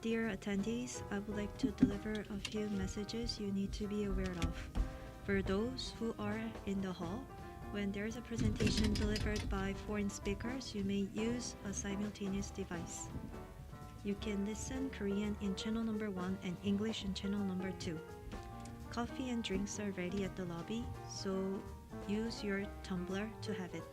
Dear attendees, I would like to deliver a few messages you need to be aware of. For those who are in the hall, when there is a presentation delivered by foreign speakers, you may use a simultaneous device. You can listen Korean in channel number 1 and English in channel number 2. Coffee and drinks are ready at the lobby, so use your tumbler to have it.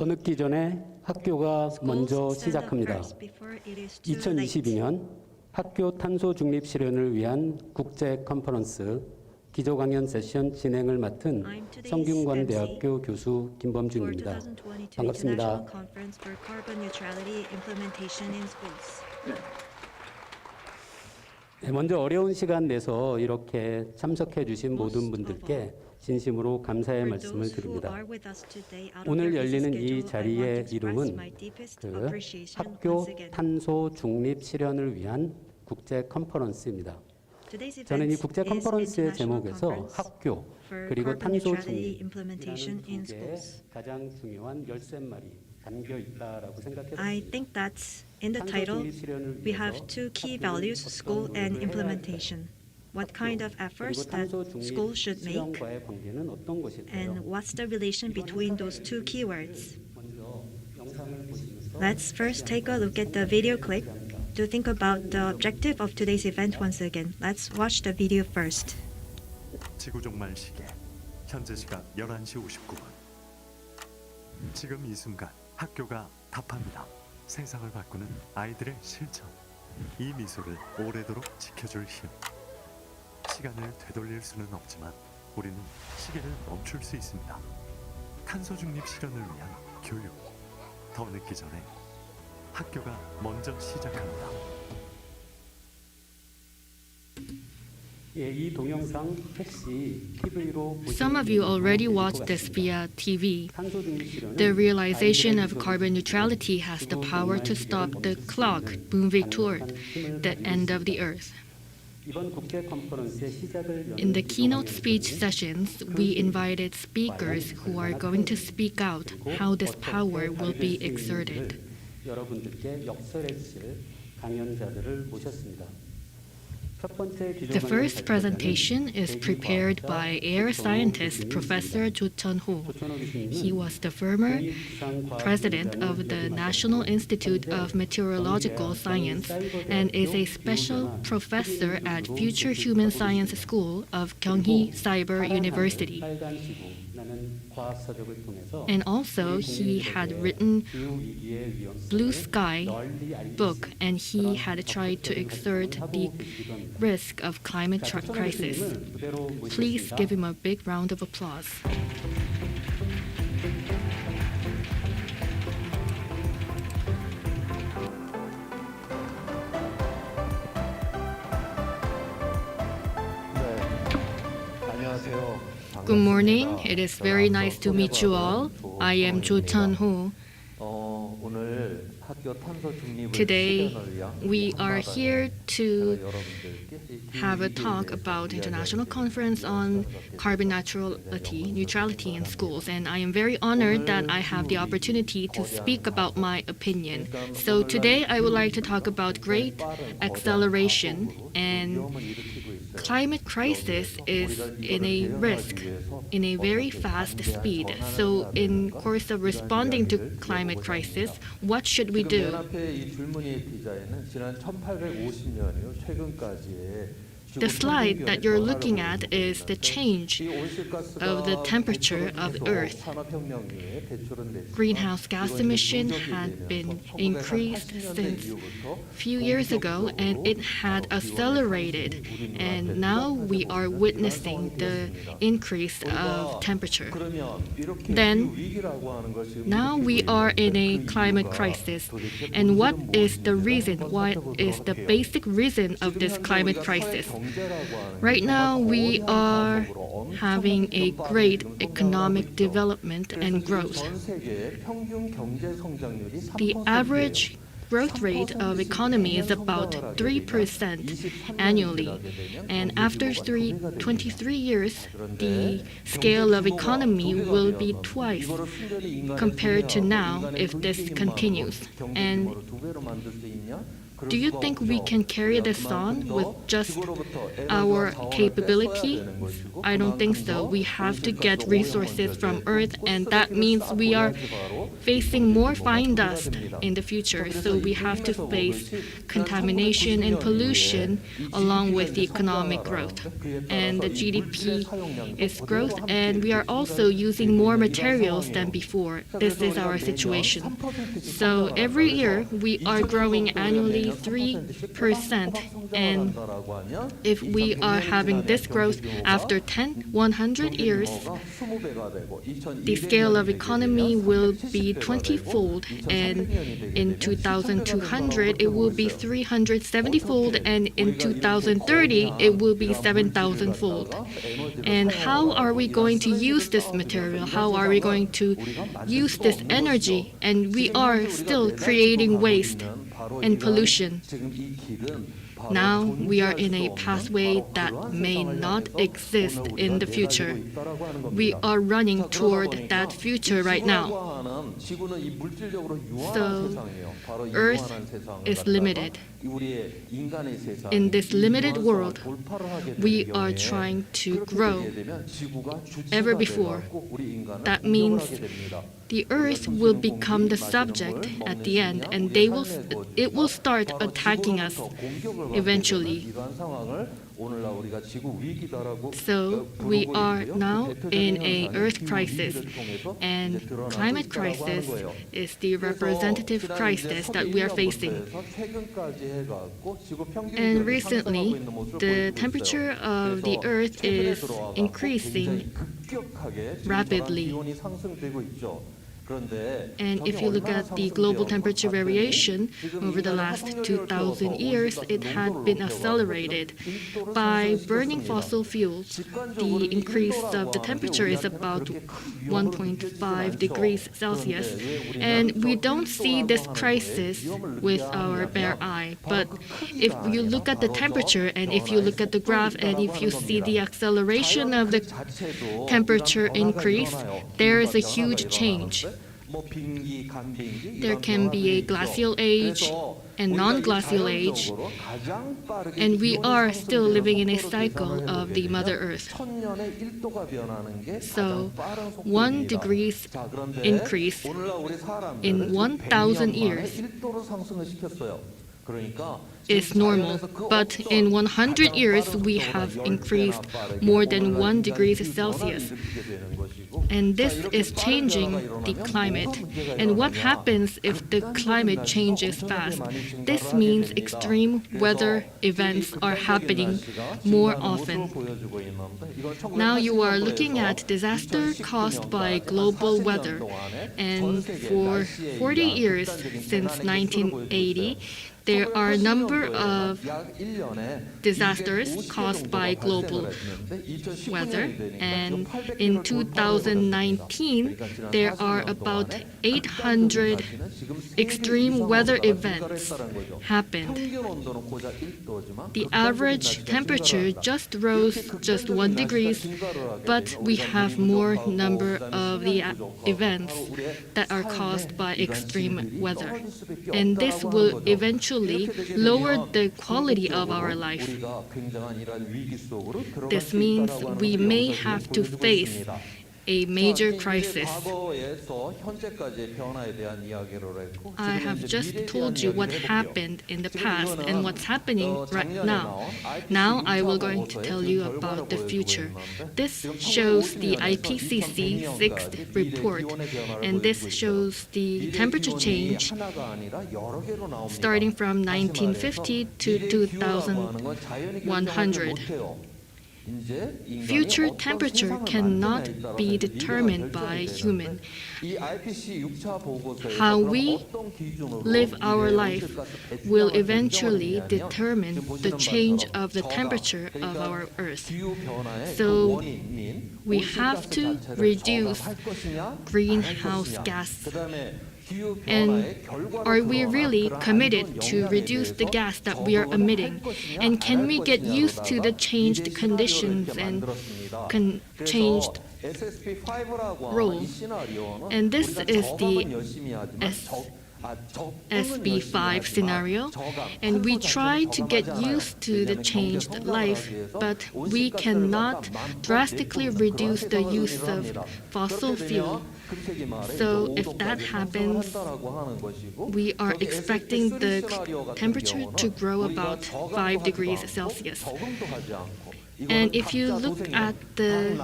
더 늦기 전에 학교가 먼저 Schools stand up 시작합니다. first before it is too late. 2022년 학교 탄소 중립 실현을 위한 국제 컨퍼런스 기조 강연 세션 진행을 맡은 I'm today's 성균관 MC 대학교 교수 for 김범준입니다. 2022 반갑습니다. International Conference for Carbon Neutrality Implementation in Schools. 네, 먼저 어려운 시간 내서 이렇게 참석해 주신 Most 모든 of 분들께 all, 진심으로 감사의 For 말씀을 those who 드립니다. are with us today out of 오늘 their busy 열리는 이 schedule, I want to 자리의 express 이름은 my deepest 그 appreciation 학교 once again. 탄소 중립 실현을 위한 국제 컨퍼런스입니다. Today's 저는 이 event 국제 is 컨퍼런스의 International 제목에서 Conference 학교 for 그리고 Carbon 탄소 Neutrality 중립이라는 Implementation in 두 개의 Schools. 가장 중요한 열쇠말이 담겨 있다라고 I 생각했습니다. think that in the 탄소 title 중립 실현을 we 위해서 have two key 학교는 values, 어떤 school and 노력을 해야 implementation. What kind of 그리고 efforts that 탄소 중립 school should make, 실현과의 관계는 어떤 것일까요? and what's the relation between those two keywords. 먼저 영상을 보시면서 Let's first take a look at the video clip to think about the objective of today's event once again. Let's watch the video first. 지구 종말 시계 현재 시각 11시 59분. 지금 이 순간 학교가 답합니다. 세상을 바꾸는 아이들의 실천. 이 미소를 오래도록 지켜줄 힘. 시간을 되돌릴 수는 없지만 우리는 시계를 멈출 수 있습니다. 탄소 중립 실현을 위한 교육. 더 늦기 전에 학교가 먼저 시작합니다. 예, 이 동영상 혹시 TV로 Some of you already watched this via TV. 탄소 중립 실현은 The realization of 아이들의 carbon neutrality has the power to stop the clock moving toward the end of the earth. 이번 국제 컨퍼런스의 시작을 In the 여는 keynote 기조 speech 강연에서는 sessions, we invited speakers who are going to speak out how this power will be exerted. 여러분들께 역설해 주실 강연자들을 모셨습니다. 첫 번째 기조 The 강연 first 발표자는 presentation is prepared 대기과학자 by air scientist 조천호 Professor 교수님입니다. Jo Chun-ho. 조천호 교수님은 He was the former president of the National Institute of Meteorological Science and is a special professor at Future Human Science School of Gyeonggi Cyber University. And also, he had written Blue Sky book, and he had tried to exert the risk of climate crisis. Please give him a big round of applause. Good morning. It is very nice to meet you all. I am Jo Chun-ho. Today, we are here to have a talk about International Conference on Carbon Neutrality in Schools, and I am very honored that I have the opportunity to speak about my opinion. So today, I would like to talk about great acceleration, and climate crisis is in a risk in a very fast speed. So in course of responding to climate crisis, what should we do? The slide that you're looking at is the change of the temperature of Earth. Greenhouse gas emission had been increased since a few years ago, and it had accelerated, and now we are witnessing the increase of temperature. Then, now we are in a climate crisis, and what is the reason? What is the basic reason of this climate crisis? Right now, we are having a great economic development and growth. The average growth rate of economy is about 3% annually, and after 23 years, the scale of economy will be twice compared to now if this continues. And Do you think we can carry this on with just our capability? I don't think so. We have to get resources from Earth, and that means we are facing more fine dust in the future. So we have to face contamination and pollution along with the economic growth. And the GDP is growth, and we are also using more materials than before. This is our situation. So every year we are growing annually 3%, and if we are having this growth after 100 years, the scale of economy will be 20-fold, and in 2200 it will be 370-fold, and in 2030 it will be 7,000-fold. And how are we going to use this material? How are we going to use this energy? And we are still creating waste and pollution. Now we are in a pathway that may not exist in the future. We are running toward that future right now. So Earth is limited. In this limited world, we are trying to grow ever before. That means the Earth will become the subject at the end, and it will start attacking us eventually. So we are now in an Earth crisis, and climate crisis is the representative crisis that we are facing. And recently, the temperature of the Earth is increasing rapidly. And if you look at the global temperature variation over the last 2,000 years, it had been accelerated. By burning fossil fuels, the increase of the temperature is about 1.5 degrees Celsius. And we don't see this crisis with our bare eye. But if you look at the temperature, and if you look at the graph, and if you see the acceleration of the temperature increase, there is a huge change. There can be a glacial age and non-glacial age, and we are still living in a cycle of the Mother Earth. So 1 degree increase in 1,000 years is normal, but in 100 years we have increased more than 1 degree Celsius. And this is changing the climate. And what happens if the climate changes fast? This means extreme weather events are happening more often. Now you are looking at disaster caused by global weather. And for 40 years, since 1980, there are a number of disasters caused by global weather, and in 2019 there are about 800 extreme weather events happened. The average temperature just rose just 1 degree, but we have more number of the events that are caused by extreme weather, and this will eventually lower the quality of our life. This means we may have to face a major crisis. I have just told you what happened in the past and what's happening right now. Now I will going to tell you about the future. This shows the IPCC 6th report, and this shows the temperature change starting from 1950 to 2100. Future temperature cannot be determined by human. How we live our life will eventually determine the change of the temperature of our Earth. So we have to reduce greenhouse gas. And are we really committed to reduce the gas that we are emitting? And can we get used to the changed conditions and changed rules? And this is the SB5 scenario, and we try to get used to the changed life, but we cannot drastically reduce the use of fossil fuel. So if that happens, we are expecting the temperature to grow about 5 degrees Celsius. And if you look at the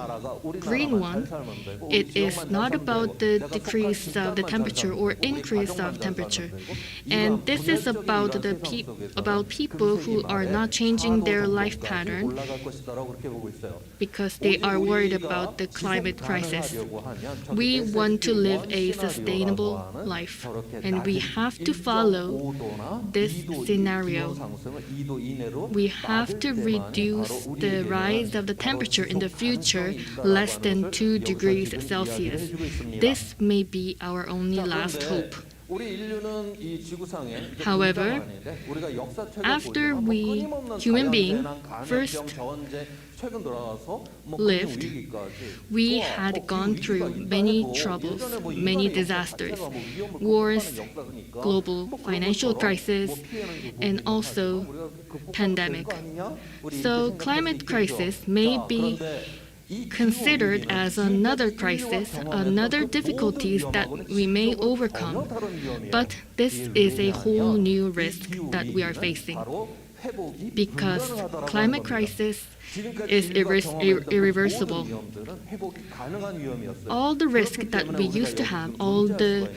green one, it is not about the decrease of the temperature or increase of temperature. And this is about about people who are not changing their life pattern because they are worried about the climate crisis. We want to live a sustainable life, and we have to follow this scenario. We have to reduce the rise of the temperature in the future less than 2 degrees Celsius. This may be our only last hope. However, after we, human beings, first lived, we had gone through many troubles, many disasters, wars, global financial crisis, and also pandemic. So climate crisis may be considered as another crisis, another difficulties that we may overcome. But this is a whole new risk that we are facing because climate crisis is irreversible. All the risk that we used to have, all the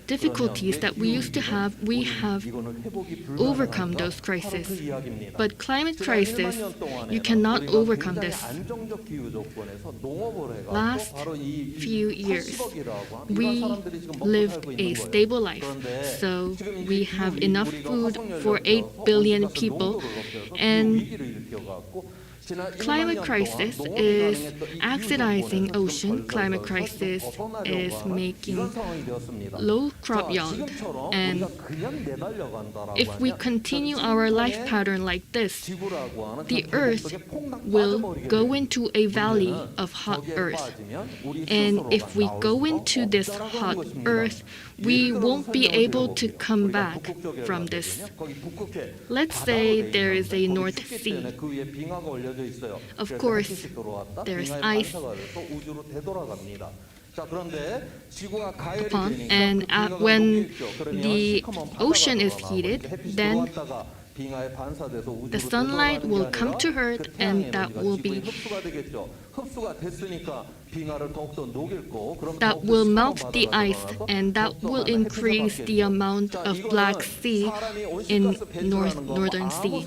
difficulties that we used to have, we have overcome those crises. But climate crisis, you cannot overcome this. Last few years, we lived a stable life. So we have enough food for 8 billion people, and climate crisis is oxidizing ocean. Climate crisis is making low crop yield. And if we continue our life pattern like this, the earth will go into a valley of hot earth. And if we go into this hot earth, we won't be able to come back from this. Let's say there is a North Sea. Of course, there's ice upon, and when the ocean is heated, then the sunlight will come to Earth, and that will melt the ice, and that will increase the amount of Black Sea in Northern Sea.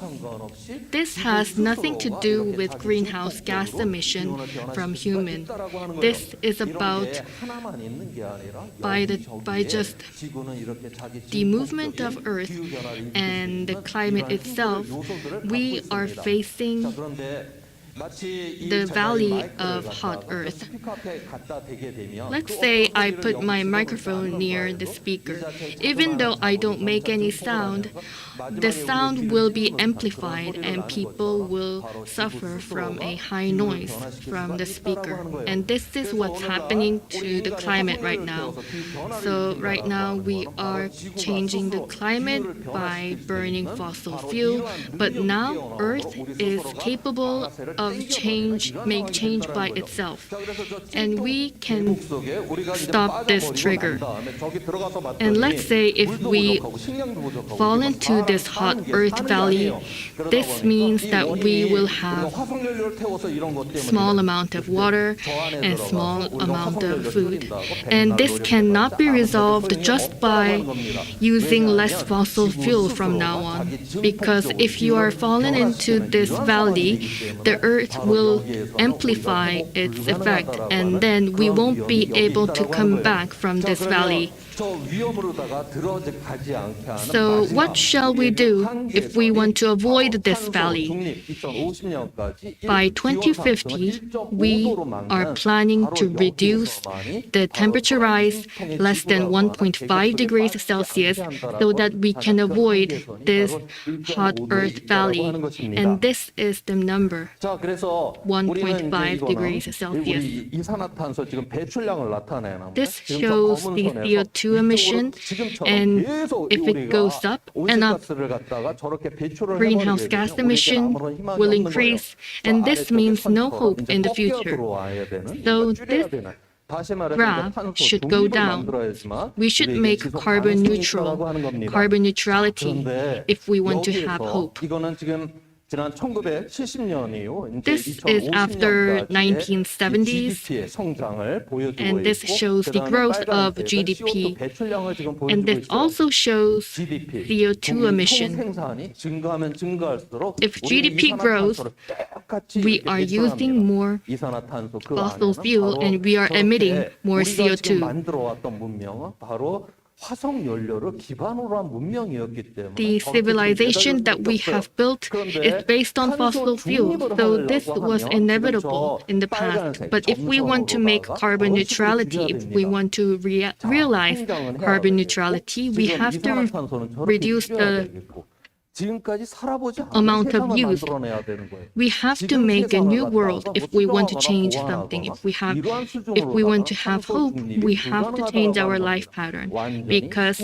This has nothing to do with greenhouse gas emission from human. This is about by just the movement of Earth and the climate itself, we are facing the valley of hot earth. Let's say I put my microphone near the speaker. Even though I don't make any sound, the sound will be amplified and people will suffer from a high noise from the speaker. And this is what's happening to the climate right now. So right now we are changing the climate by burning fossil fuel, but now Earth is capable of make change by itself, and we can stop this trigger. And let's say if we fall into this hot earth valley, this means that we will have small amount of water and small amount of food, and this cannot be resolved just by using less fossil fuel from now on, because if you are fallen into this valley, the earth will amplify its effect, and then we won't be able to come back from this valley. So what shall we do if we want to avoid this valley? By 2050, we are planning to reduce the temperature rise less than 1.5 degrees Celsius so that we can avoid this hot earth valley. And this is the number, 1.5 degrees Celsius. This shows the CO2 CO2 emission, and if it goes up and up, greenhouse gas emission will increase, and this means no hope in the future. So this graph should go down. We should make carbon neutral, carbon neutrality, if we want to have hope. This is after 1970s, and this shows the growth of GDP, and this also shows CO2 emission. If GDP grows, we are using more fossil fuel and we are emitting more CO2. The civilization that we have built is based on fossil fuel, so this was inevitable in the past. But if we want to make carbon neutrality, if we want to realize carbon neutrality, we have to reduce the amount of use. We have to make a new world if we want to change something. If we want to have hope, we have to change our life pattern. Because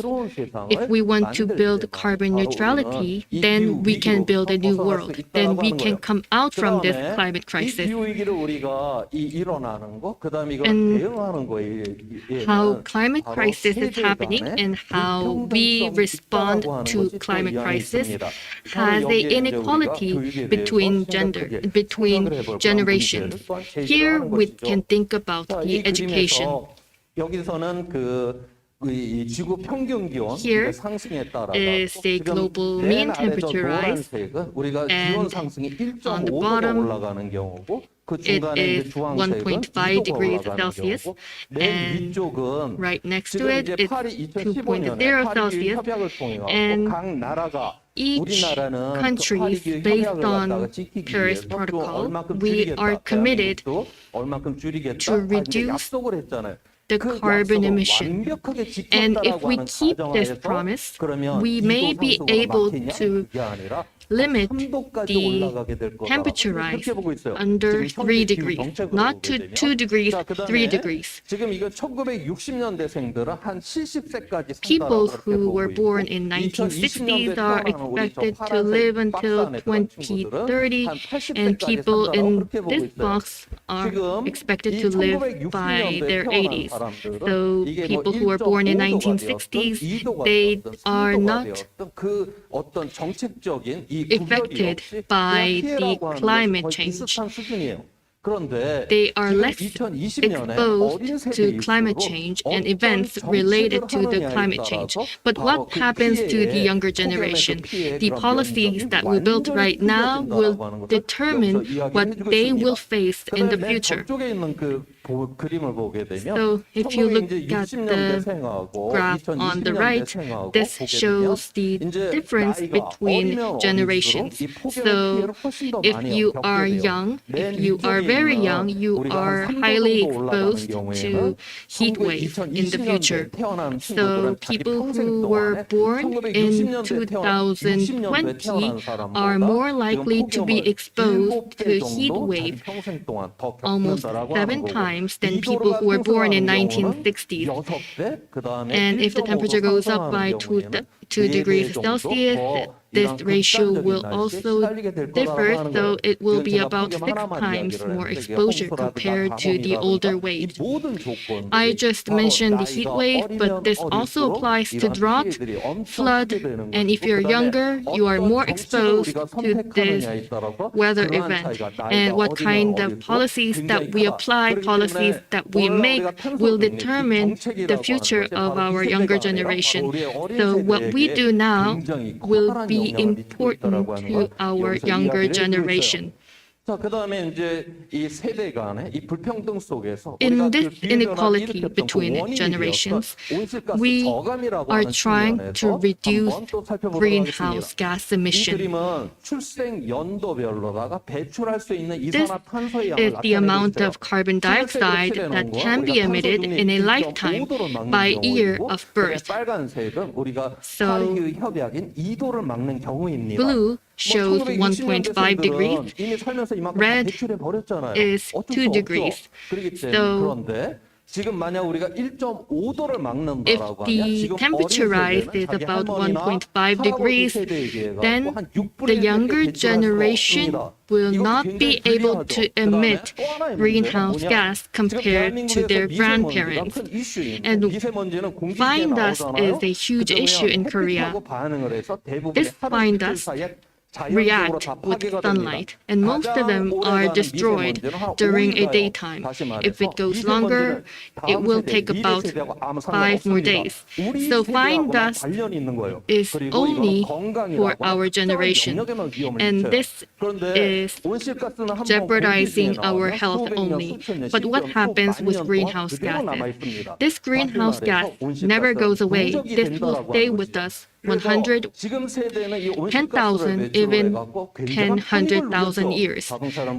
if we want to build carbon neutrality, then we can build a new world. Then we can come out from this climate crisis. And how climate crisis is happening and how we respond to climate crisis has a inequality between generations. Here we can think about the education. Here is the global mean temperature rise, and on the bottom it is 1.5 degrees Celsius, and right next to it is 2.0 Celsius, and each country is based on Paris Protocol. We are committed to reduce the carbon emission. And if we keep this promise, we may be able to limit the temperature rise under 3 degrees, not to 2 degrees, 3 degrees. People who were born in 1960s are expected to live until 2030, and people in this box are expected to live by their 80s. So people who were born in 1960s, they are not affected by the climate change. They are less exposed to climate change and events related to the climate change. But what happens to the younger generation? The policies that we build right now will determine what they will face in the future. So if you look at the graph on the right, this shows the difference between generations. So if you are young, if you are very young, you are highly exposed to heat wave in the future. So people who were born in 2020 are more likely to be exposed to heat wave almost 7 times than people who were born in 1960s. And if the temperature goes up by 2 degrees Celsius, this ratio will also differ, so it will be about 6 times more exposure compared to the older wave. I just mentioned the heat wave, but this also applies to drought, flood, and if you're younger, you are more exposed to this weather event. And what kind of policies that we apply, policies that we make, will determine the future of our younger generation. So what we do now will be important to our younger generation. In this inequality between generations, we are trying to reduce greenhouse gas emission. This is the amount of carbon dioxide that can be emitted in a lifetime by year of birth. So, blue shows 1.5 degrees, red is 2 degrees. So 지금 만약 우리가 1.5도를 If 막는다라고 하면 the 지금 temperature rise is about 1.5 degrees, then the younger generation will not be able to emit greenhouse gas compared to their grandparents. And fine dust is a huge issue in Korea. This fine dust react with sunlight, and most of them are destroyed during a daytime. If it goes longer, it will take about 5 more days. So fine dust is only for our generation, and this is jeopardizing our health only. But what happens with greenhouse gases? This greenhouse gas never goes away. This will stay with us 100, 10,000, even 100,000 years.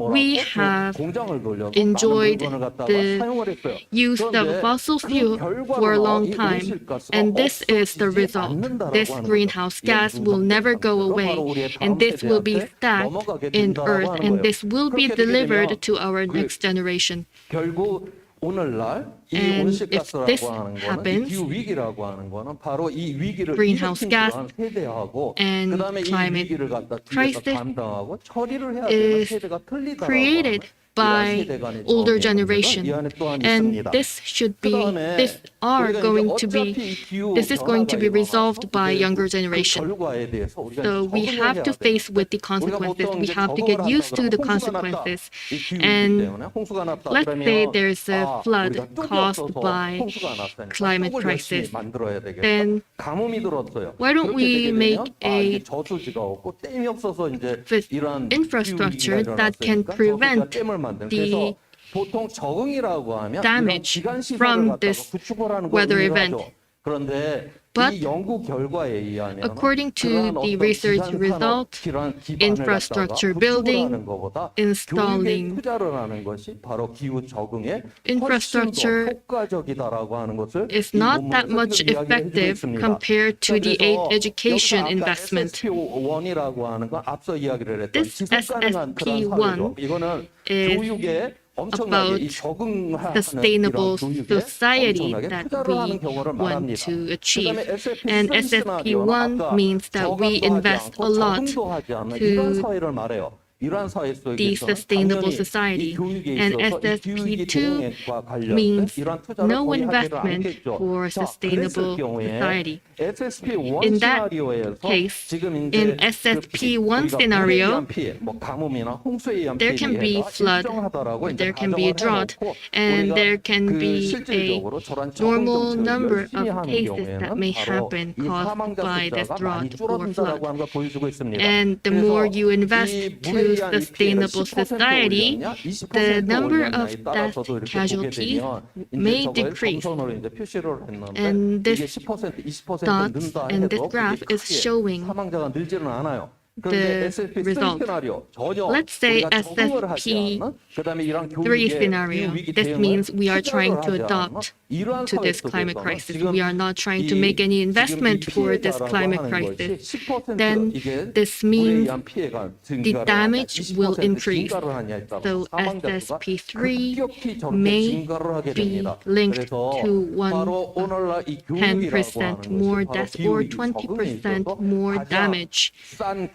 We have enjoyed the use of fossil fuel for a long time, and this is the result. This greenhouse gas will never go away, and this will be stacked in Earth, and this will be delivered to our next generation. 결국 오늘날 이 And 온실가스라고 if this 하는 거는 happens, 이 기후 위기라고 하는 거는 바로 이 위기를 greenhouse 일으킨 gas 그러한 세대하고 and 그다음에 이 climate 위기를 갖다 뒤에서 crisis 감당하고 처리를 해야 되는 is 세대가 틀리다라고 created 하는 by 이러한 세대 간의 older 정의 generation, 문제가 이 안에 또한 and 있습니다. this should be 그다음에 this are 우리가 going 이제 to be 어차피 이 기후 this is going to be 변화가 resolved 일어나서 by 이제 younger 그 generation. 결과에 대해서 우리가 So we 적응을 have 해야 to 돼요. face with the 우리가 consequences. 보통 We 이제 have to 적응을 get 한다 used to the 그러면 홍수가 났다. consequences. 이 기후이기 And 때문에 홍수가 났다 let's 그러면 say there's a flood 우리가 뚝이 caused 없어서 by 홍수가 났으니까 climate 뚝을 열심히 crisis. 만들어야 되겠다. Then 가뭄이 들었어요. why don't 그렇게 we 되게 make 되면 이게 a 저수지가 없고 댐이 없어서 이제 with 이런 infrastructure 기후 위기가 that can 일어났으니까 prevent 저수지가 댐을 만드는 the 그래서 보통 적응이라고 하면 이런 damage 기간 시설을 from 갖다가 this 구축을 하는 걸 weather 의미를 event. 하죠. 그런데 But 이 연구 결과에 의하면 according to 그러한 the 어떤 research 기반 result, 산업, 기반 기반을 infrastructure 갖다가 구축을 building, 하는 것보다 installing 교육에 투자를 하는 것이 바로 기후 적응에 infrastructure 훨씬 더 효과적이다라고 하는 것을 is 이 not that 논문에서 much 지금 이야기를 해주고 effective 있습니다. compared to the 그래서 education 여기서 아까 investment. SSP1이라고 하는 건 앞서 이야기를 했던 This 지속 가능한 그런 SSP1 사회죠. 이거는 is 교육에 엄청나게 이 about 적응하는 sustainable 이런 교육에 society 엄청나게 that 투자를 하는 we 경우를 want 말합니다. to achieve. 그다음에 SSP And 시나리오는 SSP1 아까 means that we 저감도 하지 invest 않고 a lot 적응도 하지 않는 to 이런 사회를 말해요. 이러한 사회 the 속에서 sustainable 당연히 society. 이 교육에 And 있어서 이 교육이 SSP2 동행과 관련된 means 이러한 투자를 no 거의 하지를 investment 않겠죠. for 자, sustainable 그랬을 경우에 society. SSP1 In that 시나리오에서 case, 지금 in 이제 SSP1 우리가 scenario, 물에 의한 피해, 뭐 가뭄이나 홍수에 의한 there can be 피해가 flood, 일정하다라고 or 이제 there can be a 가정을 drought, 해놓고 and 우리가 there can 그 be a 실질적으로 저런 적응 normal 정책을 number 열심히 of 하는 cases that 경우에는 may 바로 happen 이 caused 사망자 by this 숫자가 많이 drought or 줄어든다라고 flood. 하는 걸 보여주고 있습니다. And the more 그래서 you invest 이 to 물에 의한 이 피해를 sustainable 10% society, 올렸냐, 20% the number 올렸냐에 of 따라서도 death 이렇게 보게 casualties 되면 이제 may 저걸 decrease. 점선으로 이제 표시를 했는데 And 이게 this 10%, 20% dots 는다 and this 해도 graph 그게 is 크게 showing 사망자가 늘지는 않아요. the 그런데 SSP3 result. 시나리오 전혀 Let's say 우리가 적응을 하지 SSP 않는 그다음에 이런 3 교육에 scenario. 기후 위기 This 대응을 means we are 투자를 trying to 하지 않는 adopt 이러한 to 사회 this climate 속에서는 crisis. 지금 We are not trying to 이 make any 지금 이 investment for this 피해자라고 climate 하는 crisis. 것이 10% Then 이게 this 물에 means 의한 피해가 the 증가를 하냐, damage will 20% increase. 증가를 하냐에 따라서 So 사망자 수가 SSP3 급격히 저렇게 may 증가를 하게 be 됩니다. linked 그래서 to 바로 오늘날 이 교육이라고 10% 하는 more 것이 바로 deaths or 기후 위기 적응에 20% 있어서 more 가장 damage. 싼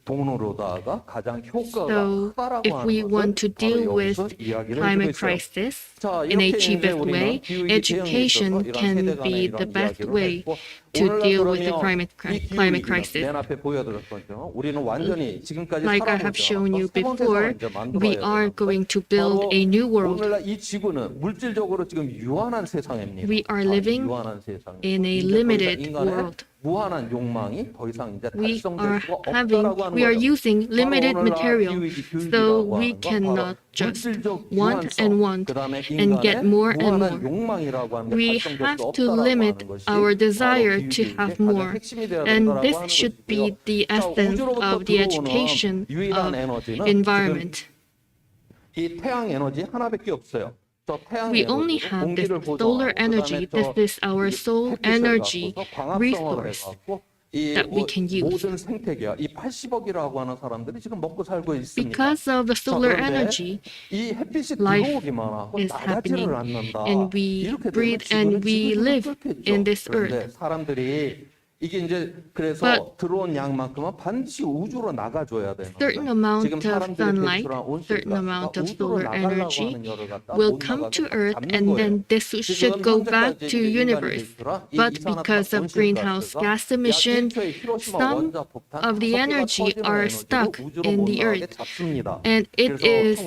돈으로다가 가장 효과가 So 크다라고 if we 하는 want to 것을 deal 바로 with 여기서 이야기를 해주고 climate 있어요. crisis 자, in a 이렇게 이제 cheapest 우리는 way, 기후 위기 education 대응에 있어서 can 이런 세대 간의 be 이런 the best 이야기를 way 했고, to 오늘날 deal with the 그러면 climate 이 기후 climate 위기는 crisis. 맨 앞에 보여드렸거든요. 우리는 완전히 지금까지 Like I have 살아보지 shown you 않았던 새로운 before, 세상을 이제 we 만들어야 are 되는데 going to build 바로 a new world. 오늘날 이 지구는 물질적으로 지금 유한한 세상입니다. We are living 유한한 세상. in a 이제 더 이상 limited 인간의 world. 무한한 욕망이 더 이상 이제 We 달성될 are 수가 having, 없다라고 하는 we are 거예요. using limited 바로 오늘날 material, 기후 위기 so 교육이라고 we 하는 건 cannot 바로 just 물질적 want 유한성, and want 그다음에 and get 인간의 more and 무한한 more. 욕망이라고 하는 게 We 달성될 have 수 to 없다라고 limit 하는 것이 our desire 바로 to 기후 have 위기의 가장 more. 핵심이 되어야 And 된다라고 this 하는 should 것이고요. be the 자, essence 우주로부터 of the 들어오는 education 유일한 of 에너지는 environment. 지금 이 태양 에너지 하나밖에 없어요. 저 태양 We only 에너지로 have this 공기를 solar 보존하고 energy. 그다음에 This is our 저 soul 햇빛을 energy 갖고서 광합성을 resource. 해갖고 that we can use. 모든 생태계야. 이 80억이라고 하는 사람들이 지금 먹고 살고 있습니다. Because of the solar energy, 이 햇빛이 life 들어오기만 하고 is happening, 나가지를 않는다. and we 이렇게 되면 breathe 지구는 and we 지구적으로 live 끓겠죠. in this 그런데 earth. 사람들이 이게 이제 그래서 But 들어온 양만큼은 반드시 우주로 나가줘야 되는 certain 거예요. amount 지금 of 사람들이 sunlight, 배출한 certain amount 온실가스가 of 우주로 solar 나가려고 energy 하는 열을 갖다 will 못 come to 나가게 Earth, 잡는 and 거예요. then this should go back to universe. But because of greenhouse gas emission, some of the energy are stuck in the Earth, and it is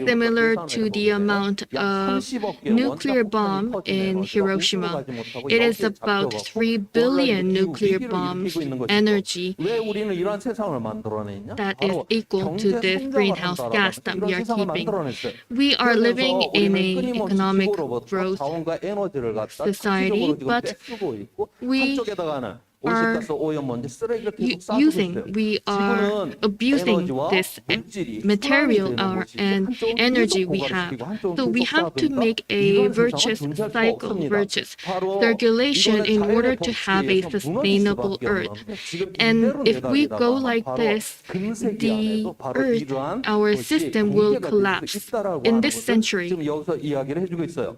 similar to the amount of nuclear bomb in Hiroshima. It is about 3 billion nuclear bombs energy 왜 우리는 이러한 세상을 만들어냈냐? that is 바로 equal to 경제 this 성장을 greenhouse 한다라고 gas that we 이런 are 세상을 keeping. 만들어냈어요. We are living 그래서 in 우리는 a 끊임없이 economic 지구로부터 growth 자원과 에너지를 갖다 society, 장기적으로 지금 but 떼쓰고 있고 we 한쪽에다가는 온실가스 오염먼지 쓰레기를 계속 싸주고 using, 있어요. we are 지구는 abusing 에너지와 this 물질이 material 순환이 되는 곳이지 and 한쪽은 energy 계속 we 고갈을 have. 시키고 한쪽은 So we 계속 have to 쌓아둔다? make a 이런 세상은 virtuous 존재할 수 cycle, 없습니다. virtuous 바로 circulation 이거는 in order 자연의 to have a 법칙에서 무너질 sustainable 수밖에 earth. 없는데 지금 And 이대로 if we 내달리다가 go like 바로 this, 금세기 the 안에도 바로 earth, 이러한 our 것이 system will 붕괴가 될 수 collapse 있다라고 in 하는 this 것을 century. 지금 여기서 이야기를 해주고 있어요.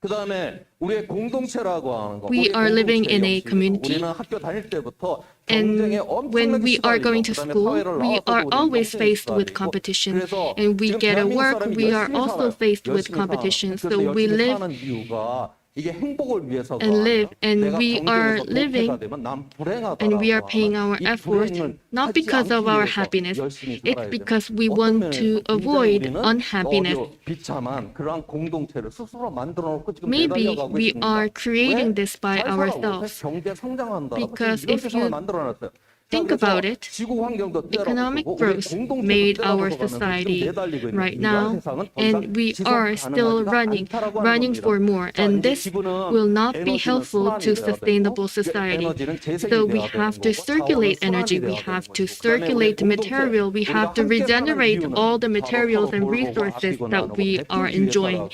그 다음에 우리의 공동체라고 하는 거. We 우리 are living 공동체 in a 역시 community. 우리는 학교 다닐 때부터 And 경쟁에 when 엄청나게 we are 시달리죠. going to 그다음에 school, 사회를 we 나와서도 are 우리는 always 경쟁에 faced with 시달리고. competition. 그래서 And we 지금 get a 대한민국 work, 사람이 we are 열심히 also 살아요. faced with 열심히 competition. 살아요. So 그래서 we 열심히 live 사는 이유가 이게 행복을 위해서가 and live, 아니라 and 내가 we are 경쟁에서 living, 도태가 되면 난 불행하다라고 and we are paying 하는 our 이 effort 불행을 not 하지 because of 않기 our 위해서 happiness. 열심히 It's 살아야 because 돼요. we 어떤 want 면에서 to 굉장히 avoid 우리는 unhappiness. 비참한 그러한 공동체를 스스로 만들어 놓고 지금 Maybe 내달려가고 we 있습니다. are creating 왜? this by 잘 살아오고 ourselves. 경제 성장한다. Because 이런 if 세상을 you 만들어놨어요. think 그래서 about it, 지구 환경도 economic 떼어놓고 growth made our society right now, and we are still running for more, and this will not be helpful to sustainable society. So we have to circulate energy, we have to circulate material, we have to regenerate all the materials and resources that we are enjoying.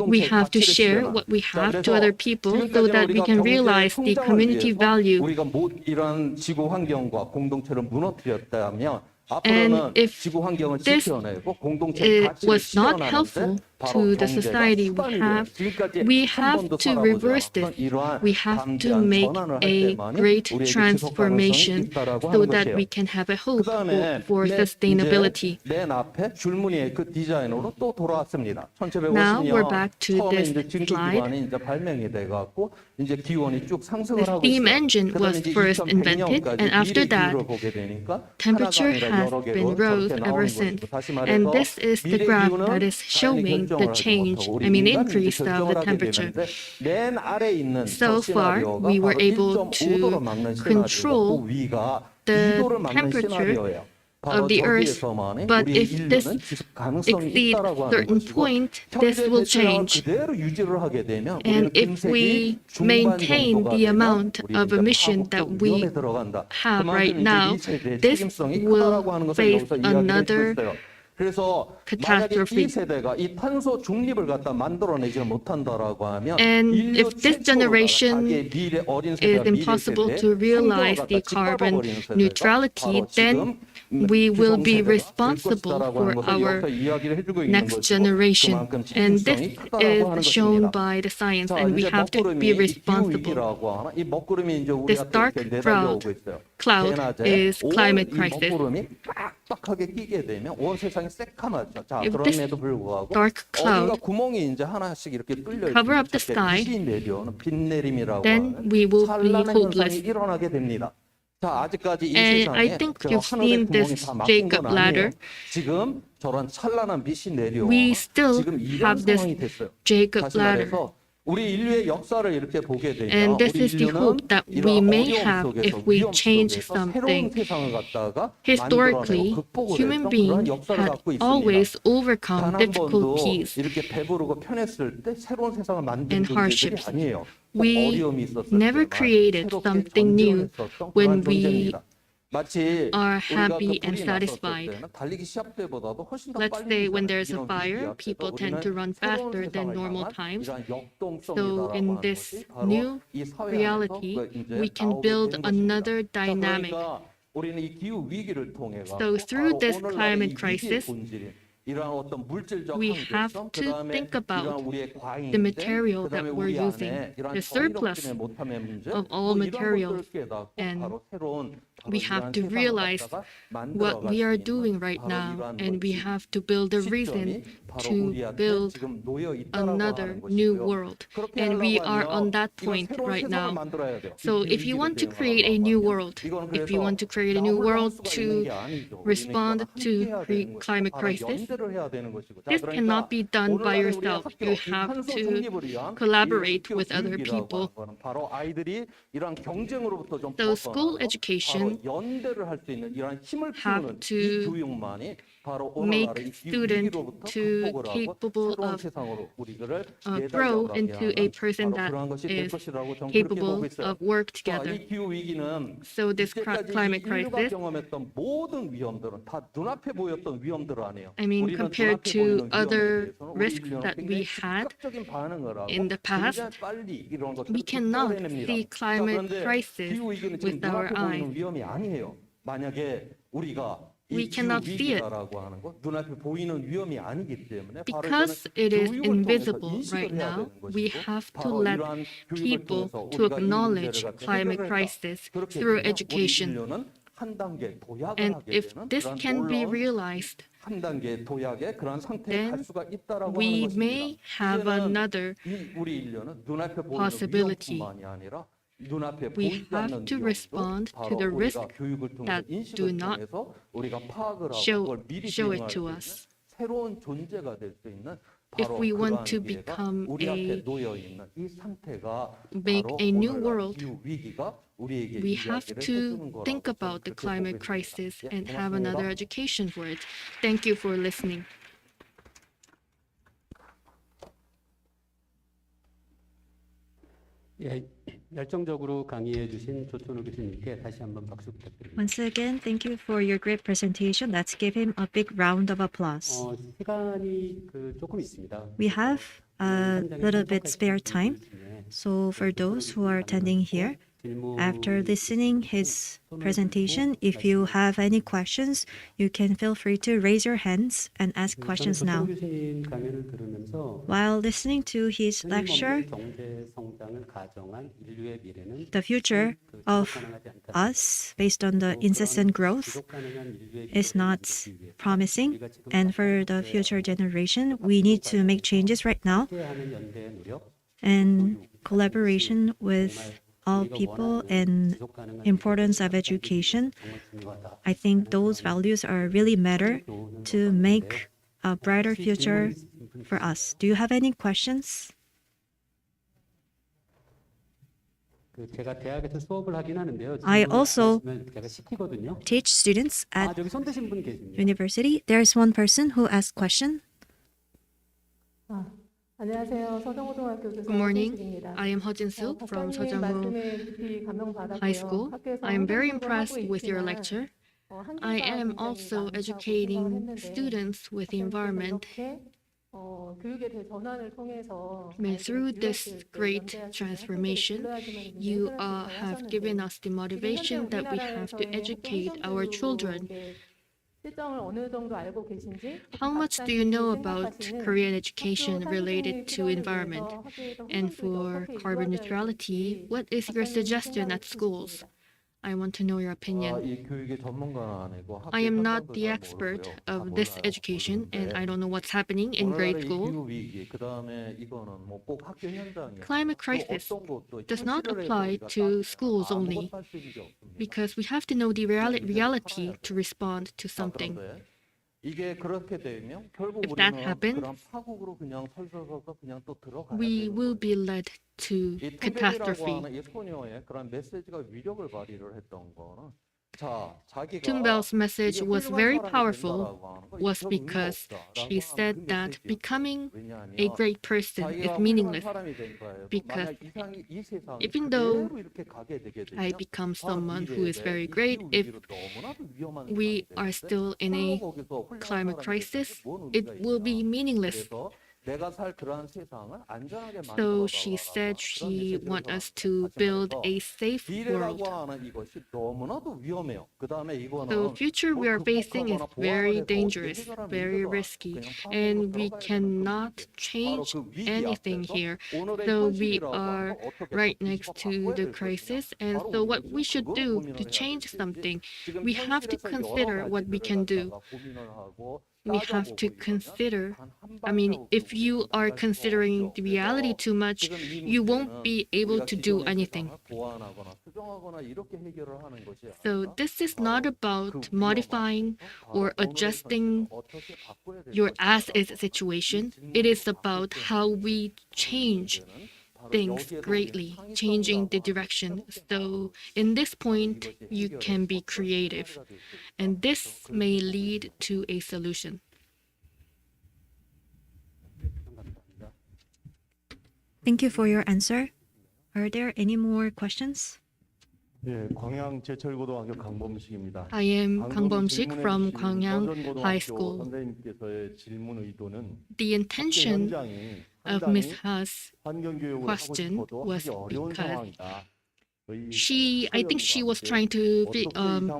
We have to share what we have to other people so that we can realize the community value. 우리가 이런 지구 환경과 공동체를 무너뜨렸다면 And 앞으로는 if 지구 환경을 this 지켜내고 공동체 it 가치를 was not 실현하는데 helpful 바로 to the 경제가 society, 수단이 돼요. 지금까지 we 한 have 번도 to 살아보지 reverse this. 않았던 이러한 We have to 담대한 make 전환을 할 a 때만이 great 우리에게 지속 가능성이 transformation 있다라고 so 하는 that 것이에요. we can have a hope 그다음에 for sustainability. 맨 앞에 줄무늬의 그 디자인으로 또 돌아왔습니다. Now we're 1750년 back to 처음에 this 이제 증기 slide. 기관이 이제 발명이 돼갖고 이제 기온이 쭉 상승을 The 하고 steam 있어요. engine 그다음에 was 이제 first invented, 2100년까지 and after 미래 that, 기후를 보게 되니까 temperature 하나가 아니라 has 여러 개로 been rose 저렇게 ever 나오는 since. 것이고 다시 And 말해서 this is the 미래 graph 기후는 that is 자연이 showing the 결정을 하지 change, 못하고 우리 I mean 인간이 increase 이제 of 결정을 the 하게 temperature. 되는데 맨 아래 있는 So 저 far, 시나리오가 we were 바로 able 1.5도를 to 막는 control 시나리오고 그 위가 the 2도를 막는 temperature 시나리오예요. of the Earth, but if this exceeds certain point, this will change. And if we maintain the amount of emission that we have right now, this will face another 그래서 만약에 이 catastrophe. 세대가 이 탄소 중립을 갖다 만들어내지 못한다라고 하면 And 인류 if this 최초로 generation 자기의 미래 어린 is 세대와 미래 impossible 세대의 to realize 생존을 the 갖다 carbon 짓밟아버리는 세대가 neutrality, 바로 then 지금 we will be 기성세대가 될 responsible 것이다라고 for 하는 것을 our 여기서 이야기를 해주고 있는 next 것이고 generation. 그만큼 And 책임성이 this 크다라고 하는 is shown 것입니다. by the science, 자, and we 이제 have to 먹구름이 be 이 responsible. 기후위기라고 하나 이 먹구름이 이제 This 우리한테 dark 이렇게 내달려오고 cloud 있어요. cloud 대낮에 is climate 이 crisis. 먹구름이 빡빡하게 끼게 되면 온 세상이 새카맣죠. 자, If this 그럼에도 불구하고 dark 어딘가 cloud 구멍이 이제 하나씩 이렇게 뚫려 cover up the 있는데 sky, 빛이 내려오는 빛 내림이라고 then 하는 we will be 찬란한 현상이 hopeless. 일어나게 됩니다. 자, 아직까지 이 And 세상에 I think 저 you've 하늘의 seen 구멍이 this 다 막힌 Jacob 건 아니에요. ladder. 지금 저런 찬란한 빛이 내려와 We still 지금 이런 have this 상황이 됐어요. Jacob 다시 ladder. 말해서 우리 인류의 역사를 이렇게 보게 되면 And this 우리 is the 인류는 hope that we 이러한 may 어려움 have 속에서, if we 위험 change 속에서 새로운 something. 세상을 갖다가 Historically, 만들어내고 극복을 human 했던 그런 beings 역사를 had 갖고 있습니다. always 단 overcome 한 번도 difficulties 이렇게 배부르고 편했을 때 새로운 세상을 만든 and 존재들이 hardships. 아니에요. We 어려움이 있었을 never 때만 created 새롭게 something new 전진했었던 when 그런 we 존재입니다. 마치 are 우리가 그 happy and 불이 났었을 satisfied. 때는 달리기 시합 때보다도 훨씬 더 Let's 빨리 say when 뛰잖아요. there's a 이런 fire, 위기 앞에서 people tend to 우리는 run 새로운 faster than 세상을 normal 향한 times. 이러한 So 역동성이다라고 in 하는 this 것이 바로 new 이 사회 안에서 reality, 이제 we can 나오게 build 되는 것입니다. another 자, dynamic. 그러니까 우리는 이 기후 위기를 통해 So 갖고 through 바로 this 오늘날의 climate 이 위기의 crisis, 본질인 이러한 어떤 물질적 we have 한계성, to 그다음에 think about 이러한 우리의 the 과잉된, material 그다음에 that we're 우리 using, 안에 이러한 the surplus 정의롭지 못함의 문제, of all 뭐 이런 materials, 것들을 깨닫고 and 바로 새로운 we have to realize what we are doing right now, and we have to build a reason to build another new world. And we are on that point right now. So if you want to create a new world, if you want to create a new world to respond to climate crisis, this cannot be done by yourself. You have to collaborate with other people. 바로 아이들이 이러한 경쟁으로부터 좀 So school 벗어나서 education 바로 연대를 할 수 있는 이러한 힘을 have 키우는 이 to 교육만이 바로 make 오늘날의 이 student 위기로부터 to 극복을 하고 capable 새로운 of 세상으로 우리를 grow 내달려가게 into a 하는 person 바로 that 그러한 것이 될 is 것이라고 저는 그렇게 capable 보고 있어요. of work 자, together. 이 기후 위기는 So this 이때까지 climate 인류가 crisis, 경험했던 모든 위험들은 다 눈앞에 보였던 위험들 아니에요. I mean, 우리는 compared 눈앞에 to 보이는 위험에 other 대해서는 우리 risks 인류는 that we 굉장히 had 즉각적인 반응을 하고 in the past, 굉장히 빨리 이런 것들을 we cannot 극복해냅니다. see 자, climate 그런데 crisis 기후 위기는 지금 with our 눈앞에 보이는 eyes. 위험이 아니에요. 만약에 우리가 We 이 기후 cannot see it. 위기다라고 하는 것, 눈앞에 보이는 위험이 아니기 때문에 바로 Because 이거는 it is 교육을 통해서 invisible 인식을 right 해야 now, 되는 we 것이고 have to 바로 let 이러한 교육을 people 통해서 to 우리가 이 acknowledge 문제를 갖고 climate 해결을 했다. crisis 그렇게 through 되면 우리 education. 인류는 한 단계 도약을 And 하게 if 되는 this 그런 can be 놀라운 realized, 한 단계 도약의 그런 상태에 then 갈 수가 있다라고 하는 we 것입니다. may have 이제는 another 우리 인류는 눈앞에 보이는 possibility. 위험뿐만이 아니라 눈앞에 We 보이지 have 않는 to 위험도 respond to 바로 the 우리가 risk 교육을 통해서 that do 인식을 not 통해서 우리가 파악을 하고 show 그걸 미리 it 대응할 수 to 있는 us. 새로운 존재가 될 수 있는 If 바로 we want 그러한 to 기회가 become 우리 앞에 a 놓여 있는 이 상태가 make 바로 a new 오늘날 world, 기후 위기가 우리에게 we have 이야기를 to 해주는 think 거라고 about the 저는 그렇게 climate 보고 있습니다. crisis 예, and have another 고맙습니다. education for it. Thank you for listening. 예, 열정적으로 강의해 주신 조천우 교수님께 다시 한번 박수 부탁드립니다. Once again, thank you for your great presentation. Let's give him a big round of applause. 시간이 조금 있습니다. We have a little bit spare time. 중에 So for those who are attending here, after listening his presentation, if you have any questions, you can feel free to raise your hands and ask questions now. 교수님 강연을 들으면서 While listening to his lecture, 경제 성장을 가정한 인류의 미래는 the future of 가능하지 않다. us, based on the incessant growth, 지속 가능한 인류의 is not 미래를 위해서 promising. 우리가 지금 And for the future generation, we need to make changes right now 함께하는 연대의 노력, and collaboration with all people and 지속 가능한 importance of education. 정말 중요하다. I think those values are really matter to make a brighter future for us. Do you have any questions? 제가 대학에서 수업을 하긴 하는데요. I also 제가 시키거든요. Teach students at 저기 손 드신 분 계십니다. university. There's one person who asked question. 안녕하세요. 서정고등학교 교사 Good morning. 허진숙입니다. I am Hojin Suk from 박사님 Sojangho 말씀에 깊이 감명받았고요. High School. 학교에서 I am very 환경 교육을 impressed 하고 with your 있지만, lecture. 한계가 I am 굉장히 also 많다고 educating 생각을 했는데, students with the 박사님께서 environment. 이렇게, 교육의 대전환을 통해서 Through this 아이들을 great 기울여 주시고 transformation, 해결하지만 you 해결하시고 have 하셨는데, given us the 지금 motivation 현재 that we have to 우리나라에서의 educate 학교 our 행정 children. 교육의 실정을 어느 정도 알고 계신지, How much do you know 박사님이 about 생각하시는 Korean 학교 education 산업 related 균형이 to 필요한 environment? 데에서 학교에서 And 환경들이 for 어떻게 carbon 이루어져야 neutrality, 될지 what is your 박사님 suggestion 생각을 at schools? 듣고 싶습니다. I want to know your opinion. 이 교육의 전문가는 아니고 학교 I am not 현장도 the 잘 expert 모르고요. 다 of this 몰라요. education, and 모르는데 I don't know what's happening in grade 오늘날의 이 school. 기후 위기, 그다음에 이거는 뭐 꼭 학교 현장이야. Climate crisis does not apply to schools only, because we have to know the reality to respond to something. 이게 그렇게 되면 결국 If that 우리는 happens, 그런 파국으로 그냥 설설설서 그냥 또 들어가야 We 되는 will 거예요. be led to 이 톤베리라고 catastrophe. 하는 이 소녀의 그런 메시지가 위력을 발휘를 했던 거는 Tumbel's message was very powerful was because she said that becoming a great person is meaningless. Because even though I become someone who is very great, if we are still in a climate crisis, it will be meaningless. So she said she wants us to build a safe world. The future we are facing is very dangerous, very risky, and we cannot change anything here. So we are right next to the crisis, and so what we should do to change something, we have to consider what we can do. We have to consider, I mean, if you are considering the reality too much, you won't be able to do anything. So this is not about modifying or adjusting your as-is situation. It is about how we change things greatly, changing the direction. So in this point, you can be creative, and this may lead to a solution. Thank you for your answer. Are there any more questions? 예, 광양 제철고등학교 강범식입니다. I am Kang 방금 Bom-sik 질문해 from 주신 Gwangyang 서전고등학교 High School. 선생님께서의 질문 의도는 The 학교 intention 현장이 of Ms. Ha's 환경교육을 하고 question 싶어도 was 하기 어려운 because 상황이다. I think she was trying to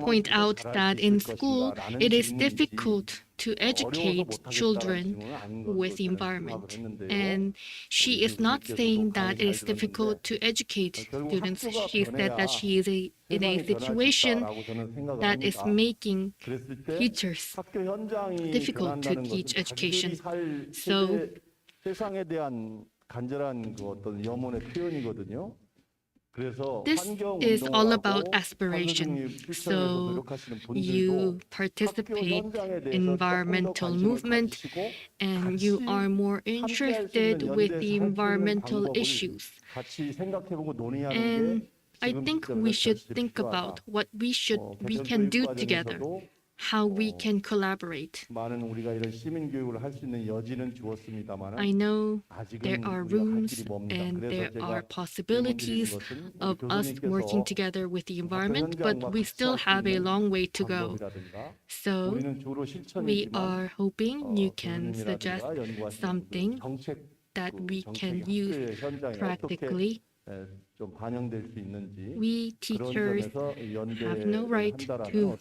point out that in school it is difficult to educate children with the environment. And she is not saying that it is difficult to educate students. She said that she is in a situation that is making teachers difficult to teach education. So 세상에 대한 간절한 그 어떤 염원의 표현이거든요. this is all about aspiration. So you participate in environmental movement and you are more interested with the environmental issues. And I think we should think about what we can do together, how we can collaborate. I know there are rooms and there are possibilities of us working together with the environment, but we still have a long way to go. So we are hoping you can suggest something that we can use practically. We teachers have no right to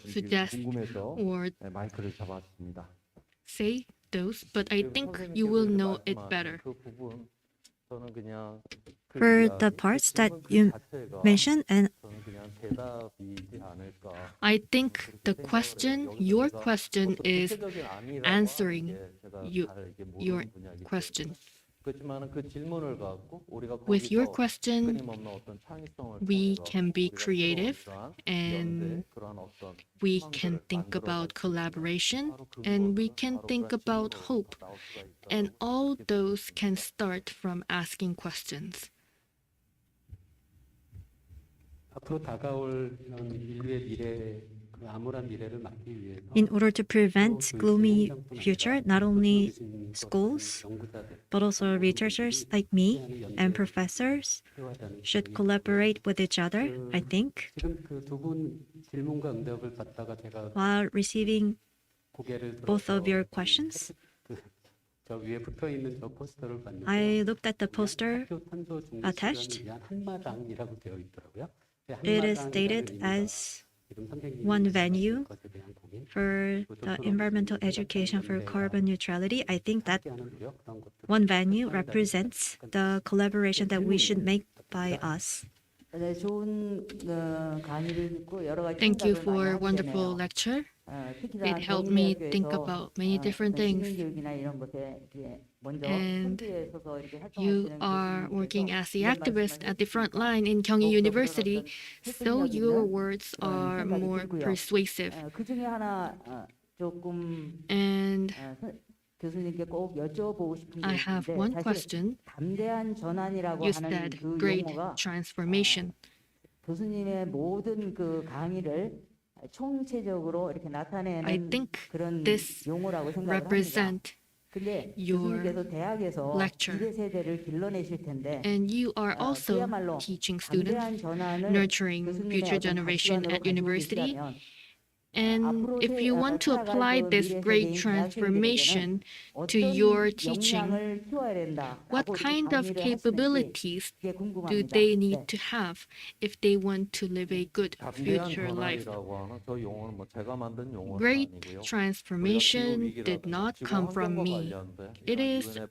suggest or say those, but I think you will know it better. For the parts that you mentioned, and I think your question is answering your question. With your question, we can be creative and we can think about collaboration and we can think about hope. And all those can start from asking questions. 앞으로 다가올 이런 인류의 미래, 그 암울한 미래를 막기 위해서 in order to prevent gloomy future, not only schools, but also researchers like me and professors should collaborate with each other, I think. 지금 그 두 분 질문과 응답을 받다가 제가 While receiving 고개를 both 들어서 of your questions, 저 위에 붙어 있는 저 포스터를 봤는데 I looked at the poster 학교 탄소 중립 attached. 실현을 위한 한마당이라고 되어 있더라고요. It is stated as one venue for the environmental education for carbon neutrality. I think that one venue represents the collaboration that we should make by us. Thank you for a wonderful lecture. It helped me think about many different things. And you are working as the activist at the front line in Gyeonggi University, so your words are more persuasive. And I have one question. You said great transformation. 교수님의 모든 그 강의를 총체적으로 이렇게 I 나타내는 think 그런 this 용어라고 생각을 합니다. represent 근데 your 교수님께서 대학에서 lecture. 미래 세대를 길러내실 텐데 And you are also 그야말로 teaching students, 담대한 전환을 nurturing 교수님의 future 어떤 generation 가치관으로 at 가지고 university. 계시다면 And 앞으로 if you want to 살아갈 apply 그 this 미래 great 세대인 대학생들에게는 transformation to your 어떤 teaching, 역량을 키워야 what 된다라고 이렇게 kind of 강의를 하시는지 capabilities 그게 do 궁금합니다. they 네. need to have if they want to live a good 담대한 future life? 전환이라고 하는 저 용어는 뭐 제가 만든 용어는 Great 아니고요. transformation did not come from me. It is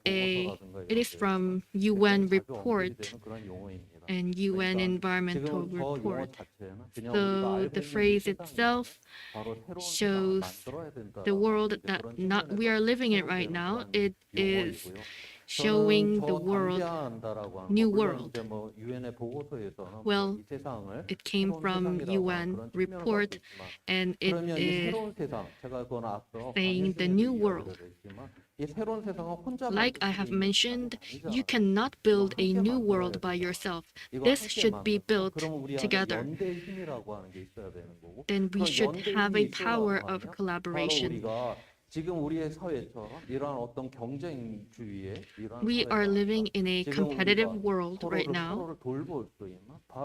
from UN report and UN environmental report. So the phrase itself shows the world that not we are living in right now. It is showing the world, new world. Well, it came from UN report and it is saying the new world. Like I have mentioned, you cannot build a new world by yourself. This should be built together. Then we should have a power of collaboration. We are living in a competitive world right now,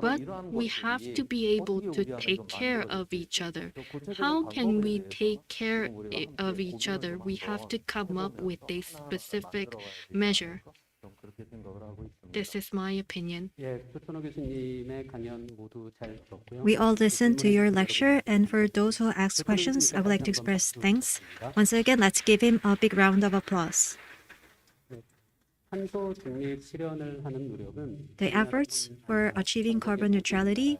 but we have to be able to take care of each other. How can we take care of each other? We have to come up with a specific measure. This is my opinion. 예, 표천호 교수님의 강연 모두 잘 들었고요. We all listened to your lecture, and for those who asked questions, I would like to express thanks. Once again, let's give him a big round of applause. 탄소 중립 실현을 하는 노력은 The efforts for achieving carbon neutrality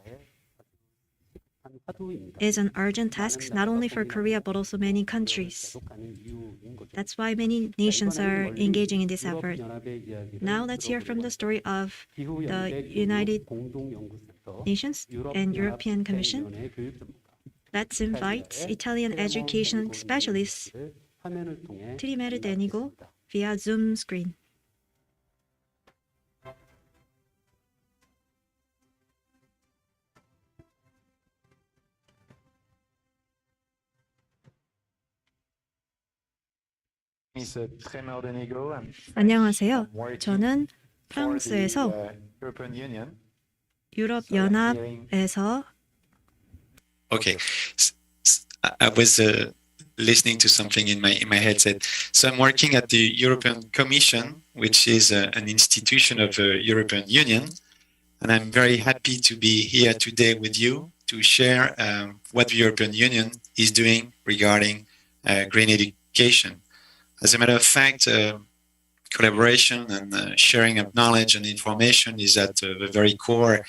화두입니다. is an urgent task not only for Korea but also many countries. 가는 이유인 거죠. That's why many nations are engaging in this effort. 유럽연합의 이야기를 Now let's hear from the story of the United 공동연구센터 Nations and European Commission. 유럽연합 교육 전문가 Let's invite Italian education specialist 화면을 통해 Trimere Denigo via Zoom screen. 안녕하세요. 저는 프랑스에서 유럽연합에서 Okay. I was listening to something in my headset. So I'm working at the European Commission, which is an institution of the European Union, and I'm very happy to be here today with you to share what the European Union is doing regarding green education. As a matter of fact, collaboration and sharing of knowledge and information is at the very core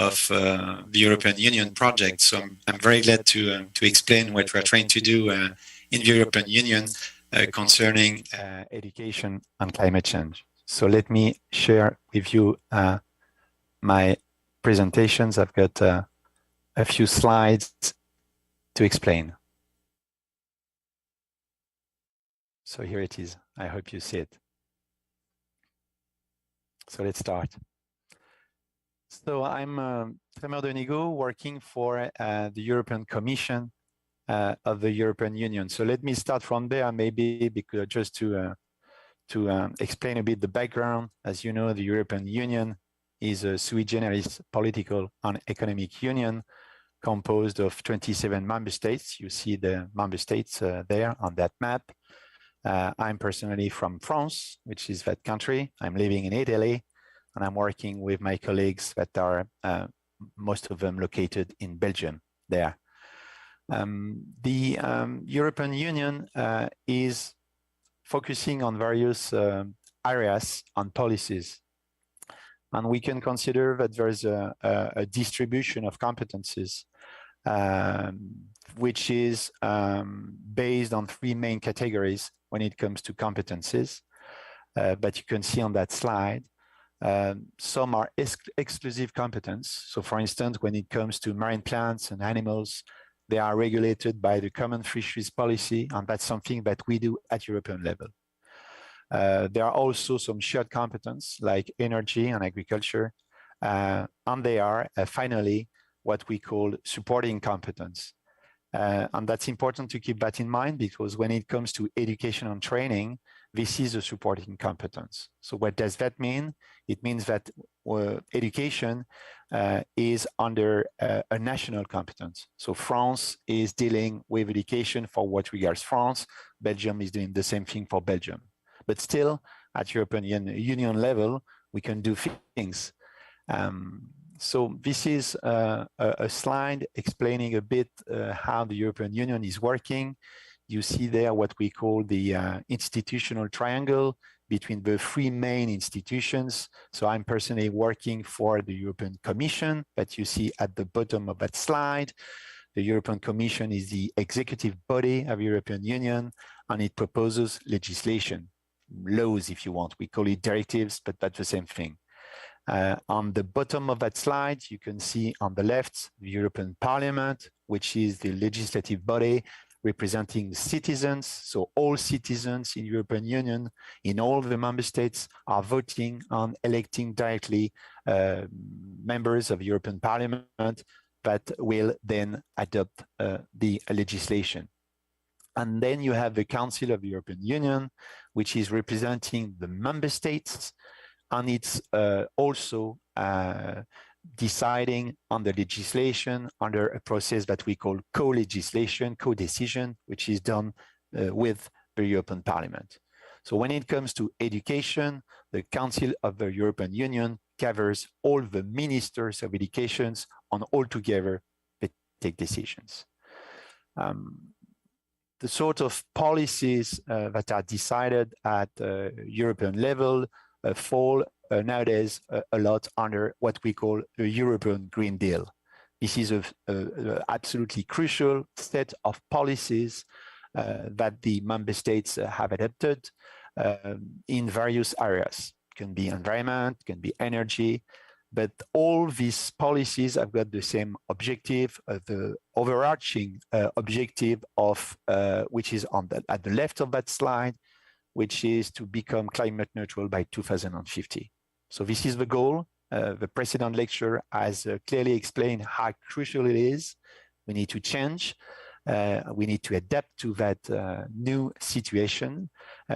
of the European Union project. So I'm very glad to explain what we're trying to do in the European Union concerning education and climate change. So let me share with you my presentations. I've got a few slides to explain. So here it is. I hope you see it. So let's start. So I'm Trémor de Nigo, working for the European Commission of the European Union. So let me start from there, maybe because just to explain a bit the background. As you know, the European Union is a sui generis political and economic union composed of 27 member states. You see the member states there on that map. I'm personally from France, which is that country. I'm living in Italy, and I'm working with my colleagues that are most of them located in Belgium there. The European Union is focusing on various areas and policies. And we can consider that there's a distribution of competencies, which is based on three main categories when it comes to competencies. But you can see on that slide, some are exclusive competence. So for instance, when it comes to marine plants and animals, they are regulated by the common fisheries policy, and that's something that we do at European level. There are also some shared competence like energy and agriculture, and they are finally what we call supporting competence. And that's important to keep that in mind, because when it comes to education and training, this is a supporting competence. So what does that mean? It means that education is under a national competence. So France is dealing with education for what regards France. Belgium is doing the same thing for Belgium. But still, at European Union level, we can do things. So this is a slide explaining a bit how the European Union is working. You see there what we call the institutional triangle between the three main institutions. So I'm personally working for the European Commission that you see at the bottom of that slide. The European Commission is the executive body of the European Union, and it proposes legislation, laws if you want. We call it directives, but that's the same thing. On the bottom of that slide, you can see on the left, the European Parliament, which is the legislative body representing citizens. So all citizens in the European Union, in all the member states, are voting on electing directly members of the European Parliament that will then adopt the legislation. And then you have the Council of the European Union, which is representing the member states, and it's also deciding on the legislation under a process that we call co-legislation, co-decision, which is done with the European Parliament. So when it comes to education, the Council of the European Union covers all the ministers of education, and all together they take decisions. The sort of policies that are decided at European level fall nowadays a lot under what we call the European Green Deal. This is an absolutely crucial set of policies that the member states have adopted in various areas. It can be environment, it can be energy, but all these policies have got the same objective, the overarching objective of which is at the left of that slide, which is to become climate neutral by 2050. So this is the goal. The precedent lecture has clearly explained how crucial it is. We need to change. We need to adapt to that new situation.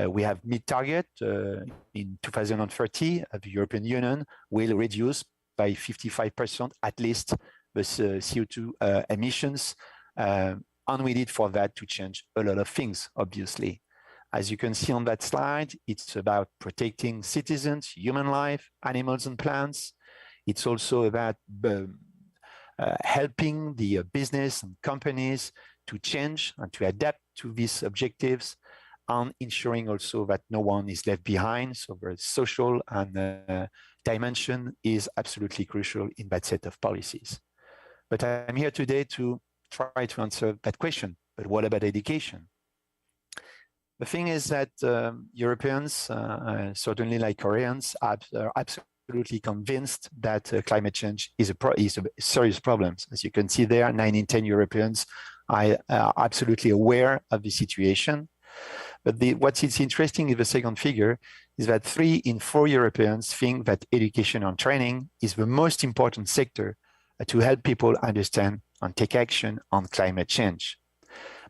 We have mid-target in 2030. The European Union will reduce by 55% at least the CO2 emissions. And we need for that to change a lot of things, obviously. As you can see on that slide, it's about protecting citizens, human life, animals and plants. It's also about helping the business and companies to change and to adapt to these objectives, and ensuring also that no one is left behind. So the social and dimension is absolutely crucial in that set of policies. But I'm here today to try to answer that question. But what about education? The thing is that Europeans, certainly like Koreans, are absolutely convinced that climate change is a serious problem. As you can see there, 9 in 10 Europeans are absolutely aware of the situation. But what is interesting in the second figure is that 3 in 4 Europeans think that education and training is the most important sector to help people understand and take action on climate change.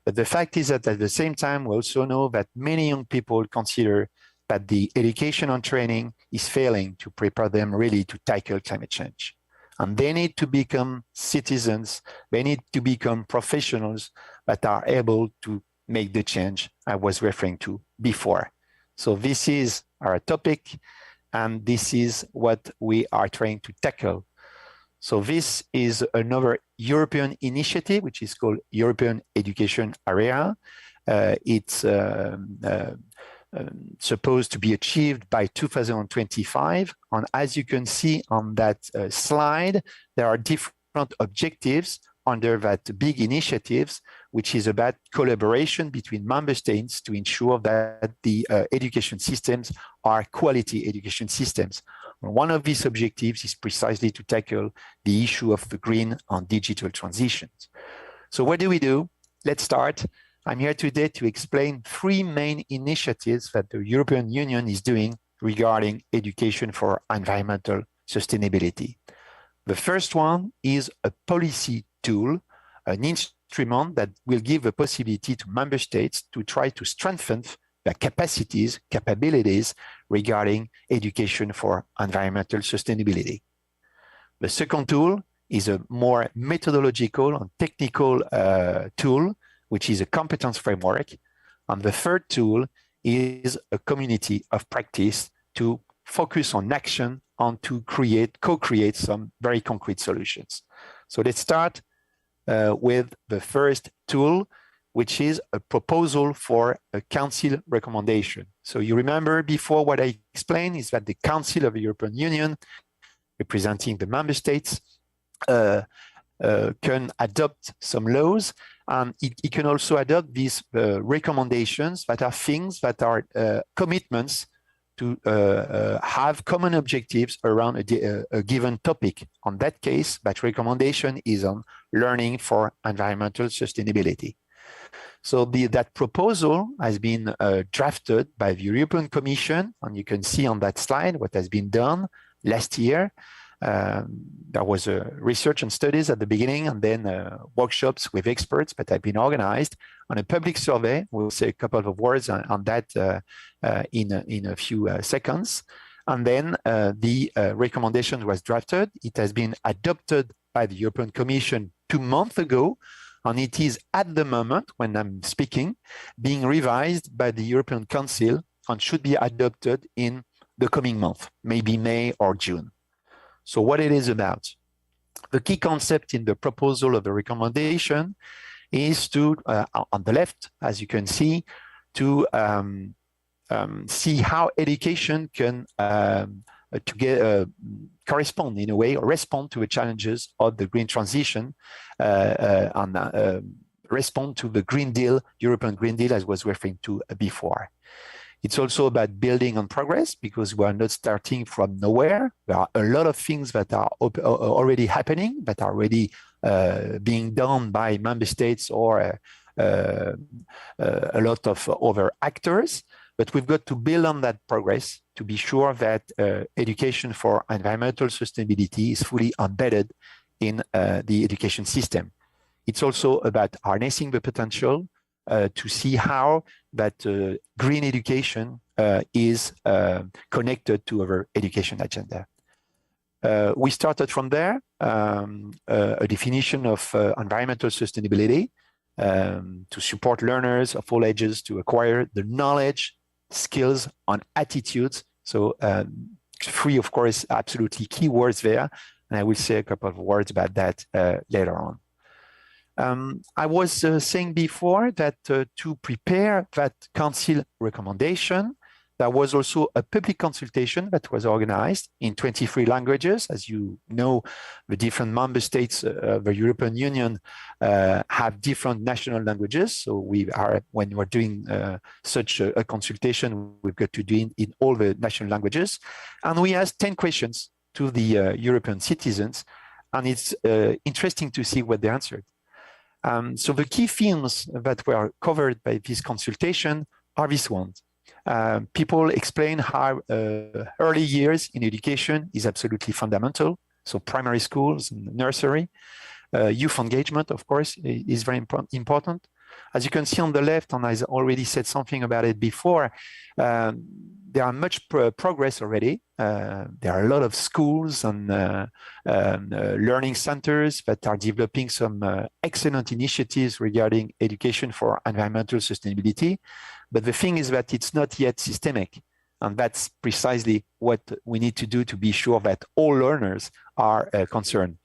But the fact is that at the same time, we also know that many young people consider that the education and training is failing to prepare them really to tackle climate change. And they need to become citizens, they need to become professionals that are able to make the change I was referring to before. So this is our topic, and this is what we are trying to tackle. So this is another European initiative, which is called European Education Area. It's supposed to be achieved by 2025. And as you can see on that slide, there are different objectives under that big initiatives, which is about collaboration between member states to ensure that the education systems are quality education systems. One of these objectives is precisely to tackle the issue of the green and digital transitions. So what do? Let's start. I'm here today to explain 3 main initiatives that the European Union is doing regarding education for environmental sustainability. The first one is a policy tool, an instrument that will give the possibility to member states to try to strengthen their capabilities regarding education for environmental sustainability. The second tool is a more methodological and technical tool, which is a competence framework. And the third tool is a community of practice to focus on action and to co-create some very concrete solutions. So let's start with the first tool, which is a proposal for a council recommendation. So you remember before what I explained is that the Council of the European Union, representing the member states, can adopt some laws, and it can also adopt these recommendations that are things that are commitments to have common objectives around a given topic. On that case, that recommendation is on learning for environmental sustainability. So that proposal has been drafted by the European Commission, and you can see on that slide what has been done last year. There was research and studies at the beginning, and then workshops with experts that have been organized on a public survey. We'll say a couple of words on that in a few seconds. And then the recommendation was drafted. It has been adopted by the European Commission 2 months ago, and it is at the moment when I'm speaking being revised by the European Council and should be adopted in the coming month, maybe May or June. So what it is about? The key concept in the proposal of the recommendation is to, on the left, as you can see, to see how education can correspond in a way or respond to the challenges of the green transition and respond to the Green Deal, European Green Deal, as was referring to before. It's also about building on progress because we are not starting from nowhere. There are a lot of things that are already happening, that are already being done by member states or a lot of other actors. But we've got to build on that progress to be sure that education for environmental sustainability is fully embedded in the education system. It's also about harnessing the potential to see how that green education is connected to our education agenda. We started from there, a definition of environmental sustainability to support learners of all ages to acquire the knowledge, skills, and attitudes. So 3, of course, absolutely key words there. And I will say a couple of words about that later on. I was saying before that to prepare that council recommendation, there was also a public consultation that was organized in 23 languages. As you know, the different member states of the European Union have different national languages. So when we're doing such a consultation, we've got to do it in all the national languages. And we asked 10 questions to the European citizens, and it's interesting to see what they answered. So the key themes that were covered by this consultation are these ones. People explain how early years in education is absolutely fundamental. So primary schools, nursery, youth engagement, of course, is very important. As you can see on the left, and I already said something about it before, there are much progress already. There are a lot of schools and learning centers that are developing some excellent initiatives regarding education for environmental sustainability. But the thing is that it's not yet systemic. And that's precisely what we need to do to be sure that all learners are concerned.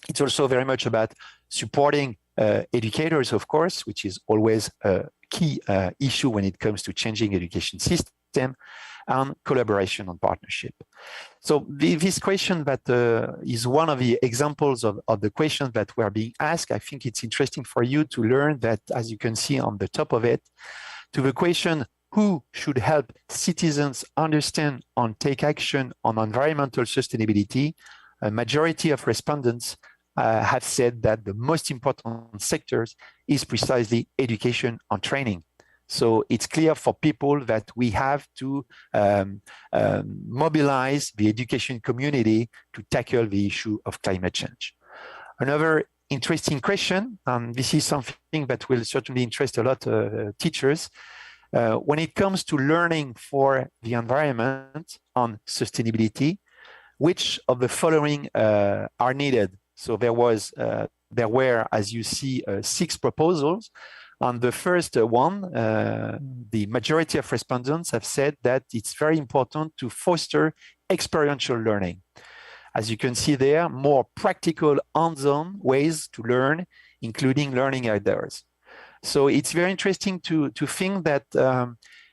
It's also very much about supporting educators, of course, which is always a key issue when it comes to changing education system, and collaboration and partnership. So this question that is one of the examples of the questions that were being asked. I think it's interesting for you to learn that, as you can see on the top of it, to the question, who should help citizens understand and take action on environmental sustainability, a majority of respondents have said that the most important sectors is precisely education and training. So it's clear for people that we have to mobilize the education community to tackle the issue of climate change. Another interesting question, and this is something that will certainly interest a lot of teachers, when it comes to learning for the environment on sustainability, which of the following are needed? So there were, as you see, 6 proposals. On the first one, the majority of respondents have said that it's very important to foster experiential learning. As you can see there, more practical hands-on ways to learn, including learning outdoors. So it's very interesting to think that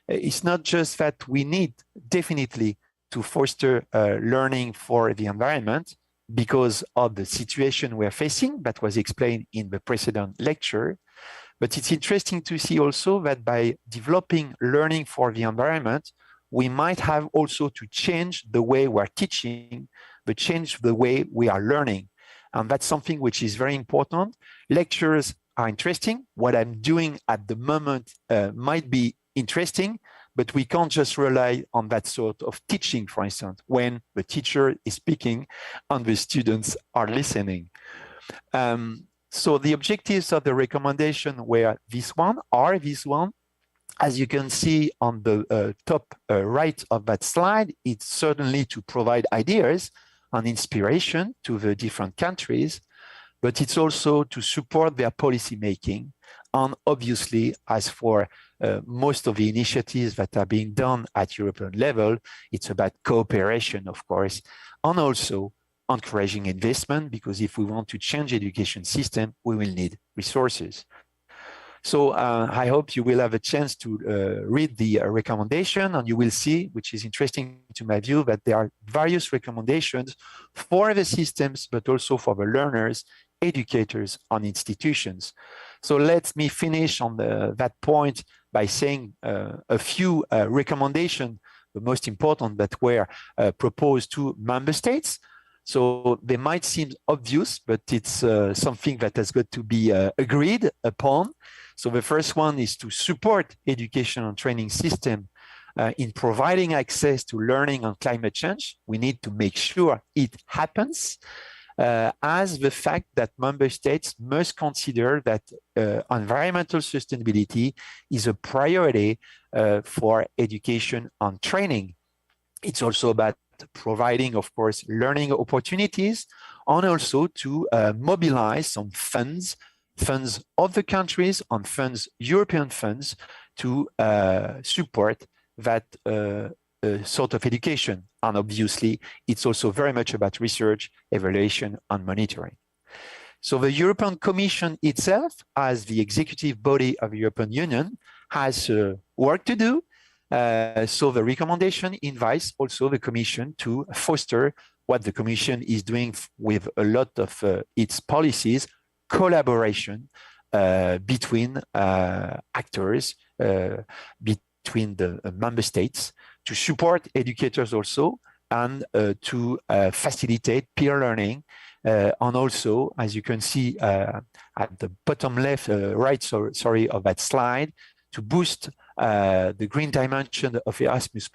it's not just that we need definitely to foster learning for the environment because of the situation we're facing that was explained in the precedent lecture. But it's interesting to see also that by developing learning for the environment, we might have also to change the way we're teaching, but change the way we are learning. And that's something which is very important. Lectures are interesting. What I'm doing at the moment might be interesting, but we can't just rely on that sort of teaching, for instance, when the teacher is speaking and the students are listening. So the objectives of the recommendation were this one. As you can see on the top right of that slide, it's certainly to provide ideas and inspiration to the different countries, but it's also to support their policy making. And obviously, as for most of the initiatives that are being done at European level, it's about cooperation, of course, and also encouraging investment, because if we want to change education system, we will need resources. So I hope you will have a chance to read the recommendation, and you will see, which is interesting to my view, that there are various recommendations for the systems, but also for the learners, educators, and institutions. So let me finish on that point by saying a few recommendations, the most important that were proposed to member states. So they might seem obvious, but it's something that has got to be agreed upon. So the first one is to support education and training system in providing access to learning on climate change. We need to make sure it happens, as the fact that member states must consider that environmental sustainability is a priority for education and training. It's also about providing, of course, learning opportunities, and also to mobilize some funds of the countries and European funds, to support that sort of education. And obviously, it's also very much about research, evaluation, and monitoring. So the European Commission itself, as the executive body of the European Union, has work to do. So the recommendation invites also the Commission to foster what the Commission is doing with a lot of its policies, collaboration between actors, between the member states, to support educators also, and to facilitate peer learning. And also, as you can see at the bottom left, right, sorry, of that slide, to boost the green dimension of Erasmus+.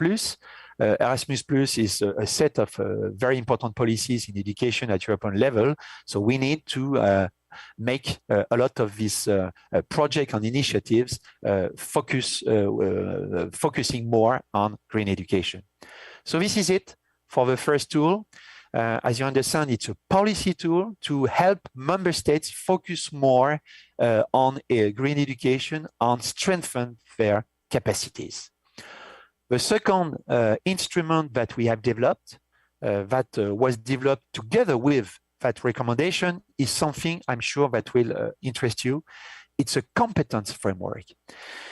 Erasmus+ is a set of very important policies in education at European level. So we need to make a lot of these projects and initiatives focusing more on green education. So this is it for the first tool. As you understand, it's a policy tool to help member states focus more on green education and strengthen their capacities. The second instrument that we have developed, that was developed together with that recommendation, is something I'm sure that will interest you. It's a competence framework.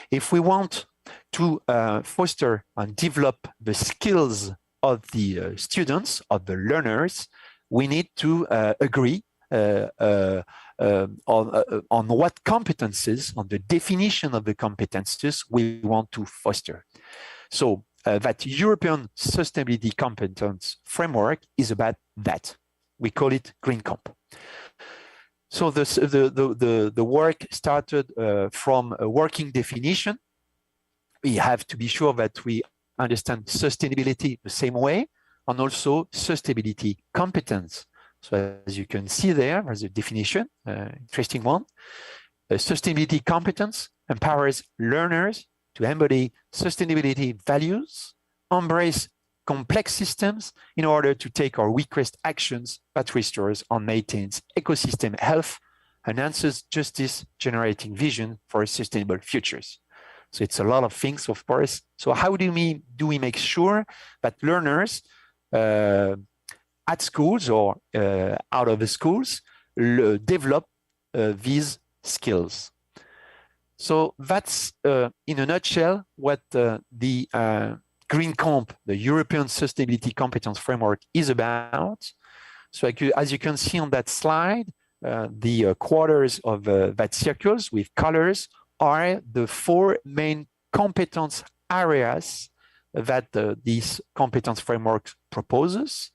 If we want to foster and develop the skills of the students, of the learners, we need to agree on what competences, on the definition of the competences we want to foster. So that European Sustainability Competence Framework is about that. We call it Green Comp. So the work started from a working definition we have to be sure that we understand sustainability the same way, and also sustainability competence. So as you can see there's a definition, interesting one. Sustainability competence empowers learners to embody sustainability values, embrace complex systems in order to take our weakest actions that restores and maintains ecosystem health, enhances justice, generating vision for sustainable futures. So it's a lot of things, of course. So how do we make sure that learners at schools or out of the schools develop these skills? So that's in a nutshell what the Green Comp, the European Sustainability Competence Framework, is about. So as you can see on that slide, the quarters of that circles with colors are the 4 main competence areas that this competence framework proposes.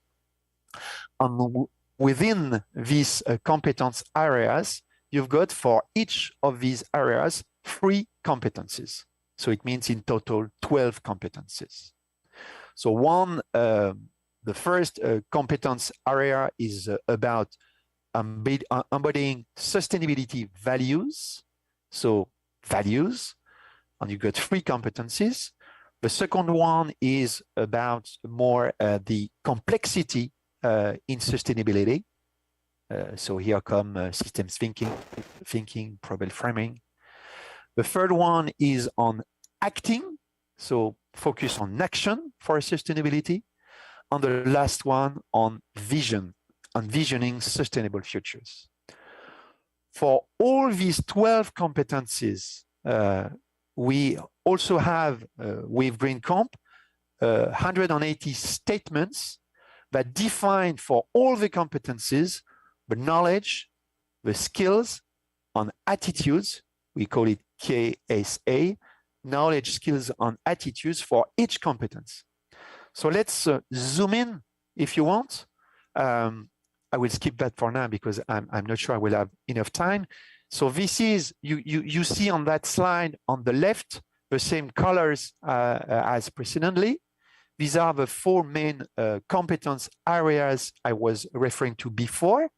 And within these competence areas, you've got for each of these areas 3 competencies. So it means in total 12 competencies. So the first competence area is about embodying sustainability values. So values, and you got 3 competencies. The second one is about more the complexity in sustainability. So here come systems thinking, problem framing. The third one is on acting, so focus on action for sustainability. And the last one on vision, envisioning sustainable futures. For all these 12 competencies, we also have, with Green Comp, 180 statements that define for all the competencies the knowledge, the skills, and attitudes. We call it KSA, knowledge, skills, and attitudes for each competence. So let's zoom in if you want. I will skip that for now because I'm not sure I will have enough time. So this is, you see on that slide on the left, the same colors as precedently. These are the 4 main competence areas I was referring to before.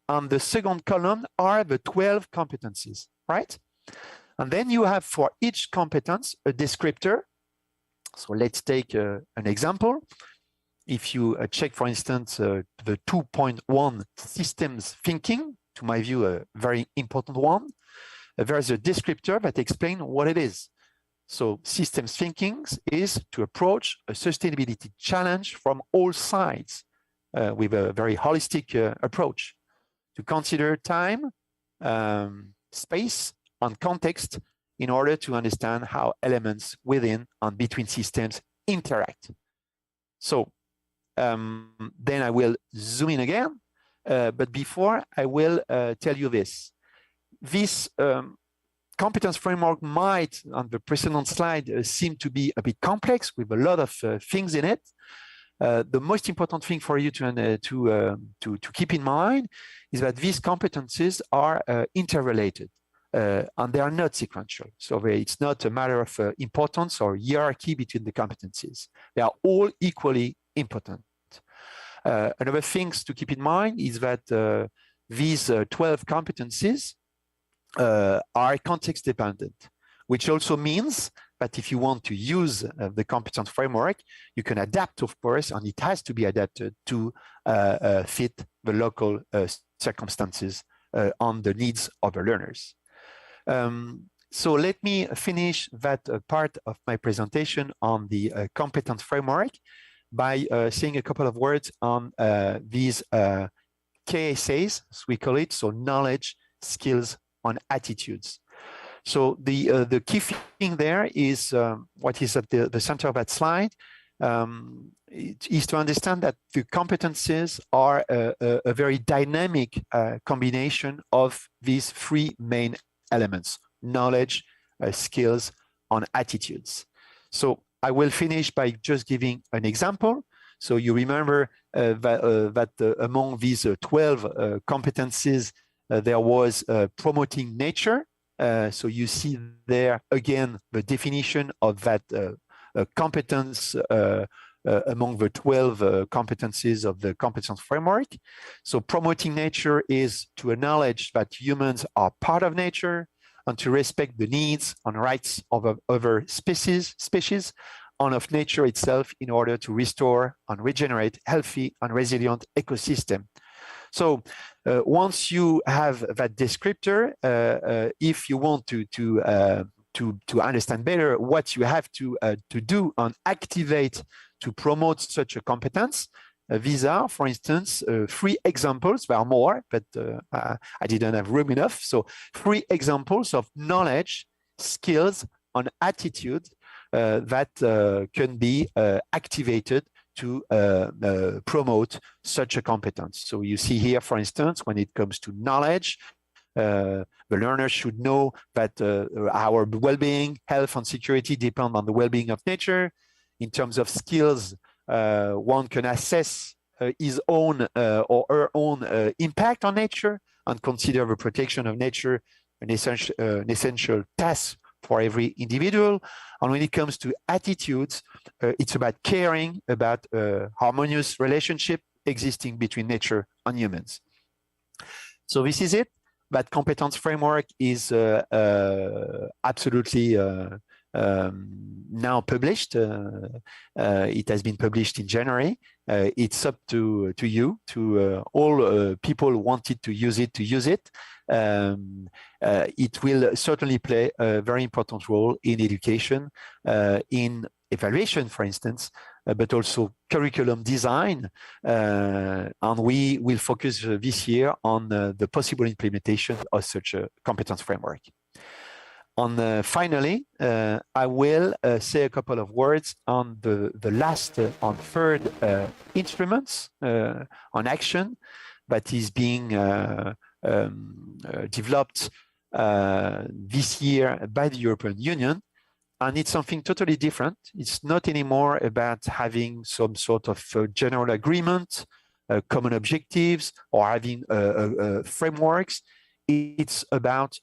On the second column are the 12 competencies, right? And then you have for each competence a descriptor. So let's take an example. If you check, for instance, the 2.1 systems thinking, to my view, a very important one, there's a descriptor that explains what it is. So systems thinking is to approach a sustainability challenge from all sides with a very holistic approach, to consider time, space, and context in order to understand how elements within and between systems interact. So then I will zoom in again, but before I will tell you this. This competence framework might, on the precedent slide, seem to be a bit complex with a lot of things in it. The most important thing for you to keep in mind is that these competencies are interrelated. And they are not sequential. So it's not a matter of importance or hierarchy between the competencies. They are all equally important. Another thing to keep in mind is that these 12 competencies are context dependent, which also means that if you want to use the competence framework, you can adapt, of course, and it has to be adapted to fit the local circumstances on the needs of the learners. So let me finish that part of my presentation on the competence framework by saying a couple of words on these KSAs, as we call it, so knowledge, skills, and attitudes. So the key thing there is what is at the center of that slide, is to understand that the competencies are a very dynamic combination of these 3 main elements: knowledge, skills, and attitudes. So I will finish by just giving an example. So you remember that among these 12 competencies, there was promoting nature So you see there again the definition of that competence among the 12 competencies of the competence framework. So promoting nature is to acknowledge that humans are part of nature and to respect the needs and rights of other species and of nature itself in order to restore and regenerate healthy and resilient ecosystem. So once you have that descriptor, if you want to understand better what you have to do and activate to promote such a competence, these are, for instance, 3 examples. There are more, but I didn't have room enough. So 3 examples of knowledge, skills, and attitude that can be activated to promote such a competence. So you see here, for instance, when it comes to knowledge, the learner should know that our well-being, health, and security depend on the well-being of nature. In terms of skills, one can assess his own or her own impact on nature and consider the protection of nature an essential task for every individual. And when it comes to attitudes, it's about caring about a harmonious relationship existing between nature and humans. So this is it. That competence framework is absolutely now published. It has been published in January. It's up to you, to all people who wanted to use it, it will certainly play a very important role in education, in evaluation, for instance, but also curriculum design. And we will focus this year on the possible implementation of such a competence framework. And finally, I will say a couple of words on the last, on third instruments on action that is being developed this year by the European Union. And it's something totally different. It's not anymore about having some sort of general agreement, common objectives, or having frameworks. It's about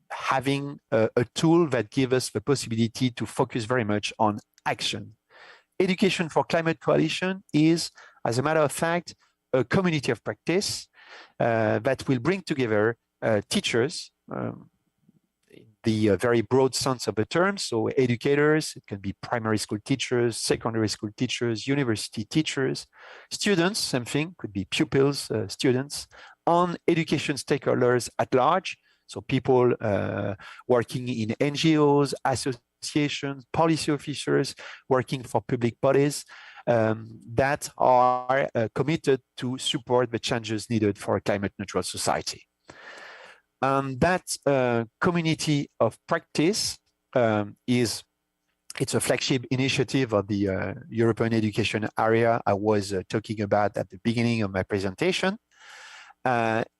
having a tool that gives us the possibility to focus very much on action. Education for Climate Coalition is, as a matter of fact, a community of practice that will bring together teachers, the very broad sense of the term, so educators, it can be primary school teachers, secondary school teachers, university teachers, students, same thing, could be pupils, students, on education stakeholders at large, so people working in NGOs, associations, policy officers, working for public bodies that are committed to support the changes needed for a climate neutral society. That community of practice it's a flagship initiative of the European education area I was talking about at the beginning of my presentation.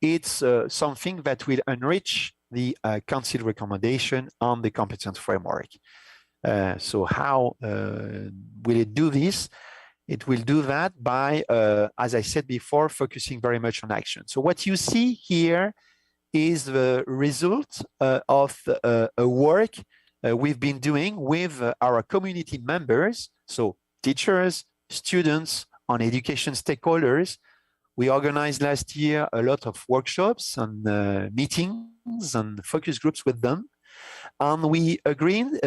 It's something that will enrich the Council recommendation on the competence framework. So how will it do this? It will do that by, as I said before, focusing very much on action. So what you see here is the result of a work we've been doing with our community members, so teachers, students, and education stakeholders. We organized last year a lot of workshops and meetings and focus groups with them. And we agreed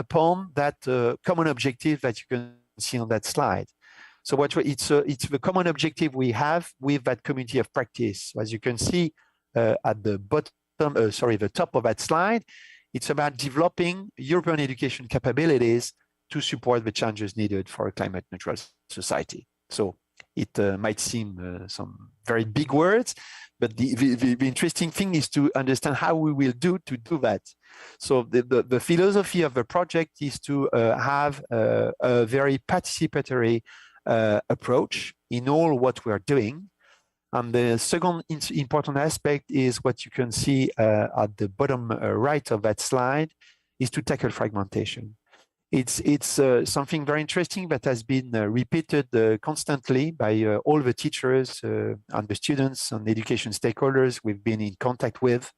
upon that common objective that you can see on that slide. So it's the common objective we have with that community of practice. As you can see at the the top of that slide, it's about developing European education capabilities to support the changes needed for a climate neutral society. So it might seem some very big words, but the interesting thing is to understand how we will do that. So the philosophy of the project is to have a very participatory approach in all what we are doing. And the second important aspect is what you can see at the bottom right of that slide, is to tackle fragmentation. It's something very interesting that has been repeated constantly by all the teachers and the students and education stakeholders we've been in contact with,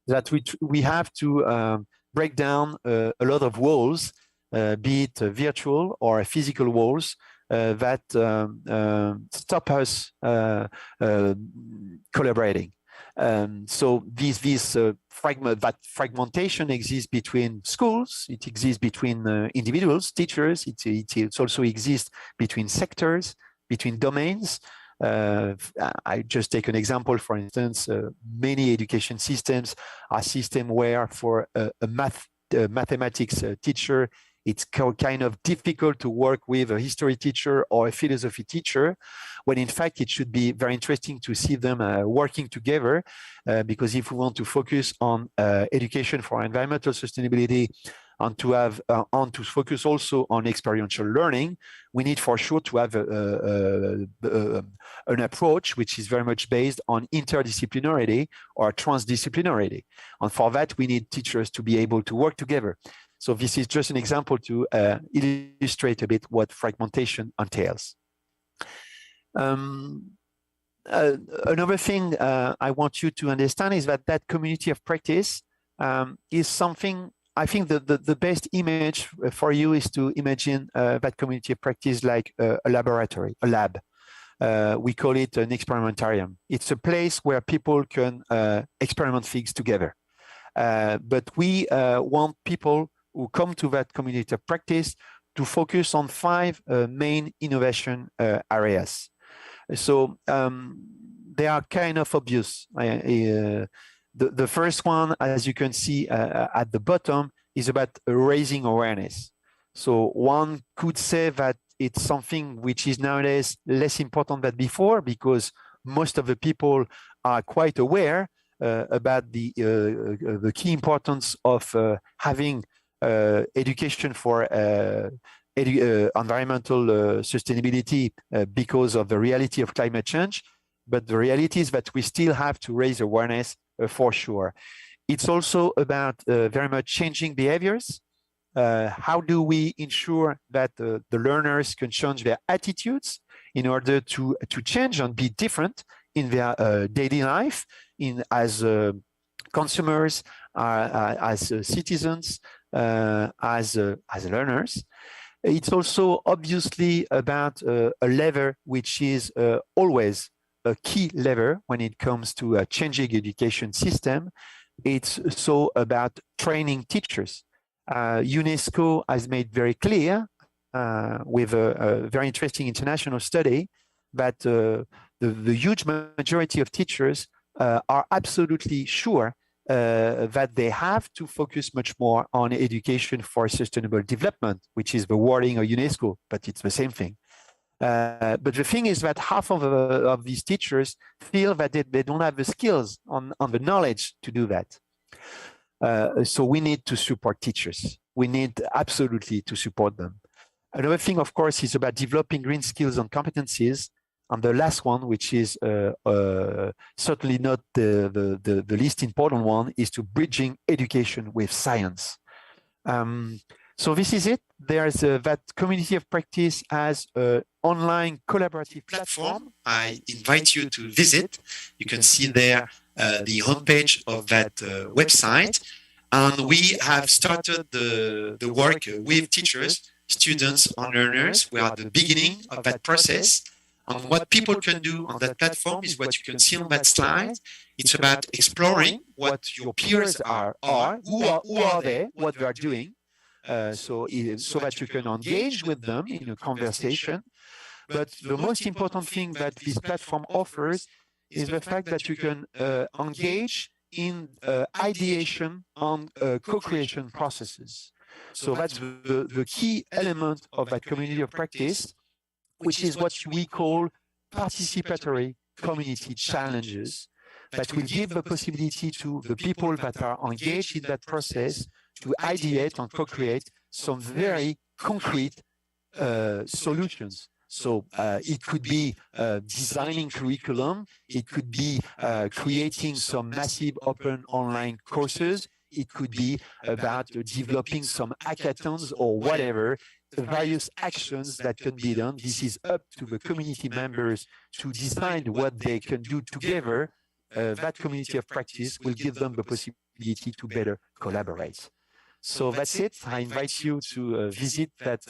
that we have to break down a lot of walls, be it virtual or physical walls, that stop us collaborating. So that fragmentation exists between schools, it exists between individuals, teachers, it also exists between sectors, between domains. I just take an example, for instance, many education systems are systems where for a mathematics teacher, it's kind of difficult to work with a history teacher or a philosophy teacher, when in fact it should be very interesting to see them working together, because if we want to focus on education for environmental sustainability and to have on to focus also on experiential learning, we need for sure to have an approach which is very much based on interdisciplinarity or transdisciplinarity. And for that, we need teachers to be able to work together. So this is just an example to illustrate a bit what fragmentation entails. Another thing I want you to understand is that community of practice is something, I think the best image for you is to imagine that community of practice like a laboratory, a lab. We call it an experimentarium. It's a place where people can experiment things together. But we want people who come to that community of practice to focus on 5 main innovation areas. So they are kind of obvious. The first one, as you can see at the bottom, is about raising awareness. So one could say that it's something which is nowadays less important than before, because most of the people are quite aware about the key importance of having education for environmental sustainability because of the reality of climate change. But the reality is that we still have to raise awareness for sure. It's also about very much changing behaviors. How do we ensure that the learners can change their attitudes in order to change and be different in their daily life, as consumers, as citizens, as learners? It's also obviously about a lever which is always a key lever when it comes to changing education system. It's so about training teachers. UNESCO has made very clear with a very interesting international study that the huge majority of teachers are absolutely sure that they have to focus much more on education for sustainable development, which is the wording of UNESCO, but it's the same thing. But the thing is that half of these teachers feel that they don't have the skills on the knowledge to do that. So we need to support teachers. We need absolutely to support them. Another thing, of course, is about developing green skills and competencies. And the last one, which is certainly not the least important one, is to bridging education with science. So this is it. There's that community of practice as an online collaborative platform. I invite you to visit. You can see there the homepage of that website. And we have started the work with teachers, students, and learners. We are at the beginning of that process. And what people can do on that platform is what you can see on that slide. It's about exploring what your peers are, who are they, what they are doing, so that you can engage with them in a conversation. But the most important thing that this platform offers is the fact that you can engage in ideation and co-creation processes. So that's the key element of that community of practice, which is what we call participatory community challenges, that will give the possibility to the people that are engaged in that process to ideate and co-create some very concrete solutions. So it could be designing curriculum, it could be creating some massive open online courses, It could be about developing some hackathons or whatever, various actions that can be done. This is up to the community members to decide what they can do together. That community of practice will give them the possibility to better collaborate. So that's it. I invite you to visit that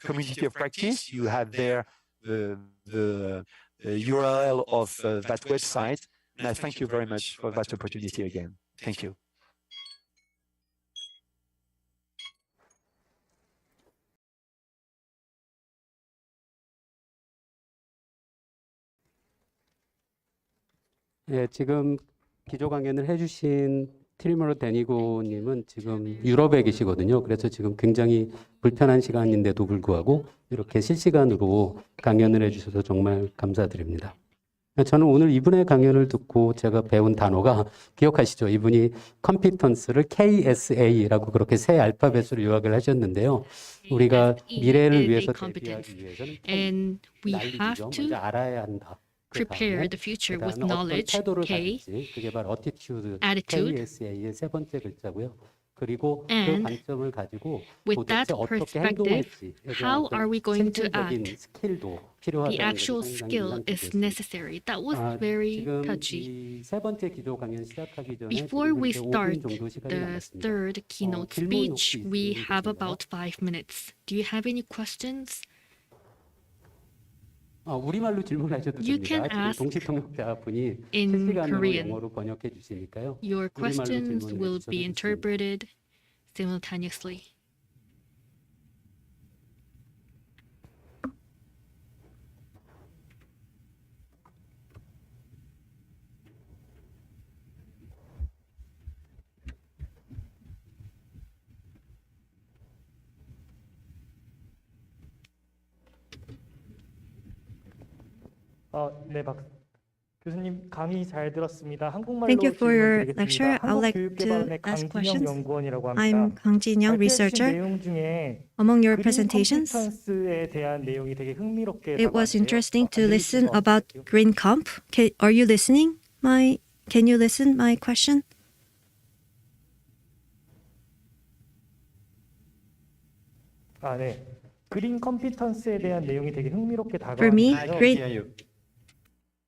community of practice. You have there the URL of that website. And I thank you very much for that opportunity again. Thank you. 예, 지금 기조 강연을 해주신 트리머로 데니고님은 지금 유럽에 계시거든요. 그래서 지금 굉장히 불편한 시간인데도 불구하고 이렇게 실시간으로 강연을 해주셔서 정말 감사드립니다. 저는 오늘 이분의 강연을 듣고 제가 배운 단어가 기억하시죠? 이분이 컴피턴스를 KSA라고 그렇게 새 알파벳으로 요약을 하셨는데요. 우리가 미래를 위해서 대비하기 위해서는 And we have 난리죠. to 먼저 알아야 한다. prepare the future with knowledge, K, 그게 바로 attitude, attitude, KSA의 세 번째 글자고요. 그리고 그 and 관점을 가지고 with that 도대체 어떻게 perspective, 행동할지 how are we going to 실질적인 act? 스킬도 The 필요하다는 actual 것이 상당히 skill is 인상적이었습니다. necessary. That was very 지금 touchy. 이 세 번째 기조 강연 시작하기 전에 Before 지금 we 현재 5분 start 정도 시간이 the 남았습니다. third keynote 질문 speech, 혹시 we 있으신 have 분이 계신가요? about 5 minutes. Do you have any questions? 우리말로 질문하셔도 You 됩니다. can 지금 ask 동시통역자 분이 in 실시간으로 Korean. 영어로 번역해 주시니까요. Your 우리말로 questions 질문을 will 해주셔도 be 좋습니다. interpreted simultaneously. 네, 교수님 강의 잘 들었습니다. 한국말로 Thank you for your 질문드리겠습니다. lecture. I would like to 한국교육개발원의 ask 강진영 questions. 연구원이라고 합니다. I'm Kang Jin-young, 발표해 주신 researcher. 내용 중에 Among your 그린 presentations, 컴피턴스에 대한 내용이 되게 흥미롭게 it was 다가왔는데요. interesting to 안 listen 들리신 것 about 같아요. green comp. Are you listening? Can you listen my question? 네. 그린 컴피턴스에 대한 내용이 되게 흥미롭게 For me, 다가왔는데요. green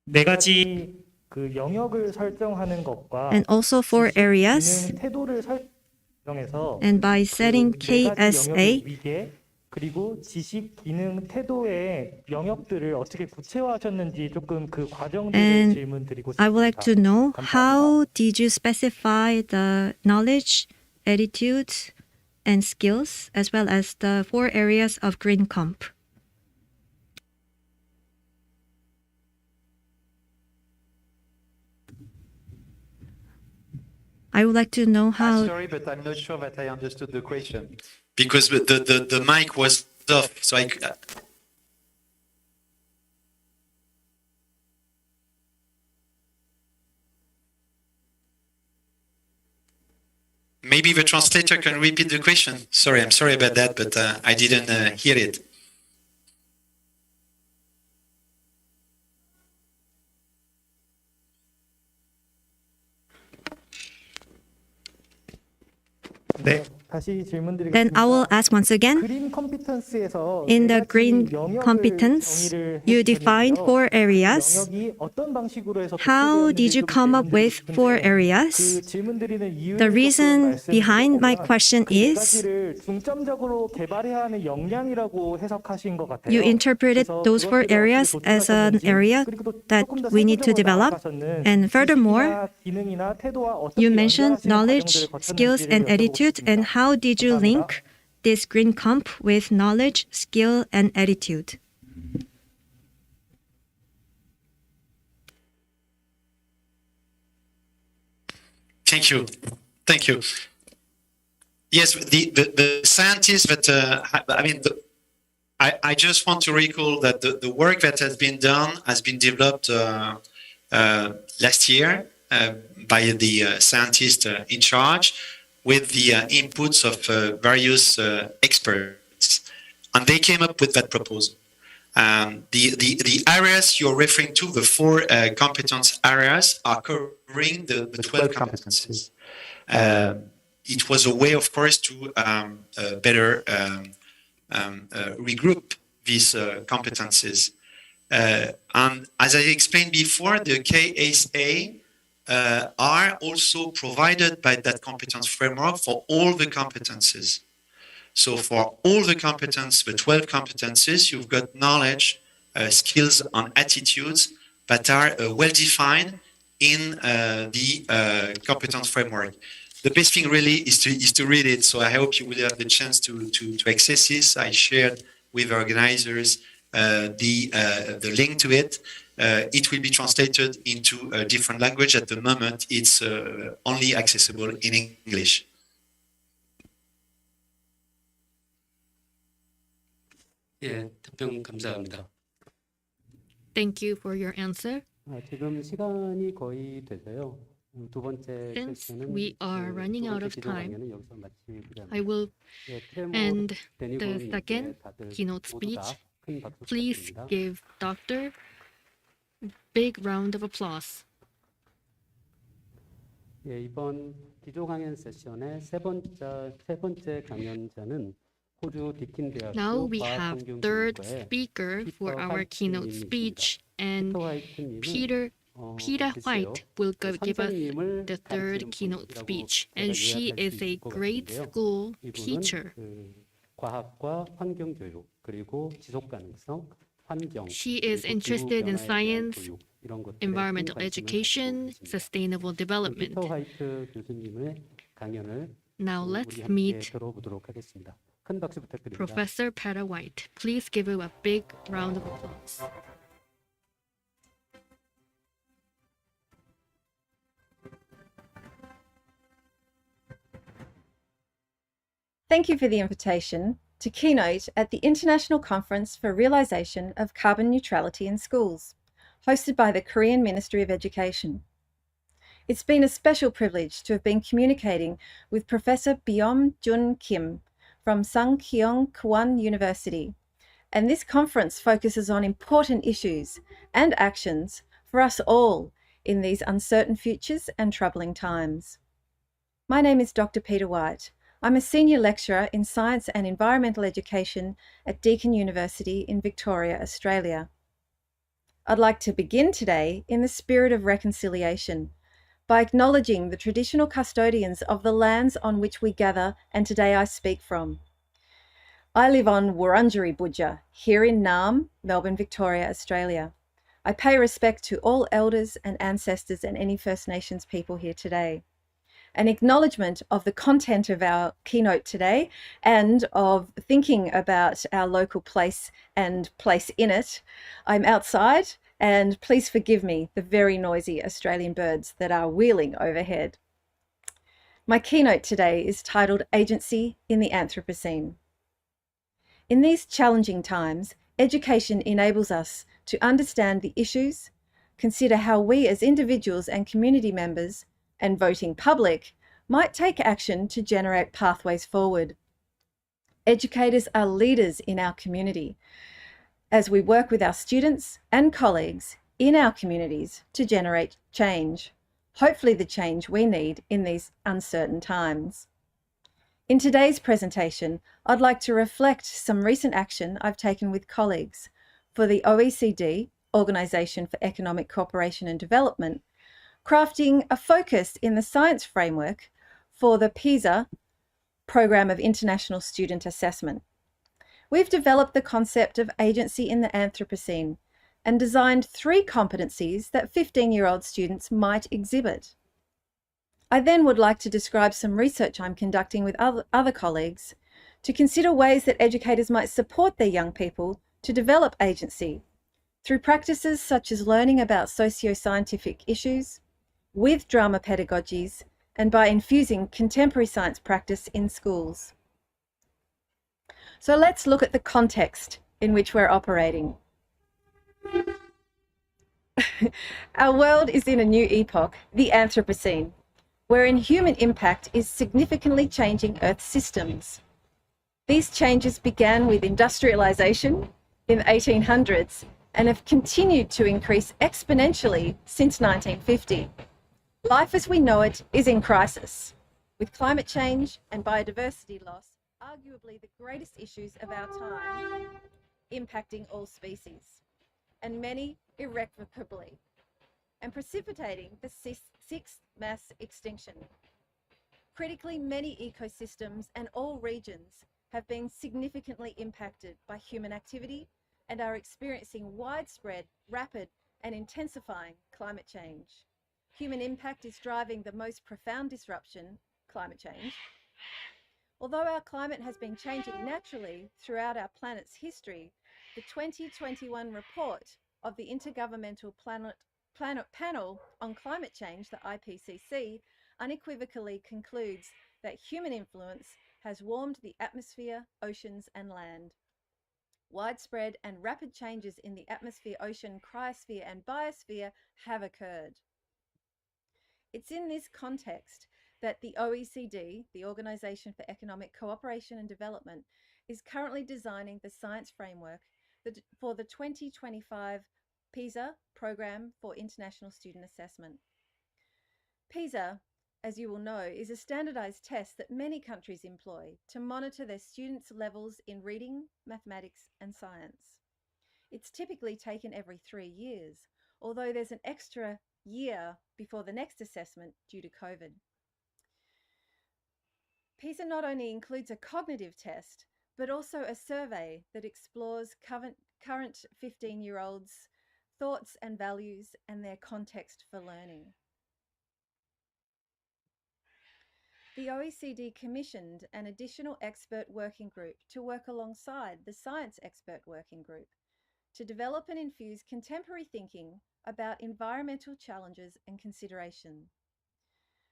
네 가지 그 영역을 설정하는 것과 and also four 지식, areas, 기능, 태도를 설정해서 and by setting 네 가지 영역의 KSA, 위계 그리고 지식, 기능, 태도의 영역들을 어떻게 구체화하셨는지 조금 그 과정들을 And 질문드리고 I would like to 싶습니다. know 감사합니다. how did you specify the knowledge, attitudes, and skills, as well as the four areas of green comp? I would like to know how. Sorry, but I'm not sure that I understood the question. Because the mic was off, so I. Maybe the translator can repeat the question. Sorry, I'm sorry about that, but I didn't hear it. 네, 다시 질문드리겠습니다. Then I will ask once again. 그린 컴피턴스에서 In 네 the 가지 green 영역을 competence, 정의를 you 해주셨는데요. defined four areas. 영역이 어떤 방식으로 해서 How did you 구체되었는지 좀 come up with 질문드리고 four 싶은데 areas? 그 질문드리는 이유를 The 조금 reason 말씀해 behind my 주시면 question 그 네 is 가지를 중점적으로 개발해야 하는 역량이라고 해석하신 것 같아요. you interpreted 그래서 those four 그것들을 areas 어떻게 as an 도출하셨는지, area 그리고 또 that 조금 더 we need to 세부적으로 develop. 나아가서는 And furthermore, 지식이나 기능이나 태도와 어떻게 you mentioned 연결하시는 knowledge, 과정들을 skills, 거쳤는지를 and 여쭤보고 attitude, 싶습니다. and how did you 감사합니다. link this green comp with knowledge, skill, and attitude? Thank you. Thank you. Yes, the scientists that, I just want to recall that the work that has been done has been developed last year by the scientists in charge with the inputs of various experts. And they came up with that proposal. The areas you're referring to, the four competence areas, are covering the 12 competencies. it was a way, of course, to better regroup these competences. And as I explained before, the KSA are also provided by that competence framework for all the competences. So for all the competence, the 12 competences, you've got knowledge, skills, and attitudes that are well defined in the competence framework. The best thing really is to read it. So I hope you will have the chance to access this. I shared with organizers the link to it. It will be translated into a different language. At the moment, it's only accessible in English. 예, 답변 감사합니다. Thank you for your answer. 지금 시간이 거의 돼서요. 두 번째 Since 세션은 we are 두 running out 번째 of 기조 time, 강연은 여기서 마치고자 합니다. I will 예, 트레모 end 데니고 the 님께 second 다들 keynote 모두 다 speech. 큰 박수 Please 부탁드립니다. give Dr. big round of applause. 예, 이번 기조 강연 세션의 세 번째 강연자는 호주 디킨 대학교 Now we have third 과학환경교육과의 speaker for our keynote speech, and 피터 Peter White will give us 선생님을 the third 가르치는 keynote 분이라고 speech, 제가 and she 요약할 수 is a 있을 것 grade 같은데요. school 이분은 teacher. 과학과 환경교육 그리고 지속가능성, 환경, She is 그리고 interested in 기후변화에 대한 science, 교육, 이런 것들에 environmental 큰 관심을 education, 갖고 계십니다. sustainable development. 피터 화이트 교수님의 강연을 Now 우리 let's 함께 meet 들어보도록 하겠습니다. 큰 박수 부탁드립니다. Professor Peter White. Please give him a big round of applause. Thank you for the invitation to keynote at the International Conference for Realization of Carbon Neutrality in Schools, hosted by the Korean Ministry of Education. It's been a special privilege to have been communicating with Professor Byom Jun Kim from Sangkyong Kwon University, and this conference focuses on important issues and actions for us all in these uncertain futures and troubling times. My name is Dr. Peter White. I'm a senior lecturer in science and environmental education at Deakin University in Victoria, Australia. I'd like to begin today in the spirit of reconciliation by acknowledging the traditional custodians of the lands on which we gather and today I speak from. I live on Wurundjeri Budja, here in Naarm, Melbourne, Victoria, Australia. I pay respect to all elders and ancestors and any First Nations people here today. An acknowledgement of the content of our keynote today and of thinking about our local place and place in it. I'm outside, and please forgive me the very noisy Australian birds that are wheeling overhead. My keynote today is titled Agency in the Anthropocene. In these challenging times, education enables us to understand the issues, consider how we as individuals and community members and voting public might take action to generate pathways forward. Educators are leaders in our community as we work with our students and colleagues in our communities to generate change, hopefully the change we need in these uncertain times. In today's presentation, I'd like to reflect some recent action I've taken with colleagues for the OECD, Organisation for Economic Cooperation and Development, crafting a focus in the science framework for the PISA Program of International Student Assessment. We've developed the concept of agency in the Anthropocene and designed 3 competencies that 15-year-old students might exhibit. I then would like to describe some research I'm conducting with other colleagues to consider ways that educators might support their young people to develop agency through practices such as learning about socio-scientific issues, with drama pedagogies, and by infusing contemporary science practice in schools. So let's look at the context in which we're operating. Our world is in a new epoch, the Anthropocene, wherein human impact is significantly changing Earth's systems. These changes began with industrialization in the 1800s and have continued to increase exponentially since 1950. Life as we know it is in crisis. with climate change and biodiversity loss arguably the greatest issues of our time, impacting all species, and many irrevocably, and precipitating the sixth mass extinction. Critically, many ecosystems and all regions have been significantly impacted by human activity and are experiencing widespread, rapid, and intensifying climate change. Human impact is driving the most profound disruption, climate change. Although our climate has been changing naturally throughout our planet's history, the 2021 report of the Intergovernmental Panel on Climate Change, the IPCC, unequivocally concludes that human influence has warmed the atmosphere, oceans, and land. Widespread and rapid changes in the atmosphere, ocean, cryosphere, and biosphere have occurred. It's in this context that the OECD, the Organization for Economic Cooperation and Development, is currently designing the science framework for the 2025 PISA Program for International Student Assessment. PISA, as you will know, is a standardized test that many countries employ to monitor their students' levels in reading, mathematics, and science. It's typically taken every 3 years, although there's an extra year before the next assessment due to COVID. PISA not only includes a cognitive test, but also a survey that explores current 15-year-olds' thoughts and values and their context for learning. The OECD commissioned an additional expert working group to work alongside the science expert working group to develop and infuse contemporary thinking about environmental challenges and consideration.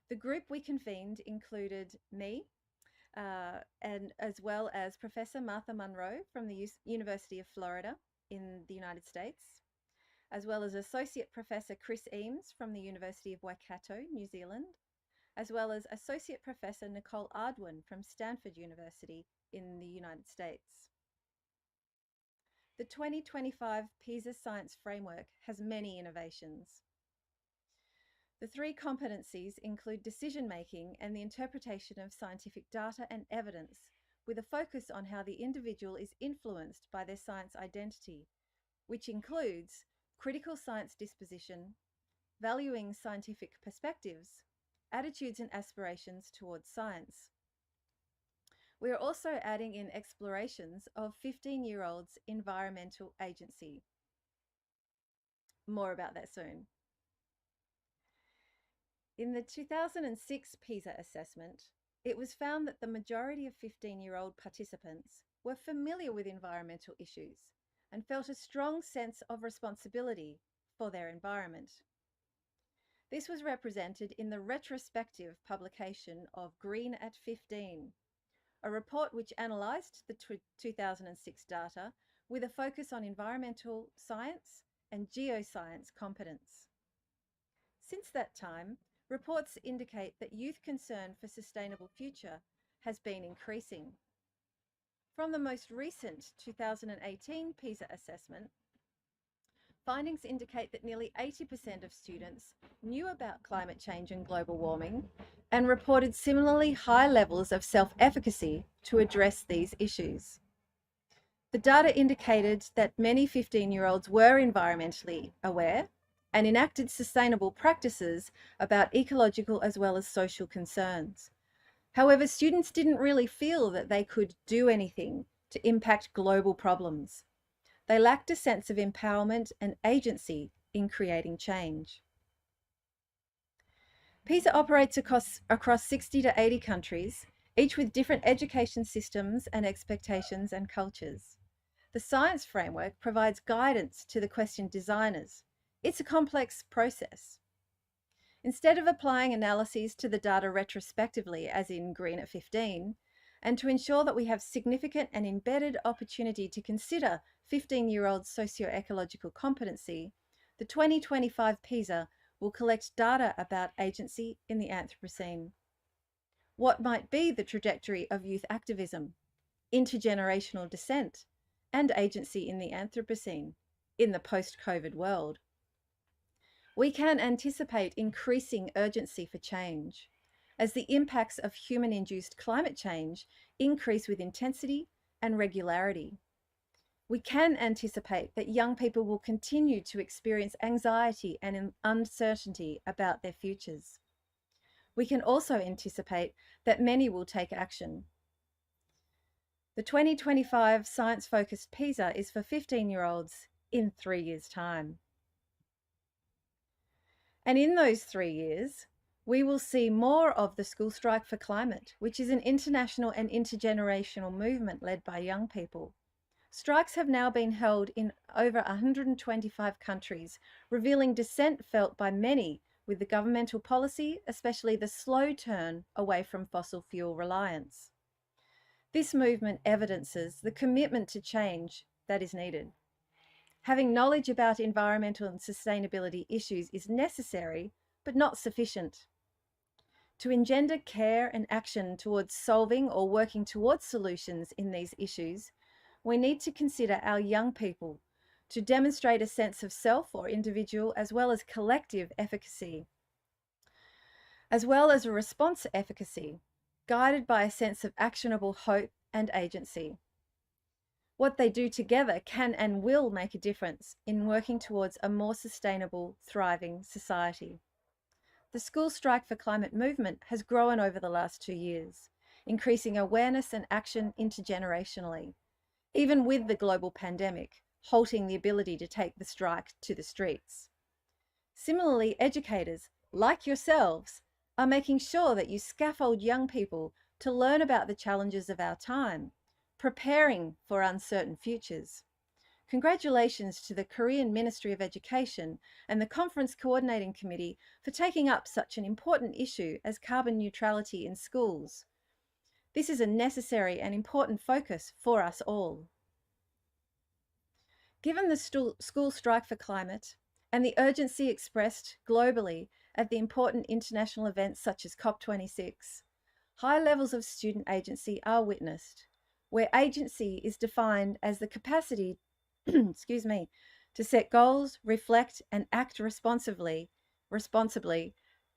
The group we convened included me, and as well as Professor Martha Munro from the University of Florida in the United States, as well as Associate Professor Chris Eames from the University of Waikato, New Zealand, as well as Associate Professor Nicole Ardwin from Stanford University in the United States. The 2025 PISA Science Framework has many innovations. The 3 competencies include decision-making and the interpretation of scientific data and evidence, with a focus on how the individual is influenced by their science identity, which includes critical science disposition, valuing scientific perspectives, attitudes and aspirations towards science. We are also adding in explorations of 15-year-olds' environmental agency. More about that soon. In the 2006 PISA assessment, it was found that the majority of 15-year-old participants were familiar with environmental issues and felt a strong sense of responsibility for their environment. This was represented in the retrospective publication of Green at 15, a report which analysed the 2006 data with a focus on environmental science and geoscience competence. Since that time, reports indicate that youth concern for sustainable future has been increasing. From the most recent 2018 PISA assessment, findings indicate that nearly 80% of students knew about climate change and global warming and reported similarly high levels of self-efficacy to address these issues. The data indicated that many 15-year-olds were environmentally aware and enacted sustainable practices about ecological as well as social concerns. However, students didn't really feel that they could do anything to impact global problems. They lacked a sense of empowerment and agency in creating change. PISA operates across 60 to 80 countries, each with different education systems and expectations and cultures. The science framework provides guidance to the question designers. It's a complex process. Instead of applying analyses to the data retrospectively, as in Green at 15, and to ensure that we have significant and embedded opportunity to consider 15-year-old socio-ecological competency, the 2025 PISA will collect data about agency in the Anthropocene. What might be the trajectory of youth activism, intergenerational dissent, and agency in the Anthropocene in the post-COVID world? We can anticipate increasing urgency for change. as the impacts of human-induced climate change increase with intensity and regularity. We can anticipate that young people will continue to experience anxiety and uncertainty about their futures. We can also anticipate that many will take action. The 2025 science-focused PISA is for 15-year-olds in 3 years' time. And in those 3 years, we will see more of the School Strike for Climate, which is an international and intergenerational movement led by young people. Strikes have now been held in over 125 countries, revealing dissent felt by many with the governmental policy, especially the slow turn away from fossil fuel reliance. This movement evidences the commitment to change that is needed. Having knowledge about environmental and sustainability issues is necessary, but not sufficient. To engender care and action towards solving or working towards solutions in these issues, we need to consider our young people to demonstrate a sense of self or individual as well as collective efficacy, as well as a response efficacy, guided by a sense of actionable hope and agency. What they do together can and will make a difference in working towards a more sustainable, thriving society. The School Strike for Climate movement has grown over the last 2 years, increasing awareness and action intergenerationally, even with the global pandemic halting the ability to take the strike to the streets. Similarly, educators, like yourselves, are making sure that you scaffold young people to learn about the challenges of our time, preparing for uncertain futures. Congratulations to the Korean Ministry of Education and the Conference Coordinating Committee for taking up such an important issue as carbon neutrality in schools. This is a necessary and important focus for us all. Given the School Strike for Climate and the urgency expressed globally at the important international events such as COP26, high levels of student agency are witnessed, where agency is defined as the capacity to set goals, reflect, and act responsibly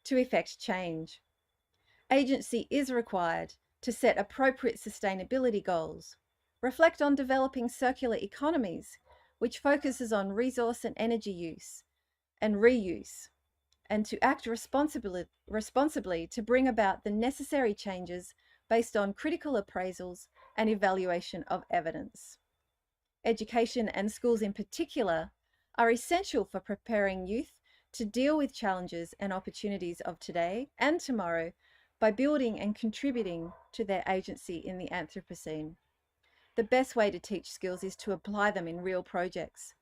to effect change. Agency is required to set appropriate sustainability goals, reflect on developing circular economies, which focuses on resource and energy use and reuse, and to act responsibly to bring about the necessary changes based on critical appraisals and evaluation of evidence. Education and schools in particular are essential for preparing youth to deal with challenges and opportunities of today and tomorrow by building and contributing to their agency in the Anthropocene. The best way to teach skills is to apply them in real projects.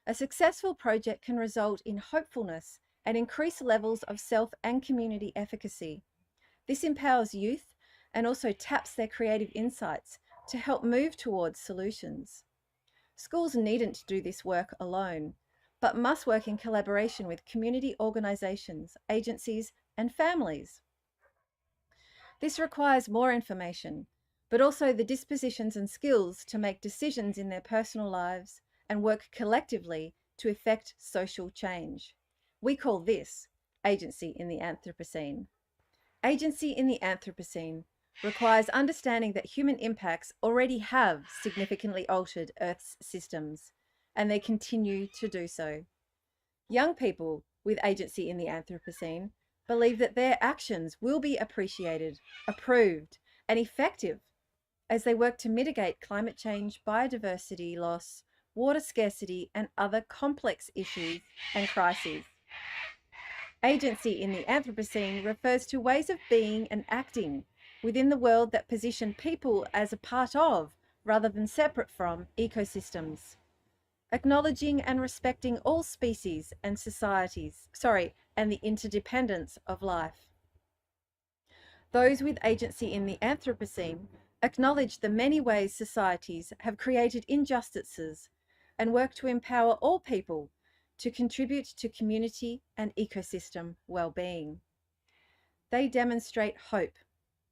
A successful project can result in hopefulness and increased levels of self and community efficacy. This empowers youth and also taps their creative insights to help move towards solutions. Schools needn't do this work alone, but must work in collaboration with community organisations, agencies, and families. This requires more information, but also the dispositions and skills to make decisions in their personal lives and work collectively to effect social change. We call this agency in the Anthropocene. Agency in the Anthropocene requires understanding that human impacts already have significantly altered Earth's systems, and they continue to do so. Young people with agency in the Anthropocene believe that their actions will be appreciated, approved, and effective as they work to mitigate climate change, biodiversity loss, water scarcity, and other complex issues and crises. Agency in the Anthropocene refers to ways of being and acting within the world that position people as a part of, rather than separate from, ecosystems. Acknowledging and respecting all species and societies, and the interdependence of life. Those with agency in the Anthropocene acknowledge the many ways societies have created injustices and work to empower all people to contribute to community and ecosystem well-being. They demonstrate hope,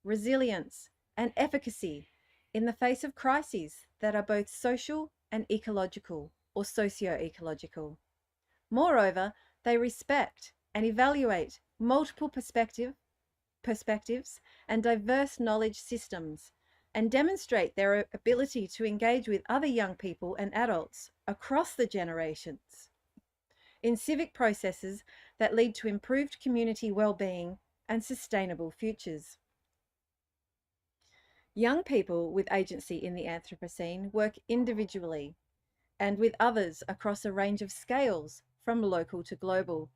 resilience, and efficacy in the face of crises that are both social and ecological or socio-ecological. Moreover, they respect and evaluate multiple perspectives and diverse knowledge systems, and demonstrate their ability to engage with other young people and adults across the generations in civic processes that lead to improved community well-being and sustainable futures. Young people with agency in the Anthropocene work individually and with others across a range of scales from local to global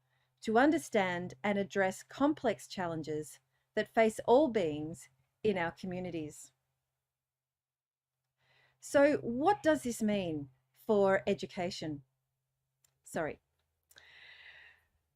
to understand and address complex challenges that face all beings in our communities. So, what does this mean for education?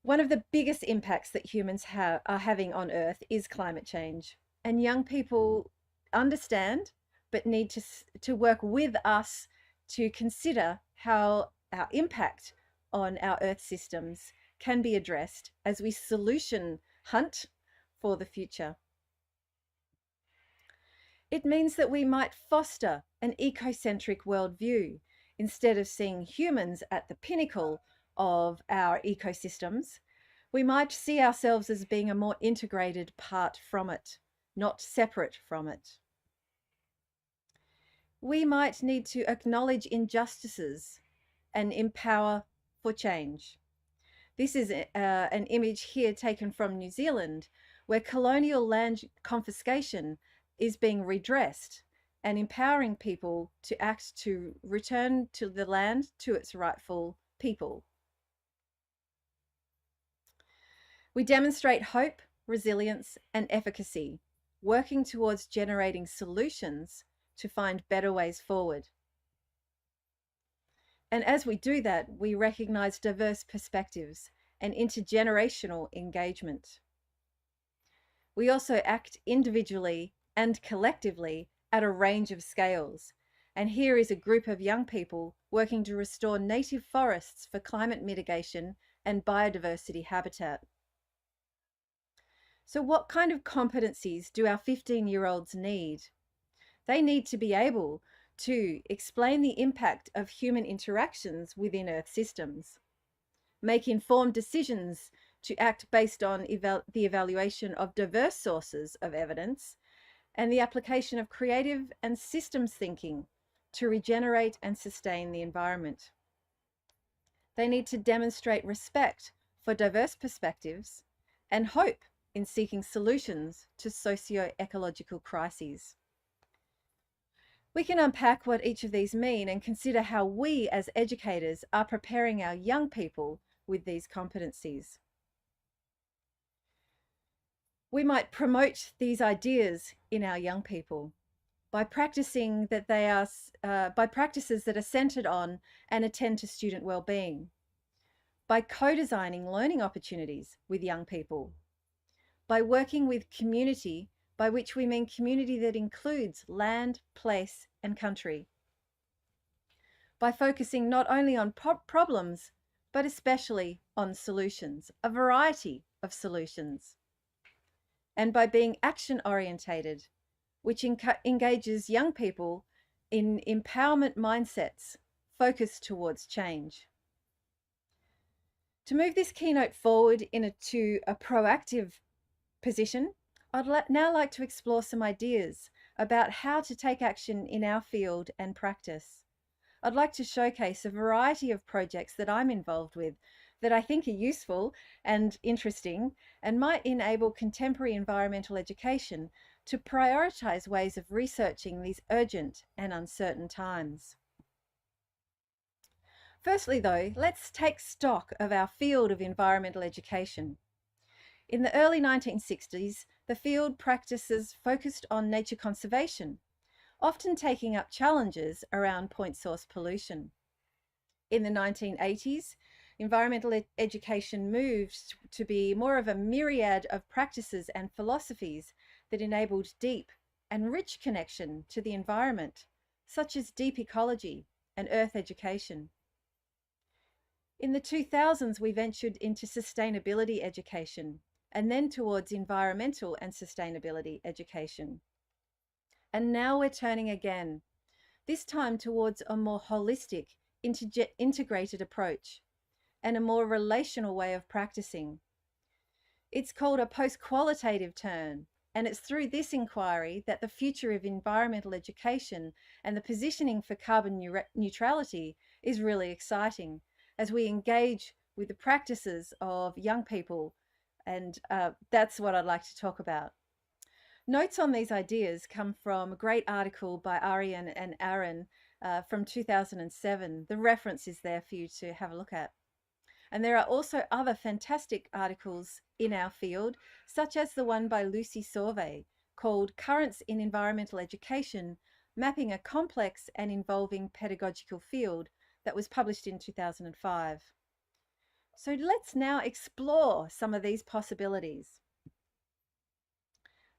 One of the biggest impacts that humans are having on Earth is climate change. And young people understand, but need to work with us to consider how our impact on our Earth systems can be addressed as we solution hunt for the future. It means that we might foster an ecocentric worldview instead of seeing humans at the pinnacle of our ecosystems. We might see ourselves as being a more integrated part from it, not separate from it. We might need to acknowledge injustices and empower for change. This is an image here taken from New Zealand, where colonial land confiscation is being redressed and empowering people to act to return to the land to its rightful people. We demonstrate hope, resilience, and efficacy, working towards generating solutions to find better ways forward. And as we do that, we recognize diverse perspectives and intergenerational engagement. We also act individually and collectively at a range of scales. And here is a group of young people working to restore native forests for climate mitigation and biodiversity habitat. So what kind of competencies do our 15-year-olds need? They need to be able to explain the impact of human interactions within Earth systems, make informed decisions to act based on the evaluation of diverse sources of evidence, and the application of creative and systems thinking to regenerate and sustain the environment. They need to demonstrate respect for diverse perspectives and hope in seeking solutions to socio-ecological crises. We can unpack what each of these mean and consider how we as educators are preparing our young people with these competencies. We might promote these ideas in our young people by practices that are centered on and attend to student well-being, by co-designing learning opportunities with young people, by working with community, by which we mean community that includes land, place, and country, by focusing not only on problems, but especially on solutions, a variety of solutions, and by being action-orientated, which engages young people in empowerment mindsets focused towards change. To move this keynote forward into a proactive position, I'd now like to explore some ideas about how to take action in our field and practice. I'd like to showcase a variety of projects that I'm involved with that I think are useful and interesting and might enable contemporary environmental education to prioritize ways of researching these urgent and uncertain times. Firstly, though, let's take stock of our field of environmental education. In the early 1960s, the field practices focused on nature conservation, often taking up challenges around point source pollution. In the 1980s, environmental education moved to be more of a myriad of practices and philosophies that enabled deep and rich connection to the environment, such as deep ecology and earth education. In the 2000s, we ventured into sustainability education, and then towards environmental and sustainability education. And now we're turning again, this time towards a more holistic, integrated approach and a more relational way of practicing. It's called a post-qualitative turn, and it's through this inquiry that the future of environmental education and the positioning for carbon neutrality is really exciting as we engage with the practices of young people, and that's what I'd like to talk about. Notes on these ideas come from a great article by Arian and Aaron from 2007. The reference is there for you to have a look at. And there are also other fantastic articles in our field, such as the one by Lucy Sauvé called Currents in Environmental Education, Mapping a Complex and Involving Pedagogical Field, that was published in 2005. So let's now explore some of these possibilities.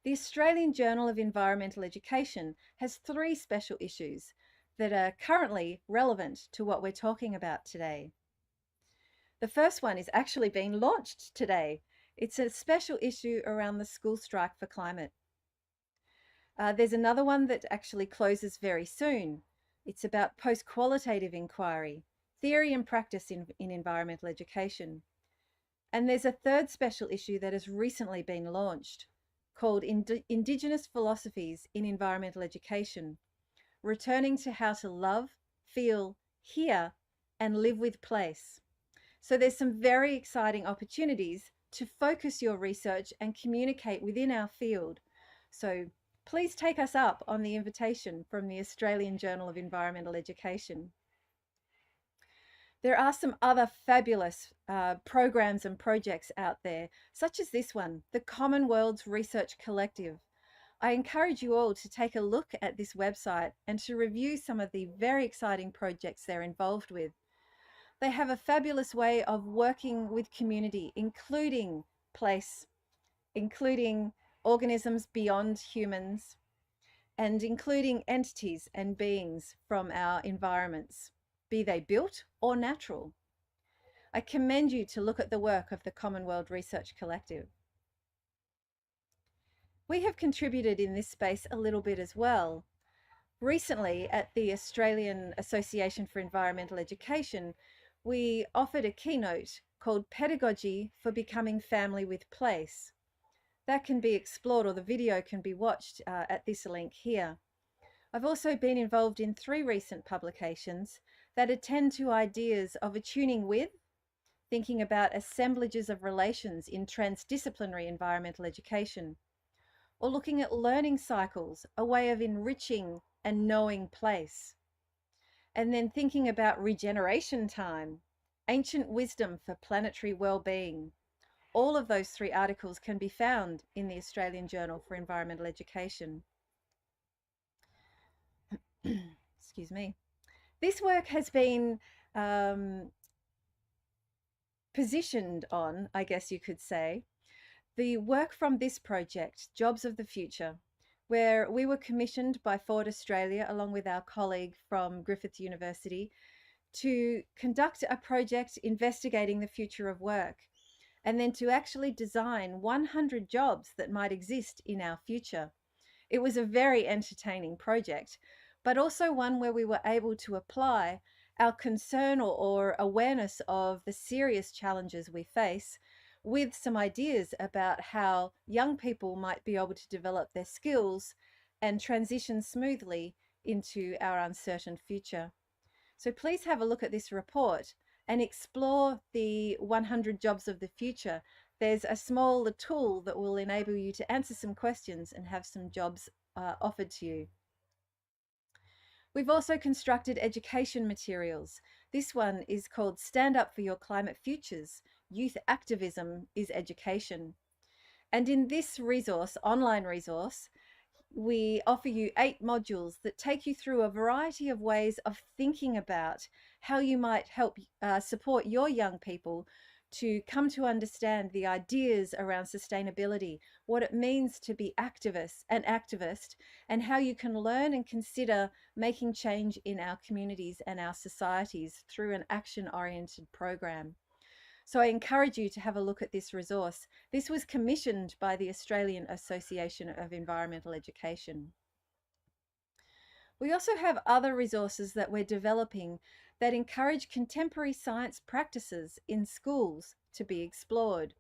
The Australian Journal of Environmental Education has 3 special issues that are currently relevant to what we're talking about today. The first one is actually being launched today. It's a special issue around the school strike for climate. There's another one that actually closes very soon. It's about post-qualitative inquiry, theory and practice in environmental education. And there's a third special issue that has recently been launched called Indigenous Philosophies in Environmental Education, returning to how to love, feel, hear, and live with place. So there's some very exciting opportunities to focus your research and communicate within our field. So please take us up on the invitation from the Australian Journal of Environmental Education. There are some other fabulous programs and projects out there, such as this one, the Commonwealth's Research Collective. I encourage you all to take a look at this website and to review some of the very exciting projects they're involved with. They have a fabulous way of working with community, including place, including organisms beyond humans, and including entities and beings from our environments, be they built or natural. I commend you to look at the work of the Commonwealth Research Collective. We have contributed in this space a little bit as well. Recently, at the Australian Association for Environmental Education, we offered a keynote called Pedagogy for Becoming Family with Place. That can be explored, or the video can be watched at this link here. I've also been involved in 3 recent publications that attend to ideas of attuning with, thinking about assemblages of relations in transdisciplinary environmental education, or looking at learning cycles, a way of enriching and knowing place. And then thinking about regeneration time, ancient wisdom for planetary well-being. All of those 3 articles can be found in the Australian Journal for Environmental Education. Excuse me. This work has been positioned on, I guess you could say, the work from this project, Jobs of the Future, where we were commissioned by Ford Australia, along with our colleague from Griffith University, to conduct a project investigating the future of work, and then to actually design 100 jobs that might exist in our future. It was a very entertaining project, but also one where we were able to apply our concern or awareness of the serious challenges we face with some ideas about how young people might be able to develop their skills and transition smoothly into our uncertain future. So please have a look at this report and explore the 100 jobs of the future. There's a small tool that will enable you to answer some questions and have some jobs offered to you. We've also constructed education materials. This one is called Stand Up for Your Climate Futures. Youth Activism is Education. And in this resource, online resource, we offer you 8 modules that take you through a variety of ways of thinking about how you might help support your young people to come to understand the ideas around sustainability, what it means to be an activist, and how you can learn and consider making change in our communities and our societies through an action-oriented program. So I encourage you to have a look at this resource. This was commissioned by the Australian Association of Environmental Education. We also have other resources that we're developing that encourage contemporary science practices in schools to be explored.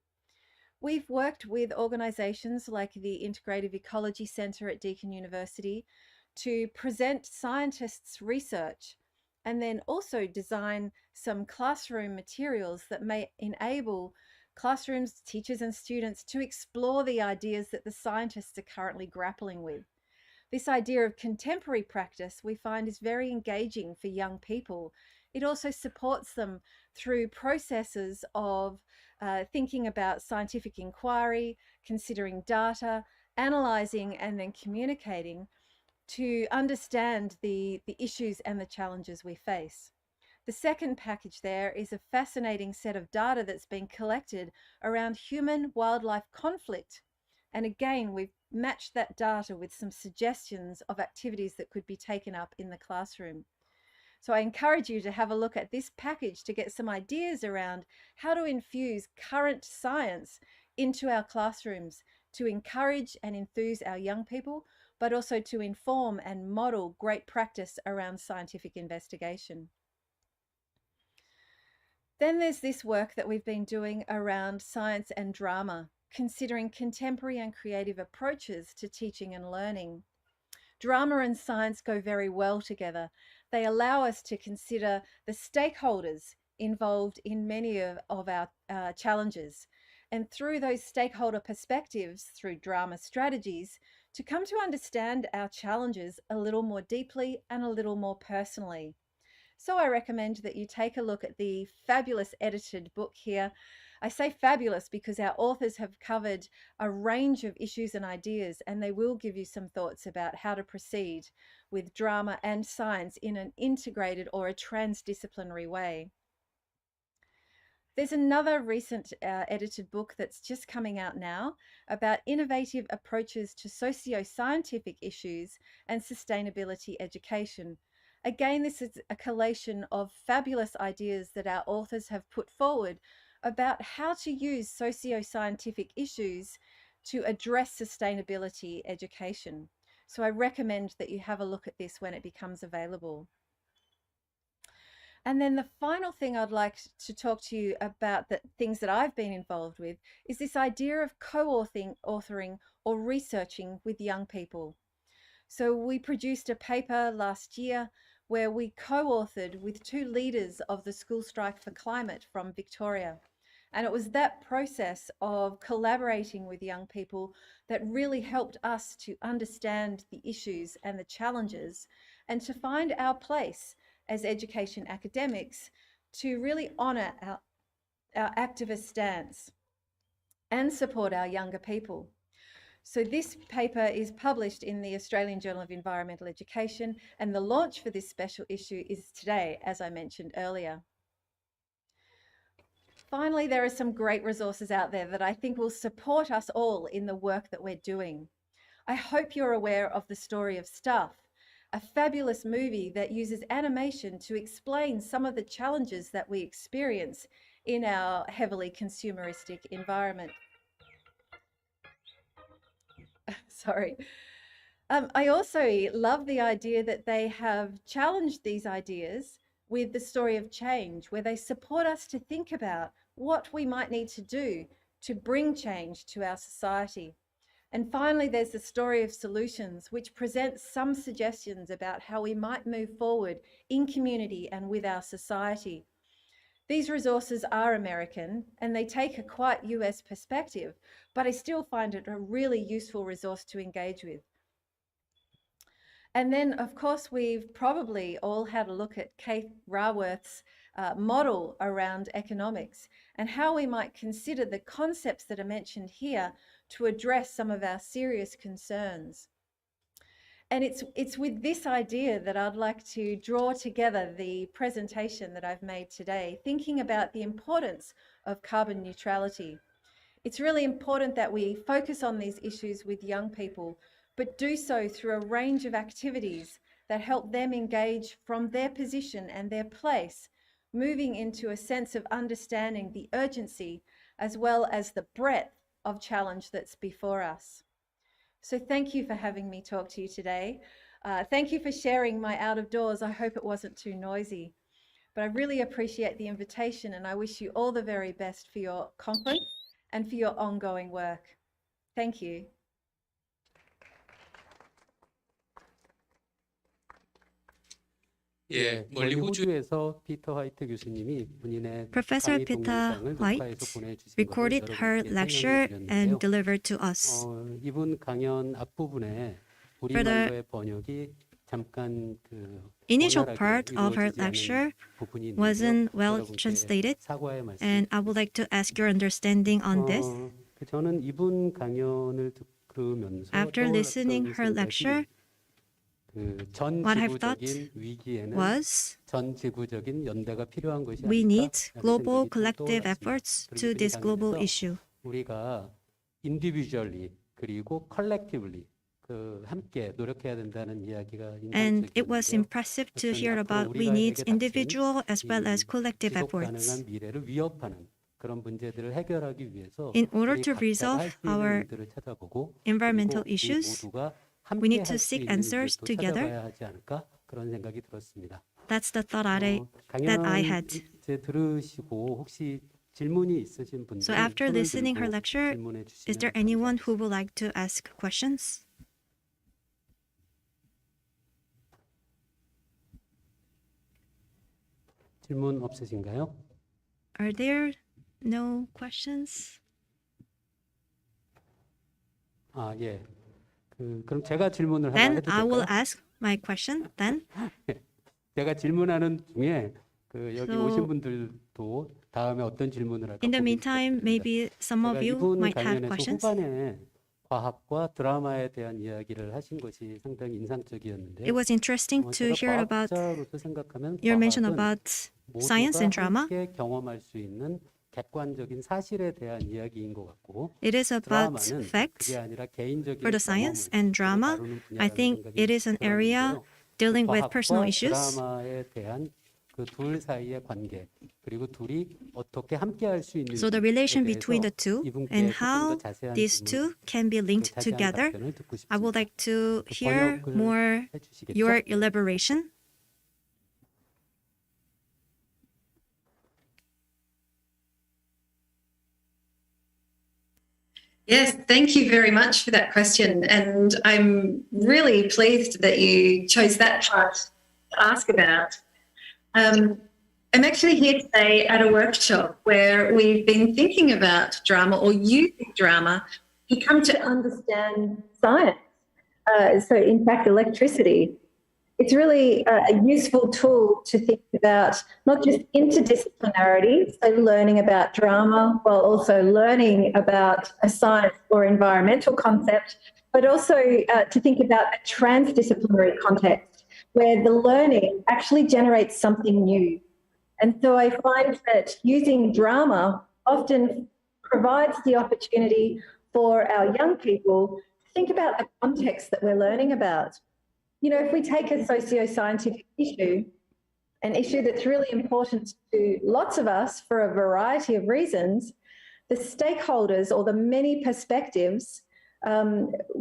We've worked with organisations like the Integrative Ecology Centre at Deakin University to present scientists' research and then also design some classroom materials that may enable classrooms, teachers and students to explore the ideas that the scientists are currently grappling with. This idea of contemporary practice we find is very engaging for young people. It also supports them through processes of thinking about scientific inquiry, considering data, analysing and then communicating to understand the issues and the challenges we face. The second package there is a fascinating set of data that's been collected around human-wildlife conflict. And again, we've matched that data with some suggestions of activities that could be taken up in the classroom. So I encourage you to have a look at this package to get some ideas around how to infuse current science into our classrooms to encourage and enthuse our young people, but also to inform and model great practice around scientific investigation. Then there's this work that we've been doing around science and drama, considering contemporary and creative approaches to teaching and learning. Drama and science go very well together. They allow us to consider the stakeholders involved in many of our challenges. And through those stakeholder perspectives, through drama strategies, to come to understand our challenges a little more deeply and a little more personally. So I recommend that you take a look at the fabulous edited book here. I say fabulous because our authors have covered a range of issues and ideas, and they will give you some thoughts about how to proceed with drama and science in an integrated or a transdisciplinary way. There's another recent edited book that's just coming out now about innovative approaches to socio-scientific issues and sustainability education. Again, this is a collation of fabulous ideas that our authors have put forward about how to use socio-scientific issues to address sustainability education. So I recommend that you have a look at this when it becomes available. And then the final thing I'd like to talk to you about, the things that I've been involved with, is this idea of co-authoring or researching with young people. So we produced a paper last year where we co-authored with 2 leaders of the School Strike for Climate from Victoria. And it was that process of collaborating with young people that really helped us to understand the issues and the challenges and to find our place as education academics to really honour our activist stance and support our younger people. So this paper is published in the Australian Journal of Environmental Education, and the launch for this special issue is today, as I mentioned earlier. Finally, there are some great resources out there that I think will support us all in the work that we're doing. I hope you're aware of The Story of Stuff, a fabulous movie that uses animation to explain some of the challenges that we experience in our heavily consumeristic environment. Sorry. I also love the idea that they have challenged these ideas with The Story of Change, where they support us to think about what we might need to do to bring change to our society. And finally, there's The Story of Solutions, which presents some suggestions about how we might move forward in community and with our society. These resources are American and they take a quite US perspective, but I still find it a really useful resource to engage with. And then, of course, we've probably all had a look at Kate Raworth's model around economics and how we might consider the concepts that are mentioned here to address some of our serious concerns. And it's with this idea that I'd like to draw together the presentation that I've made today, thinking about the importance of carbon neutrality. It's really important that we focus on these issues with young people, but do so through a range of activities that help them engage from their position and their place, moving into a sense of understanding the urgency as well as the breadth of challenge that's before us. So thank you for having me talk to you today. Thank you for sharing my out of doors. I hope it wasn't too noisy, but I really appreciate the invitation and I wish you all the very best for your conference and for your ongoing work. Thank you. 예, 멀리 호주에서 피터 화이트 교수님이 본인의 Professor 강의 Peter 동영상을 White 녹화해서 보내주신 recorded 것을 her 여러분께 lecture 설명해 and 드렸는데요. delivered to us. 이분 강연 앞부분에 For the 우리말로의 번역이 잠깐 그 initial 원활하게 part of her 이루어지지 않은 lecture 부분이 있는데요. wasn't well 여러분께 translated, 사과의 말씀. and I would like to ask your understanding on this. 저는 이분 강연을 들으면서 After listening her lecture, 전 what I've thought 지구적인 위기에는 was 전 지구적인 연대가 필요한 것이 we need 아닐까라는 global 생각이 좀 collective 떠올랐습니다. efforts 그리고 to 이 this global 강연에서 issue. 우리가 individually 그리고 collectively 함께 노력해야 된다는 이야기가 And it was 인상적이었는데요. impressive to 어떤 hear 앞으로 about we 우리가 need 에게 닥친 individual as well 이 as collective 지속 efforts. 가능한 미래를 위협하는 그런 문제들을 해결하기 위해서 In order 우리 to 각자가 resolve 할 수 있는 our 일들을 찾아보고 environmental 그리고 우리 issues, 모두가 we need 함께 to 할 수 seek 있는 answers 일들도 together. 찾아봐야 하지 않을까 그런 생각이 들었습니다. That's the thought that 강연 I had. 이제 들으시고 혹시 질문이 있으신 분들 So after 손을 listening her 들고 lecture, 질문해 is there 주시면 anyone who would like to ask questions? 질문 없으신가요? Are there no questions? 예. 그럼 제가 질문을 하나 Then 해도 I will 될까요? ask my question then. 제가 질문하는 중에 여기 So, 오신 분들도 다음에 어떤 질문을 할까 In the 고민이 meantime, 있었습니다. maybe some of 제가 you 이분 might have 강연에서 questions. 후반에 과학과 드라마에 대한 이야기를 하신 것이 상당히 인상적이었는데요. It was interesting to 제가 hear about 과학자로서 생각하면 your mention 과학은 about science and 모두가 drama. 함께 경험할 수 있는 객관적인 사실에 대한 이야기인 것 같고 It is about 드라마는 facts. 그게 아니라 개인적인 For the science 경험을 and drama, 다루는 I 분야라는 think 생각이 it is an area 들었는데요. dealing with 과학과 personal issues. 드라마에 대한 그 둘 사이의 관계 그리고 둘이 어떻게 함께 할 수 있는지에 So the relation 대해서 between the two 이분께 and 조금 더 how 자세한 these 질문, two can be linked 자세한 together. 답변을 듣고 I would 싶습니다. like to hear 번역을 more 해주시겠죠? your elaboration. Yes, thank you very much for that question. And I'm really pleased that you chose that part to ask about. I'm actually here today at a workshop where we've been thinking about drama or using drama to come to understand science. So, in fact, electricity. It's really a useful tool to think about not just interdisciplinarity, so learning about drama while also learning about a science or environmental concept, but also to think about a transdisciplinary context where the learning actually generates something new. And so I find that using drama often provides the opportunity for our young people to think about the context that we're learning about. You know, if we take a socio-scientific issue, an issue that's really important to lots of us for a variety of reasons, the stakeholders or the many perspectives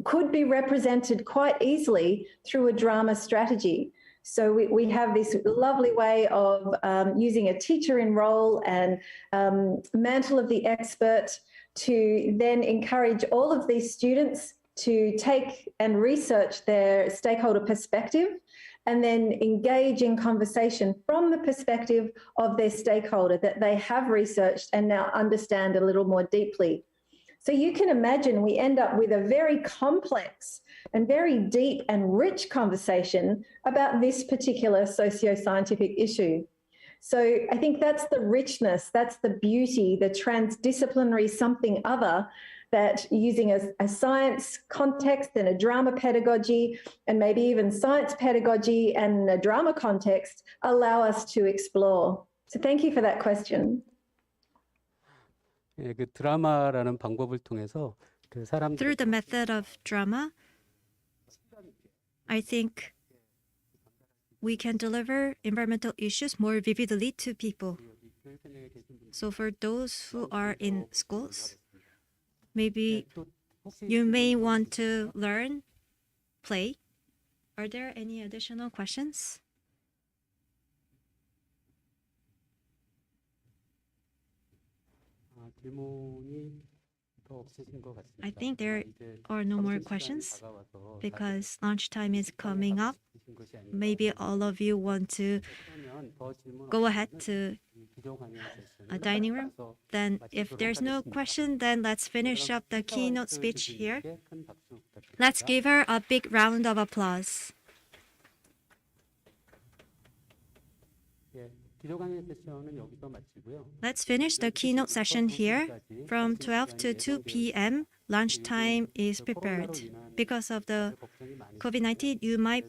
could be represented quite easily through a drama strategy. So we have this lovely way of using a teacher in role and mantle of the expert to then encourage all of these students to take and research their stakeholder perspective and then engage in conversation from the perspective of their stakeholder that they have researched and now understand a little more deeply. So you can imagine we end up with a very complex and very deep and rich conversation about this particular socio-scientific issue. So I think that's the richness, that's the beauty, the transdisciplinary something other that using a science context and a drama pedagogy and maybe even science pedagogy and a drama context allow us to explore. So thank you for that question. 예, 그 드라마라는 방법을 통해서 그 사람들 Through the method of drama, I think we can deliver environmental issues more vividly to people. So for those who are in schools, maybe you may want to learn play. Are there any additional questions? 질문이 I think there are no more questions because lunchtime is coming up. Maybe all of you want to go ahead to a dining room. Then if there's no question, then let's finish up the keynote speech here. Let's give her a big round of applause. Let's finish the keynote session here. From 12 to 2 p.m., lunchtime is prepared. Because of the COVID-19, you might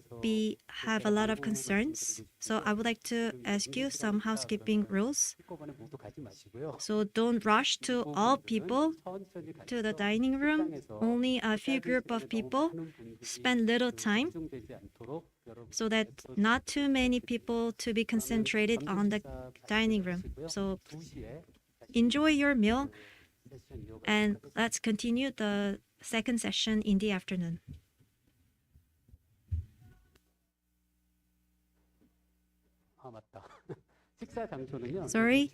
have a lot of concerns. So I would like to ask you some housekeeping rules. So don't rush to all people to the dining room. Only a few group of people spend little time so that not too many people to be concentrated on the dining room. So enjoy your meal and let's continue the second session in the afternoon. Sorry,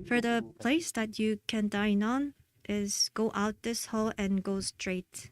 for the place that you can dine on is go out this hall and go straight.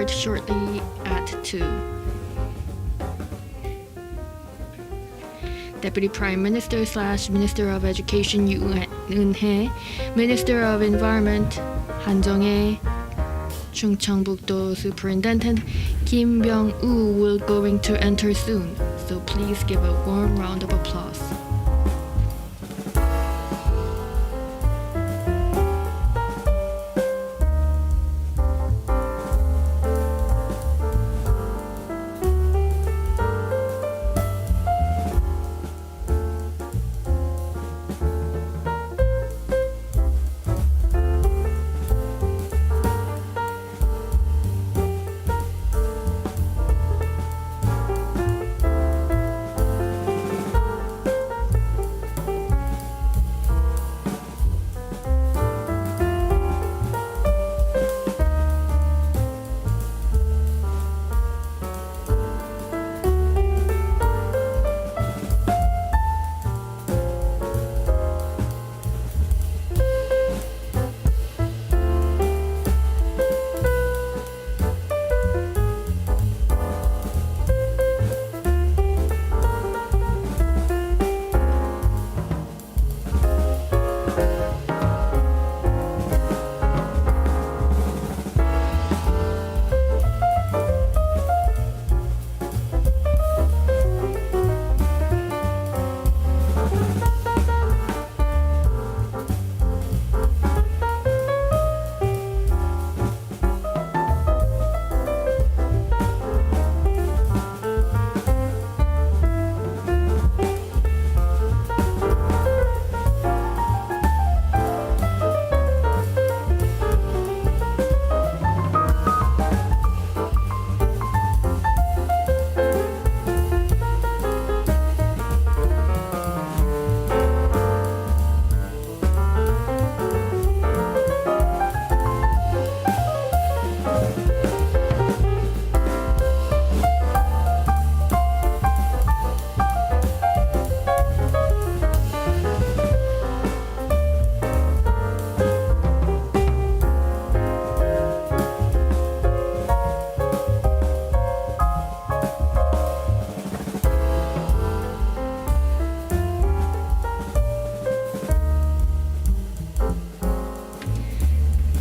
start shortly at 2. Deputy Prime Minister / Minister of Education Yoon Eun-hye, Minister of Environment Han Jong-hae, Chungcheongbuk-do Superintendent Kim Byung-woo will going to enter soon, so please give a warm round of applause.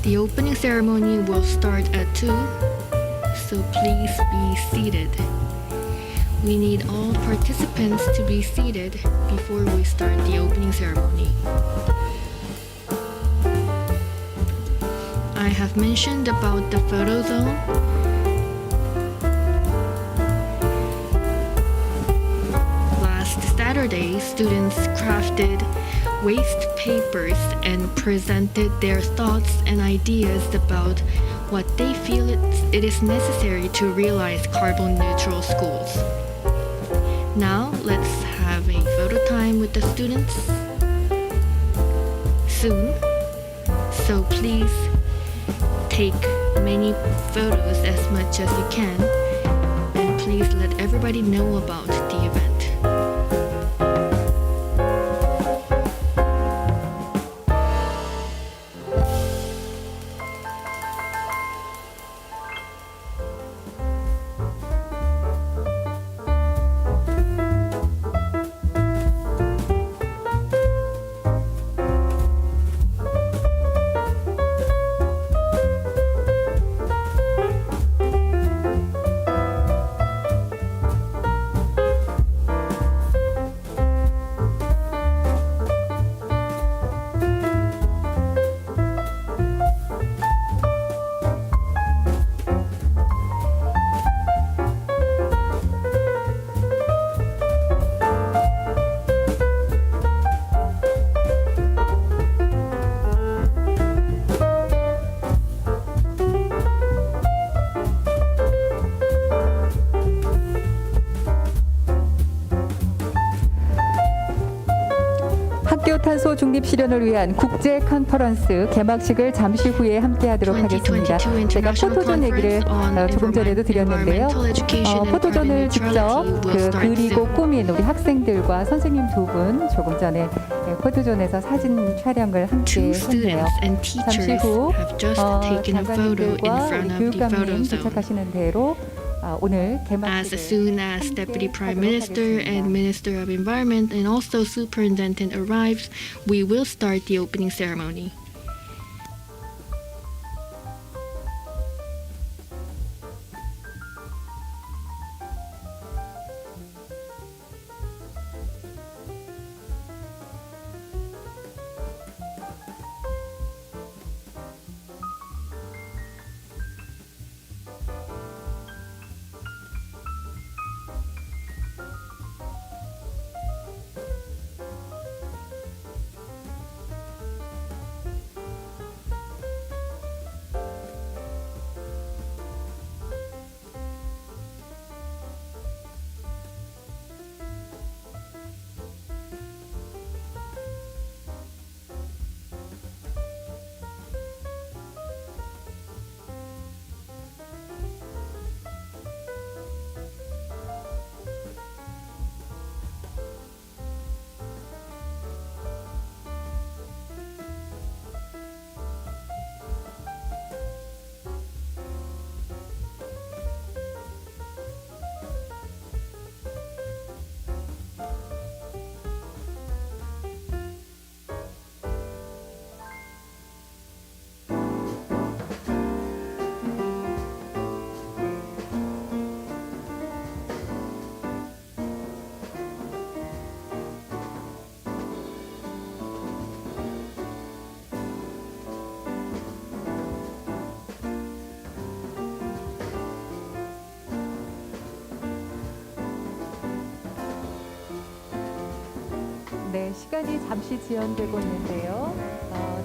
The opening ceremony will start at 2, so please be seated. We need all participants to be seated before we start the opening ceremony. I have mentioned about the photo zone. Last Saturday, students crafted waste papers and presented their thoughts and ideas about what they feel it is necessary to realize carbon neutral schools. Now let's have a photo time with the students soon, so please take many photos as much as you can, and please let everybody know about the event. 학교 탄소 중립 실현을 위한 국제 컨퍼런스 개막식을 잠시 후에 함께하도록 하겠습니다. 제가 포토존 얘기를 조금 전에도 드렸는데요. 포토존을 직접 그리고 꾸민 우리 학생들과 선생님 두 분 조금 전에 포토존에서 사진 촬영을 함께 Two 했네요. students and 잠시 teachers 후 have just taken a photo in 장관님들과 front 우리 of the photo 교육감님 zone. 도착하시는 대로 오늘 As 개막식을 soon as Deputy Prime Minister and Minister of Environment and also Superintendent arrives, we will start the opening ceremony. 네, 시간이 잠시 지연되고 있는데요.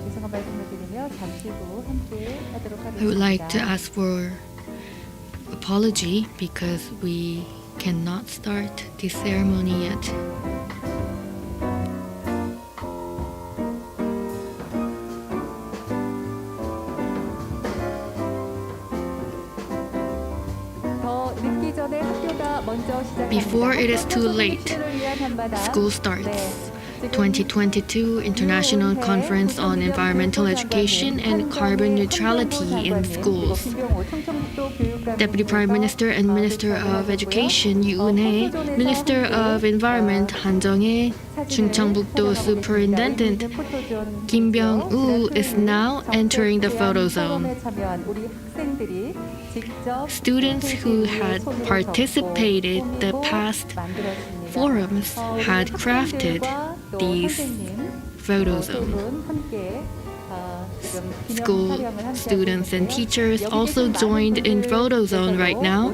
죄송한 말씀을 드리며 잠시 후 함께 하도록 하겠습니다. I would like to ask for apology because we cannot start the ceremony yet. 더 늦기 전에 학교가 먼저 시작합니다. Before it is too late, school starts. 2022 International Conference on Environmental Education and Carbon Neutrality in Schools. Deputy Prime Minister and Minister of Education Yoo Eun-hae, Minister of Environment Han Jung-hae, Chungcheongbuk-do Superintendent Kim Byung-woo is now entering the photo zone. Students who had participated the past forums had crafted these photo zones. School students and teachers also joined in photo zone right now.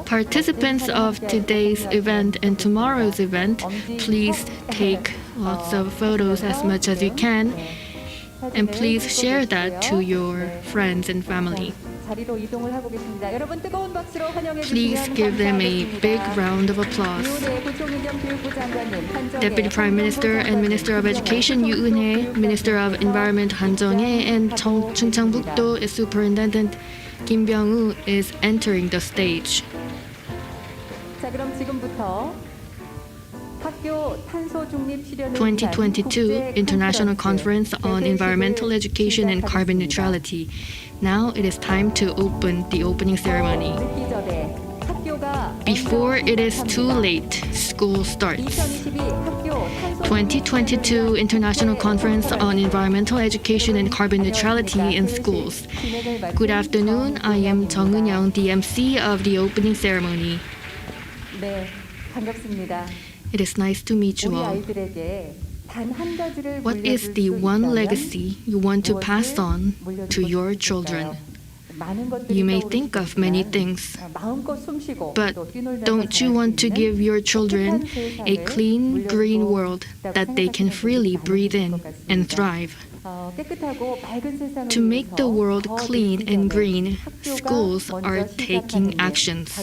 Participants of today's event and tomorrow's event, please take lots of photos as much as you can, and please share that to your friends and family. Please give them a big round of applause. Deputy Prime Minister and Minister of Education Yoo Eun-hae, Minister of Environment Han Jung-hae, and Chungcheongbuk-do Superintendent Kim Byung-woo is entering the stage. 자, 그럼 지금부터 학교 탄소 중립 실현을 2022 International Conference on Environmental Education and Carbon Neutrality. Now it is time to open the opening ceremony. Before it is too late, school starts. 2022 International Conference on Environmental Education and Carbon Neutrality in Schools. Good afternoon, I am Jung Eun-young, the MC of the opening ceremony. 네, 반갑습니다. It is nice to meet you 우리 all. 아이들에게 단 한 가지를 What is 물려줄 the 수 one 있다면 legacy you want to pass on to your children? You may think of many things, but don't you want to give your children a clean, green world that they can freely breathe in and thrive? To make the world clean and green, schools are taking actions.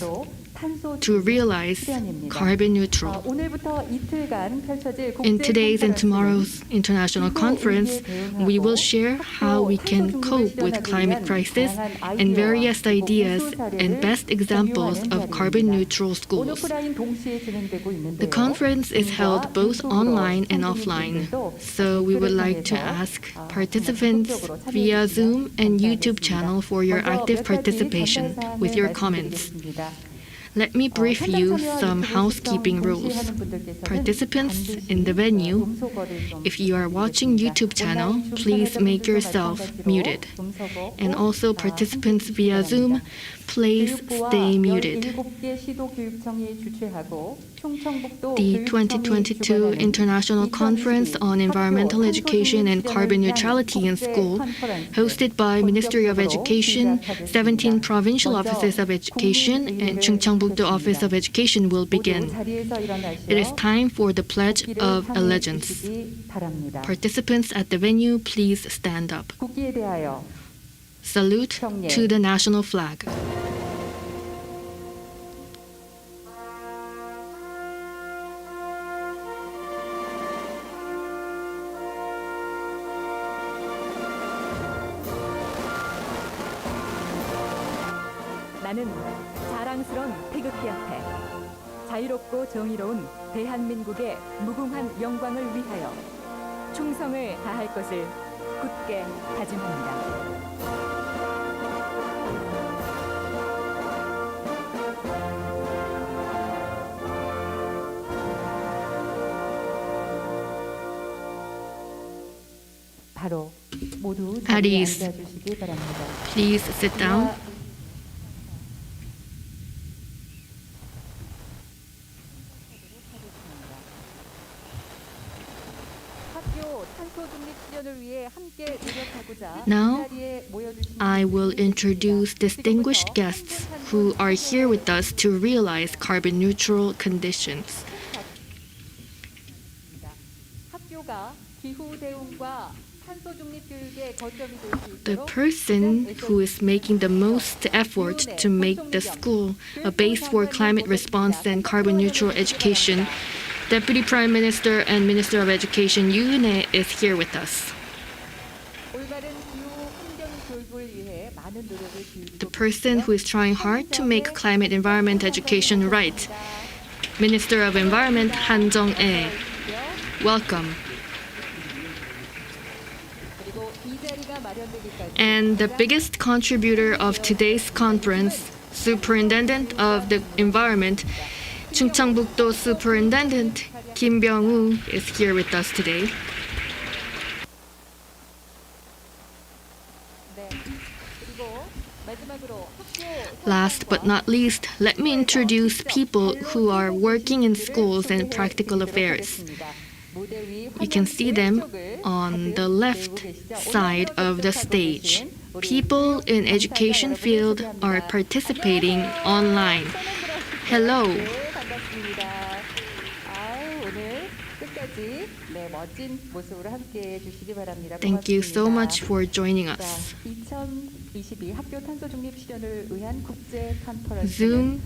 to realize carbon neutral. 오늘부터 이틀간 펼쳐질 In 국제 today's and 컨퍼런스는 tomorrow's international conference, we will share how we can cope with climate crisis and various ideas and best examples of carbon neutral schools. 오프라인 동시에 진행되고 있는데요. The conference is held both online and offline, so we would like to ask participants via Zoom and YouTube channel for your active participation with your comments. Let me brief you some housekeeping rules. Participants in the venue, if you are watching YouTube channel, please make yourself muted. And also participants via Zoom, please stay muted. The 2022 International Conference on Environmental Education and Carbon Neutrality in School, hosted by Ministry of Education, 17 provincial offices of education, and Chungcheongbuk-do Office of Education will begin. It is time for the Pledge of Allegiance. Participants at the venue, please stand up. Salute to the national flag. 나는 자랑스러운 태극기 앞에 자유롭고 정의로운 대한민국의 무궁한 영광을 위하여 충성을 다할 것을 굳게 다짐합니다. 바로 모두 At 자리에 ease. 앉아주시기 바랍니다. Please sit down. Now, I will introduce distinguished guests who are here with us to realize carbon neutral conditions. The person who is making the most effort to make the school a base for climate response and carbon neutral education, Deputy Prime Minister and Minister of Education Yoo Eun-hae is here with us. The person who is trying hard to make climate environment education right, Minister of Environment Han Jung-ae. Welcome. And the biggest contributor of today's conference, Superintendent of the Environment, Chungcheongbuk-do Superintendent Kim Byung-woo is here with us today. Last but not least, let me introduce people who are working in schools and practical affairs. You can see them on the left side of the stage. People in education field are participating online. Hello. Thank you so much for joining us. Zoom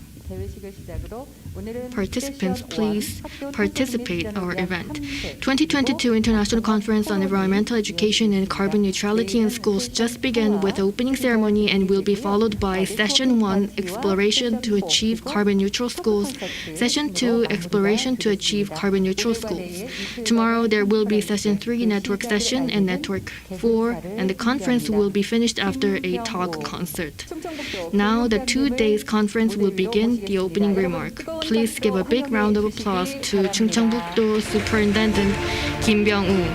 participants, please participate our event. 2022 International Conference on Environmental Education and Carbon Neutrality in Schools just began with opening ceremony and will be followed by Session 1, Exploration to Achieve Carbon Neutral Schools, Session 2, Exploration to Achieve Carbon Neutral Schools. Tomorrow there will be Session 3, Network Session, and Network 4, and the conference will be finished after a talk concert. Now the 2 days conference will begin the opening remark. Please give a big round of applause to Chungcheongbuk-do Superintendent Kim Byung-woo.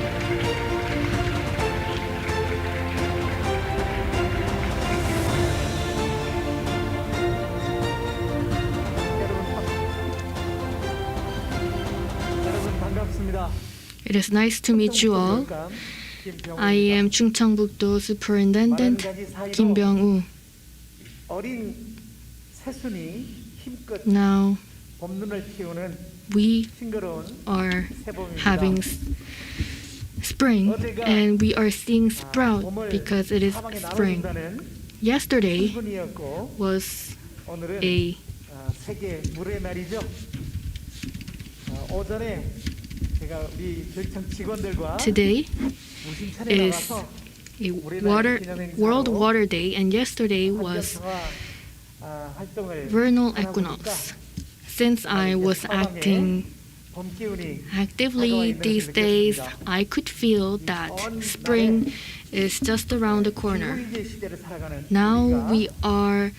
It is nice to meet you all. I am Chungcheongbuk-do Superintendent Kim Byung-woo. Now we are having spring and we are seeing sprout because it is spring. Yesterday was a 세계 물의 날이죠. 오전에 제가 우리 교육청 직원들과 Today 무심천에 is 나가서 a World Water Day, and yesterday was 활동을 vernal 하다 보니까 equinox. Since I was acting 봄 기운이 actively these days, I could feel that spring is just around the corner. 기후위기 시대를 살아가는 Now 우리가 we are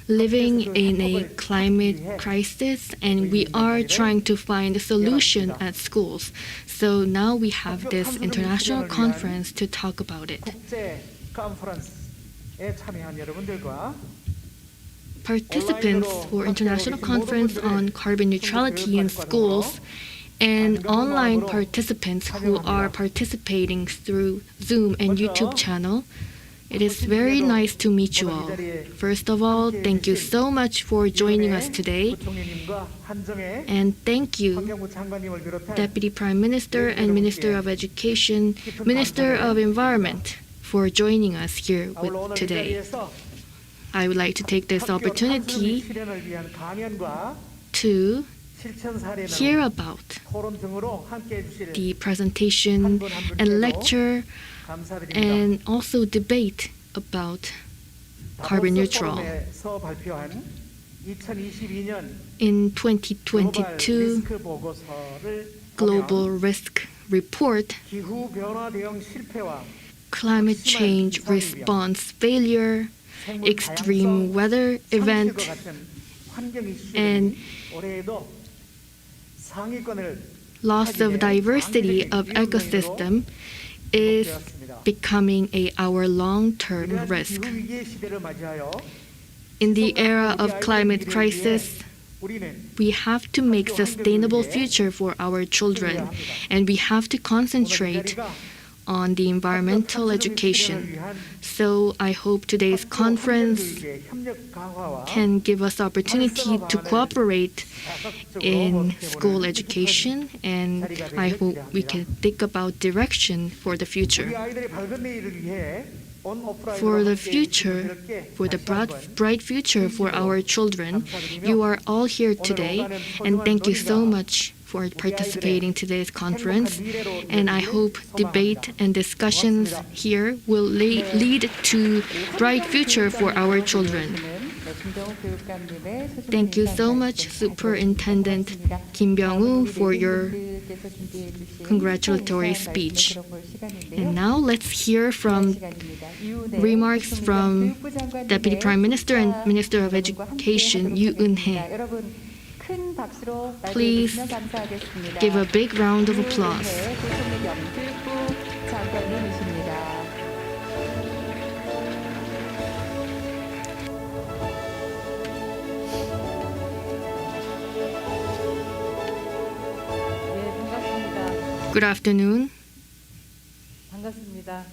living in a climate crisis, and we are trying to find a solution at schools. So now we have this international conference to talk about it. 국제 컨퍼런스에 참여한 여러분들과 Participants for international conference on carbon neutrality in schools and online participants who are participating through Zoom and YouTube channel. It is very nice to meet you all. First of all, thank you so much for joining us today. 부총리님과 한정혜 And thank you, 환경부 장관님을 비롯한 Deputy Prime Minister and Minister of Education, Minister of Environment, for joining us here 아울러 with 오늘 이 today. 자리에서 I would like to take this 학교 opportunity 탄소 실현을 위한 강연과 to 실천 사례 hear 나눔, about 토론 등으로 함께해 주실 the presentation 한 분 한 and 분께도 lecture 감사드립니다. and also debate about carbon neutral. 다보스포럼에서 발표한 2022년 In 글로벌 2022 리스크 보고서를 Global 보면 Risk Report, 기후 변화 대응 실패와 climate change response failure, 생물 extreme 다양성 weather 상실과 event, 같은 환경 and 이슈들이 올해에도 상위권을 loss of diversity of ecosystem is becoming our long-term 이러한 risk. 기후 위기의 시대를 맞이하여 In the era of climate crisis, 우리는 we have to make sustainable future for our children, and we have to concentrate on the environmental education. So I hope today's conference can give us opportunity to cooperate in school education, and I hope we can think about direction for the future. 우리 아이들의 밝은 내일을 위해 온 For the 오프라인으로 future, 함께 for the 다시 한번 bright future for our children, you are all here today, and thank you so much for participating today's conference. And I hope debate and discussions here will lead to bright future for our children. Thank you so much, Superintendent Kim Byung-woo, for your congratulatory speech. And now let's hear from remarks from Deputy Prime Minister and Minister of Education, Yoo Eun-hye. Please give a big round of applause. Good afternoon. 반갑습니다.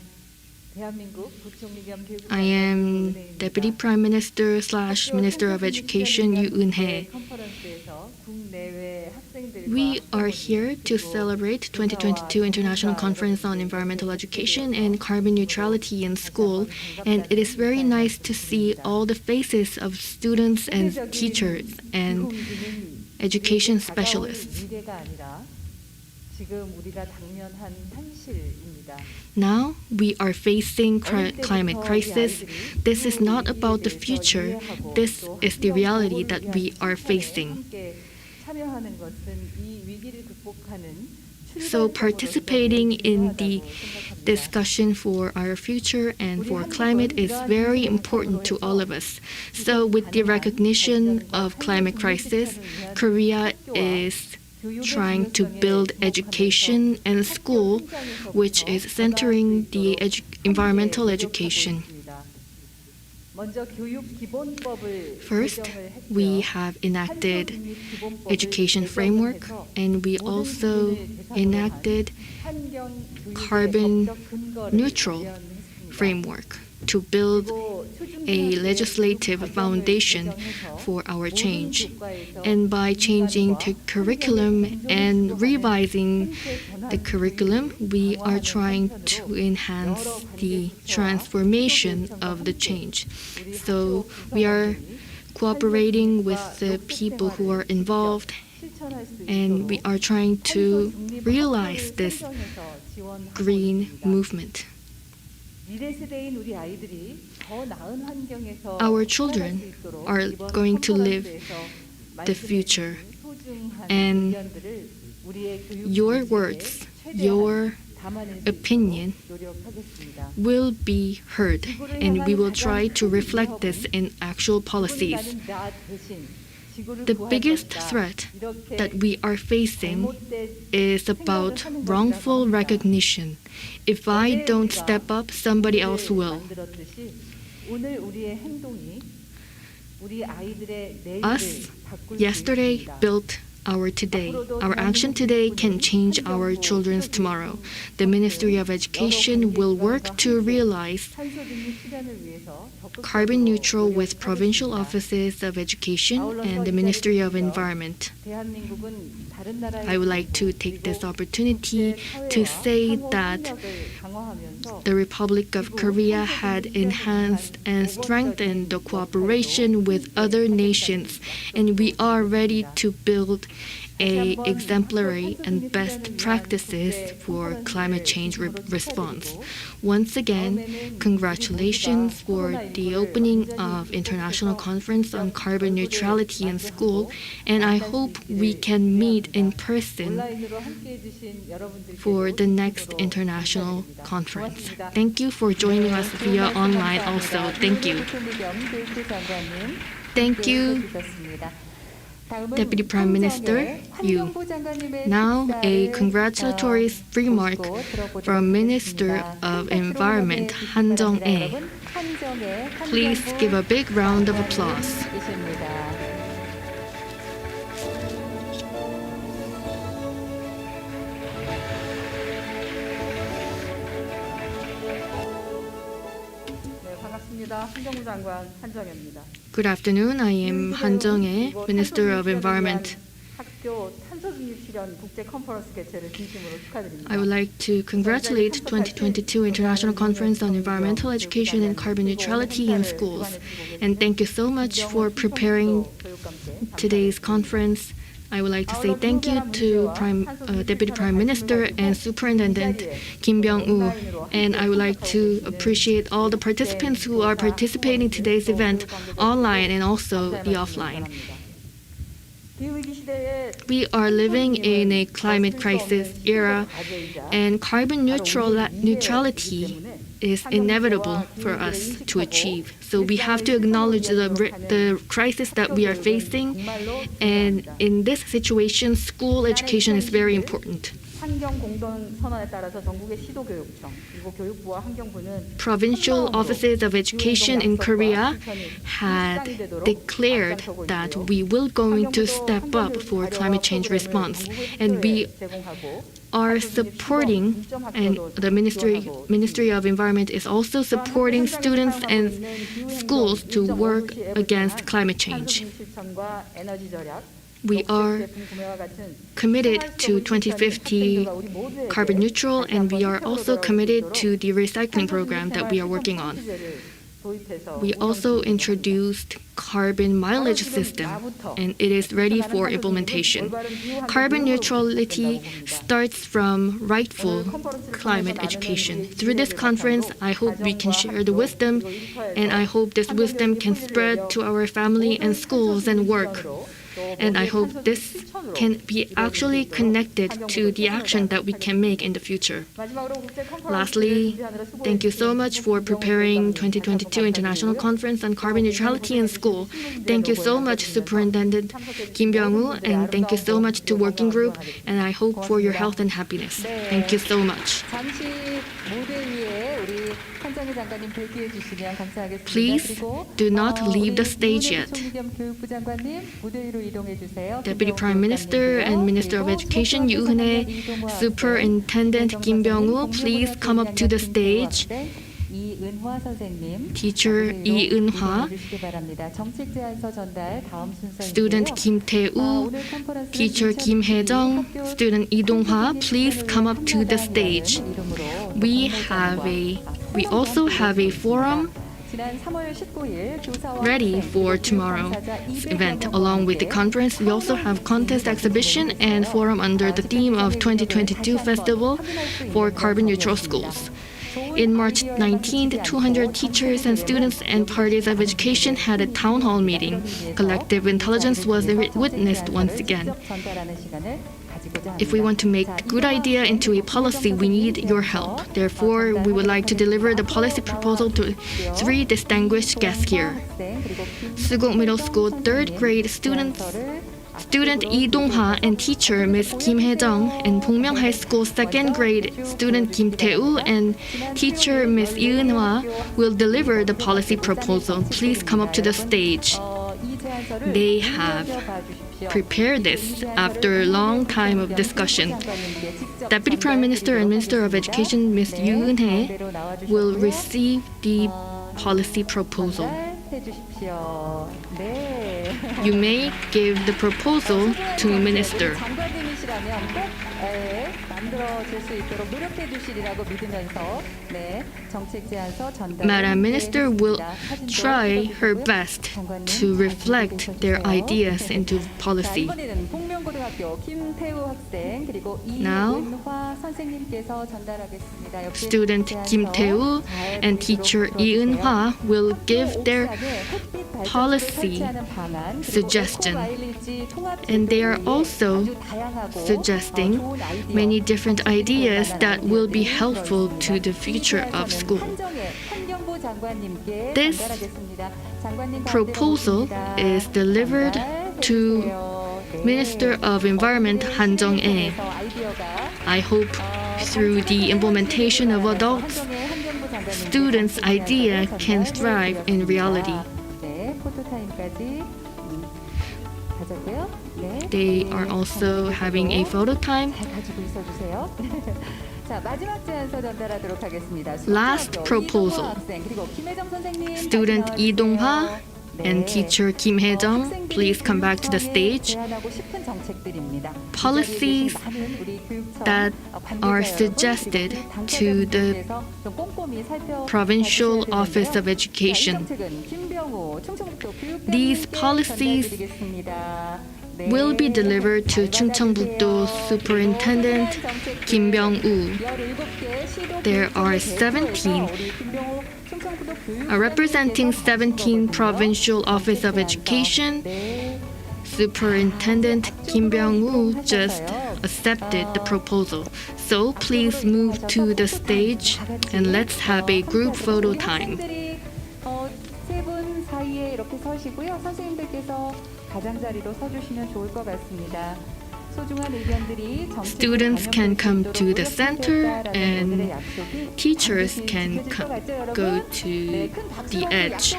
대한민국 부총리 겸 교육부 I am Deputy Prime Minister / Minister of Education Yoo Eun-hye. 컨퍼런스에서 국내외 학생들과 We are here to celebrate 2022 International Conference on Environmental Education and Carbon Neutrality in School, and it is very nice to see all the faces of students and teachers and education specialists. 미래가 아니라 지금 우리가 당면한 현실입니다. Now we are facing climate crisis. This is not about the future. This is the reality that we are facing. 참여하는 것은 이 위기를 극복하는 So participating in the discussion for our future and for climate is very important to all of us. So with the recognition of climate crisis, Korea is trying to build education and school which is centering the environmental education. First, we have enacted education framework, and we also enacted carbon neutral framework to build a legislative foundation for our change. And by changing the curriculum and revising the curriculum, we are trying to enhance the transformation of the change. So we are cooperating with the people who are involved, and we are trying to realize this green movement. Our children are going to live the future, and your words, your opinion will be heard, and we will try to reflect this in actual policies. The biggest threat that we are facing is about wrongful recognition. If I don't step up, somebody else will. Us yesterday built our today. Our action today can change our children's tomorrow. The Ministry of Education will work to realize carbon neutral with provincial offices of education and the Ministry of Environment. I would like to take this opportunity to say that the Republic of Korea had enhanced and strengthened the cooperation with other nations, and we are ready to build a exemplary and best practices for climate change response. Once again, congratulations for the opening of International Conference on Carbon Neutrality in School, and I hope we can meet in person for the next international conference. Thank you for joining us via online also. Thank you. Thank you, Deputy Prime Minister Yu. Now, a congratulatory remark from Minister of Environment Han Jung-ae. Please give a big round of applause. Good afternoon. I am Han Jung-ae, Minister of Environment. I would like to congratulate 2022 International Conference on Environmental Education and Carbon Neutrality in Schools, and thank you so much for preparing today's conference. I would like to say thank you to Deputy Prime Minister and Superintendent Kim Byung-woo, and I would like to appreciate all the participants who are participating in today's event online and also the offline. We are living in a climate crisis era, and carbon neutrality is inevitable for us to achieve. So we have to acknowledge the crisis that we are facing, and in this situation, school education is very important. Provincial offices of education in Korea had declared that we will going to step up for climate change response, and we are supporting, and the Ministry of Environment is also supporting students and schools to work against climate change. We are committed to 2050 carbon neutral, and we are also committed to the recycling program that we are working on. We also introduced carbon mileage system, and it is ready for implementation. Carbon neutrality starts from rightful climate education. Through this conference, I hope we can share the wisdom, and I hope this wisdom can spread to our family and schools and work. And I hope this can be actually connected to the action that we can make in the future. Lastly, thank you so much for preparing 2022 International Conference on Carbon Neutrality in School. Thank you so much, Superintendent Kim Byung-woo, and thank you so much to Working Group, and I hope for your health and happiness. Thank you so much. Please do not leave the stage yet. Deputy Prime Minister and Minister of Education Yoo Eun-hae, Superintendent Kim Byung-woo, please come up to the stage. Teacher Lee Eun-hwa, Student Kim Tae-woo, Teacher Kim Hae-jung, Student Lee Dong-hwa, please come up to the stage. We also have a forum ready for tomorrow's event. Along with the conference, we also have contest exhibition and forum under the theme of 2022 Festival for Carbon Neutral Schools. In March 19th, 200 teachers and students and parties of education had a town hall meeting. Collective intelligence was witnessed once again. If we want to make the good idea into a policy, we need your help. Therefore, we would like to deliver the policy proposal to 3 distinguished guests here. Sugok Middle School 3rd grade student Lee Dong-ha and teacher Ms. Kim Hae-jung, and Bongmyeong High School 2nd grade student Kim Tae-woo and teacher Ms. Lee Eun-hwa will deliver the policy proposal. Please come up to the stage. They have prepared this after a long time of discussion. Deputy Prime Minister and Minister of Education Ms. Yoo Eun-hae will receive the policy proposal. You may give the proposal to Minister. Madam Minister will try her best to reflect their ideas into policy. Now, student Kim Tae-woo and teacher Lee Eun-hwa will give their policy suggestion, and they are also suggesting many different ideas that will be helpful to the future of school. This proposal is delivered to Minister of Environment Han Jung-ae. I hope through the implementation of adults, students' idea can thrive in reality. They are also having a photo time. Last proposal. Student Lee Dong-ha and teacher Kim Hae-jung, please come back to the stage. Policies that are suggested to the Provincial Office of Education. These policies will be delivered to Chungcheongbuk-do Superintendent Kim Byung-woo. There are 17 representing 17 Provincial Office of Education. Superintendent Kim Byung-woo just accepted the proposal. So please move to the stage and let's have a group photo time. Students can come to the center and teachers can go to the edge.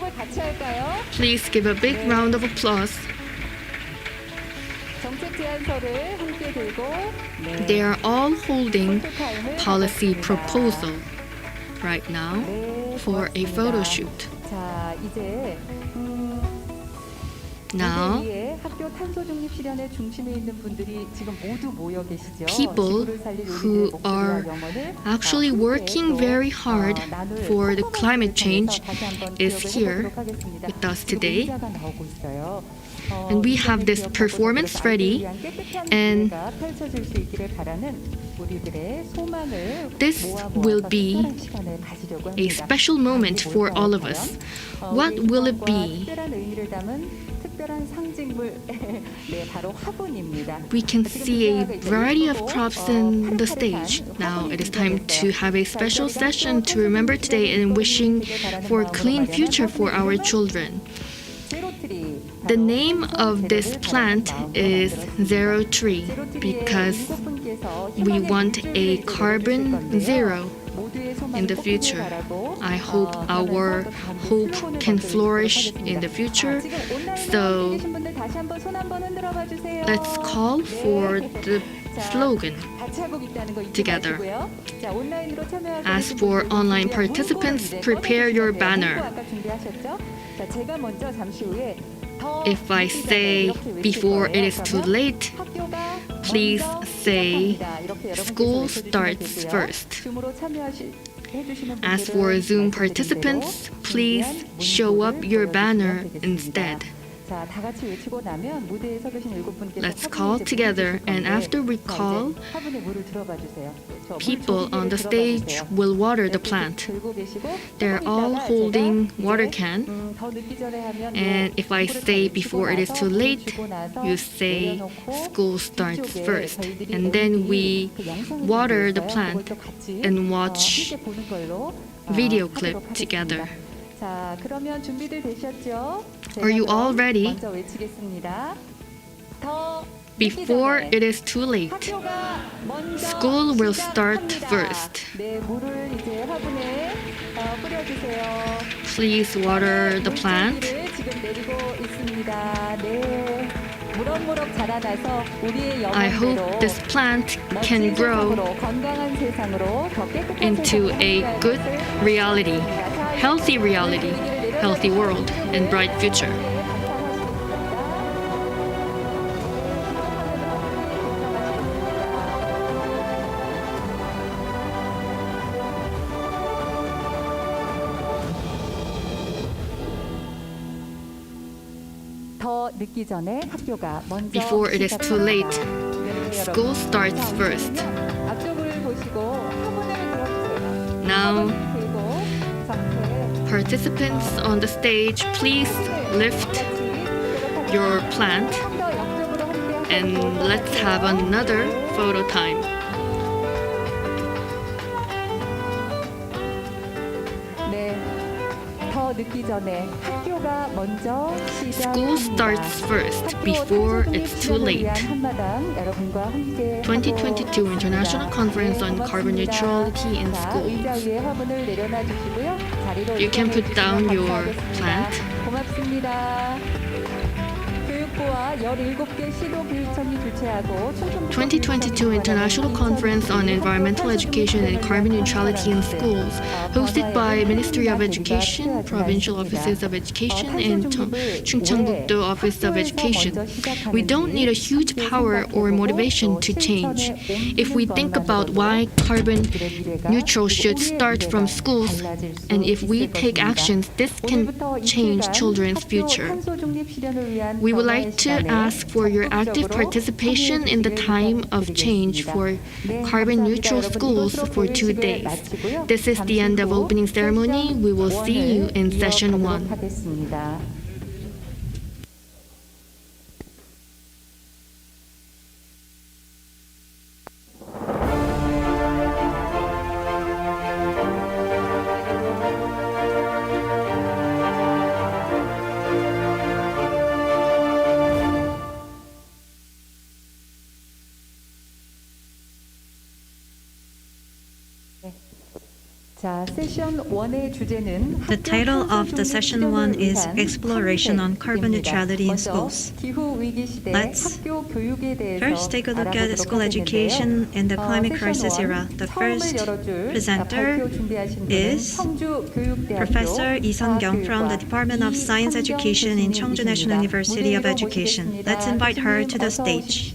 Please give a big round of applause. They are all holding policy proposal right now for a photo shoot. Now, people who are actually working very hard for the climate change is here with us today. And we have this performance ready, and this will be a special moment for all of us. What will it be? We can see a variety of crops in the stage. Now it is time to have a special session to remember today and wishing for a clean future for our children. The name of this plant is Zero Tree because we want a carbon zero in the future. I hope our hope can flourish in the future. So let's call for the slogan together. As for online participants, prepare your banner. If I say before it is too late, please say school starts first. As for Zoom participants, please show up your banner instead. Let's call together, and after we call, people on the stage will water the plant. They're all holding water can, and if I say before it is too late, you say school starts first, and then we water the plant and watch video clip together. Are you all ready? Before it is too late, school will start first. Please water the plant. I hope this plant can grow into a good reality, healthy world, and bright future. Before it is too late, school starts first. Now, participants on the stage, please lift your plant and let's have another photo time. School starts first before it's too late. 2022 International Conference on Carbon Neutrality in Schools. You can put down your plant. 2022 International Conference on Environmental Education and Carbon Neutrality in Schools, hosted by Ministry of Education, Provincial Offices of Education, and Chungcheongbuk-do Office of Education. We don't need a huge power or motivation to change. If we think about why carbon neutral should start from schools, and if we take actions, this can change children's future. We would like to ask for your active participation in the time of change for carbon neutral schools for 2 days. This is the end of opening ceremony. We will see you in session 1. The title of the session 1 is Exploration on Carbon Neutrality in Schools. Let's first take a look at school education in the climate crisis era. The first presenter is Professor Lee Sung-kyung from the Department of Science Education in Cheongju National University of Education. Let's invite her to the stage.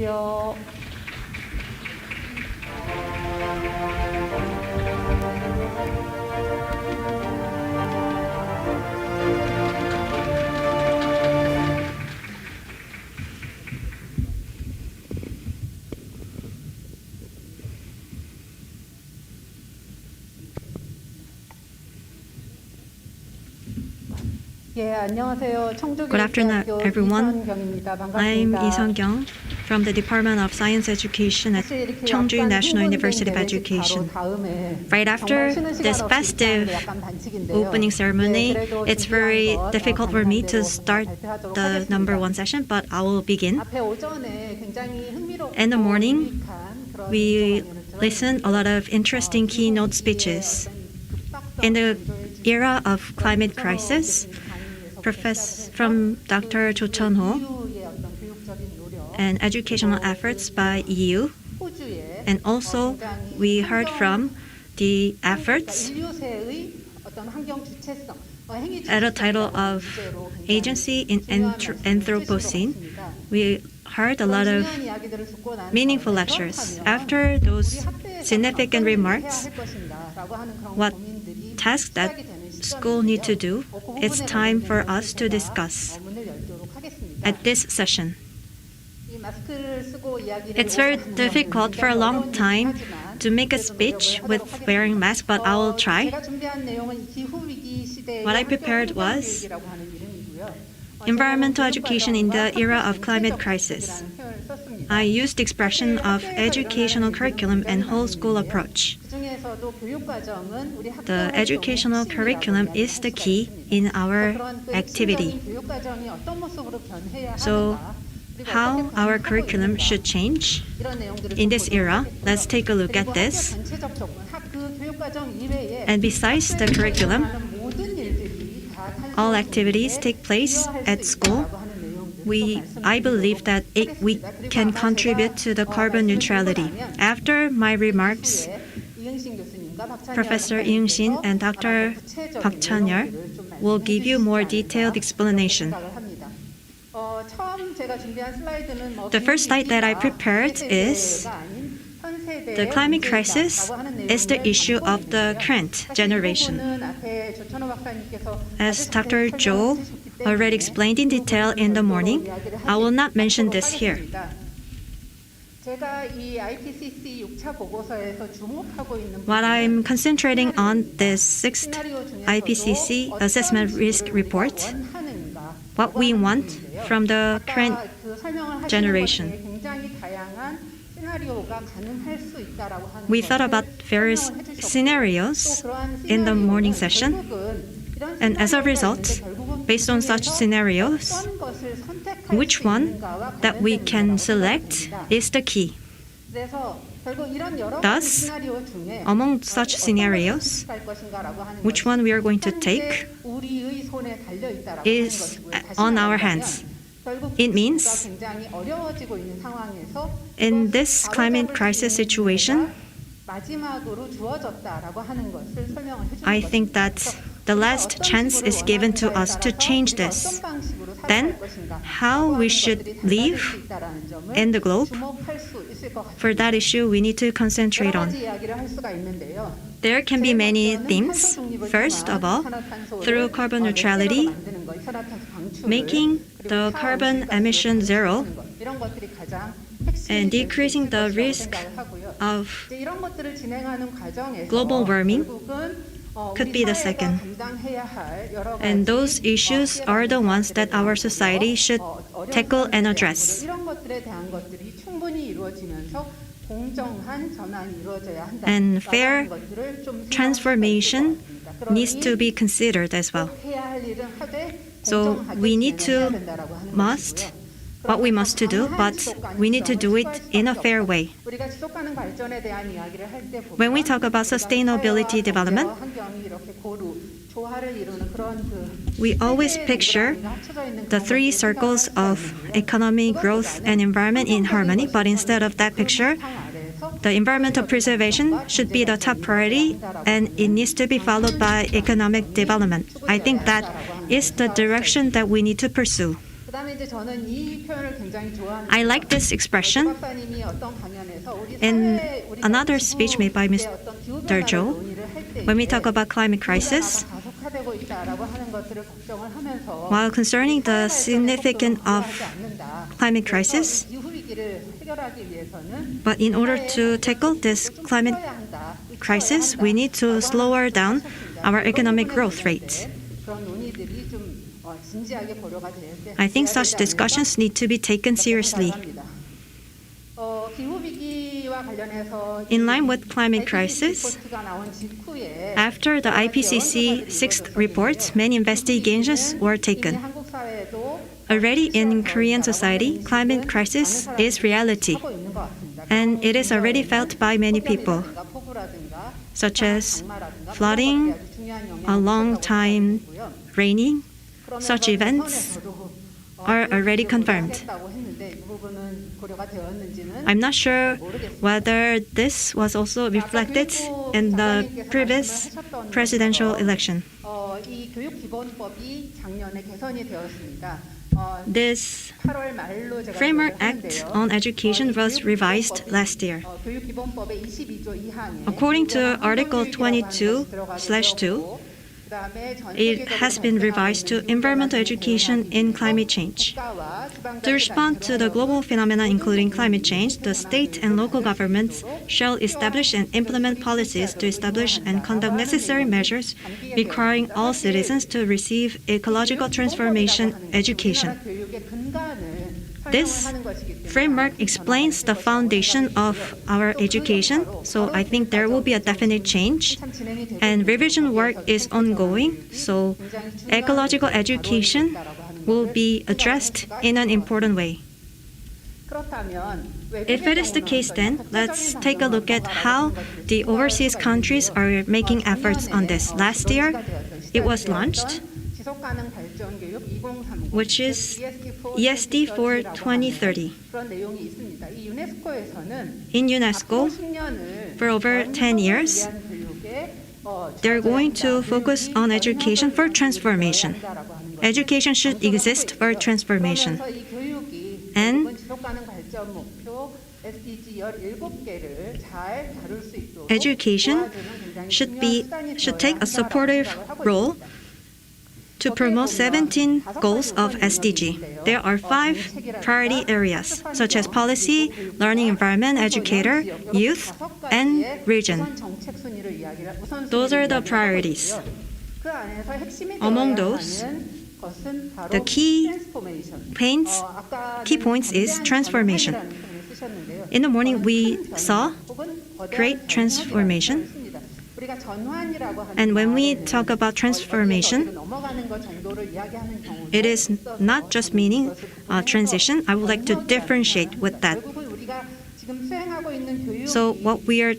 Good afternoon, everyone. I'm Lee Sung-kyung from the Department of Science Education at Cheongju National University of Education. Right after this festive opening ceremony, it's very difficult for me to start the number 1 session, but I will begin. In the morning, we listened a lot of interesting keynote speeches. In the era of climate crisis, from Dr. Cho Chun-ho, and educational efforts by EU, and also we heard from the efforts at a title of Agency in Anthropocene. We heard a lot of meaningful lectures. After those significant remarks, what tasks that school need to do, it's time for us to discuss at this session. It's very difficult for a long time to make a speech with wearing mask, but I will try. What I prepared was environmental education in the era of climate crisis. I used the expression of educational curriculum and whole school approach. The educational curriculum is the key in our activity. So, how our curriculum should change in this era, let's take a look at this. And besides the curriculum, all activities take place at school. I believe that we can contribute to the carbon neutrality. After my remarks, Professor Iung-shin and Dr. Park Chan-yeol will give you more detailed explanation. The first slide that I prepared is the climate crisis is the issue of the current generation. As Dr. Jo already explained in detail in the morning, I will not mention this here. What I'm concentrating on this 6th IPCC assessment risk report, what we want from the current generation. We thought about various scenarios in the morning session, and as a result, based on such scenarios, which one that we can select is the key. Thus, among such scenarios, which one we are going to take is on our hands. It means, in this climate crisis situation, I think that the last chance is given to us to change this. Then, how we should live in the globe, for that issue we need to concentrate on. There can be many themes. First of all, through carbon neutrality, making the carbon emission zero and decreasing the risk of global warming could be the second. And those issues are the ones that our society should tackle and address. And fair transformation needs to be considered as well. So we need to what we must to do, but we need to do it in a fair way. When we talk about sustainability development, we always picture the three circles of economy, growth, and environment in harmony, but instead of that picture, the environmental preservation should be the top priority, and it needs to be followed by economic development. I think that is the direction that we need to pursue. I like this expression. In another speech made by Mr. Jo, when we talk about climate crisis, while concerning the significance of climate crisis, but in order to tackle this climate crisis, we need to slow down our economic growth rate. I think such discussions need to be taken seriously. In line with climate crisis, after the IPCC 6th report, many investigations were taken. Already in Korean society, climate crisis is reality, and it is already felt by many people, such as flooding, a long time raining. Such events are already confirmed. I'm not sure whether this was also reflected in the previous presidential election. This Framework Act on Education was revised last year. According to Article 22/2, it has been revised to environmental education in climate change. To respond to the global phenomena including climate change, the state and local governments shall establish and implement policies to establish and conduct necessary measures requiring all citizens to receive ecological transformation education. This framework explains the foundation of our education, so I think there will be a definite change. And revision work is ongoing, so ecological education will be addressed in an important way. If it is the case, then let's take a look at how the overseas countries are making efforts on this. Last year, it was launched, which is ESD for 2030. In UNESCO, for over 10 years, they're going to focus on education for transformation. Education should exist for transformation. And education should take a supportive role to promote 17 goals of SDG. There are 5 priority areas, such as policy, learning environment, educator, youth, and region. Those are the priorities. Among those, the key points is transformation. In the morning, we saw great transformation. And when we talk about transformation, it is not just meaning transition. I would like to differentiate with that. So what we are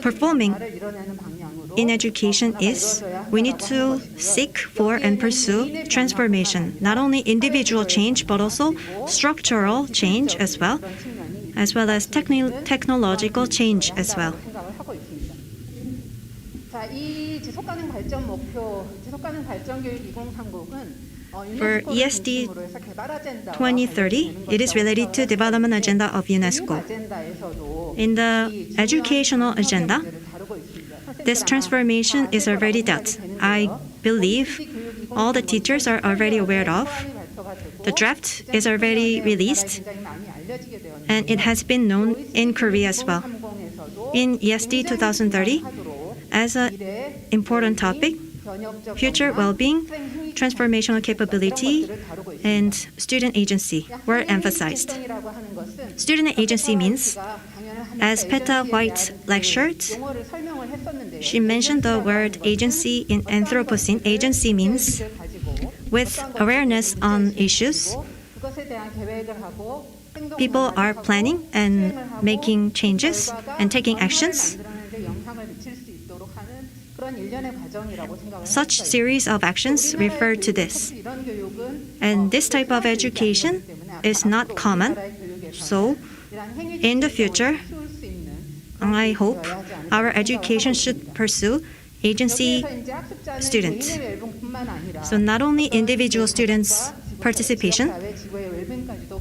performing in education is we need to seek for and pursue transformation, not only individual change, but also structural change as well as technological change as well. For ESD 2030, it is related to development agenda of UNESCO. In the educational agenda, this transformation is already dealt. I believe all the teachers are already aware of. The draft is already released, and it has been known in Korea as well. In ESD 2030, as an important topic, future well-being, transformational capability, and student agency were emphasized. Student agency means, as Peta White lectured, she mentioned the word agency in Anthropocene. Agency means with awareness on issues, people are planning and making changes and taking actions. Such series of actions refer to this. And this type of education is not common. So, in the future, I hope our education should pursue agency students. So not only individual students' participation,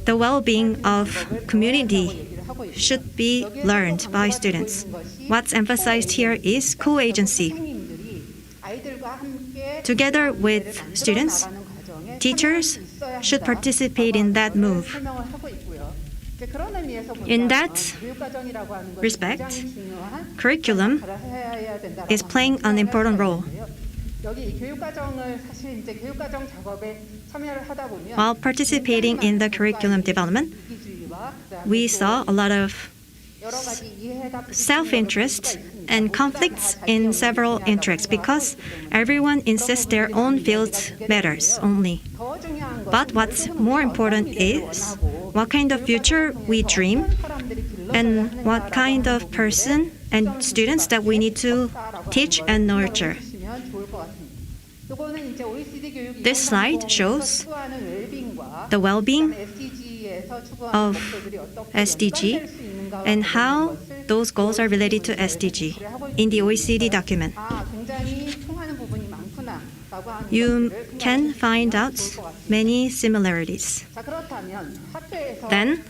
the well-being of community should be learned by students. What's emphasized here is co-agency. Together with students, teachers should participate in that move. In that respect, curriculum is playing an important role. While participating in the curriculum development, we saw a lot of self-interest and conflicts in several interests because everyone insists their own field matters only. But what's more important is what kind of future we dream and what kind of person and students that we need to teach and nurture. This slide shows the well-being of SDG and how those goals are related to SDG in the OECD document. you can find out many similarities. Then,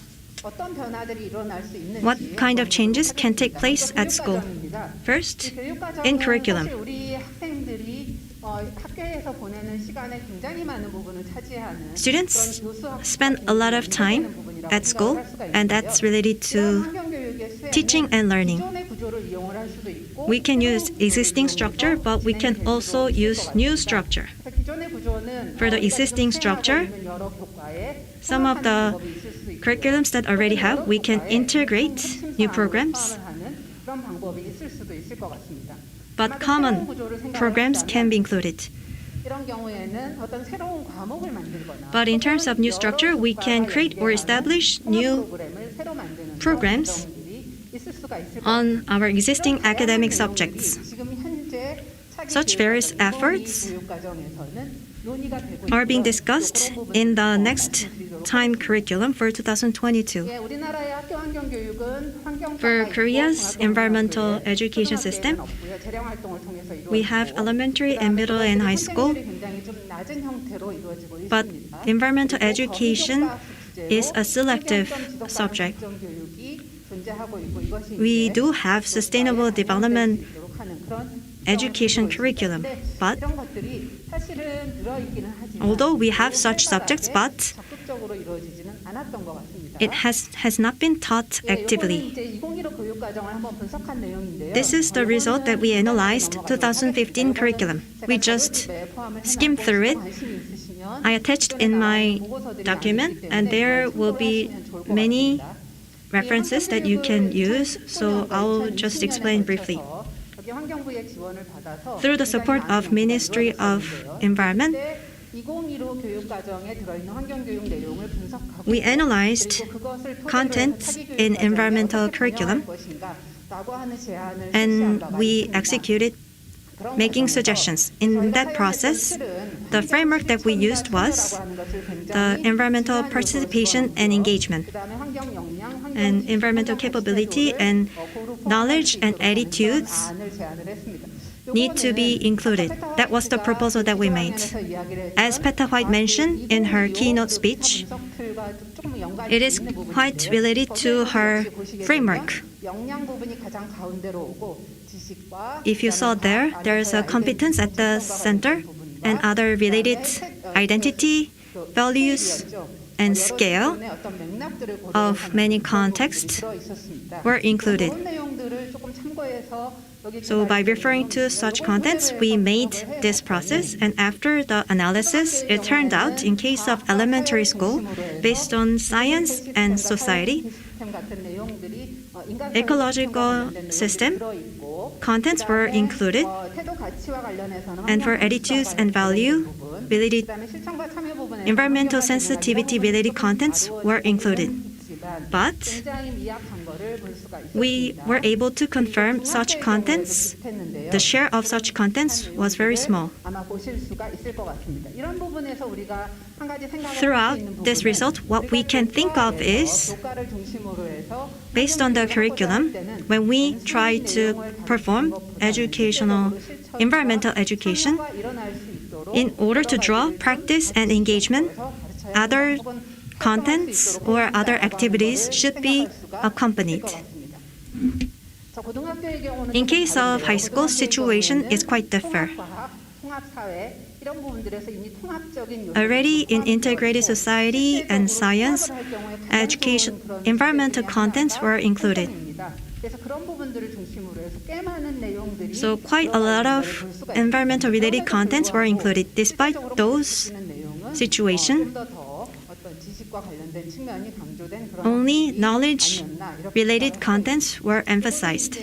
what kind of changes can take place at school? First, in curriculum. Students spend a lot of time at school, and that's related to teaching and learning. We can use existing structure, but we can also use new structure. For the existing structure, some of the curriculums that already have, we can integrate new programs, but common programs can be included. But in terms of new structure, we can create or establish new programs on our existing academic subjects. Such various efforts are being discussed in the next time curriculum for 2022. For Korea's environmental education system, we have elementary and middle and high school, but environmental education is a selective subject. We do have sustainable development education curriculum, but although we have such subjects, but it has not been taught actively. This is the result that we analyzed 2015 curriculum. We just skimmed through it. I attached in my document, and there will be many references that you can use, so I'll just explain briefly. Through the support of Ministry of Environment, we analyzed content in environmental curriculum, and we executed making suggestions. In that process, the framework that we used was the environmental participation and engagement, and environmental capability and knowledge and attitudes need to be included. That was the proposal that we made. As Peta White mentioned in her keynote speech, it is quite related to her framework. If you saw there is a competence at the center, and other related identity, values, and scale of many contexts were included. So by referring to such contents, we made this process, and after the analysis, it turned out in case of elementary school, based on science and society, ecological system, contents were included, and for attitudes and value related, environmental sensitivity related contents were included. But we were able to confirm such contents. The share of such contents was very small. Throughout this result, what we can think of is, based on the curriculum, when we try to perform environmental education, in order to draw practice and engagement, other contents or other activities should be accompanied. In case of high school, situation is quite different. Already in integrated society and science, education, environmental contents were included. So quite a lot of environmental related contents were included. Despite those situations, only knowledge-related contents were emphasized.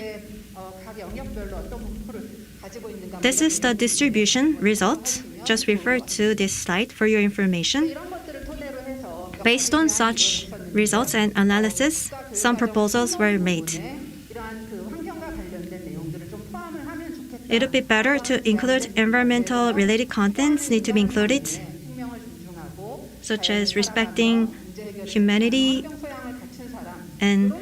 This is the distribution result. Just refer to this slide for your information. Based on such results and analysis, some proposals were made. It would be better to include environmental-related contents need to be included, such as respecting humanity, and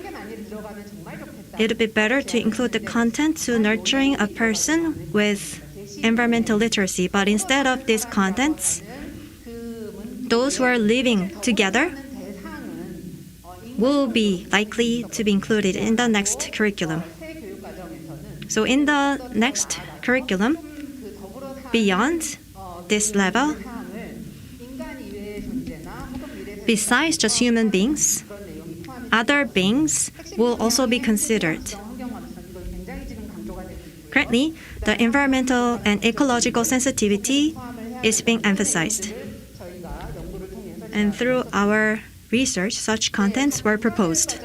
it would be better to include the content to nurturing a person with environmental literacy, but instead of these contents, those who are living together will be likely to be included in the next curriculum. So in the next curriculum, beyond this level, besides just human beings, other beings will also be considered. Currently, the environmental and ecological sensitivity is being emphasized. And through our research, such contents were proposed.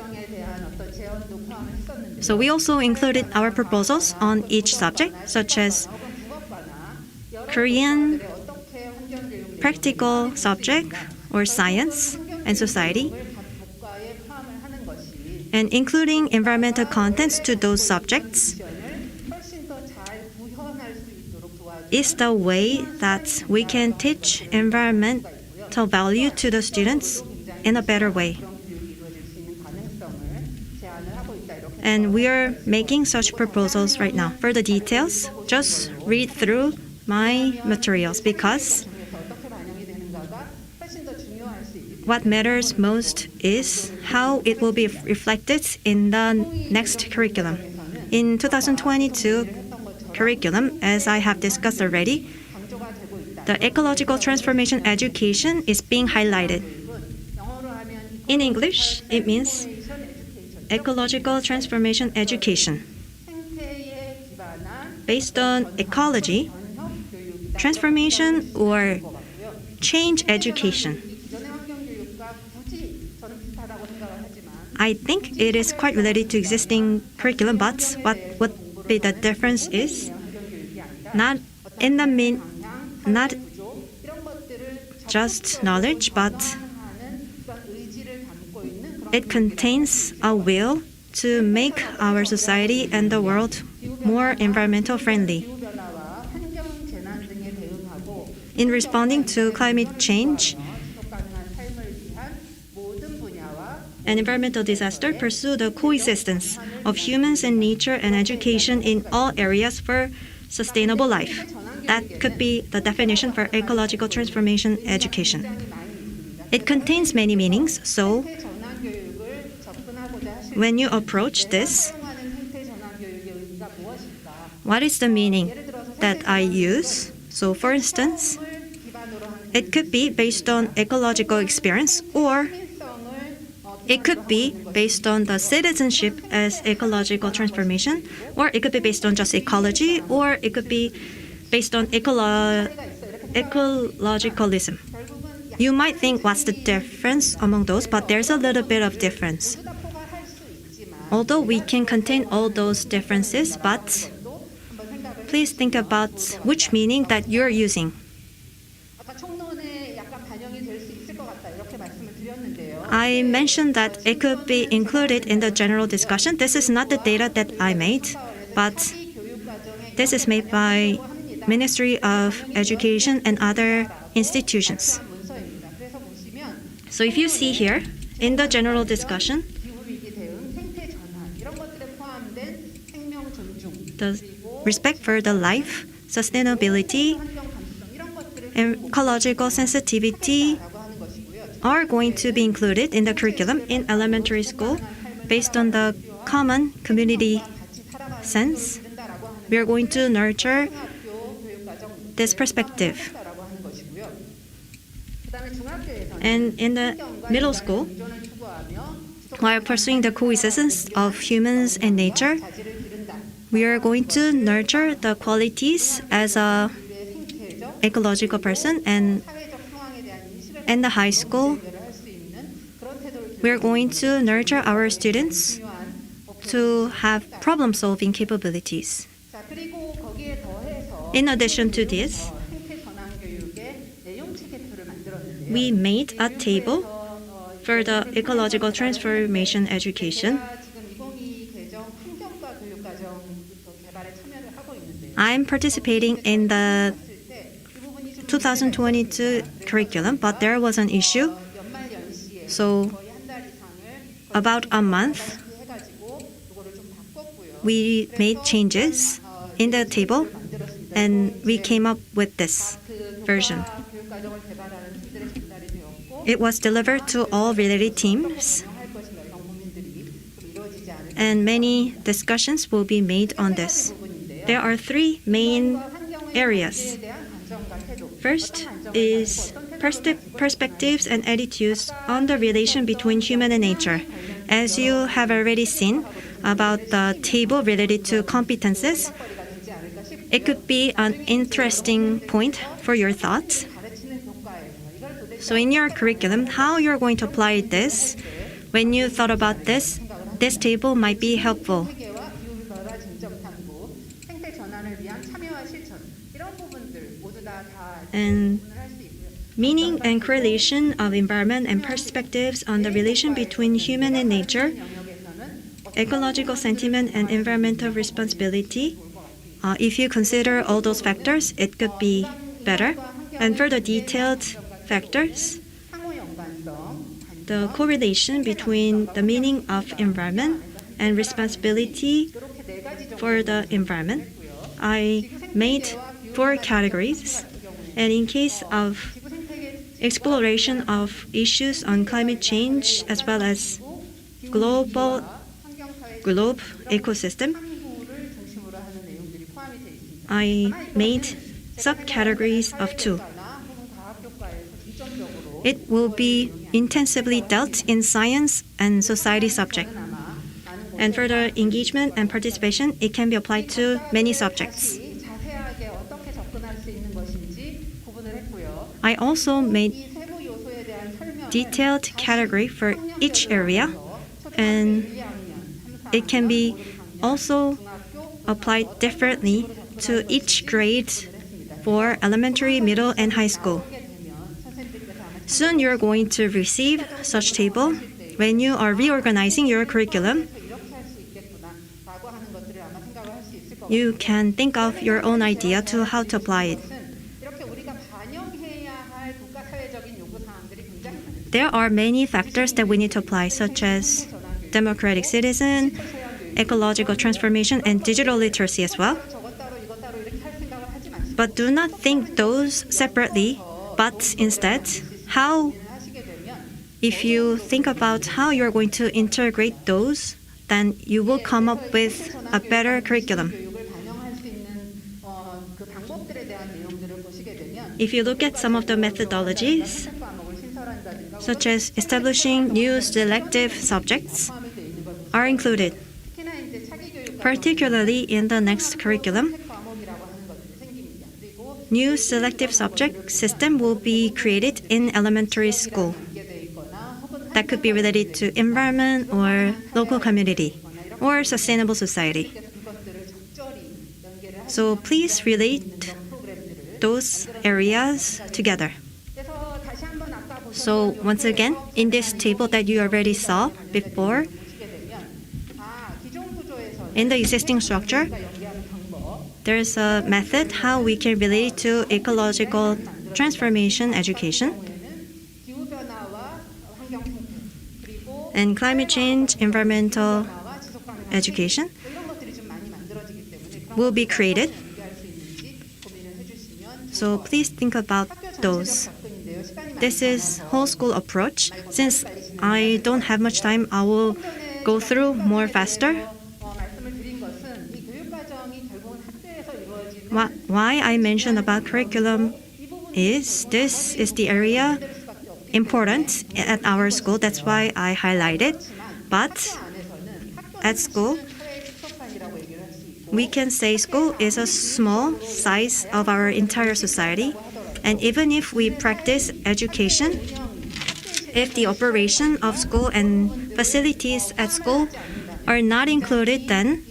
So we also included our proposals on each subject, such as Korean practical subject or science and society, and including environmental contents to those subjects is the way that we can teach environmental value to the students in a better way. And we are making such proposals right now. For the details, just read through my materials, because what matters most is how it will be reflected in the next curriculum. In 2022 curriculum, as I have discussed already, the ecological transformation education is being highlighted. In English, it means ecological transformation education. Based on ecology, transformation or change education. I think it is quite related to existing curriculum, but what would be the difference is not just knowledge, but it contains a will to make our society and the world more environmental friendly. In responding to climate change and environmental disaster, pursue the coexistence of humans and nature and education in all areas for sustainable life. That could be the definition for ecological transformation education. It contains many meanings, so when you approach this, what is the meaning that I use? So for instance, it could be based on ecological experience, or it could be based on the citizenship as ecological transformation, or it could be based on just ecology, or it could be based on ecologicalism. You might think, what's the difference among those? But there's a little bit of difference. Although we can contain all those differences, but please think about which meaning that you're using. I mentioned that it could be included in the general discussion. This is not the data that I made, but this is made by Ministry of Education and other institutions. So if you see here, in the general discussion, the respect for the life, sustainability, ecological sensitivity are going to be included in the curriculum in elementary school based on the common community sense. We are going to nurture this perspective. And in the middle school, while pursuing the coexistence of humans and nature, we are going to nurture the qualities as a ecological person, and in the high school, we are going to nurture our students to have problem-solving capabilities. In addition to this, we made a table for the ecological transformation education. I'm participating in the 2022 curriculum, but there was an issue. So about a month, we made changes in the table, And we came up with this version. It was delivered to all related teams, and many discussions will be made on this. There are three main areas. First is perspectives and attitudes on the relation between human and nature. As you have already seen about the table related to competences, it could be an interesting point for your thoughts. So in your curriculum, how you're going to apply this, when you thought about this table might be helpful. And meaning and correlation of environment and perspectives on the relation between human and nature, ecological sentiment and environmental responsibility. If you consider all those factors, it could be better. And further detailed factors, the correlation between the meaning of environment and responsibility for the environment. I made 4 categories, and in case of exploration of issues on climate change as well as globe ecosystem, I made subcategories of 2. It will be intensively dealt in science and society subject. And further engagement and participation, it can be applied to many subjects. I also made detailed category for each area, and it can be also applied differently to each grade for elementary, middle, and high school. Soon you're going to receive such table when you are reorganizing your curriculum. You can think of your own idea to how to apply it. There are many factors that we need to apply, such as democratic citizen, ecological transformation, and digital literacy as well. But do not think those separately, but instead, if you think about how you're going to integrate those, then you will come up with a better curriculum. If you look at some of the methodologies, such as establishing new selective subjects, are included, particularly in the next curriculum. New selective subject system will be created in elementary school. That could be related to environment or local community or sustainable society. So please relate those areas together. So once again, in this table that you already saw before, in the existing structure, there's a method how we can relate to ecological transformation education and climate change, environmental education will be created. So please think about those. This is whole school approach. Since I don't have much time, I will go through more faster. Why I mentioned about curriculum is this is the area important at our school. That's why I highlighted. But at school, we can say school is a small size of our entire society. And even if we practice education, if the operation of school and facilities at school are not included, then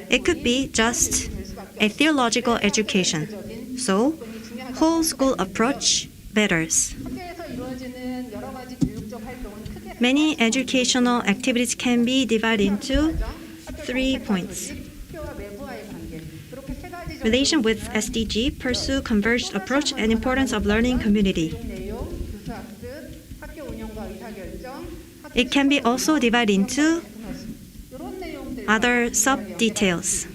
it could be just a theological education. So, whole school approach matters. Many educational activities can be divided into 3 points. Relation with SDG, pursue converged approach, and importance of learning community. It can be also divided into other sub-details.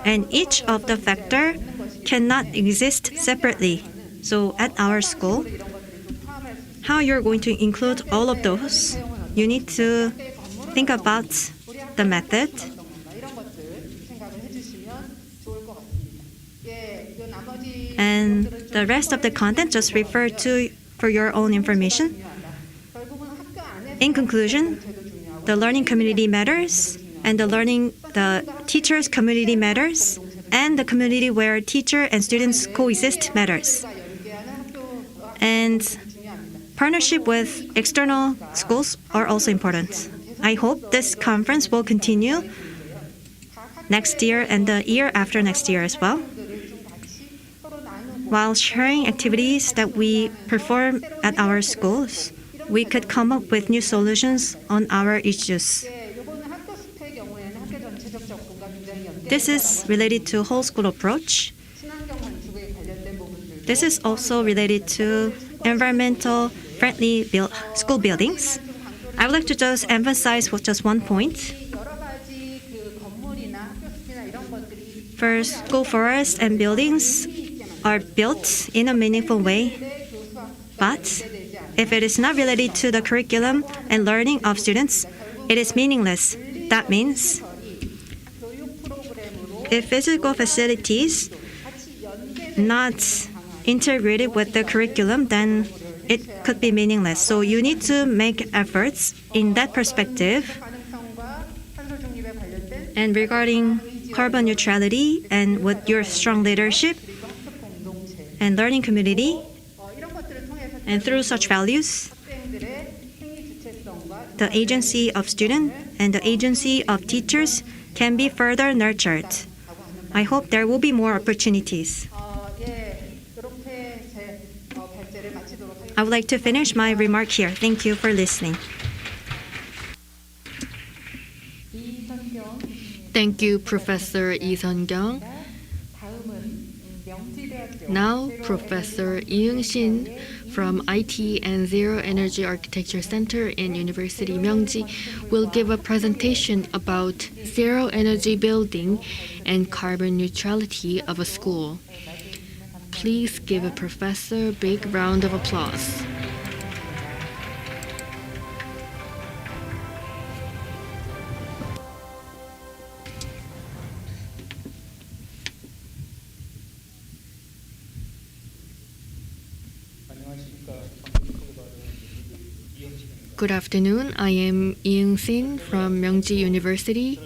and each of the factor cannot exist separately. So at our school, how you're going to include all of those, you need to think about the method. And the rest of the content just refer to for your own information. In conclusion, the learning community matters, and the teachers community matters, and the community where teacher and students coexist matters. And partnership with external schools are also important. I hope this conference will continue next year and the year after next year as well. While sharing activities that we perform at our schools, we could come up with new solutions on our issues. This is related to whole school approach. This is also related to environmental friendly school buildings. I would like to just emphasize just one point. First, school forests and buildings are built in a meaningful way, but if it is not related to the curriculum and learning of students, it is meaningless. That means if physical facilities not integrated with the curriculum, then it could be meaningless. So you need to make efforts in that perspective. And regarding carbon neutrality and with your strong leadership and learning community, and through such values, the agency of students and the agency of teachers can be further nurtured. I hope there will be more opportunities. I would like to finish my remark here. Thank you for listening. Thank you, Professor Lee Sun-kyung. Now, Professor Lee Eung-shin from IT and Zero Energy Architecture Center in University Myeongji will give a presentation about zero energy building and carbon neutrality of a school. Please give a professor a big round of applause. Good afternoon. I am Lee Eung-shin from Myeongji University.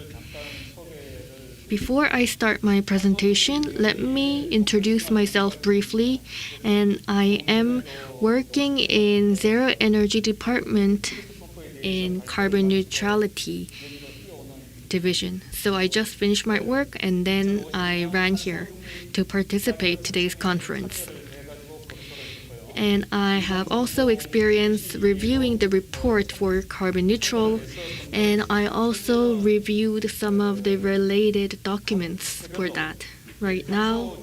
Before I start my presentation, let me introduce myself briefly. And I am working in Zero Energy Department in Carbon Neutrality Division. So I just finished my work and then I ran here to participate today's conference. And I have also experienced reviewing the report for carbon neutral, and I also reviewed some of the related documents for that. Right now,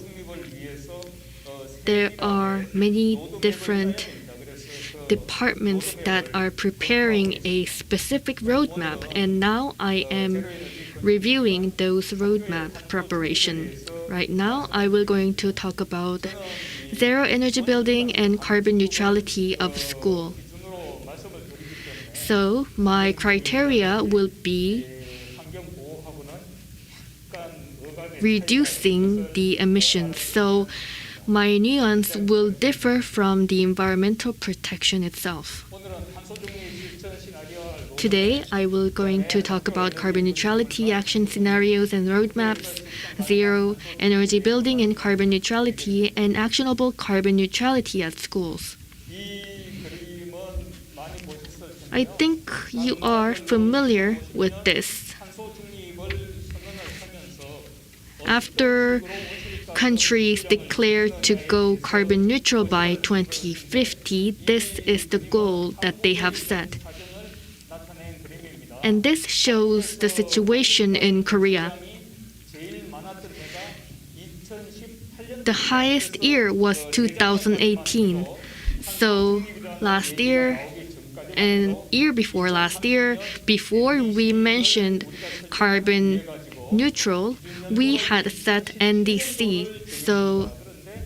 there are many different departments that are preparing a specific roadmap, and now I am reviewing those roadmap preparation. Right now, I will going to talk about zero energy building and carbon neutrality of school. So my criteria will be reducing the emissions. So my nuance will differ from the environmental protection itself. Today, I will going to talk about carbon neutrality action scenarios and roadmaps, zero energy building and carbon neutrality, and actionable carbon neutrality at schools. I think you are familiar with this. After countries declare to go carbon neutral by 2050, this is the goal that they have set. And this shows the situation in Korea. The highest year was 2018. So last year and year before last year, before we mentioned carbon neutral, we had set NDC, so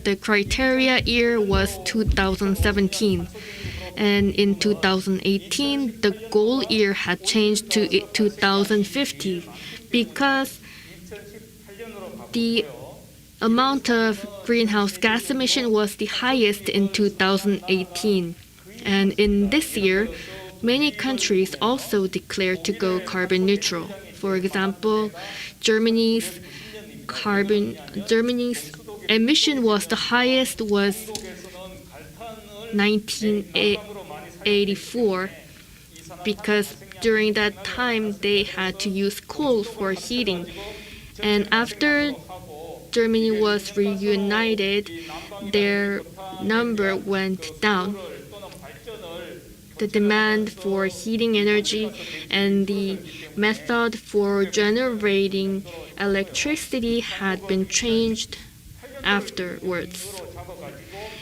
the criteria year was 2017. And in 2018, the goal year had changed to 2050 because the amount of greenhouse gas emission was the highest in 2018. And in this year, many countries also declared to go carbon neutral. For example, Germany's emission was the highest was 1984 because during that time they had to use coal for heating. And after Germany was reunited, their number went down. The demand for heating energy and the method for generating electricity had been changed afterwards.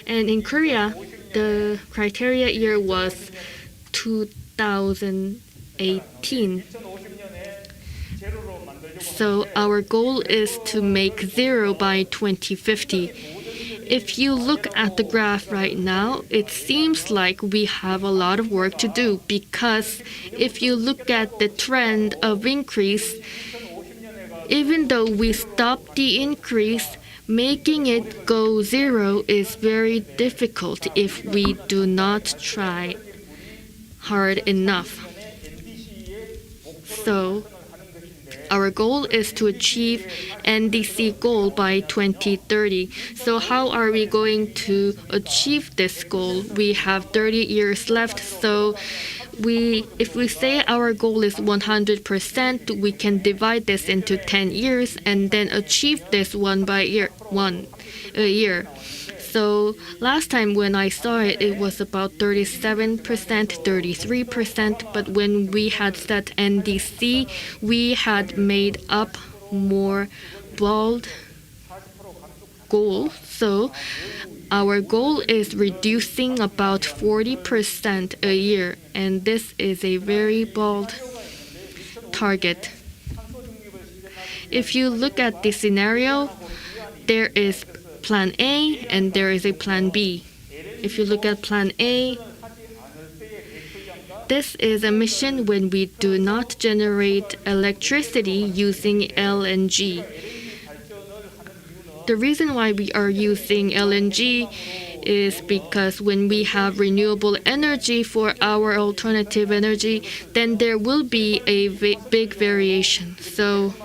And in Korea, the criteria year was 2018. So our goal is to make zero by 2050. If you look at the graph right now, it seems like we have a lot of work to do because if you look at the trend of increase, even though we stop the increase, making it go zero is very difficult if we do not try hard enough. So our goal is to achieve NDC goal by 2030. So how are we going to achieve this goal? We have 30 years left, so if we say our goal is 100%, we can divide this into 10 years and then achieve this one a year. So last time when I saw it, it was about 37%, 33%. But when we had set NDC, we had made up more bold goals. So our goal is reducing about 40% a year, and this is a very bold target. If you look at the scenario, there is Plan A and there is a Plan B. If you look at Plan A, this is a mission when we do not generate electricity using LNG. The reason why we are using LNG is because when we have renewable energy for our alternative energy, then there will be a big variation. So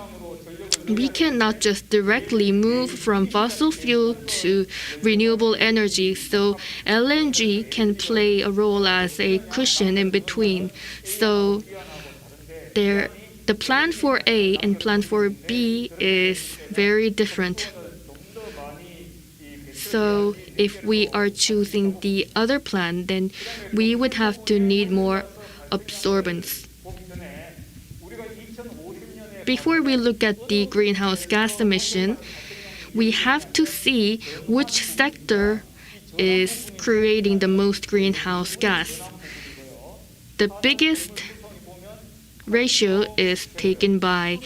we cannot just directly move from fossil fuel to renewable energy. So LNG can play a role as a cushion in between. So the plan for A and plan for B is very different. So if we are choosing the other plan, then we would have to need more absorbance. Before we look at the greenhouse gas emission, we have to see which sector is creating the most greenhouse gas. The biggest ratio is taken by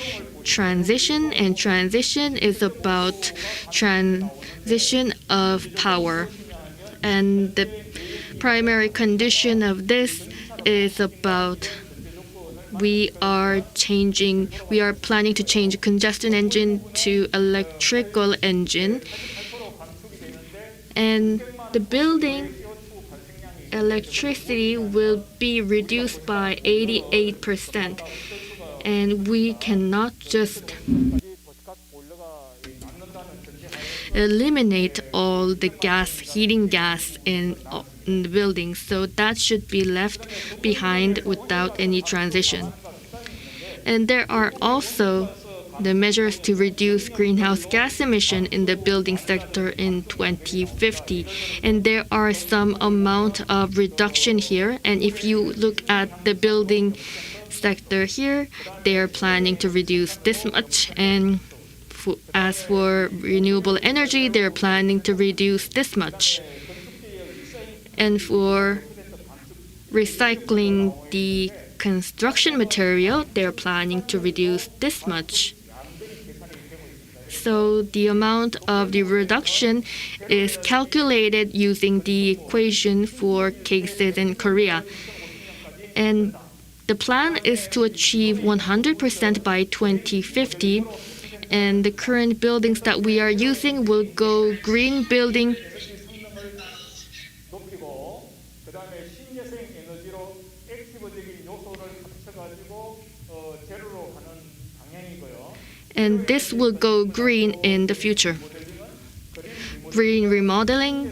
transition, and transition is about transition of power. And the primary condition of this is about we are planning to change a combustion engine to electrical engine. And the building electricity will be reduced by 88%. And we cannot just eliminate all the heating gas in the building. So that should be left behind without any transition. And there are also the measures to reduce greenhouse gas emission in the building sector in 2050. And there are some amount of reduction here. And if you look at the building sector here, they are planning to reduce this much. And as for renewable energy, they're planning to reduce this much. And for recycling the construction material, they're planning to reduce this much. So the amount of the reduction is calculated using the equation for cases in Korea. And the plan is to achieve 100% by 2050, and the current buildings that we are using will go green building. And this will go green in the future. Green remodeling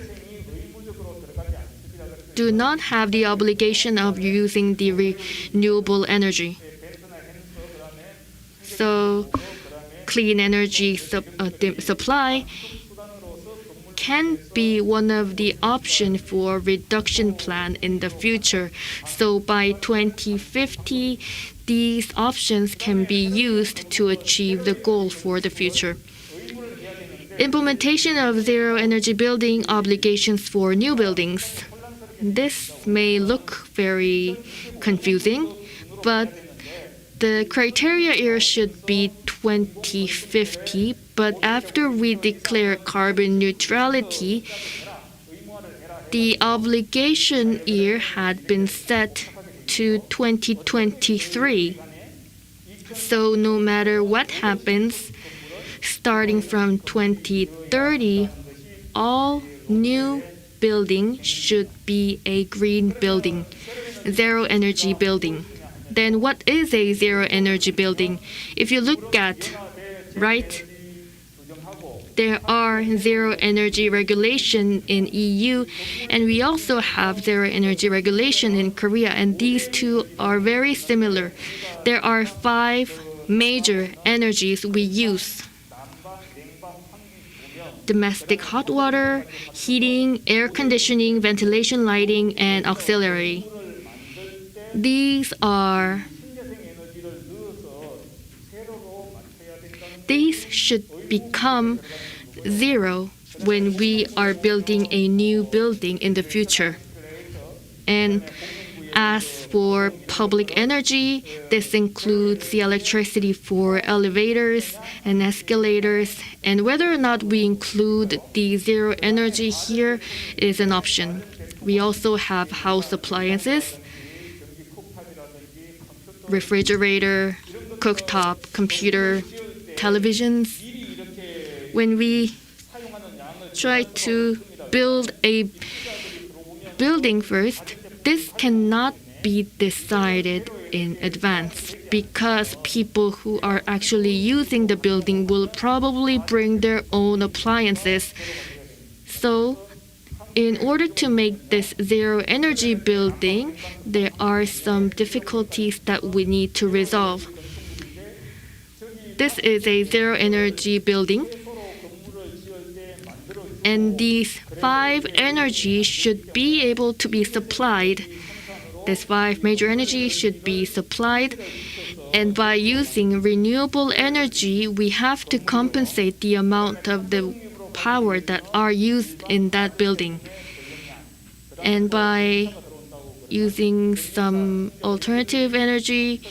do not have the obligation of using the renewable energy. So clean energy supply can be one of the options for reduction plan in the future. So by 2050, these options can be used to achieve the goal for the future. Implementation of zero energy building obligations for new buildings. This may look very confusing, but the criteria here should be 2050, but after we declare carbon neutrality, the obligation year had been set to 2023. So no matter what happens, starting from 2030, all new building should be a green building, zero energy building. Then what is a zero energy building? If you look at right, there are zero energy regulation in EU, and we also have zero energy regulation in Korea, and these two are very similar. There are 5 major energies we use: domestic hot water, heating, air conditioning, ventilation, lighting, and auxiliary. These should become zero when we are building a new building in the future. And as for public energy, this includes the electricity for elevators and escalators, and whether or not we include the zero energy here is an option. We also have house appliances, refrigerator, cooktop, computer, televisions. When we try to build a building first, this cannot be decided in advance because people who are actually using the building will probably bring their own appliances. So in order to make this zero energy building, there are some difficulties that we need to resolve. This is a zero energy building, and these 5 energies should be able to be supplied. These 5 major energies should be supplied, and by using renewable energy, we have to compensate the amount of the power that are used in that building. And by using some alternative energy,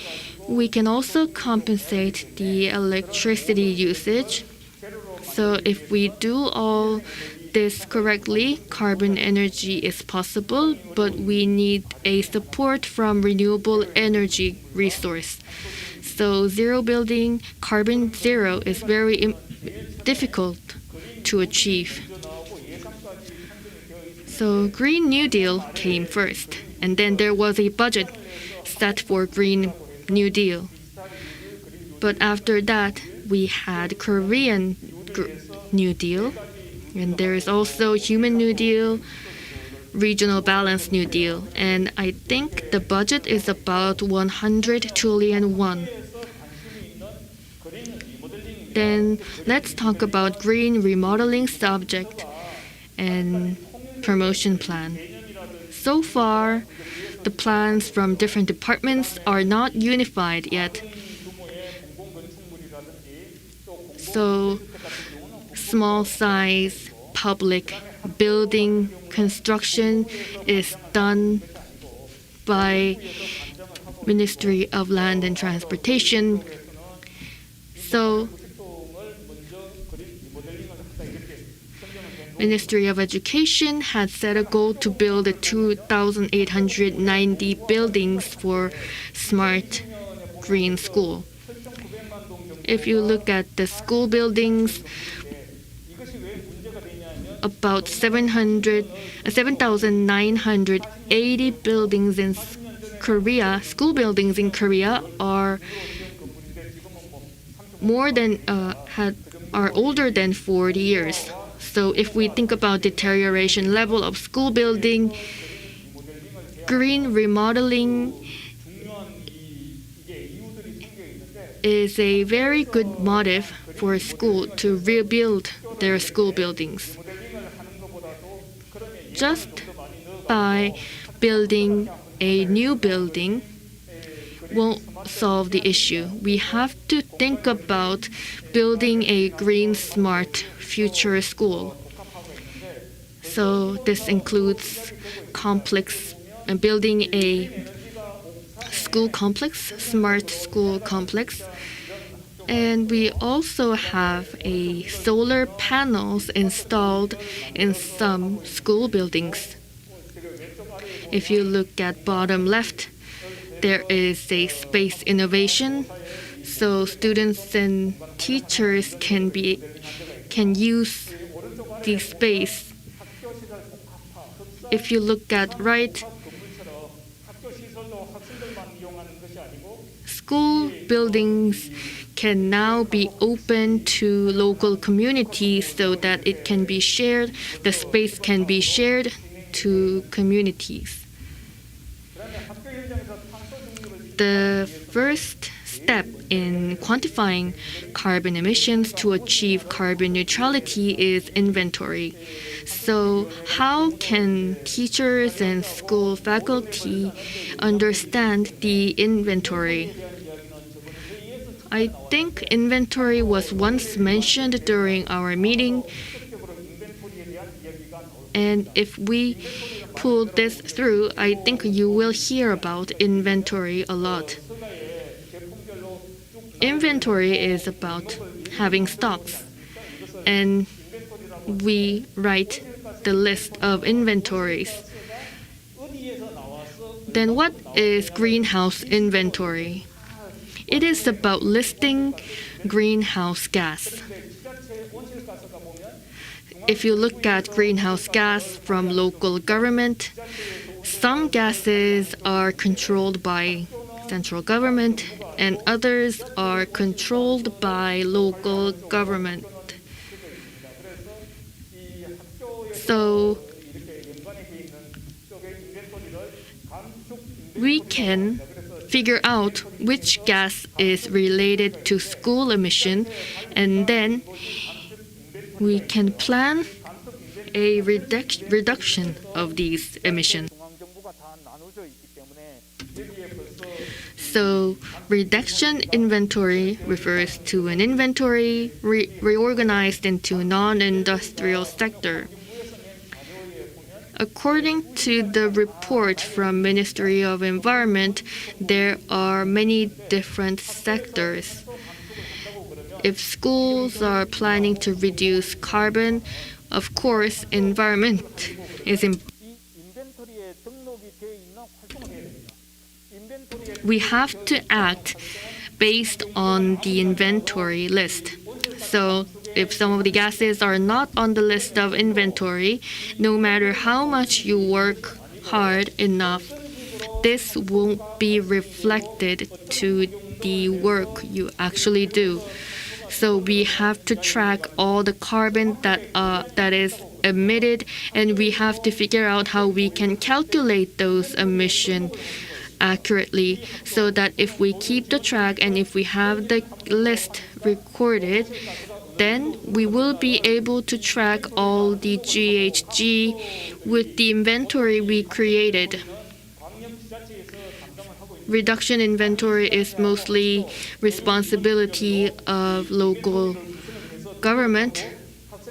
we can also compensate the electricity usage. So if we do all this correctly, carbon energy is possible, but we need a support from renewable energy resource. So zero building, carbon zero is very difficult to achieve. So Green New Deal came first, and then there was a budget set for Green New Deal. But after that, we had Korean New Deal, and there is also Human New Deal, Regional Balance New Deal, and I think the budget is about 100 trillion won. Then let's talk about green remodeling subject and promotion plan. So far, the plans from different departments are not unified yet. So small size public building construction is done by Ministry of Land and Transportation. So Ministry of Education had set a goal to build 2,890 buildings for smart green school. If you look at the school buildings, about 7,980 buildings in Korea, school buildings in Korea are are older than 40 years. So if we think about deterioration level of school building, green remodeling is a very good motive for a school to rebuild their school buildings. Just by building a new building won't solve the issue. We have to think about building a green, smart future school. So this includes building a school complex, smart school complex. And we also have solar panels installed in some school buildings. If you look at bottom left, there is a space innovation, so students and teachers can use the space. If you look at right, school buildings can now be open to local communities so that it can be shared, the space can be shared to communities. The first step in quantifying carbon emissions to achieve carbon neutrality is inventory. So how can teachers and school faculty understand the inventory? I think inventory was once mentioned during our meeting, and if we pull this through, I think you will hear about inventory a lot. Inventory is about having stocks, and we write the list of inventories. Then what is greenhouse inventory? It is about listing greenhouse gas. If you look at greenhouse gas from local government, some gases are controlled by central government and others are controlled by local government. So we can figure out which gas is related to school emission, and then we can plan a reduction of these emissions. So reduction inventory refers to an inventory reorganized into non-industrial sector. According to the report from Ministry of Environment, there are many different sectors. If schools are planning to reduce carbon, of course, environment is important. We have to act based on the inventory list. So if some of the gases are not on the list of inventory, no matter how much you work hard enough, this won't be reflected to the work you actually do. So we have to track all the carbon that is emitted, and we have to figure out how we can calculate those emissions accurately, so that if we keep the track and if we have the list recorded, then we will be able to track all the GHG with the inventory we created. Reduction inventory is mostly responsibility of local government,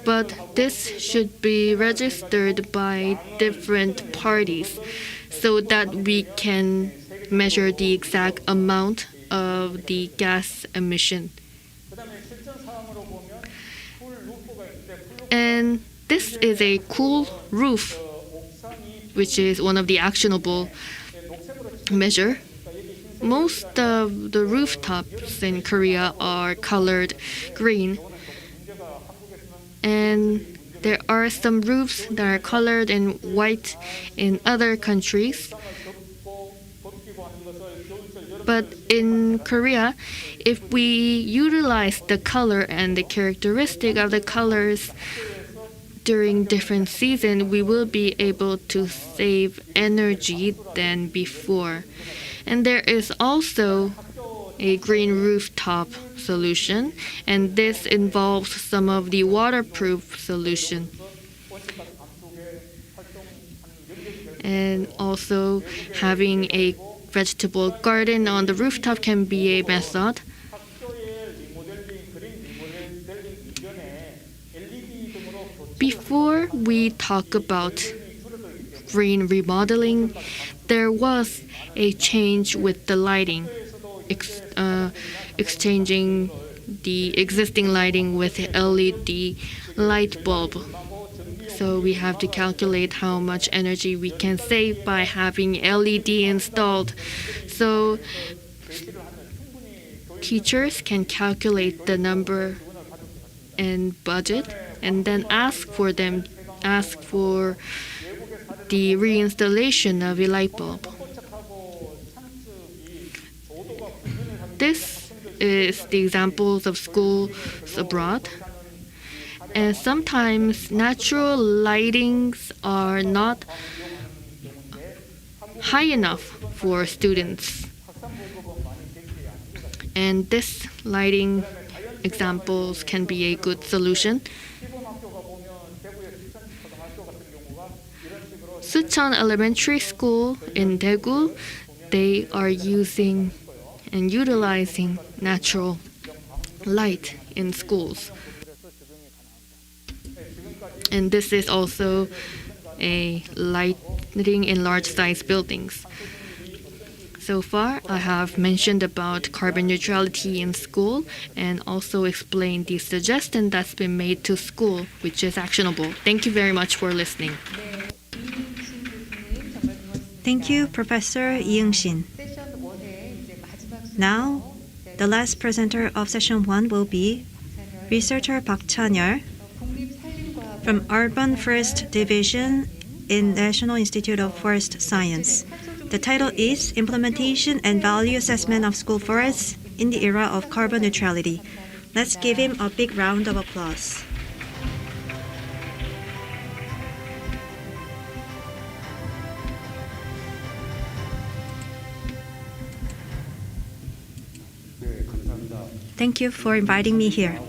but this should be registered by different parties so that we can measure the exact amount of the gas emission. This is a cool roof, which is one of the actionable measure. Most of the rooftops in Korea are colored green, and there are some roofs that are colored in white in other countries. But in Korea, if we utilize the color and the characteristic of the colors during different seasons, we will be able to save energy than before. And there is also a green rooftop solution, and this involves some of the waterproof solution. And also having a vegetable garden on the rooftop can be a method. Before we talk about green remodeling, there was a change with the lighting, exchanging the existing lighting with LED light bulb. So we have to calculate how much energy we can save by having LED installed. So teachers can calculate the number and budget, and then ask for the reinstallation of a light bulb. This is the examples of schools abroad. And sometimes natural lightings are not high enough for students. And this lighting examples can be a good solution. Sucheon Elementary School in Daegu, they are using and utilizing natural light in schools. And this is also a lighting in large size buildings. So far, I have mentioned about carbon neutrality in school and also explained the suggestion that's been made to school, which is actionable. Thank you very much for listening. Thank you, Professor Iung-shin. Now, the last presenter of session 1 will be researcher Park Chan-yeol from Urban Forest Division in National Institute of Forest Science. The title is Implementation and Value Assessment of School Forests in the Era of Carbon Neutrality. Let's give him a big round of applause. Thank you for inviting me here.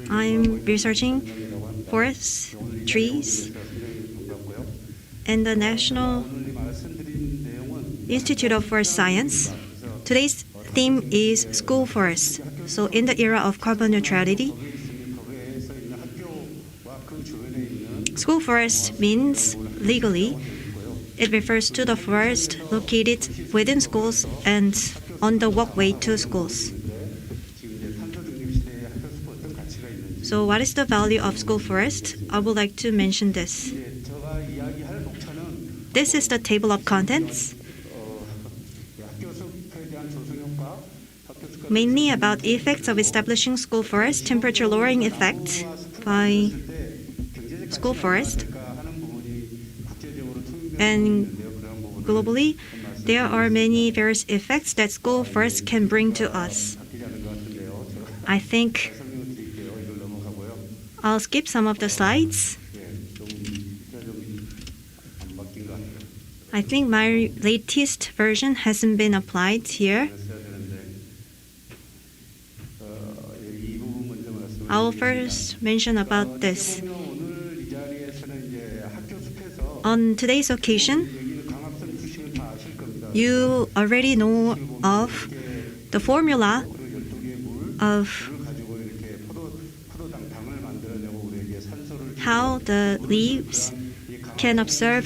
I'm researching forests, trees, and the National Institute of Forest Science. Today's theme is school forests. So in the era of carbon neutrality, school forest means legally, it refers to the forest located within schools and on the walkway to schools. So what is the value of school forest? I would like to mention this. This is the table of contents, mainly about effects of establishing school forest, temperature lowering effect by school forest. And globally, there are many various effects that school forest can bring to us. I think I'll skip some of the slides. I think my latest version hasn't been applied here. I'll first mention about this. On today's occasion, you already know of the formula of how the leaves can absorb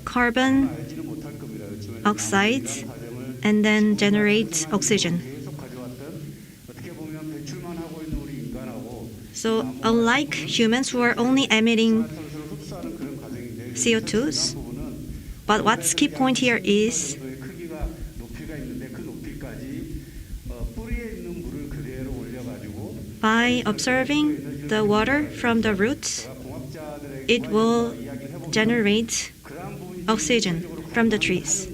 carbon oxides and then generate oxygen. So unlike humans who are only emitting CO2s, but what's key point here is by observing the water from the roots, it will generate oxygen from the trees.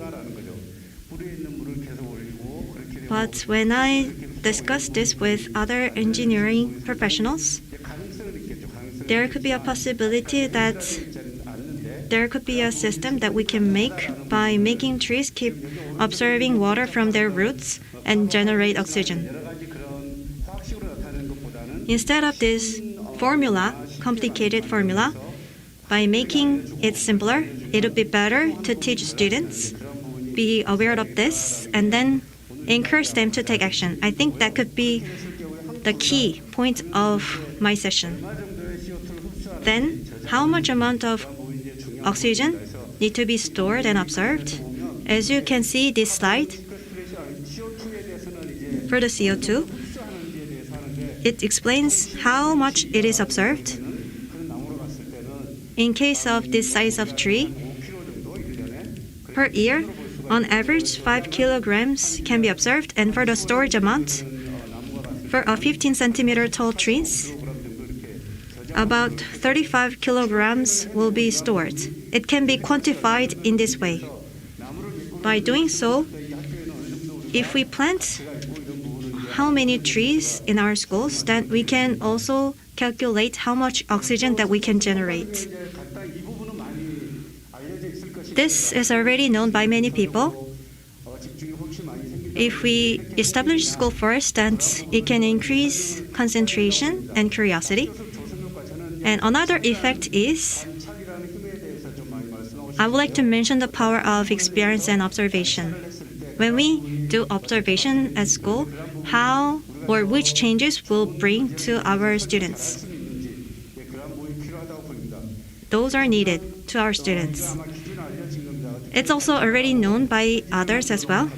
But when I discuss this with other engineering professionals, there could be a possibility that there could be a system that we can make by making trees keep observing water from their roots and generate oxygen. Instead of this formula, complicated formula, by making it simpler, it would be better to teach students, be aware of this, and then encourage them to take action. I think that could be the key point of my session. Then, how much amount of oxygen need to be stored and observed? As you can see this slide, for the CO2, it explains how much it is observed. In case of this size of tree, per year, on average, 5 kilograms can be observed, and for the storage amount, for a 15 centimeter tall trees, about 35 kilograms will be stored. It can be quantified in this way. By doing so, if we plant how many trees in our schools, then we can also calculate how much oxygen that we can generate. This is already known by many people. If we establish school first, then it can increase concentration and curiosity. And another effect is, I would like to mention the power of experience and observation. When we do observation at school, how or which changes will bring to our students. Those are needed to our students. It's also already known by others as well.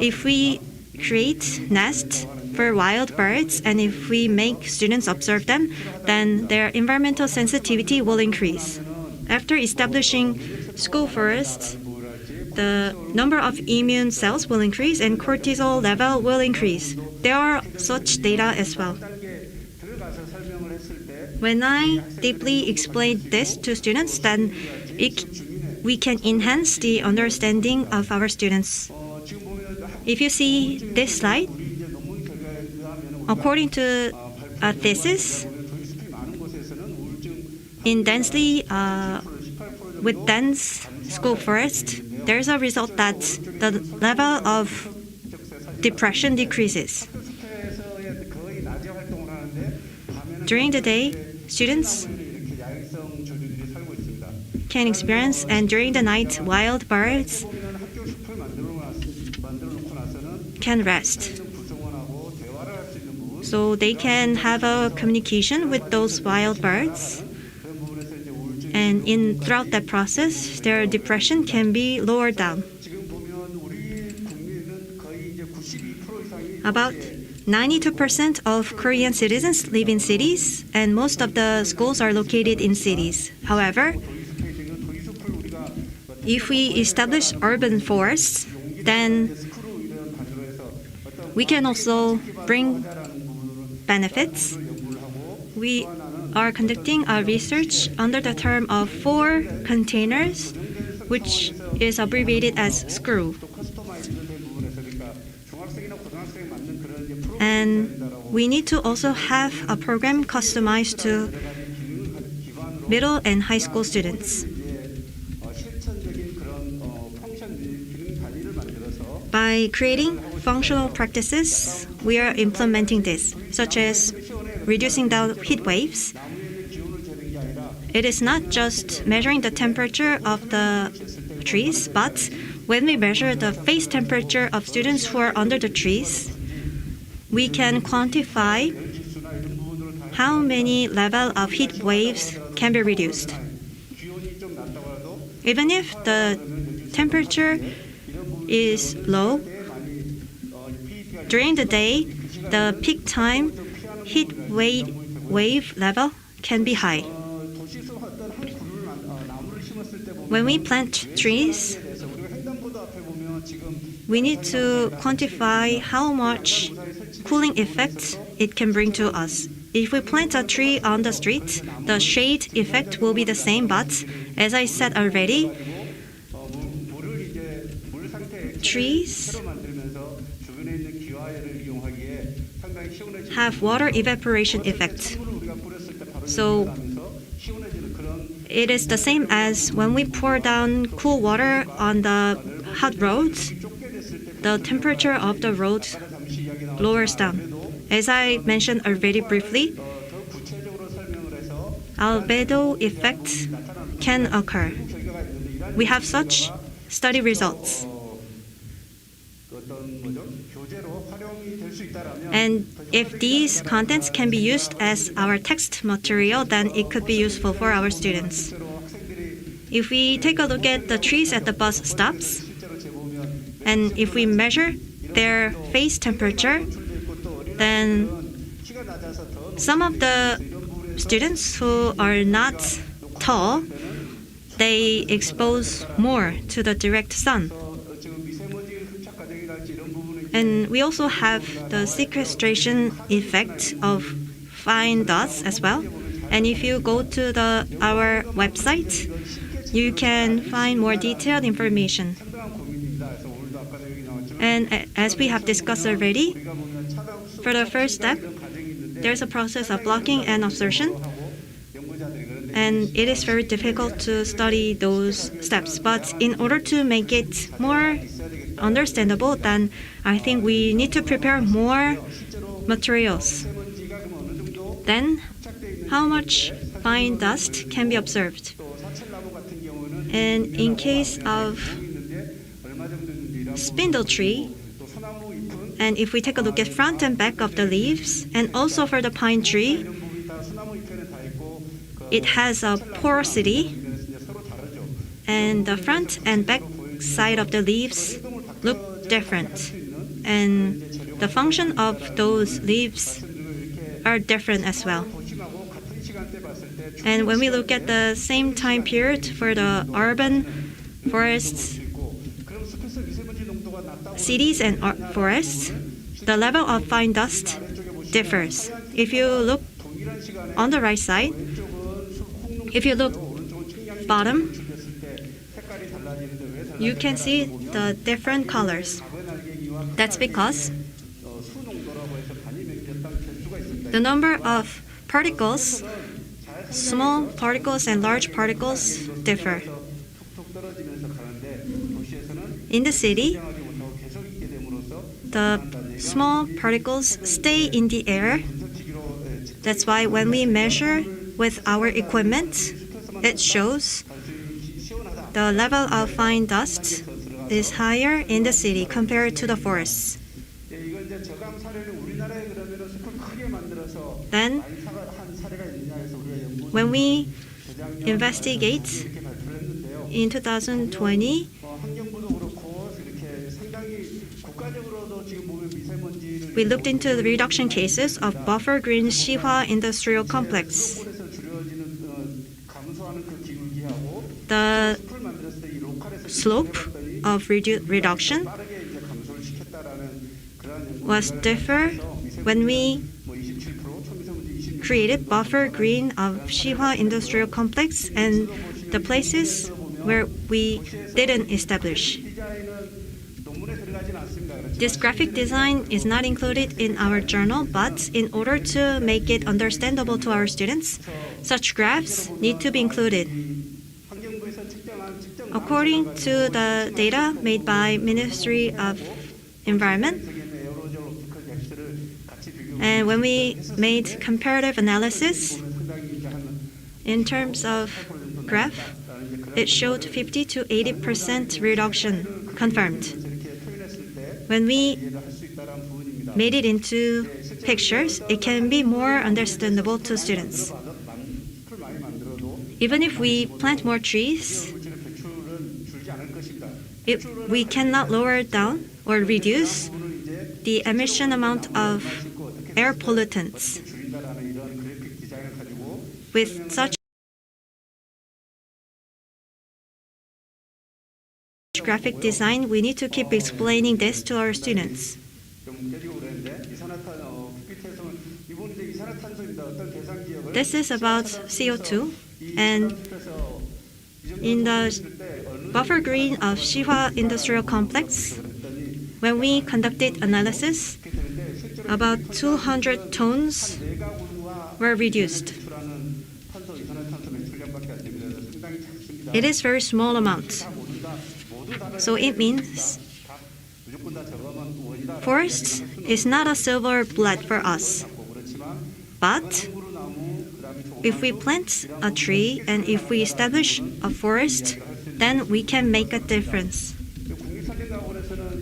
If we create nests for wild birds and if we make students observe them, then their environmental sensitivity will increase. After establishing school forests, the number of immune cells will increase and cortisol level will increase. There are such data as well. When I deeply explain this to students, then we can enhance the understanding of our students. If you see this slide, according to a thesis, in with dense school forest, there's a result that the level of depression decreases. During the day, students can experience, and during the night, wild birds can rest. So they can have a communication with those wild birds. And throughout that process, their depression can be lowered down. About 92% of Korean citizens live in cities, and most of the schools are located in cities. However, if we establish urban forests, then we can also bring benefits. We are conducting a research under the term of 4 containers, which is abbreviated as SCREW. And we need to also have a program customized to middle and high school students. By creating functional practices, we are implementing this, such as reducing the heat waves. It is not just measuring the temperature of the trees, but when we measure the face temperature of students who are under the trees, we can quantify how many level of heat waves can be reduced. Even if the temperature is low, during the day, the peak time heat wave level can be high. When we plant trees, we need to quantify how much cooling effect it can bring to us. If we plant a tree on the street, the shade effect will be the same, but as I said already, trees have water evaporation effect. So it is the same as when we pour down cool water on the hot roads, the temperature of the road lowers down. As I mentioned already briefly, albedo effect can occur. We have such study results. And if these contents can be used as our text material, then it could be useful for our students. If we take a look at the trees at the bus stops, and if we measure their face temperature, then some of the students who are not tall, they expose more to the direct sun. And we also have the sequestration effect of fine dust as well. And if you go to our website, you can find more detailed information. And as we have discussed already, for the first step, there's a process of blocking and absorption. And it is very difficult to study those steps. But in order to make it more understandable, then I think we need to prepare more materials. Then, how much fine dust can be observed? And in case of spindle tree, and if we take a look at front and back of the leaves, and also for the pine tree, it has a porosity, and the front and back side of the leaves look different, and the function of those leaves are different as well. And when we look at the same time period for the urban forests, cities and forests, the level of fine dust differs. If you look on the right side, if you look bottom, you can see the different colors. That's because the number of particles, small particles and large particles, differ. In the city, the small particles stay in the air. That's why when we measure with our equipment, it shows the level of fine dust is higher in the city compared to the forests. Then, when we investigate in 2020, we looked into the reduction cases of Buffer Green Shihwa Industrial Complex. The slope of reduction was different when we created Buffer Green of Shihwa Industrial Complex and the places where we didn't establish. This graphic design is not included in our journal, but in order to make it understandable to our students, such graphs need to be included. According to the data made by Ministry of Environment, and when we made comparative analysis in terms of graph, it showed 50 to 80% reduction confirmed. When we made it into pictures, it can be more understandable to students. Even if we plant more trees, we cannot lower down or reduce the emission amount of air pollutants. with such graphic design, we need to keep explaining this to our students. This is about CO2, and in the buffer green of Shihwa Industrial Complex, when we conducted analysis, about 200 tons were reduced. It is very small amount. So it means forest is not a silver bullet for us. But if we plant a tree and if we establish a forest, then we can make a difference.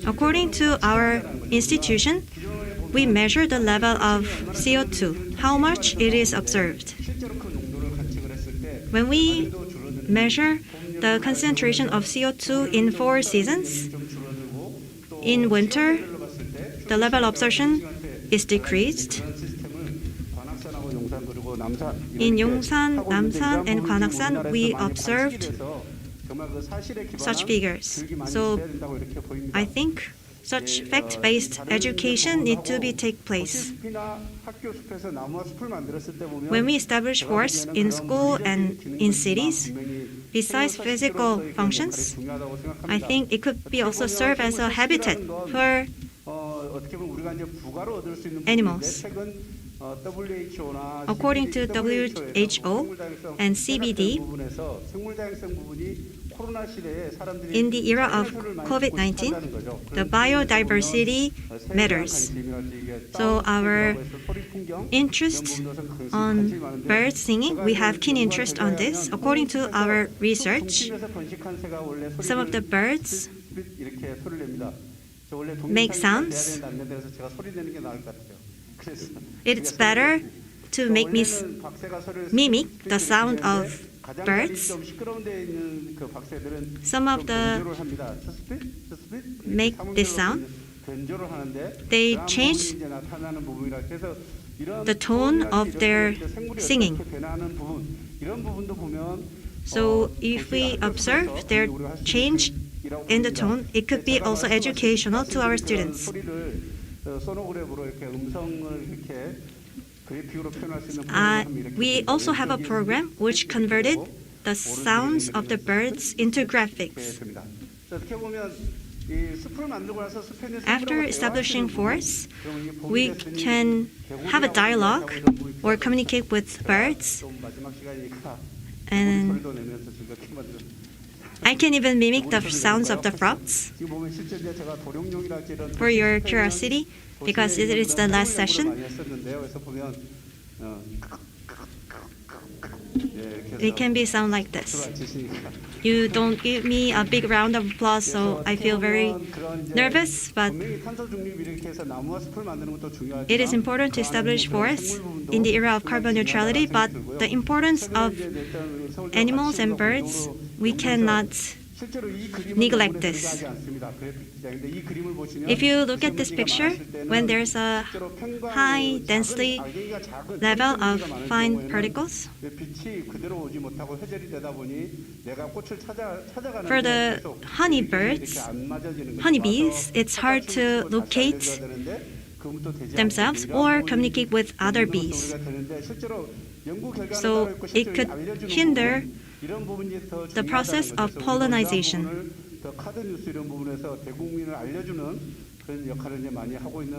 According to our institution, we measure the level of CO2, how much it is observed. When we measure the concentration of CO2 in 4 seasons, in winter, the level of absorption is decreased. In Yongsan, Namsan, and Gwanaksan, we observed such figures. So I think such fact-based education needs to take place. When we establish forests in school and in cities, besides physical functions, I think it could be also serve as a habitat for animals. According to WHO and CBD, in the era of COVID-19, the biodiversity matters. So our interest on bird singing, we have keen interest on this. According to our research, some of the birds make sounds. It's better to mimic the sound of birds. Some of the make this sound. They change the tone of their singing. So if we observe their change in the tone, it could be also educational to our students. We also have a program which converted the sounds of the birds into graphics. After establishing forests, we can have a dialogue or communicate with birds. And I can even mimic the sounds of the frogs. For your curiosity, because it is the last session, it can be sound like this. You don't give me a big round of applause, so I feel very nervous, but it is important to establish forests in the era of carbon neutrality, but the importance of animals and birds, we cannot neglect this. If you look at this picture, when there's a high density level of fine particles, for the honeybees, it's hard to locate themselves or communicate with other bees. So it could hinder the process of pollination.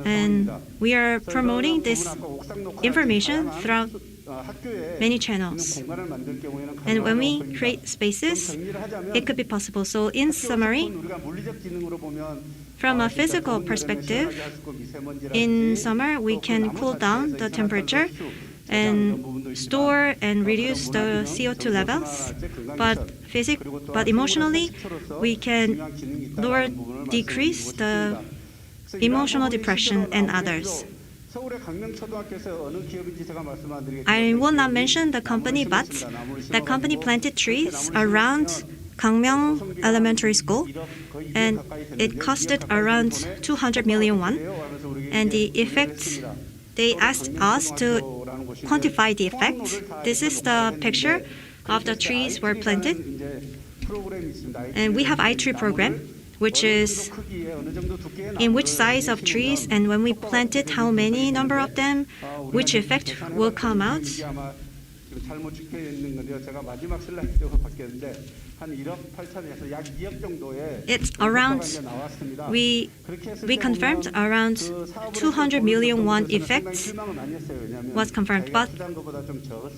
And we are promoting this information throughout many channels. And when we create spaces, it could be possible. So in summary, from a physical perspective, in summer we can cool down the temperature and store and reduce the CO2 levels, but emotionally we can decrease the emotional depression and others. I will not mention the company, but the company planted trees around Gangmyeong Elementary School, and it costed around 200 million won, and the effect they asked us to quantify the effect. This is the picture of the trees were planted. And we have iTree program, which is in which size of trees and when we plant it, how many number of them, which effect will come out. 잘못 찍혀 있는 건데요. 제가 마지막 슬라이드로 바뀌었는데 한 1억 8천에서 약 2억 정도의 It's around, we confirmed around 200 million won effect was confirmed, but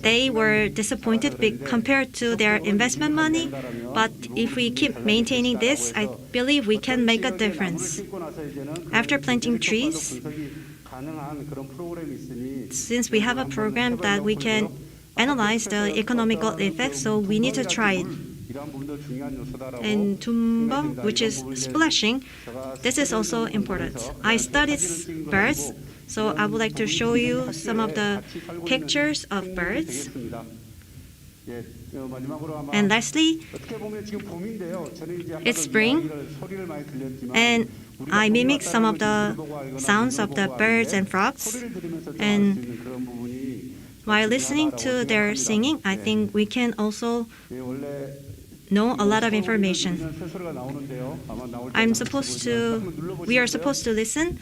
they were disappointed compared to their investment money. But if we keep maintaining this, I believe we can make a difference. After planting trees, since we have a program that we can analyze the economical effects, so we need to try it. And tumbum, which is splashing, this is also important. I studied birds, so I would like to show you some of the pictures of birds. And lastly, it's spring, and I mimic some of the sounds of the birds and frogs. And while listening to their singing, I think we can also know a lot of information. We are supposed to listen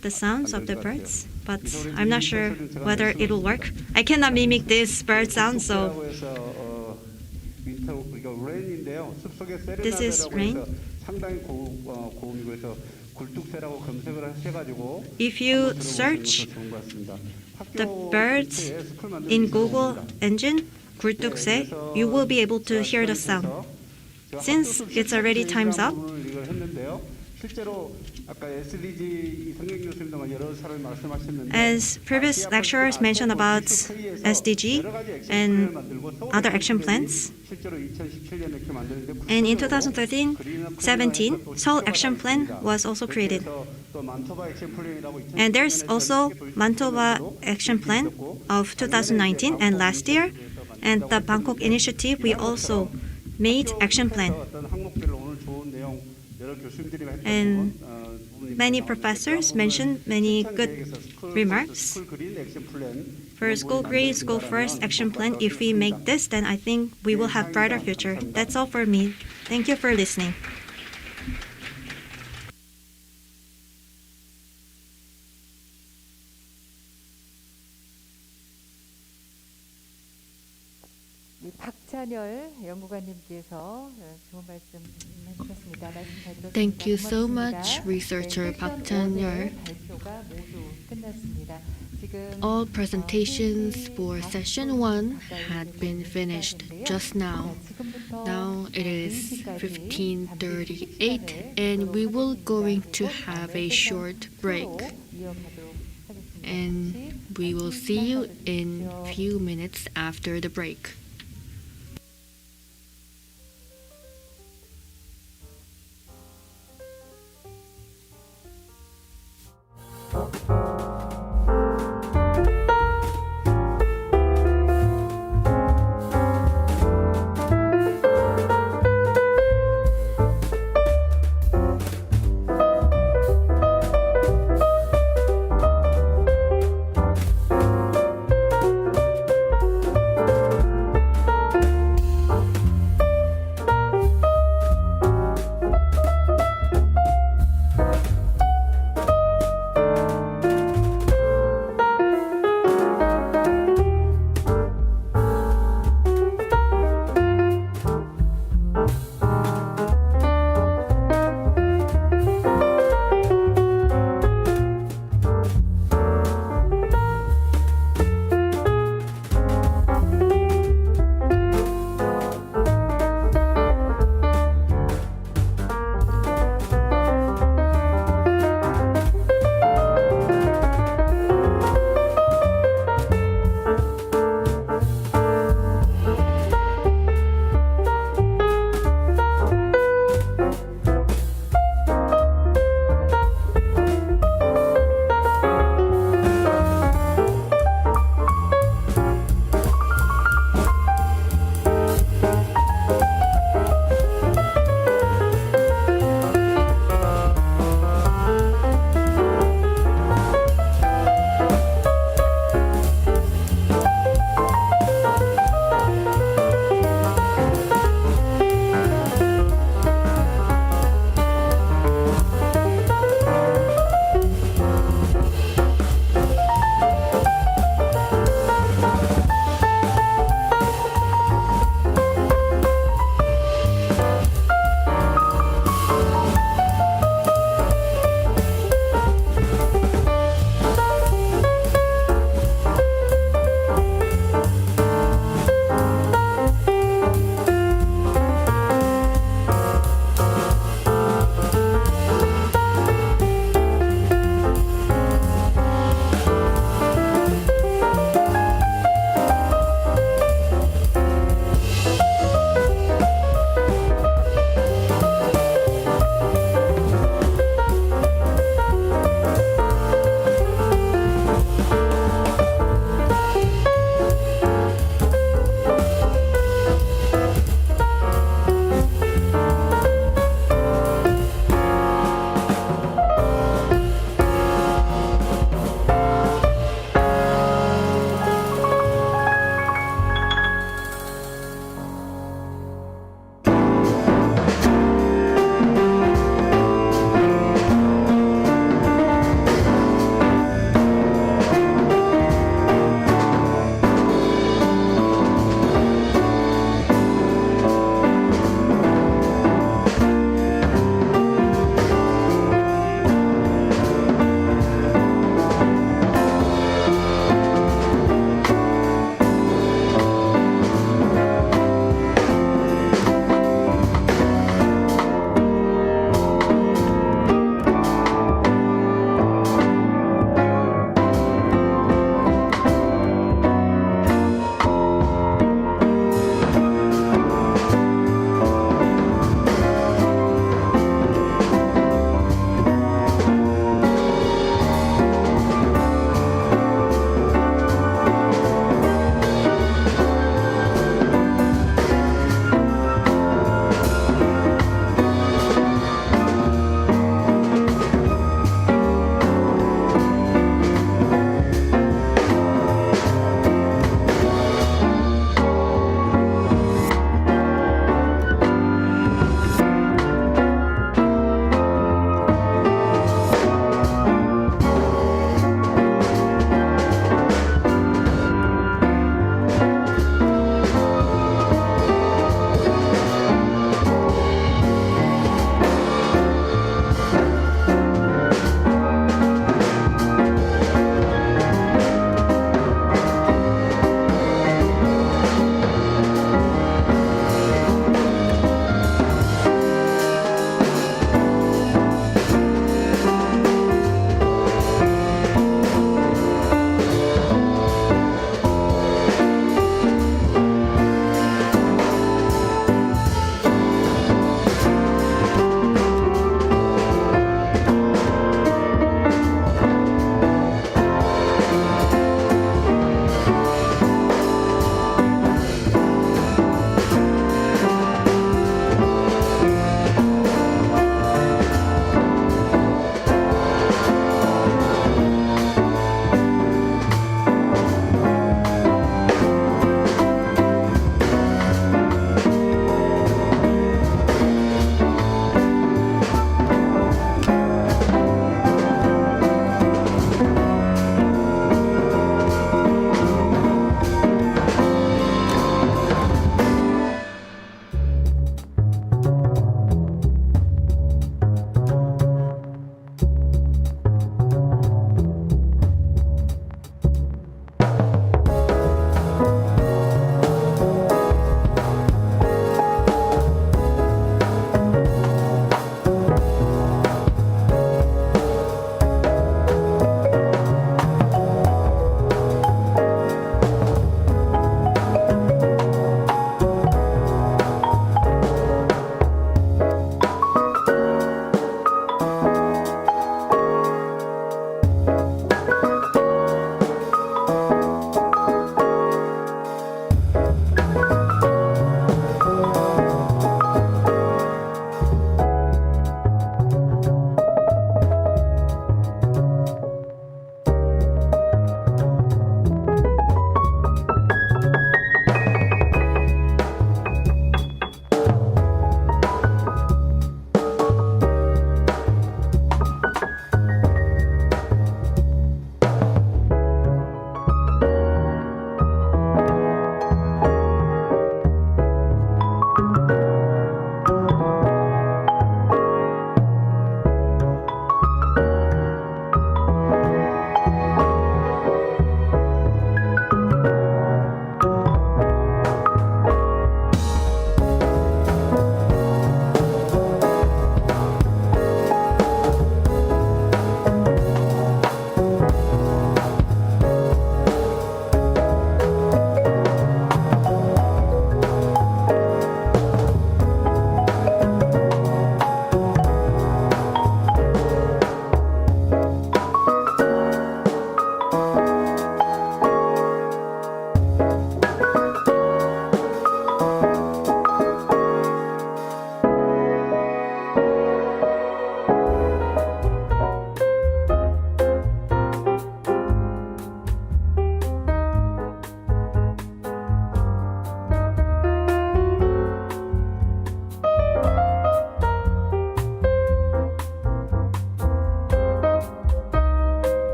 the sounds of the birds, but I'm not sure whether it will work. I cannot mimic this bird sound, so this is rain. If you search the birds in Google engine, 굴뚝새, you will be able to hear the sound. Since it's already time's up, as previous lecturers mentioned about SDG and other action plans, and in 2013-17, Seoul Action Plan was also created. And there's also Mantova Action Plan of 2019 and last year, and the Bangkok Initiative, we also made action plan. And many professors mentioned many good remarks. For School Green, School First action plan, if we make this, then I think we will have brighter future. That's all for me. Thank you for listening. 박찬열 연구관님께서 좋은 말씀 해주셨습니다. 말씀 잘 들었습니다. Thank you so much, researcher Park Chan-yeol. 발표가 모두 끝났습니다. All presentations for session 1 had been finished just now. Now it is 15:38 and we will going to have a short break. And we will see you in few minutes after the break.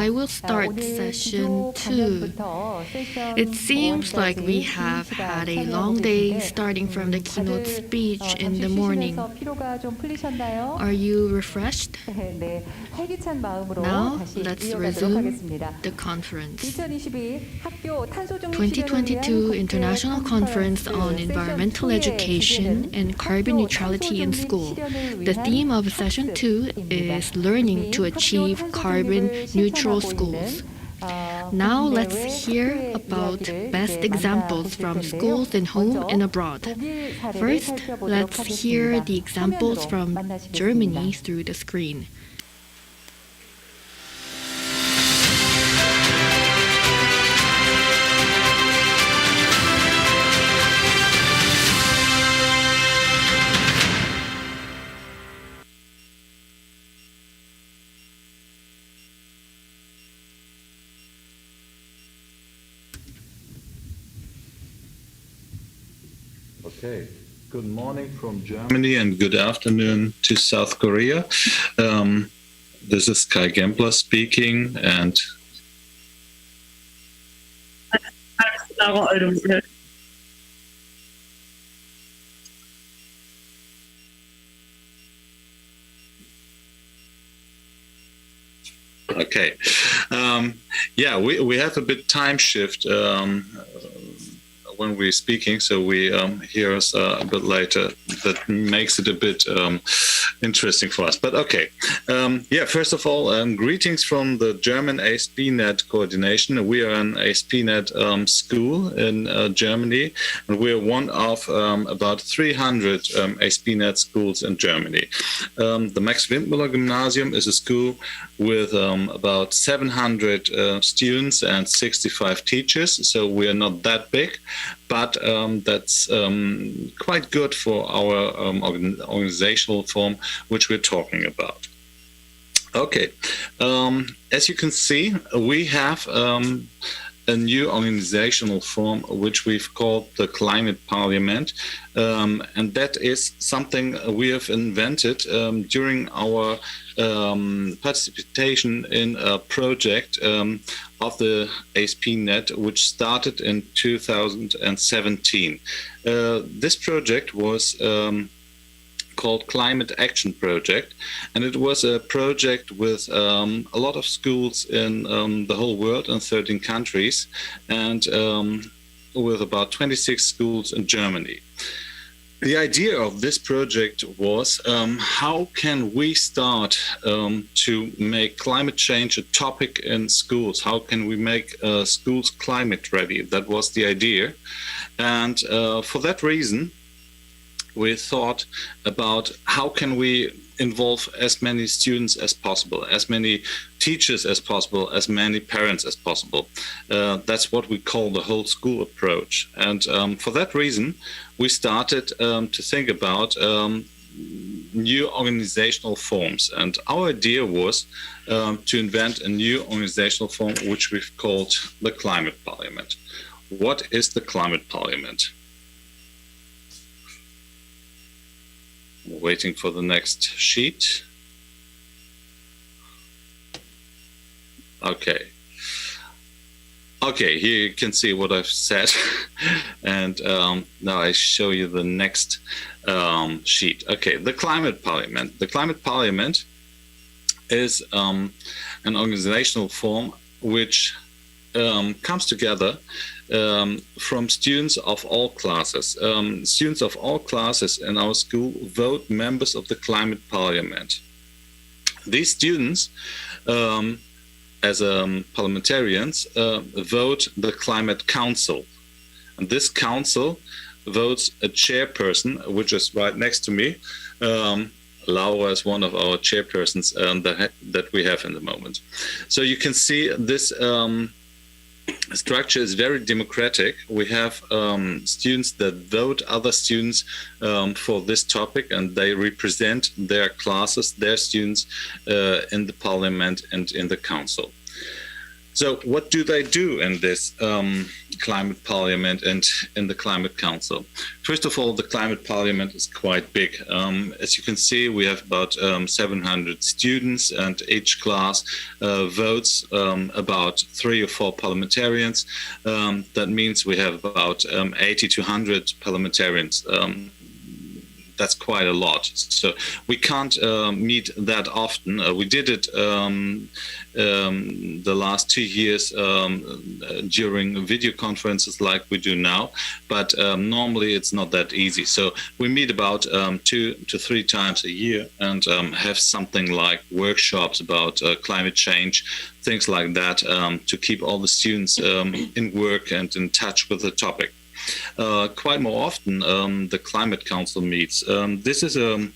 I will start session 2. It seems like we have had a long day starting from the keynote speech in the morning. Are you refreshed? Now, let's resume the conference. 2022 International Conference on Environmental Education and Carbon Neutrality in School. The theme of session 2 is Learning to Achieve Carbon Neutral Schools. Now let's hear about best examples from schools in home and abroad. First, let's hear the examples from Germany through the screen. Okay. Good morning from Germany and good afternoon to South Korea. This is Kai Gempler speaking, and okay. Yeah, we have a bit time shift when we're speaking, so we hear us a bit later. That makes it a bit interesting for us. But okay, yeah. First of all, greetings from the German ASP.NET coordination. We are an ASP.NET school in Germany, and we are one of about 300 ASP.NET schools in Germany. The Max Windmüller Gymnasium is a school with about 700 students and 65 teachers. So we are not that big, but that's quite good for our organizational form, which we're talking about. Okay, as you can see, we have a new organizational form which we've called the Climate Parliament, and that is something we have invented during our participation in a project of the ASP.NET, which started in 2017. This project was called Climate Action Project, and it was a project with a lot of schools in the whole world in 13 countries, and with about 26 schools in Germany. The idea of this project was how can we start to make climate change a topic in schools? How can we make schools climate ready? That was the idea. And for that reason, we thought about how can we involve as many students as possible, as many teachers as possible, as many parents as possible. That's what we call the whole school approach. And for that reason, we started to think about new organizational forms. And our idea was to invent a new organizational form, which we've called the Climate Parliament. What is the Climate Parliament? Waiting for the next sheet. Okay. Okay, here you can see what I've said. And now I show you the next sheet. Okay, the Climate Parliament. The Climate Parliament is an organizational form which comes together from students of all classes. Students of all classes in our school vote members of the Climate Parliament. These students, as parliamentarians, vote the Climate Council. And this council votes a chairperson, which is right next to me. Laura is one of our chairpersons that we have in the moment. So you can see this structure is very democratic. We have students that vote other students for this topic, and they represent their classes, their students in the parliament and in the council. So what do they do in this climate parliament and in the climate council? First of all, the climate parliament is quite big. As you can see, we have about 700 students, and each class votes about 3 or 4 parliamentarians. That means we have about 80 to 100 parliamentarians. That's quite a lot. So we can't meet that often. We did it the last 2 years during video conferences like we do now, but normally it's not that easy. So we meet about 2 to 3 times a year and have something like workshops about climate change, things like that, to keep all the students in work and in touch with the topic. Quite more often, the Climate Council meets. This is an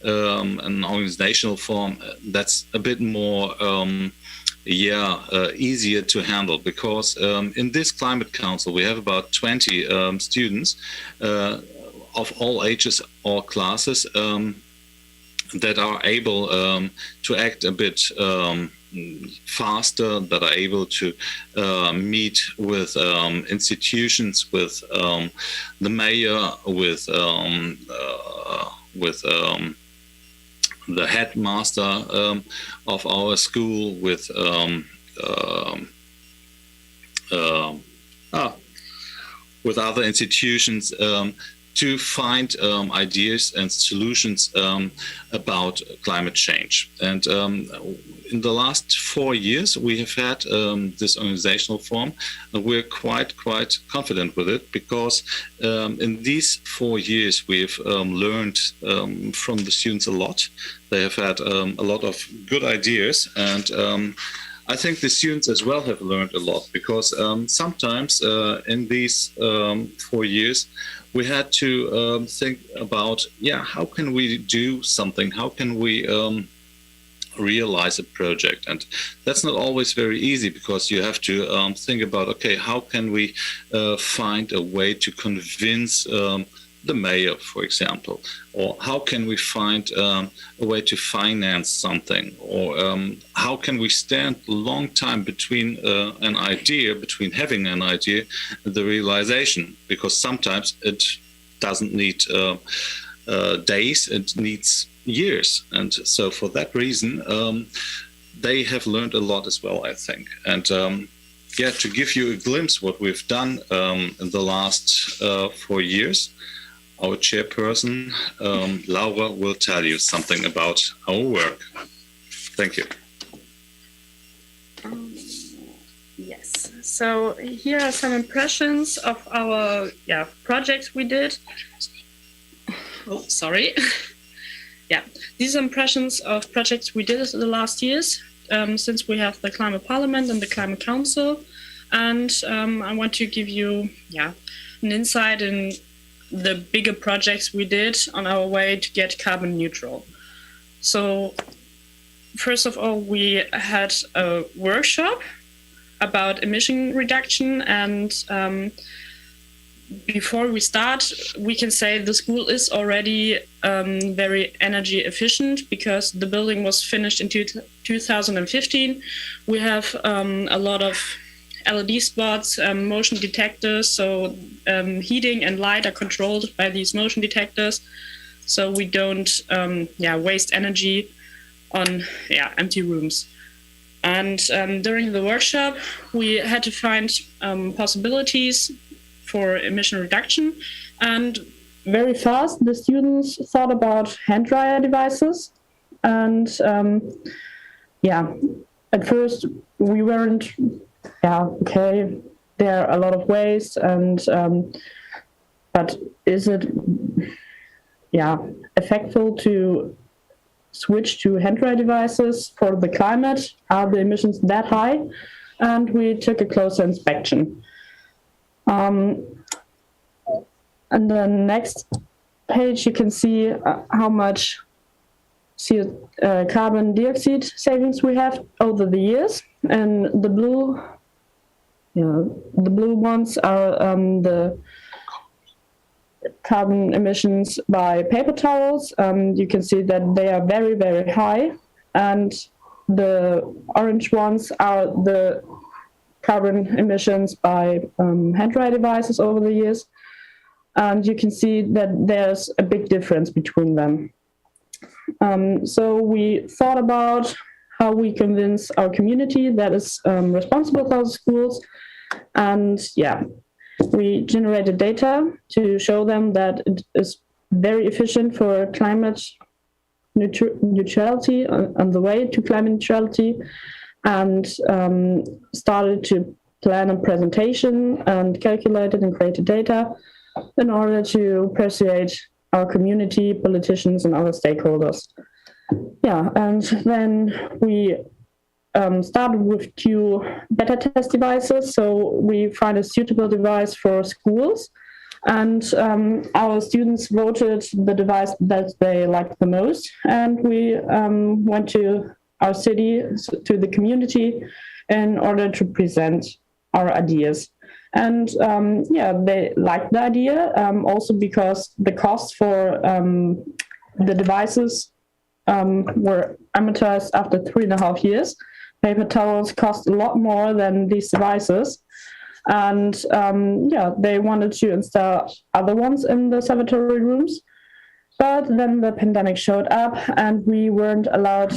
organizational form that's a bit more, easier to handle, because in this Climate Council we have about 20 students of all ages or classes that are able to act a bit faster, that are able to meet with institutions, with the mayor, with the headmaster of our school, with other institutions, to find ideas and solutions about climate change. And in the last 4 years, we have had this organizational form, and we're quite confident with it, because in these 4 years, we've learned from the students a lot. They have had a lot of good ideas, and I think the students as well have learned a lot, because sometimes in these 4 years, we had to think about, how can we do something? How can we realize a project? And that's not always very easy, because you have to think about, okay, how can we find a way to convince the mayor, for example, or how can we find a way to finance something, or how can we stand a long time between between having an idea and the realization, because sometimes it doesn't need days, it needs years. And so for that reason, they have learned a lot as well, I think. And to give you a glimpse what we've done in the last 4 years, our chairperson, Laura, will tell you something about our work. Thank you. Yes, so here are some impressions of our projects we did. Oh, sorry. These are impressions of projects we did in the last years, since we have the Climate Parliament and the Climate Council. And I want to give you an insight in the bigger projects we did on our way to get carbon neutral. So first of all, we had a workshop about emission reduction, and before we start, we can say the school is already very energy efficient, because the building was finished in 2015. We have a lot of LED spots, motion detectors, so heating and light are controlled by these motion detectors, so we don't waste energy on empty rooms. And during the workshop, we had to find possibilities for emission reduction, and very fast the students thought about hand dryer devices. And at first we weren't okay, there are a lot of waste, and but is it effective to switch to hand dryer devices for the climate? Are the emissions that high? And we took a closer inspection. And the next page, you can see how much carbon dioxide savings we have over the years. And the blue ones are the carbon emissions by paper towels. You can see that they are very, very high. And the orange ones are the carbon emissions by hand-dry devices over the years. And you can see that there's a big difference between them. So we thought about how we convince our community that is responsible for the schools. And yeah, we generated data to show them that it is very efficient for climate neutrality, on the way to climate neutrality, and started to plan a presentation and calculated and created data in order to persuade our community, politicians, and other stakeholders. Yeah, and then we started with 2 beta test devices. So we find a suitable device for schools, and our students voted the device that they liked the most. And we went to our city, to the community, in order to present our ideas. And yeah, they liked the idea, also because the costs for the devices were amortized after 3.5 years. Paper towels cost a lot more than these devices. And yeah, they wanted to install other ones in the observatory rooms. But then the pandemic showed up and we weren't allowed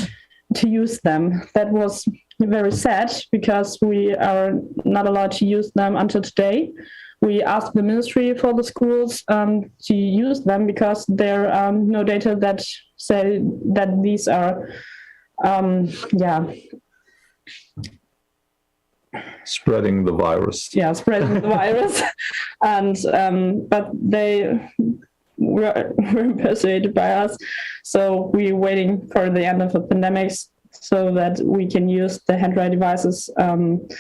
to use them. That was very sad because we are not allowed to use them until today. We asked the ministry for the schools to use them because there are no data that say that these are, yeah, Spreading the virus. Yeah, spreading the virus. And but they were persuaded by us. So we're waiting for the end of the pandemic so that we can use the hand-dry devices and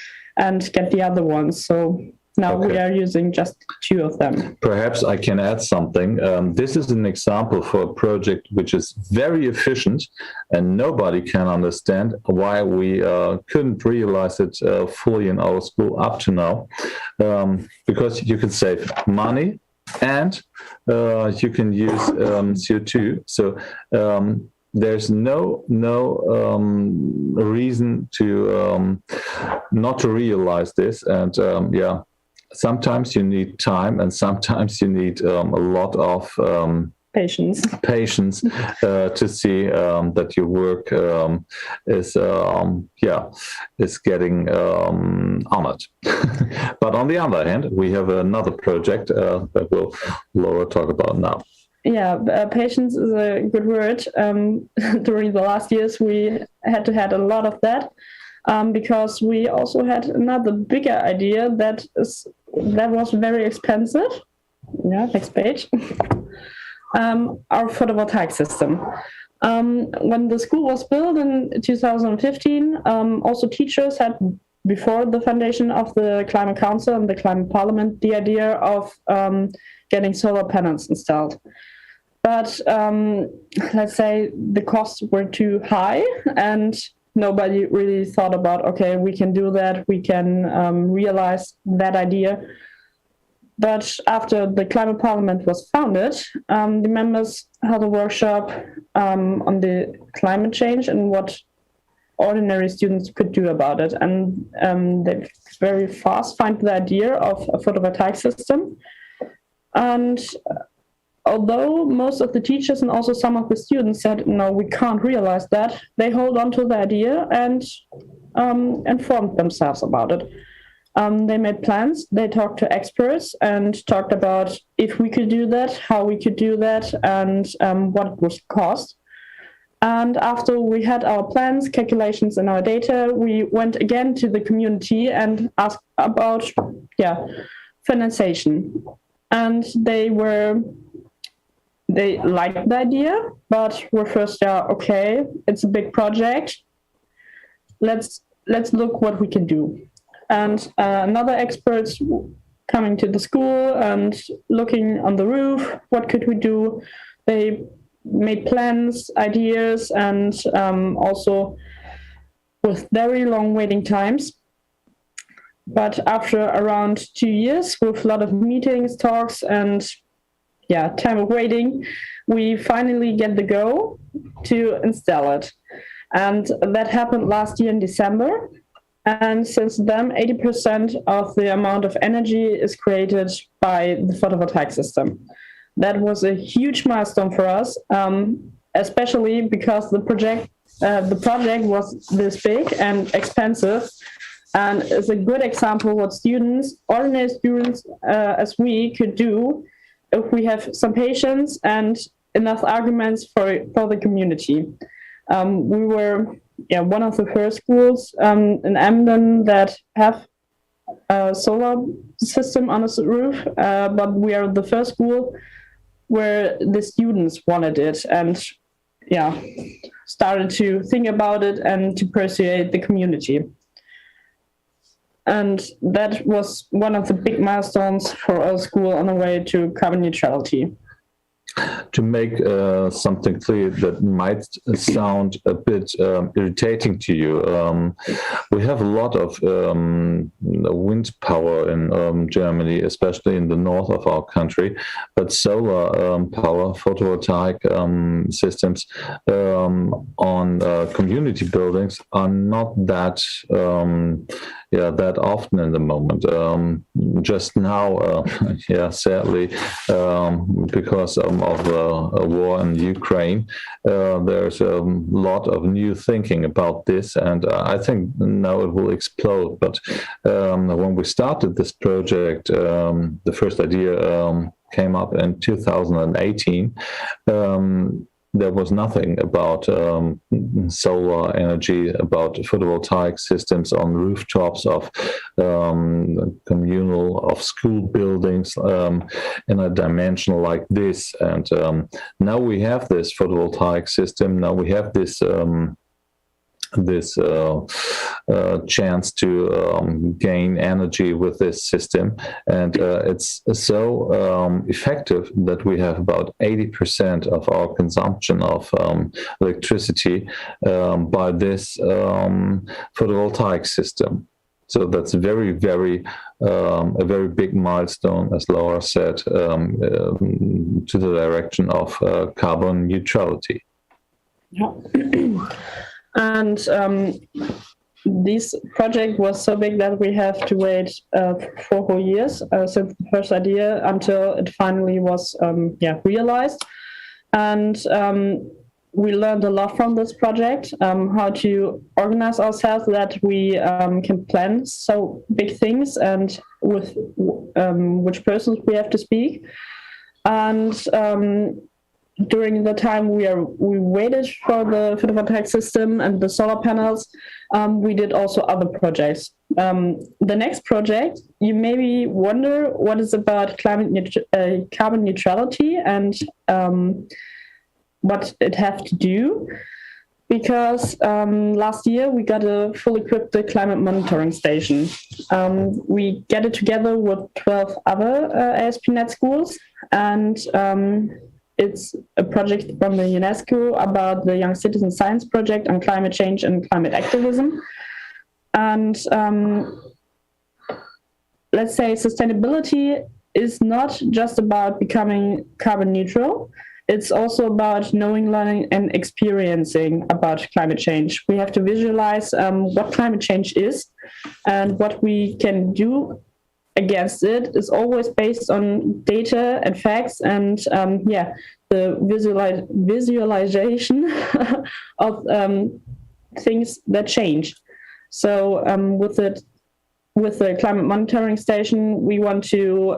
get the other ones. So now we are using just 2 of them. Perhaps I can add something. This is an example for a project which is very efficient, and nobody can understand why we couldn't realize it fully in our school up to now, because you can save money and you can use CO2. So there's no reason to not to realize this. And yeah, sometimes you need time, and sometimes you need a lot of patience to see that your work is getting honored. But on the other hand, we have another project that will Laura talk about now. Yeah, patience is a good word. During the last years, we had a lot of that. Because we also had another bigger idea that was very expensive. Yeah, next page. Our photovoltaic system. When the school was built in 2015, also teachers had, before the foundation of the Climate Council and the Climate Parliament, the idea of getting solar panels installed. But let's say the costs were too high, and nobody really thought about, okay, we can do that, we can realize that idea. But after the Climate Parliament was founded, the members held a workshop on the climate change and what ordinary students could do about it. And they very fast find the idea of a photovoltaic system. And although most of the teachers and also some of the students said, no, we can't realize that, they hold on to the idea and informed themselves about it. They made plans, they talked to experts and talked about if we could do that, how we could do that, and what it would cost. And after we had our plans, calculations, and our data, we went again to the community and asked about financing. And they liked the idea, but were first, okay, it's a big project. Let's look what we can do. And another experts coming to the school and looking on the roof, what could we do? They made plans, ideas, and also with very long waiting times. But after around 2 years, with a lot of meetings, talks, and time of waiting, we finally get the go to install it. And that happened last year in December. And since then, 80% of the amount of energy is created by the photovoltaic system. That was a huge milestone for us, especially because the project was this big and expensive, and it's a good example what students, ordinary students as we, could do if we have some patience and enough arguments for the community. We were one of the first schools in Emden that have a solar system on its roof, but we are the first school where the students wanted it and started to think about it and to persuade the community. And that was one of the big milestones for our school on the way to carbon neutrality. To make something clear that might sound a bit irritating to you, we have a lot of wind power in Germany, especially in the north of our country, but solar power, photovoltaic systems on community buildings are not that that often in the moment. Just now, sadly, because of a war in Ukraine, there's a lot of new thinking about this, and I think now it will explode. But when we started this project, the first idea came up in 2018. There was nothing about solar energy, about photovoltaic systems on rooftops of of school buildings in a dimension like this. And now we have this photovoltaic system. Now we have this chance to gain energy with this system, and it's so effective that we have about 80% of our consumption of electricity by this photovoltaic system. So that's a very big milestone, as Laura said, to the direction of carbon neutrality. Yeah. And this project was so big that we have to wait 4 whole years since the first idea until it finally was realized. And we learned a lot from this project, how to organize ourselves that we can plan so big things and with which persons we have to speak. And during the time we waited for the photovoltaic system and the solar panels, we did also other projects. The next project, you maybe wonder what is about carbon neutrality and what it have to do, because last year we got a fully equipped climate monitoring station. We get it together with 12 other ASP.NET schools, and it's a project from the UNESCO about the Young Citizen Science Project on climate change and climate activism. And let's say sustainability is not just about becoming carbon neutral. It's also about knowing, learning, and experiencing about climate change. We have to visualize what climate change is and what we can do against it is always based on data and facts and the visualization of things that change. So with the climate monitoring station, we want to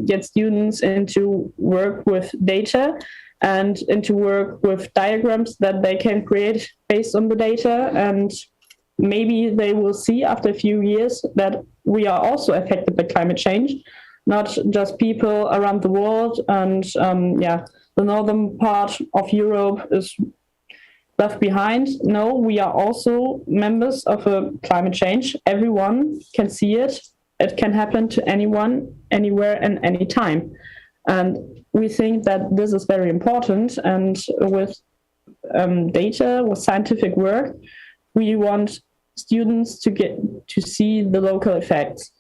get students into work with data and into work with diagrams that they can create based on the data, and maybe they will see after a few years that we are also affected by climate change, not just people around the world. And the northern part of Europe is left behind. No, we are also members of a climate change. Everyone can see it. It can happen to anyone, anywhere, and anytime. And we think that this is very important. And with data, with scientific work, we want students to get to see the local effects.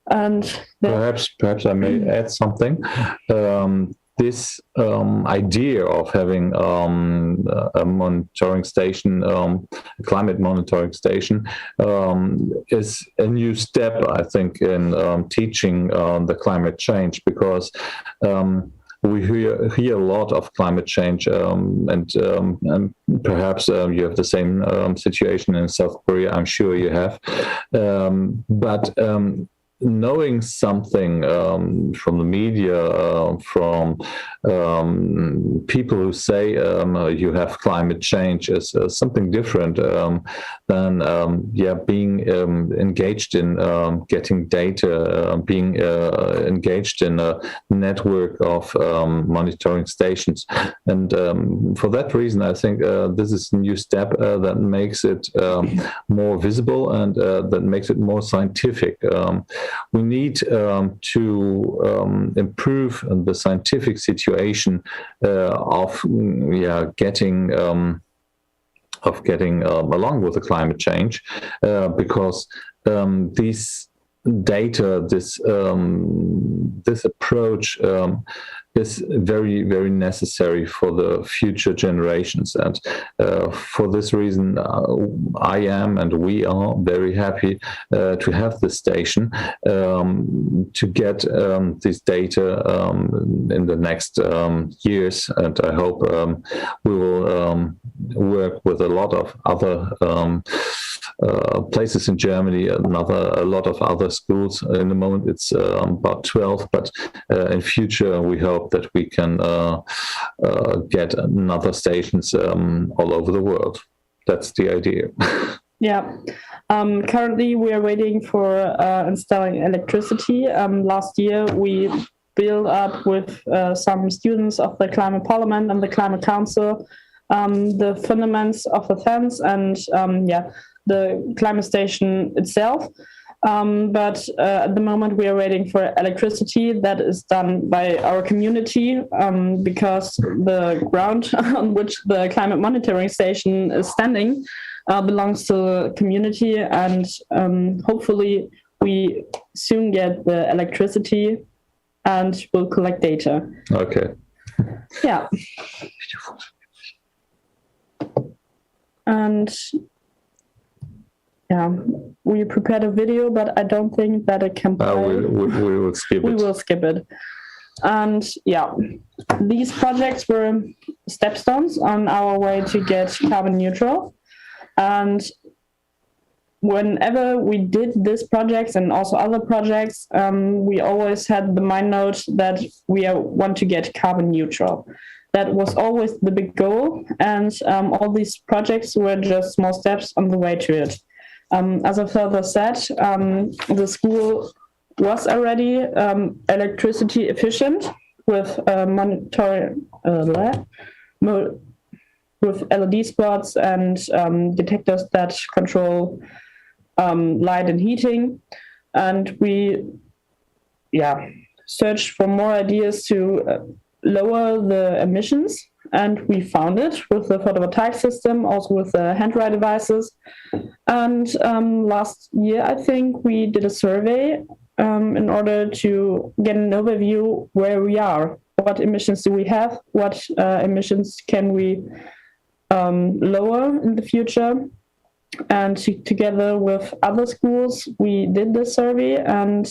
And perhaps I may add something. this idea of having a monitoring station, a climate monitoring station, is a new step, I think, in teaching the climate change, because we hear a lot of climate change, and perhaps you have the same situation in South Korea. I'm sure you have, but knowing something from the media, from people who say you have climate change is something different than being engaged in getting data, being engaged in a network of monitoring stations. And for that reason, I think this is a new step that makes it more visible and that makes it more scientific. We need to improve the scientific situation of getting along with the climate change, because these data, this approach is very, very necessary for the future generations. And for this reason, I am and we are very happy to have this station, to get this data in the next years. And I hope we will work with a lot of other places in Germany, a lot of other schools. In the moment, it's about 12, but in future, we hope that we can get another stations all over the world. That's the idea. Yeah. Currently, we are waiting for installing electricity. Last year, we built up with some students of the Climate Parliament and the Climate Council the fundaments of the fence and the climate station itself. But at the moment we are waiting for electricity. That is done by our community, because the ground on which the climate monitoring station is standing belongs to the community, and hopefully we soon get the electricity and will collect data. Okay. Yeah. And yeah, we prepared a video, but I don't think that it can play. We will skip it. We will skip it. And yeah, these projects were stepstones on our way to get carbon neutral. And whenever we did these projects and also other projects, we always had the mind note that we want to get carbon neutral. That was always the big goal, and all these projects were just small steps on the way to it. As I further said, the school was already electricity efficient with monitoring with LED spots and detectors that control light and heating, and we searched for more ideas to lower the emissions, and we found it with the photovoltaic system, also with the hand-dry devices. And last year, I think we did a survey in order to get an overview where we are, what emissions do we have, what emissions can we lower in the future. And together with other schools, we did the survey, and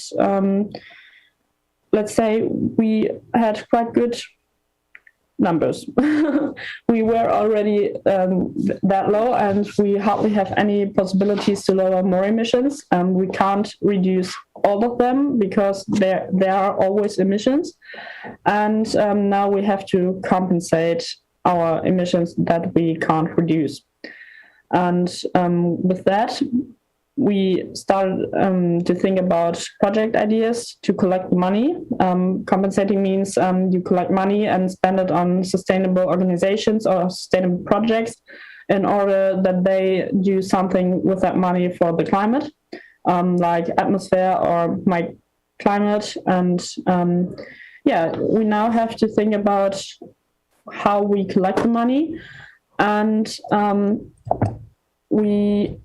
let's say we had quite good numbers. We were already that low, and we hardly have any possibilities to lower more emissions. We can't reduce all of them because there are always emissions. And now we have to compensate our emissions that we can't reduce. And with that, we started to think about project ideas to collect money. Compensating means you collect money and spend it on sustainable organizations or sustainable projects in order that they do something with that money for the climate, like atmosphere or my climate. And we now have to think about how we collect the money. And we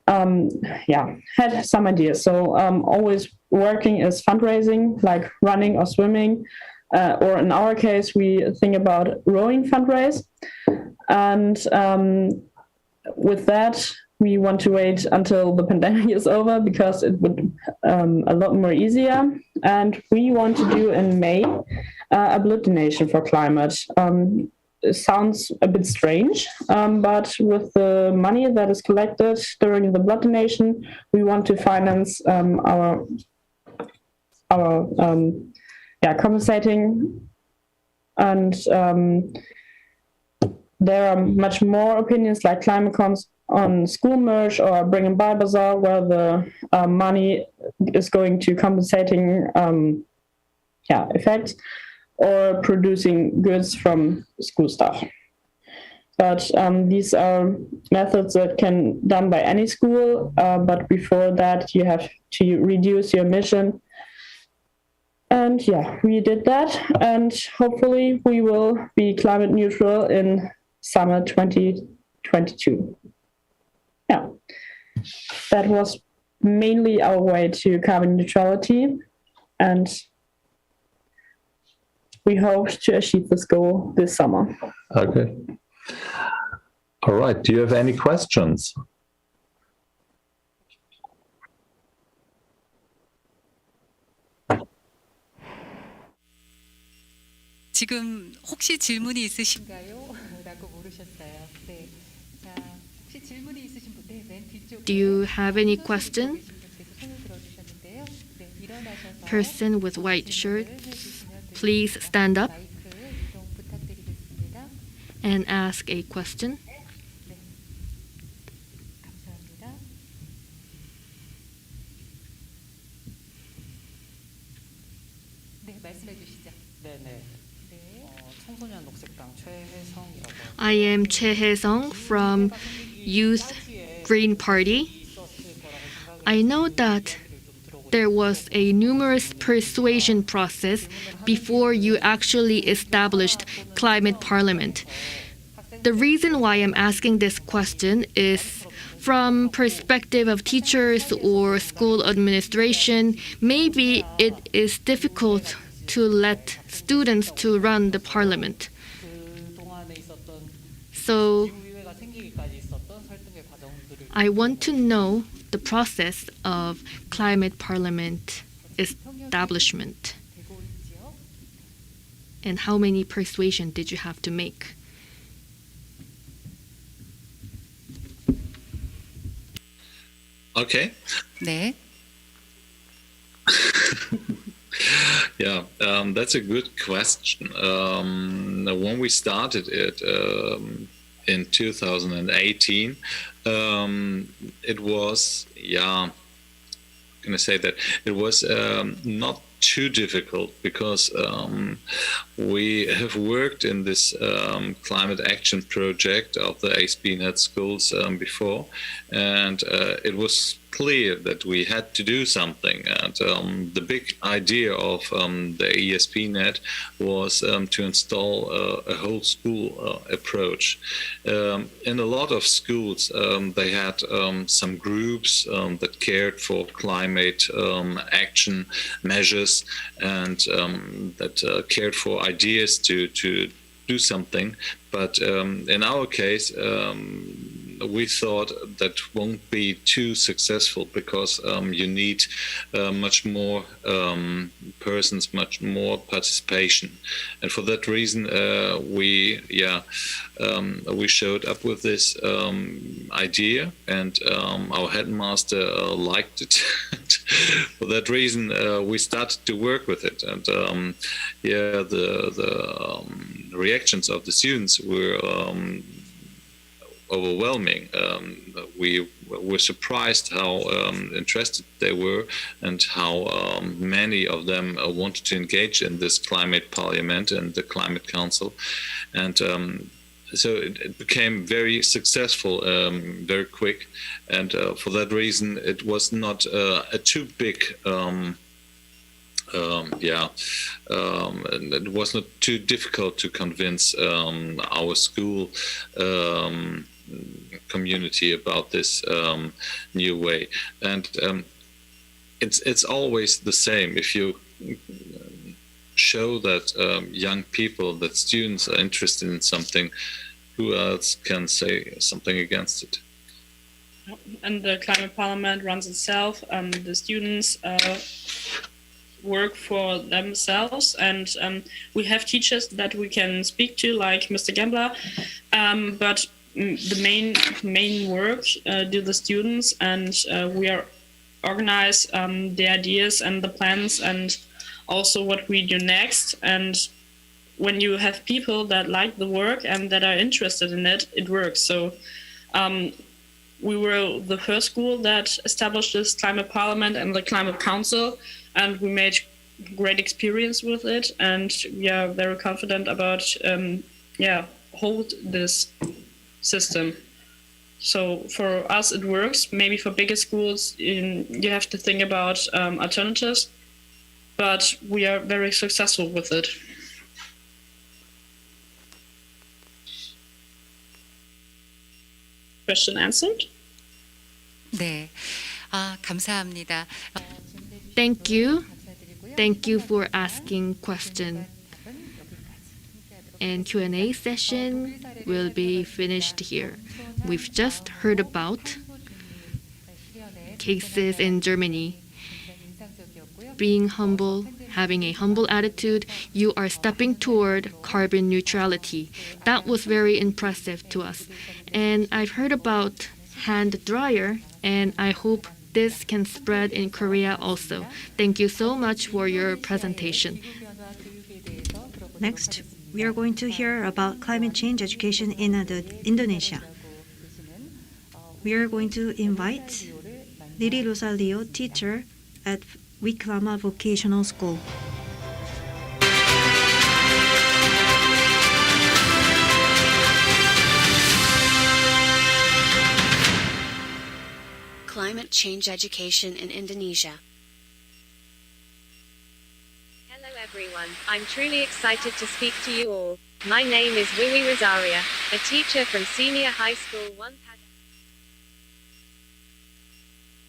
had some ideas. So always working is fundraising, like running or swimming, or in our case, we think about rowing fundraise. And with that, we want to wait until the pandemic is over because it would a lot more easier. And we want to do in May a blood donation for climate. It sounds a bit strange, but with the money that is collected during the blood donation, we want to finance our compensating. And there are much more opinions like climate cons on school merch or bring and buy bazaar, where the money is going to compensating effects or producing goods from school stuff. But these are methods that can done by any school, but before that you have to reduce your emission. And yeah, we did that, and hopefully we will be climate neutral in summer 2022. Yeah, that was mainly our way to carbon neutrality, and we hope to achieve this goal this summer. Okay. All right. Do you have any questions? 지금 혹시 질문이 있으신가요? 라고 물으셨어요. 네. 자, 혹시 질문이 있으신 분, 네, 맨 뒤쪽에. Do you have any question? 손을 들어주셨는데요. 네, 일어나셔서 Person with white shirts, please stand up 마이크 이동 부탁드리겠습니다. and ask a question. 네. 감사합니다. 네, 말씀해 주시죠. 네네. 청소년 녹색당 최혜성이라고. I am Choi Hae-sung from Youth Green Party. I know that there was a numerous persuasion process before you actually established Climate Parliament. The reason why I'm asking this question is from perspective of teachers or school administration, maybe it is difficult to let students to run the parliament. So I want to know the process of climate parliament establishment and how many persuasion did you have to make? Okay. 네. Yeah, that's a good question. When we started it in 2018, it was, can I say that it was not too difficult because we have worked in this climate action project of the ASP.NET schools before, and it was clear that we had to do something. And the big idea of the ASP.NET was to install a whole school approach. In a lot of schools, they had some groups that cared for climate action measures and that cared for ideas to do something. But in our case, we thought that won't be too successful because you need much more persons, much more participation, and for that reason we showed up with this idea, and our headmaster liked it. For that reason we started to work with it, and the reactions of the students were overwhelming. We were surprised how interested they were and how many of them wanted to engage in this climate parliament and the climate council, and so it became very successful very quick, and for that reason it was not a too big and it was not too difficult to convince our school community about this new way. And it's always the same. If you show that young people, that students are interested in something, who else can say something against it? And the climate parliament runs itself. The students work for themselves, and we have teachers that we can speak to, like Mr. Gambler. But the main work do the students, and we organize the ideas and the plans, and also what we do next. And when you have people that like the work and that are interested in it, it works. So we were the first school that established this climate parliament and the climate council, and we made great experience with it, and we are very confident about hold this system. So for us it works. Maybe for bigger schools you have to think about alternatives, but we are very successful with it. Question answered? 네, 감사합니다. Thank you. Thank you for asking question. And Q&A session will be finished here. We've just heard about cases in Germany. Being humble, having a humble attitude, you are stepping toward carbon neutrality. That was very impressive to us. And I've heard about hand dryer, and I hope this can spread in Korea also. Thank you so much for your presentation. Next, we are going to hear about climate change education in Indonesia. We are going to invite Liri Rosalio, teacher at Wiklama Vocational School. Climate change education in Indonesia. Hello everyone, I'm truly excited to speak to you all. My name is Wiwi Rosaria, a teacher from Senior High School 1 Padang.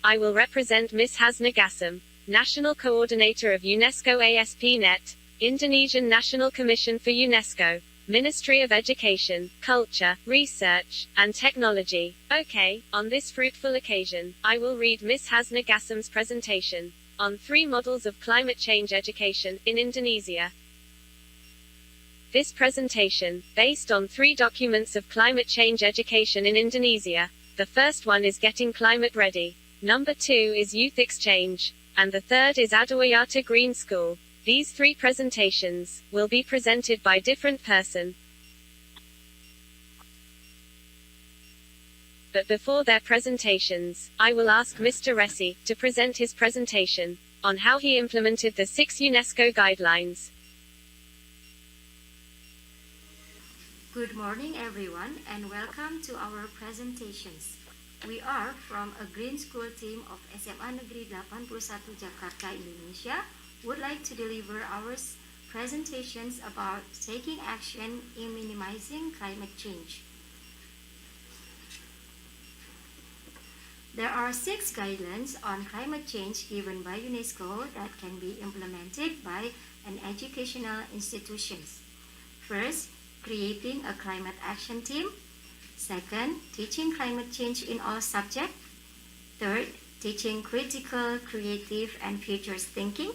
I will represent Ms. Hasna Gassam, National Coordinator of UNESCO ASP.NET, Indonesian National Commission for UNESCO, Ministry of Education, Culture, Research, and Technology. Okay, on this fruitful occasion, I will read Ms. Hasna Gassam's presentation on 3 models of climate change education in Indonesia. This presentation, based on 3 documents of climate change education in Indonesia. The first one is Getting Climate Ready. Number 2 is Youth Exchange. And the third is Adawayata Green School. These 3 presentations will be presented by different person. But before their presentations, I will ask Mr. Resi to present his presentation on how he implemented the 6 UNESCO guidelines. Good morning everyone, and welcome to our presentations. We are from a Green School team of SMA Negeri 81 Jakarta, Indonesia, would like to deliver our presentations about taking action in minimizing climate change. There are 6 guidelines on climate change given by UNESCO that can be implemented by an educational institutions. First, creating a climate action team. Second, teaching climate change in all subjects. Third, teaching critical, creative, and futures thinking.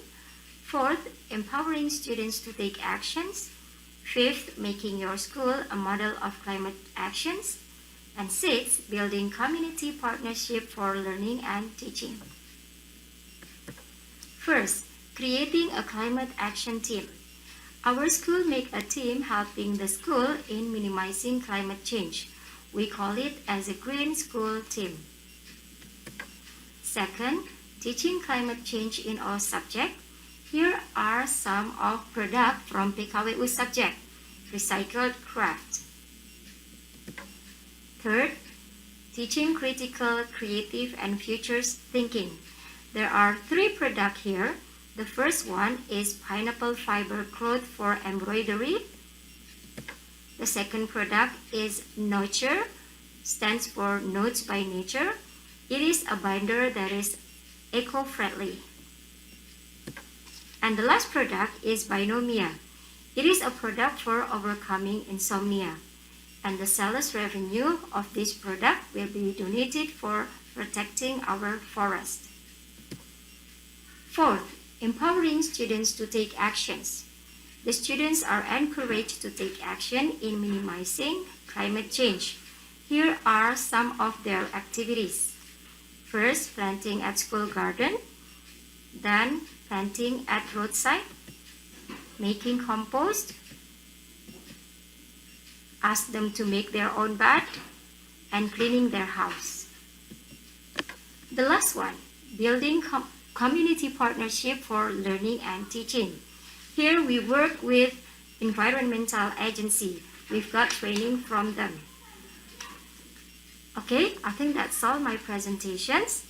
Fourth, empowering students to take actions. Fifth, making your school a model of climate actions. And sixth, building community partnership for learning and teaching. First, creating a climate action team. Our school make a team helping the school in minimizing climate change. We call it as a Green School team. Second, teaching climate change in all subjects. Here are some of products from PKWU subject, recycled craft. Third, teaching critical, creative, and futures thinking. There are 3 products here. The first one is pineapple fiber cloth for embroidery. The second product is Nurture, stands for Notes by Nature. It is a binder that is eco-friendly. And the last product is Binomia. It is a product for overcoming insomnia. And the sales revenue of this product will be donated for protecting our forest. Fourth, empowering students to take actions. The students are encouraged to take action in minimizing climate change. Here are some of their activities. First, planting at school garden, then planting at roadside, making compost, ask them to make their own bed, and cleaning their house. The last one, building community partnership for learning and teaching. Here we work with environmental agency. We've got training from them. Okay, I think that's all my presentations.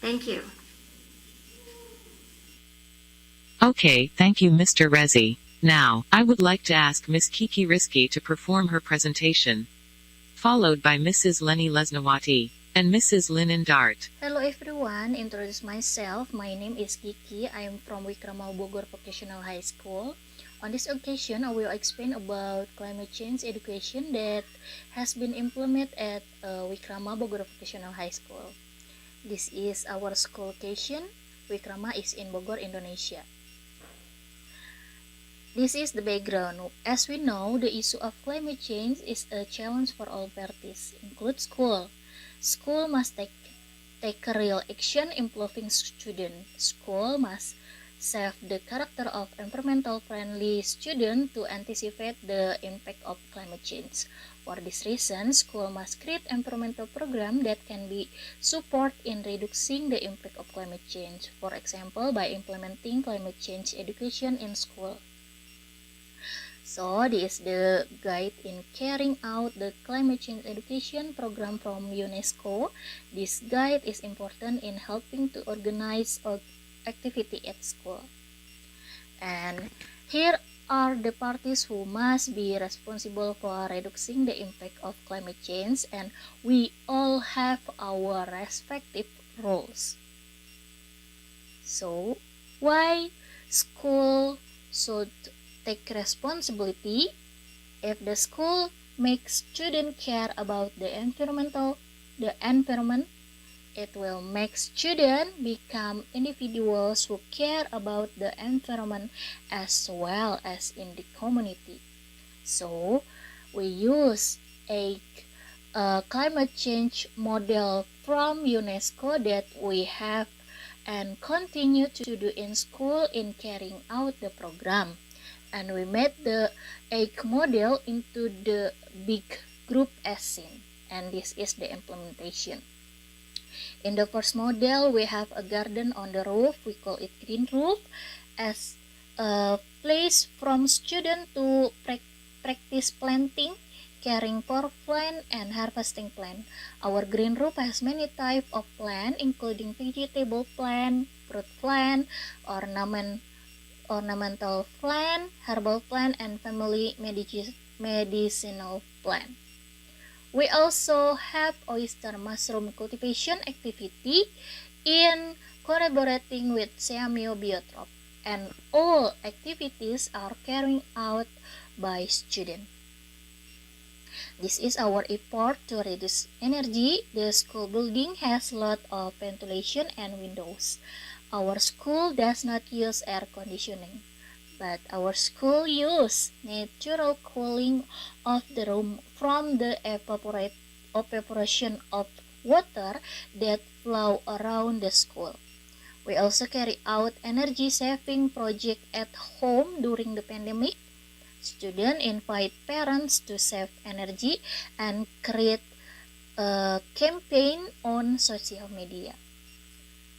Thank you. Okay, thank you, Mr. Rezi. Now, I would like to ask Ms. Kiki Risky to perform her presentation, followed by Mrs. Leni Lesnawati and Mrs. Linen Dart. Hello everyone, introduce myself. My name is Kiki. I am from Wikrama Bogor Vocational High School. On this occasion, I will explain about climate change education that has been implemented at Wikrama Bogor Vocational High School. This is our school location. Wikrama is in Bogor, Indonesia. This is the background. As we know, the issue of climate change is a challenge for all parties, include school. School must take real action improving student. School must save the character of environmental friendly student to anticipate the impact of climate change. For this reason, school must create environmental program that can be support in reducing the impact of climate change. For example, by implementing climate change education in school. So this is the guide in carrying out the climate change education program from UNESCO. This guide is important in helping to organize activity at school. And here are the parties who must be responsible for reducing the impact of climate change, and we all have our respective roles. So why school should take responsibility? If the school makes students care about the environment, it will make students become individuals who care about the environment as well as in the community. So we use a climate change model from UNESCO that we have and continue to do in school in carrying out the program. And we made the egg model into the big group as seen, and this is the implementation. In the first model, we have a garden on the roof. We call it green roof as a place from student to practice planting, caring for plant, and harvesting plant. Our green roof has many types of plant, including vegetable plant, fruit plant, ornamental plant, herbal plant, and family medicinal plant. We also have oyster mushroom cultivation activity in collaborating with Seamio Biotrop, and all activities are carried out by students. This is our effort to reduce energy. The school building has a lot of ventilation and windows. Our school does not use air conditioning, but our school uses natural cooling of the room from the evaporation of water that flow around the school. We also carry out energy saving project at home during the pandemic. Students invite parents to save energy and create a campaign on social media.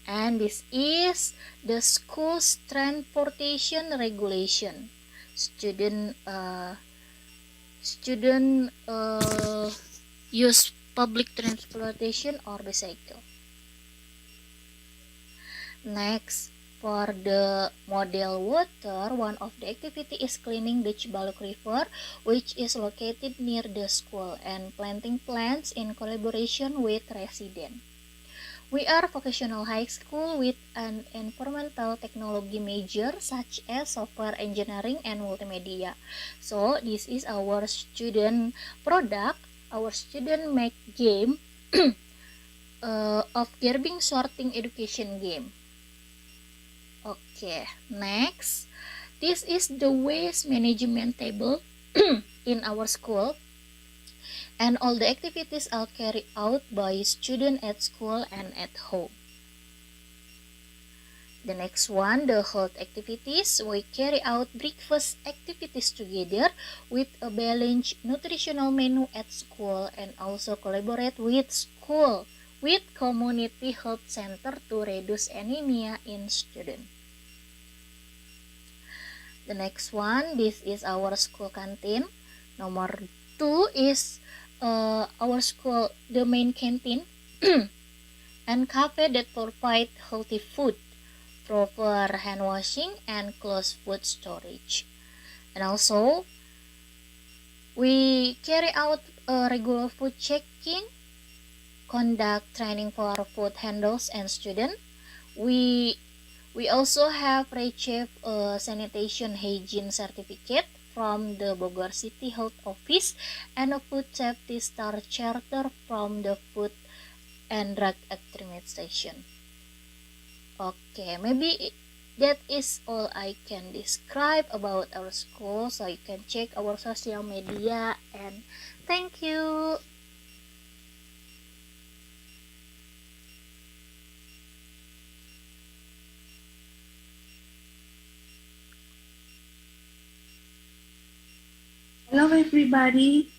And this is the school's transportation regulation. Student use public transportation or bicycle. Next, for the model water, one of the activity is cleaning the Cibaluk River, which is located near the school, and planting plants in collaboration with residents. We are a vocational high school with an environmental technology major such as software engineering and multimedia. So this is our student product. Our student make game of gerbing sorting education game. Okay, next. This is the waste management table in our school, and all the activities are carried out by students at school and at home. The next one, the health activities. We carry out breakfast activities together with a balanced nutritional menu at school, and also collaborate with school with community health center to reduce anemia in students. The next one, this is our school canteen. Number 2 is our school, the main canteen and cafe that provide healthy food, proper hand washing, and closed food storage. And also, we carry out regular food checking, conduct training for food handlers and students. We also have received a sanitation hygiene certificate from the Bogor City Health Office and a food safety star charter from the Food and Drug Administration. Okay, maybe that is all I can describe about our school, so you can check our social media, and thank you. Hello everybody,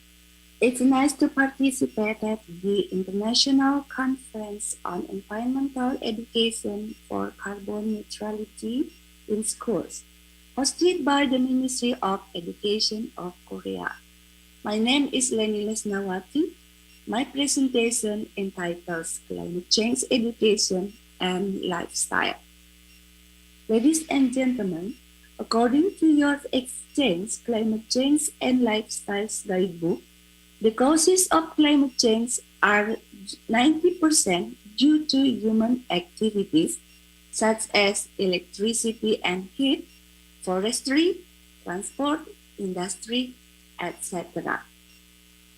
it's nice to participate at the International Conference on Environmental Education for Carbon Neutrality in Schools, hosted by the Ministry of Education of Korea. My name is Leni Lesnawati. My presentation entitles Climate Change Education and Lifestyle. Ladies and gentlemen, according to your Exchange Climate Change and Lifestyles Guidebook, the causes of climate change are 90% due to human activities such as electricity and heat, forestry, transport, industry, etc.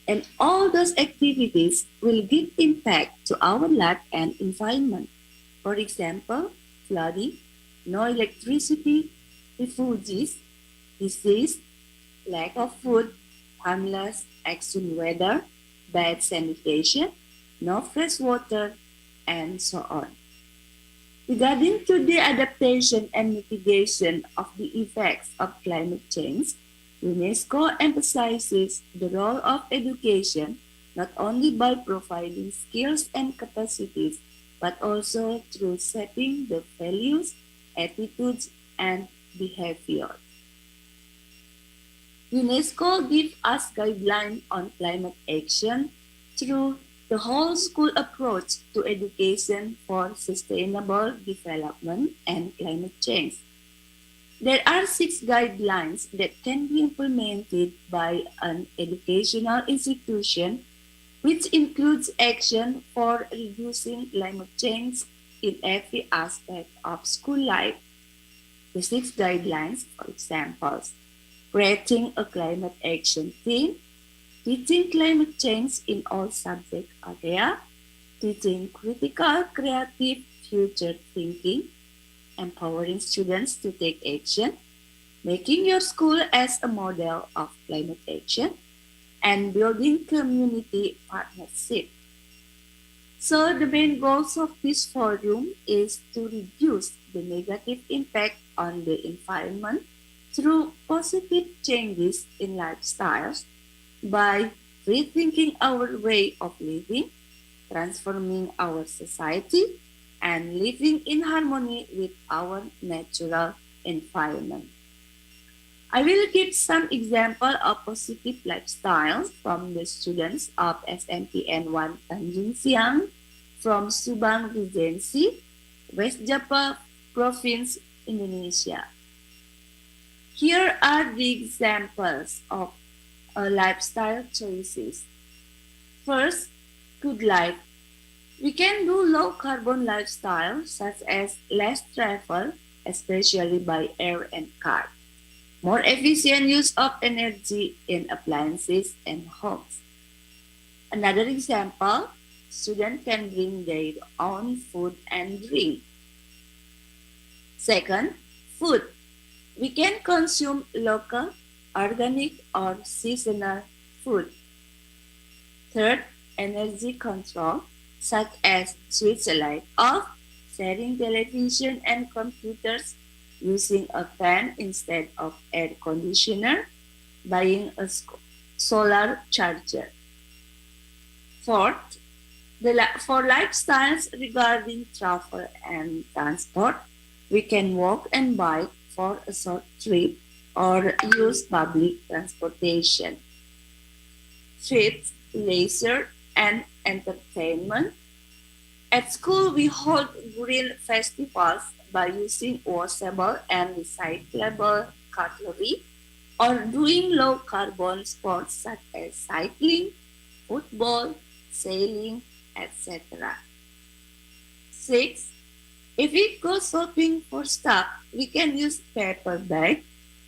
And all those activities will give impact to our life and environment. For example, flooding, no electricity, refugees, disease, lack of food, harmless extreme weather, bad sanitation, no fresh water, and so on. Regarding to the adaptation and mitigation of the effects of climate change, UNESCO emphasizes the role of education not only by providing skills and capacities, but also through shaping the values, attitudes, and behavior. UNESCO gives us guidelines on climate action through the whole school approach to education for sustainable development and climate change. There are 6 guidelines that can be implemented by an educational institution, which includes action for reducing climate change in every aspect of school life. The 6 guidelines, for example, creating a climate action team, teaching climate change in all subject areas, teaching critical, creative, future thinking, empowering students to take action, making your school as a model of climate action, and building community partnership. So the main goals of this forum is to reduce the negative impact on the environment through positive changes in lifestyles by rethinking our way of living, transforming our society, and living in harmony with our natural environment. I will give some example of positive lifestyles from the students of SMPN 1 Tanjung Siang from Subang Regency, West Java Province, Indonesia. Here are the examples of lifestyle choices. First, good life. We can do low carbon lifestyle such as less travel, especially by air and car, more efficient use of energy in appliances and homes. Another example, students can bring their own food and drink. Second, food. We can consume local, organic, or seasonal food. Third, energy control, such as switch a light off, sharing television and computers, using a fan instead of air conditioner, buying a solar charger. Fourth, for lifestyles regarding travel and transport, we can walk and bike for a short trip or use public transportation. Fifth, leisure and entertainment. At school, we hold green festivals by using washable and recyclable cutlery or doing low carbon sports such as cycling, football, sailing, etc. Six, if we go shopping for stuff, we can use paper bag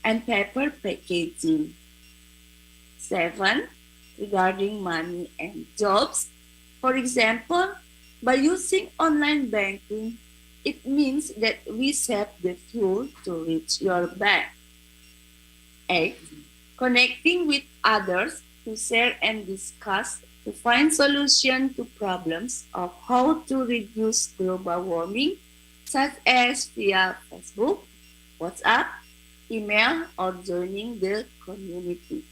and paper packaging. Seven, regarding money and jobs, for example, by using online banking, it means that we save the fuel to reach your bank. 8. Connecting with others to share and discuss to find solutions to problems of how to reduce global warming, such as via Facebook, WhatsApp, email, or joining the community.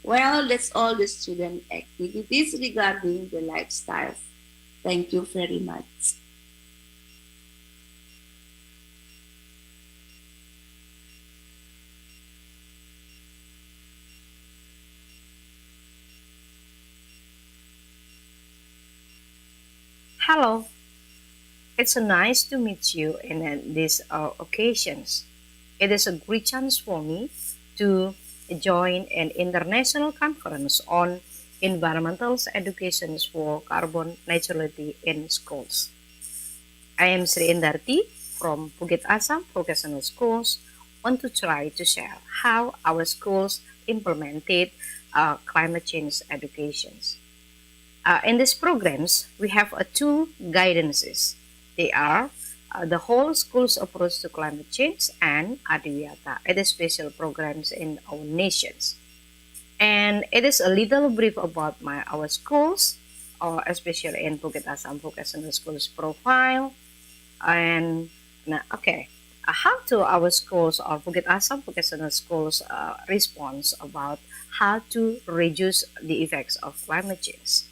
Well, that's all the student activities regarding the lifestyles. Thank you very much. Hello, it's nice to meet you in these occasions. It is a great chance for me to join an international conference on environmental education for carbon neutrality in schools. I am Sri Indarti from Bukit Asam Vocational Schools. Want to try to share how our schools implemented climate change educations. In these programs, we have two guidances. They are the whole school's approach to climate change and Adiwiyata. It is special programs in our nations. And it is a little brief about our schools, or especially in Bukit Asam Vocational Schools profile. And how to our schools or Bukit Asam Vocational Schools response about how to reduce the effects of climate change.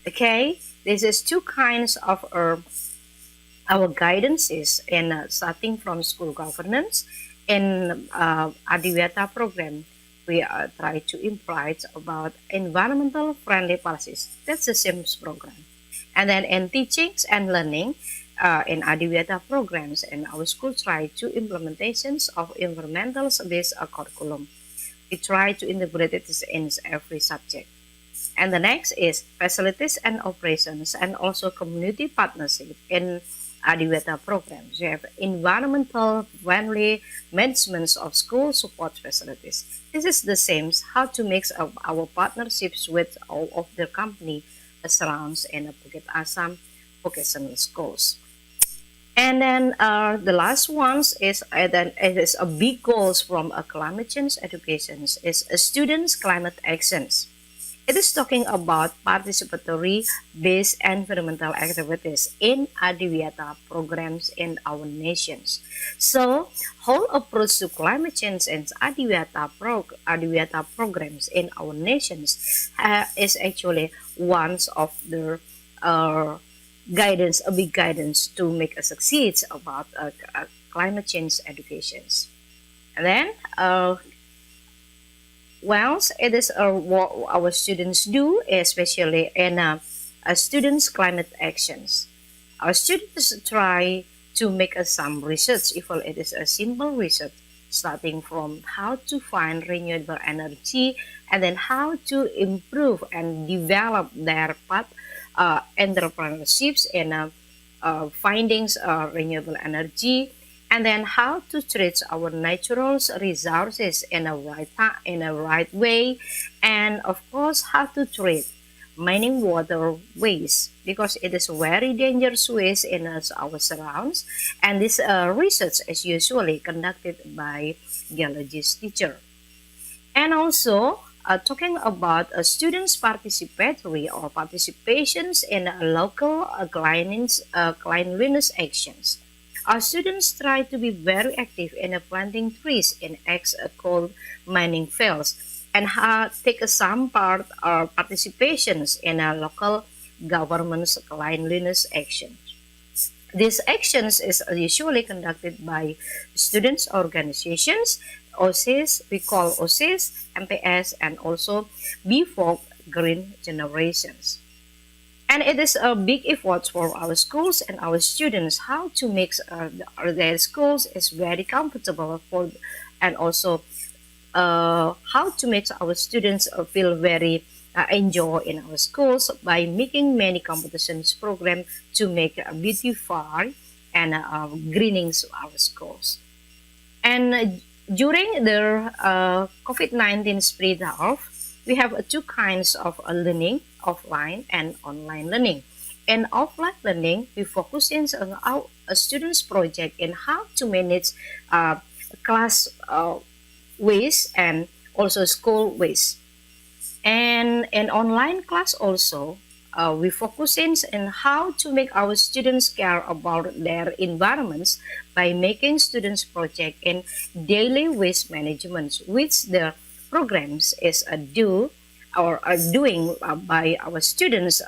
Okay, this is two kinds of our guidances in starting from school governance. In Adiwiyata program, we try to imply about environmental friendly policies. That's the same program. And then in teachings and learning, in Adiwiyata programs, and our school try to implementations of environmental based curriculum. We try to integrate it in every subject. And the next is facilities and operations, and also community partnership in Adiwiyata programs. We have environmental friendly management of school support facilities. This is the same how to mix up our partnerships with all of the company surrounds in Bukit Asam Vocational Schools. And then the last ones is it is a big goals from climate change education is students climate actions. It is talking about participatory based environmental activities in Adiwiyata programs in our nations. So, whole approach to climate change and Adiwiyata programs in our nations is actually one of the guidance, a big guidance to make a succeed about climate change educations. And then it is what our students do, especially in students' climate actions. Our students try to make some research, if it is a simple research, starting from how to find renewable energy and then how to improve and develop their path entrepreneurships and findings renewable energy, and then how to treat our natural resources in a right way, and of course how to treat mining water waste because it is very dangerous waste in our surrounds, and this research is usually conducted by geologist teacher. And also talking about students participatory or participations in local cleanliness actions. Our students try to be very active in planting trees in coal mining fields and take some part or participations in local government's cleanliness actions. These actions is usually conducted by students organizations, OSIS, we call OSIS, MPS, and also BFOG Green Generations. And it is a big effort for our schools and our students how to make their schools is very comfortable for, and also how to make our students feel very enjoy in our schools by making many competitions program to make beautify and greenings our schools. And during the COVID-19 spread out, we have two kinds of learning, offline and online learning. In offline learning, we focus on our students' project and how to manage class waste and also school waste. And in online class also, we focus on how to make our students care about their environments by making students project in daily waste management, which the programs is do or are doing by our students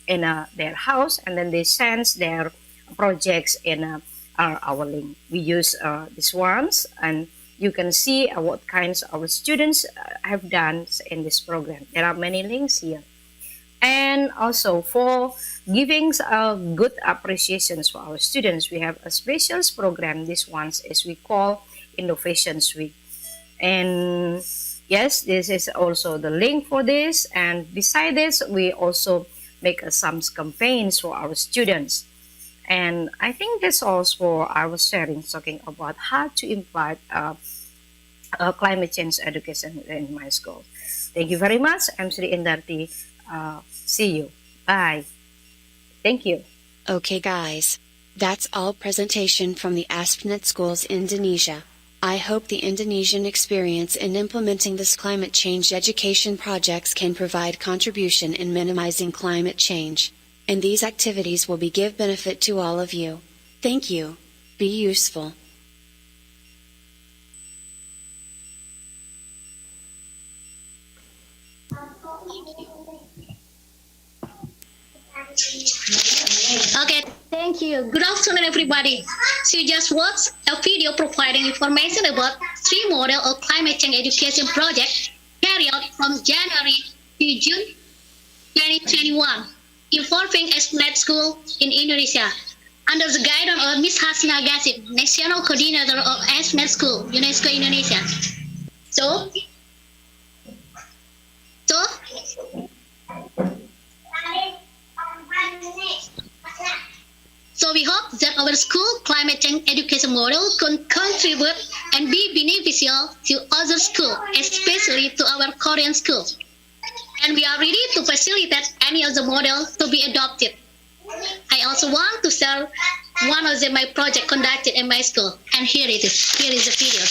in their house, and then they send their projects in our link. We use these ones, and you can see what kinds of students have done in this program. There are many links here. And also for giving good appreciations for our students, we have a special program. This one is we call Innovations Week. And yes, this is also the link for this. And beside this, we also make some campaigns for our students. And I think that's all for our sharing, talking about how to impart climate change education in my school. Thank you very much. I'm Sri Indarti. See you. Bye. Thank you. Okay, guys. That's all presentation from the ASPNet schools Indonesia. I hope the Indonesian experience in implementing this climate change education projects can provide contribution in minimizing climate change. And these activities will give benefit to all of you. Thank you. Be useful. Okay, thank you. Good afternoon, everybody. So you just watched a video providing information about 3 model of climate change education project carried out from January to June 2021, involving ASPNet school in Indonesia, under the guidance of Ms. Hasna Gassim, National Coordinator of ASPNet School, UNESCO Indonesia. So we hope that our school climate change education model can contribute and be beneficial to other schools, especially to our Korean schools. And we are ready to facilitate any of the models to be adopted. I also want to share one of my projects conducted in my school, and here it is. Here is the video.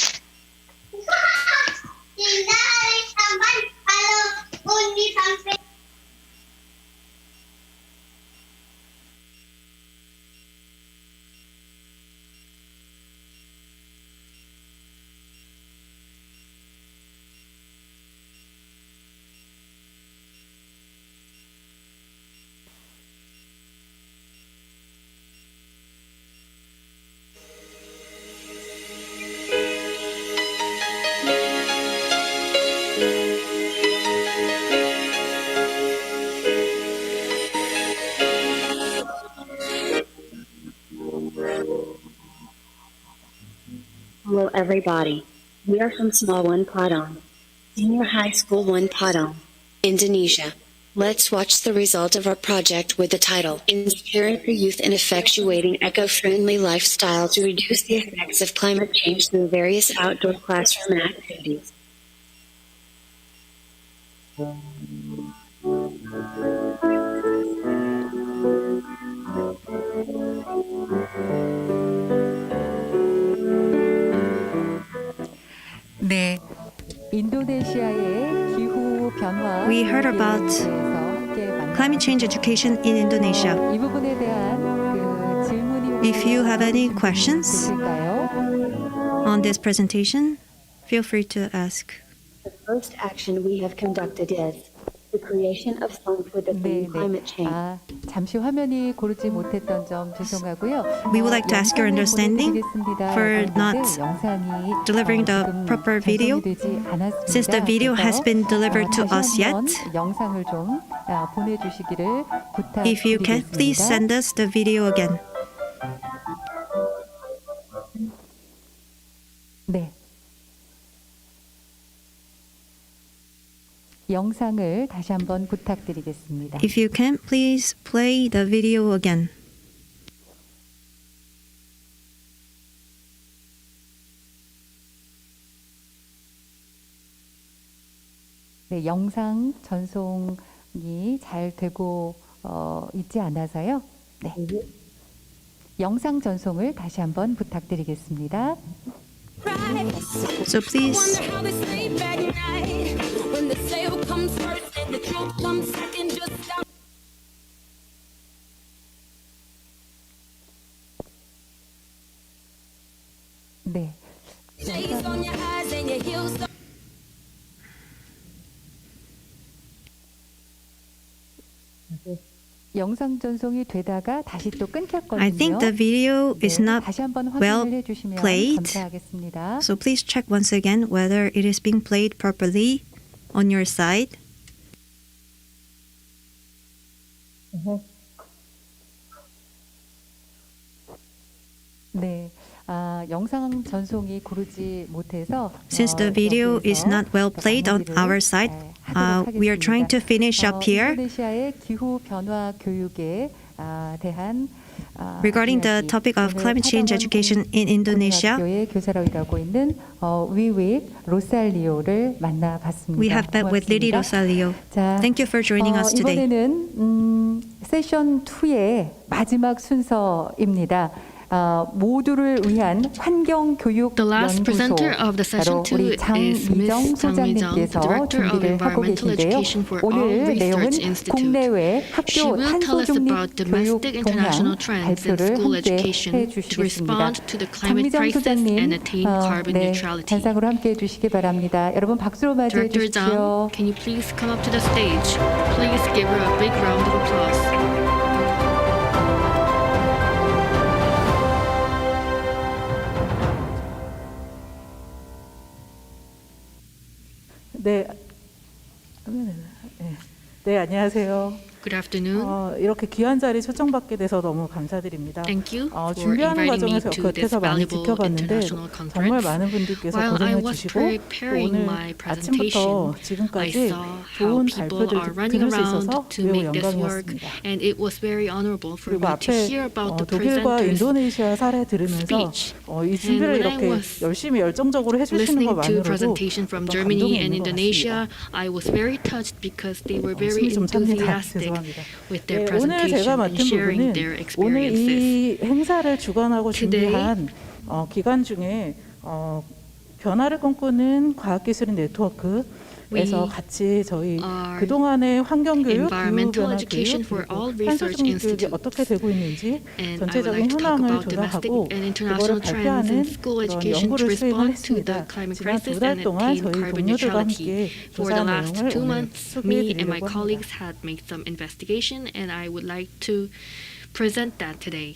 Hello everybody, we are from Small One Padang, Senior High School 1 Padang, Indonesia. Let's watch the result of our project with the title, Inspiring for Youth in Effectuating Eco-Friendly Lifestyle to Reduce the Effects of Climate Change Through Various Outdoor Classroom Activities. 네. 인도네시아의 기후 변화 We heard about climate change education in Indonesia. 이 부분에 대한 그 질문이 If you have any questions on this presentation, feel free to ask. The first action we have conducted is the creation of funds for defeating climate change. 잠시 화면이 고르지 못했던 점 죄송하고요. We would like to ask your understanding for not delivering the proper video, since the video has been delivered to us yet. 영상을 좀 보내주시기를 부탁드리겠습니다. If you can, please send us the video again. 네. 영상을 다시 한번 부탁드리겠습니다. If you can, please play the video again. 네, 영상 전송이 잘 되고 있지 않아서요. 네. 영상 전송을 다시 한번 부탁드리겠습니다. So please 네. 영상 전송이 되다가 다시 또 끊겼거든요. I think the video is not 다시 한번 well 확인을 해주시면 played. 감사하겠습니다. So please check once again whether it is being played properly on your side. 네, 영상 전송이 고르지 못해서 Since the video is not well played on our side, we are trying to finish up here. 인도네시아의 기후 변화 교육에 대한 Regarding the topic of climate change education in Indonesia, 고등학교의 교사로 일하고 있는 위윅 로살리오를 만나봤습니다. we have met with Lily Rosalio. Thank you for joining us today. 이번에는 세션 2의 마지막 순서입니다. 모두를 위한 환경 교육 연구소 바로 우리 장미정 소장님께서 준비를 하고 계신데요. 오늘 내용은 국내외 학교 탄소 중립 교육 동향 발표를 함께 해주시겠습니다. 장미정 소장님, 네, 단상으로 함께 해주시기 바랍니다. 여러분 박수로 맞이해 주십시오. Can you please come up to the stage? Please give her a big round of applause. 네. 네, 안녕하세요. Good afternoon. 이렇게 귀한 자리 초청받게 돼서 너무 감사드립니다. Thank you for 준비하는 inviting me 과정에서 to this 곁에서 많이 valuable 지켜봤는데 international 정말 conference. 많은 분들께서 While I 고생해 was 주시고 preparing 오늘 my 아침부터 presentation, I 지금까지 saw how 좋은 people 발표들 are running 들을 수 around 있어서 to 매우 make this work, 영광이었습니다. and it was very honorable for 그리고 me to 앞에 hear about the 독일과 presenters' 인도네시아 사례 들으면서 speech. 이 준비를 And when I 이렇게 was 열심히 열정적으로 해주시는 Listening to 것만으로도 presentation from 어떤 Germany 감동이 and 있는 것 Indonesia, 같습니다. I was very touched because they were very 숨이 좀 찹니다. enthusiastic 죄송합니다. with their 오늘 제가 presentation and 맡은 sharing 부분은 their 오늘 experiences. 이 행사를 주관하고 Today, 준비한 기간 중에 변화를 꿈꾸는 과학기술 네트워크에서 같이 저희 그동안의 환경교육, 기후변화 교육, 탄소중립 교육이 어떻게 되고 있는지 전체적인 현황을 조사하고 그거를 발표하는 그런 연구를 수행을 했습니다. 지난 2달 동안 저희 동료들과 함께 For the 조사한 last 내용을 2 오늘 months, 소개해 me and my 드리려고 합니다. colleagues had made some investigation, and I would like to present that today.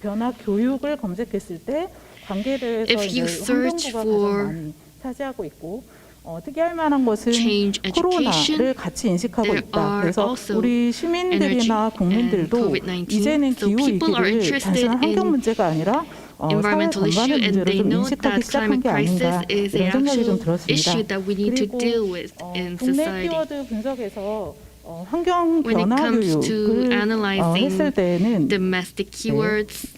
변화 교육을 검색했을 때 관계에 대해서 if you 이제 search 환경부가 가장 for 많이 차지하고 있고 특이할 만한 것은 change education, 코로나를 같이 인식하고 there 있다. are 그래서 also 우리 energy 시민들이나 and 국민들도 COVID-19. 이제는 So 기후 people are 위기를 interested 단순한 환경 in 문제가 아니라 사회 environmental issue, 전반의 and 문제로 they 좀 know 인식하기 that 시작한 climate 게 crisis 아닌가 is an 이런 생각이 좀 actual 들었습니다. issue that we need to 그리고 deal with in 국내 society. 키워드 분석에서 환경 When it 변화 comes to 교육을 analyzing 했을 때에는 domestic keywords,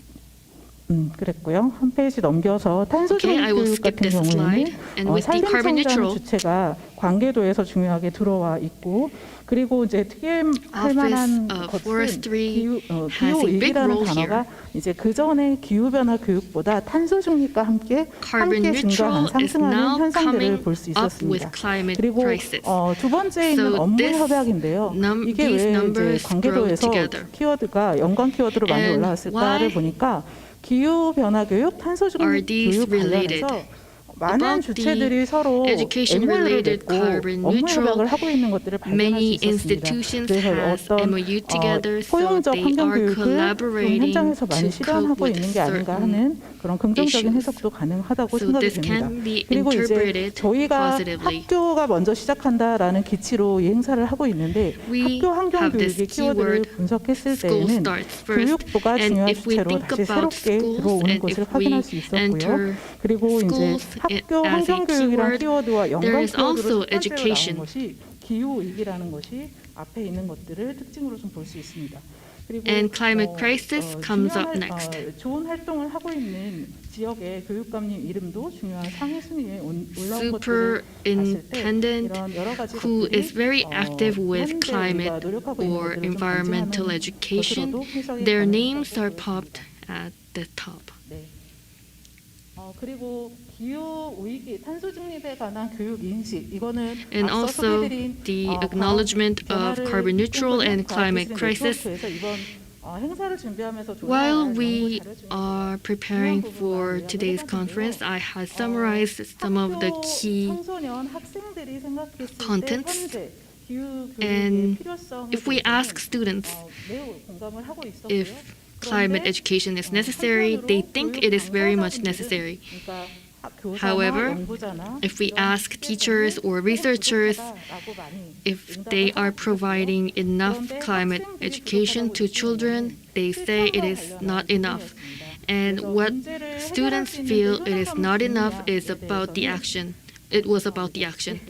그랬고요. 한 페이지 넘겨서 탄소 Okay, 중립 I will 교육 skip 같은 this slide. 경우에는 And with the carbon 산림청이라는 neutral 주체가 관계도에서 중요하게 들어와 있고 그리고 이제 특이할 만한 of 것은 Forestry has 기후 a big 위기라는 role 단어가 이제 그 전에 기후 변화 교육보다 탄소 중립과 함께 Carbon 증가한 neutral is 상승하는 now 현상들을 coming 볼 수 up 있었습니다. with climate 그리고 crisis. 두 번째 있는 So 업무 this 협약인데요. 이게 these 왜 이제 numbers grow 관계도에서 together. 키워드가 연관 키워드로 많이 And 올라왔을까를 why 보니까 기후 변화 교육, 탄소 are 중립 these 교육 related? 관련해서 많은 About 주체들이 the 서로 education-related MOU를 맺고 carbon 업무 neutral, 협약을 하고 있는 것들을 발견할 수 many 있었습니다. institutions 그래서 has 어떤 MOU together, so 포용적 they 환경 are 교육을 좀 collaborating 현장에서 많이 to 실현하고 cope with 있는 게 아닌가 certain 하는 그런 긍정적인 issues. 해석도 가능하다고 So 생각이 this 됩니다. can be 그리고 이제 interpreted 저희가 positively. 학교가 먼저 시작한다라는 기치로 이 행사를 하고 있는데 We 학교 환경 have this 교육의 키워드를 keyword, 분석했을 school 때에는 starts first, 교육부가 and 중요한 if we 주체로 think 다시 about 새롭게 schools, 들어오는 and 것을 if 확인할 we 수 있었고요. enter 그리고 이제 schools 학교 as a 환경 교육이란 keyword, 키워드와 there 연관 is 키워드로 also 첫 번째로 나온 education. 것이 기후 위기라는 것이 앞에 있는 것들을 특징으로 좀 볼 수 있습니다. 그리고 And climate crisis comes up 중요한, next. 좋은 활동을 하고 있는 지역의 교육감님 이름도 중요한 상위 순위에 올라온 것들을 봤을 때 Superintendent 이런 여러 가지 who 것들이 is very active with 현재 climate 우리가 노력하고 있는 or 것들을 좀 environmental 반증하는 education, 것으로도 해석이 their 가능하다고 names are 보여집니다. popped at the top. 네. 그리고 기후 위기, 탄소 중립에 관한 교육 인식 이거는 And 앞서 also 소개드린 the acknowledgement of carbon neutral and climate crisis. 이번 행사를 준비하면서 While we are preparing for today's conference, I had summarized some of the key 청소년 학생들이 생각했을 때 contents. 현재 기후 교육의 And 필요성에 if we ask students 매우 공감을 하고 있었고요. if climate education is necessary, they think it is very much necessary. However, if we ask teachers or researchers if they are providing enough climate education to children, they say it is not enough. And what students feel it is not enough is about the action. It was about the action.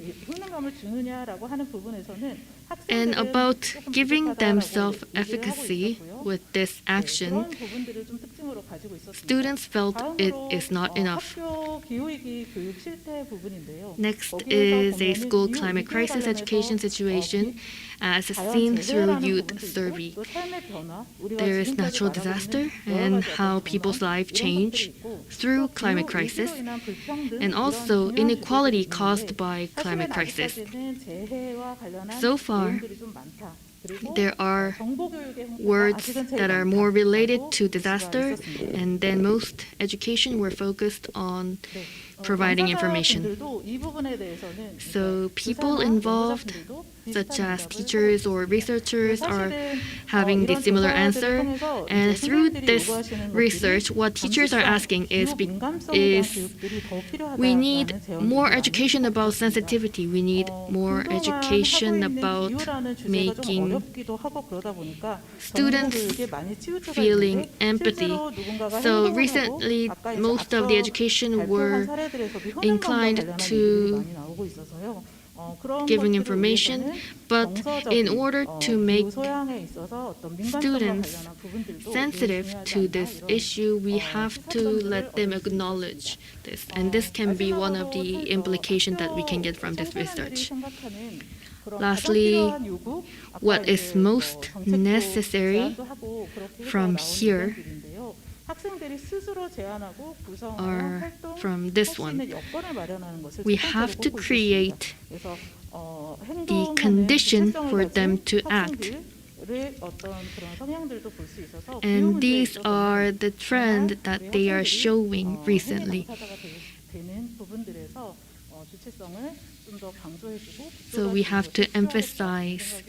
And about giving them self-efficacy with this action, students felt it is not enough. Next is a school climate crisis education situation as seen through youth survey. There is natural disaster and how people's lives change through climate crisis, and also inequality caused by climate crisis. So far, there are words that are more related to disaster, and then most education were focused on providing information. So people involved, such as teachers or researchers, are having the similar answer. And through this research, what teachers are asking is we need more education about sensitivity. We need more education about making students feeling empathy. So recently, most of the education were inclined to giving information, but in order to make students sensitive to this issue, we have to let them acknowledge this, and this can be one of the implications that we can get from this research. Lastly, what is most necessary from here are from this one. We have to create the condition for them to act. And these are the trends that they are showing recently. So we have to emphasize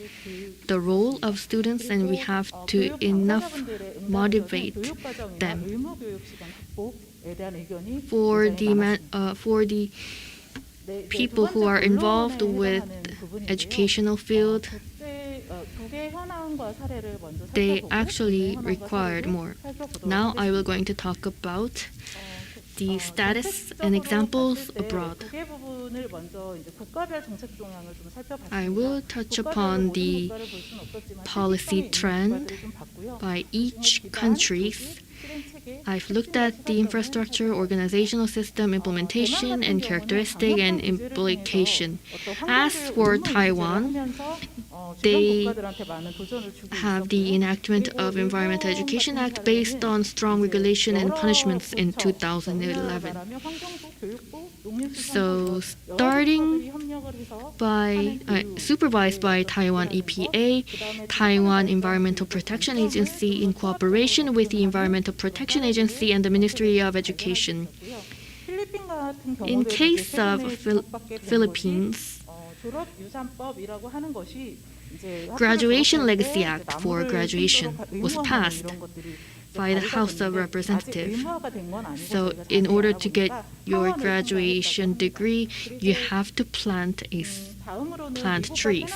the role of students, and we have to enough motivate them for the people who are involved with educational field, they actually required more. Now I will going to talk about the status and examples abroad. I will touch upon the policy trend by each country. I've looked at the infrastructure, organizational system, implementation, and characteristic and implication. As for Taiwan, they have the enactment of Environmental Education Act based on strong regulation and punishments in 2011. So supervised by Taiwan EPA, Taiwan Environmental Protection Agency in cooperation with the Environmental Protection Agency and the Ministry of Education. In case of Philippines, Graduation Legacy Act for graduation was passed by the House of Representatives. So in order to get your graduation degree, you have to plant trees.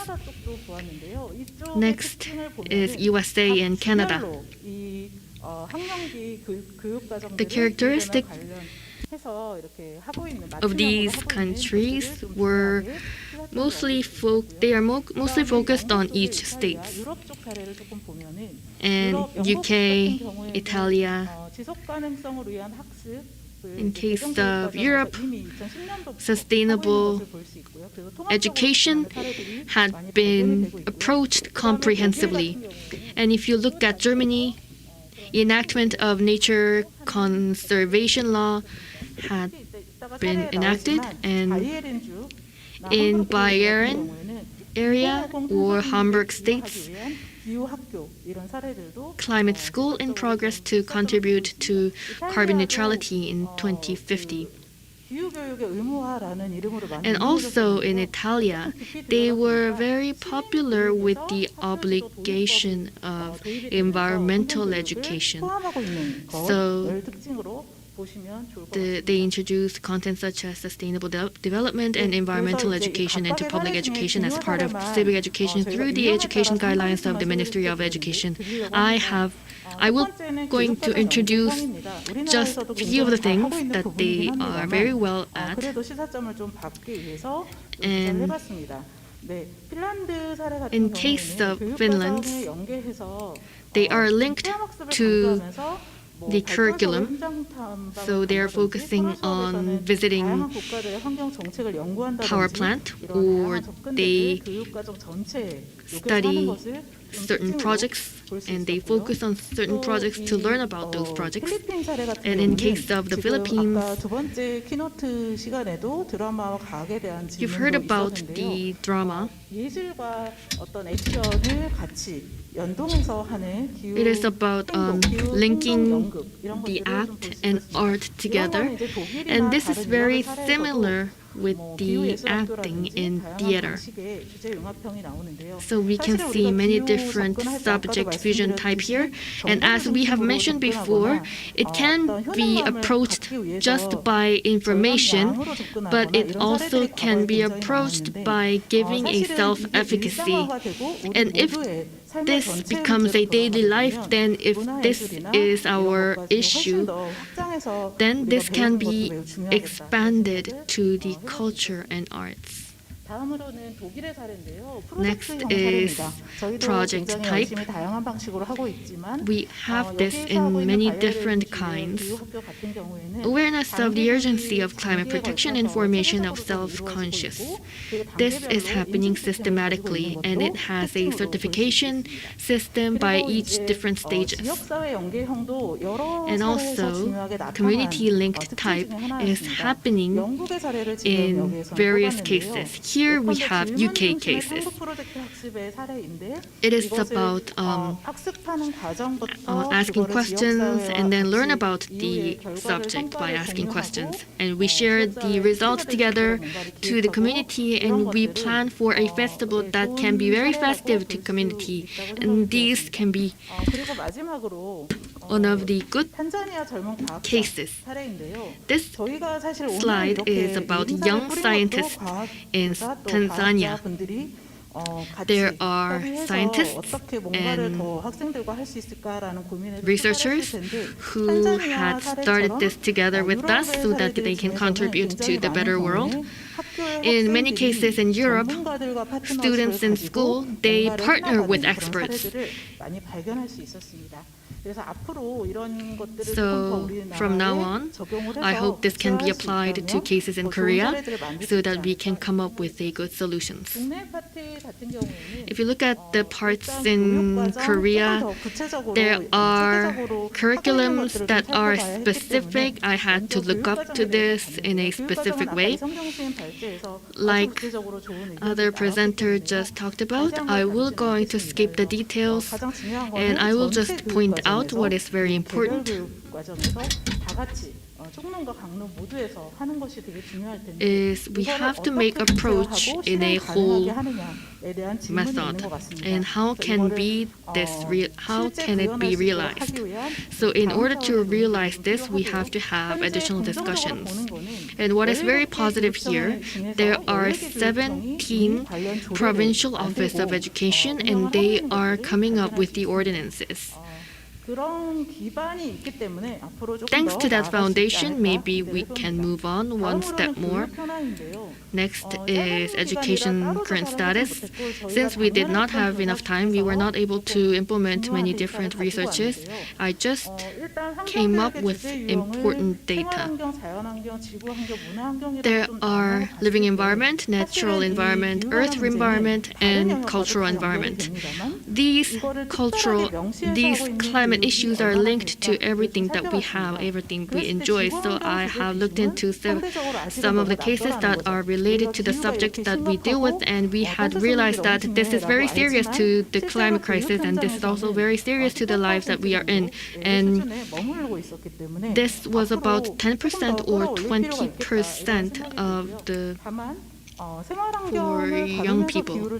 Next is USA and Canada. The characteristic of these countries were mostly focused on each state. And UK, Italia. In case of Europe, sustainable education had been approached comprehensively. And if you look at Germany, enactment of nature conservation law had been enacted, and in Bayern area or Hamburg states, climate school in progress to contribute to carbon neutrality in 2050. And also in Italia, they were very popular with the obligation of environmental education. So they introduced content such as sustainable development and environmental education into public education as part of civic education through the education guidelines of the Ministry of Education. I will going to introduce just a few of the things that they are very well at. And in case of Finland, they are linked to the curriculum, so they are focusing on visiting power plant, or they study certain projects and they focus on certain projects to learn about those projects. And in case of the Philippines, you've heard about the drama. It is about linking the act and art together, and this is very similar with the acting in theater. So we can see many different subject fusion type here, and as we have mentioned before, it can be approached just by information, but it also can be approached by giving a self-efficacy. And if this becomes a daily life, then if this is our issue, then this can be expanded to the culture and arts. Next is project type. We have this in many different kinds. Awareness of the urgency of climate protection and formation of self-conscious. This is happening systematically, and it has a certification system by each different stages. And also, community-linked type is happening in various cases. here we have UK cases. It is about asking questions and then learn about the subject by asking questions. And we share the results together to the community, and we plan for a festival that can be very festive to community. And these can be one of the good cases. This slide is about young scientists in Tanzania. There are scientists and researchers who had started this together with us so that they can contribute to the better world. In many cases in Europe, students in school, they partner with experts. So from now on, I hope this can be applied to cases in Korea so that we can come up with a good solutions. If you look at the parts in Korea, there are curriculums that are specific. I had to look up to this in a specific way. Like other presenter just talked about, I will going to skip the details and I will just point out what is very important is we have to make approach in a whole method, and how can it be realized. So in order to realize this, we have to have additional discussions. And what is very positive here, there are 17 provincial office of education, and they are coming up with the ordinances. Thanks to that foundation, maybe we can move on one step more. Next is education current status. Since we did not have enough time, we were not able to implement many different researches. I just came up with important data. There are living environment, natural environment, earth environment, and cultural environment. These climate issues are linked to everything that we have, everything we enjoy. So I have looked into some of the cases that are related to the subject that we deal with, and we had realized that this is very serious to the climate crisis, and this is also very serious to the lives that we are in. And this was about 10% or 20% of the for young people.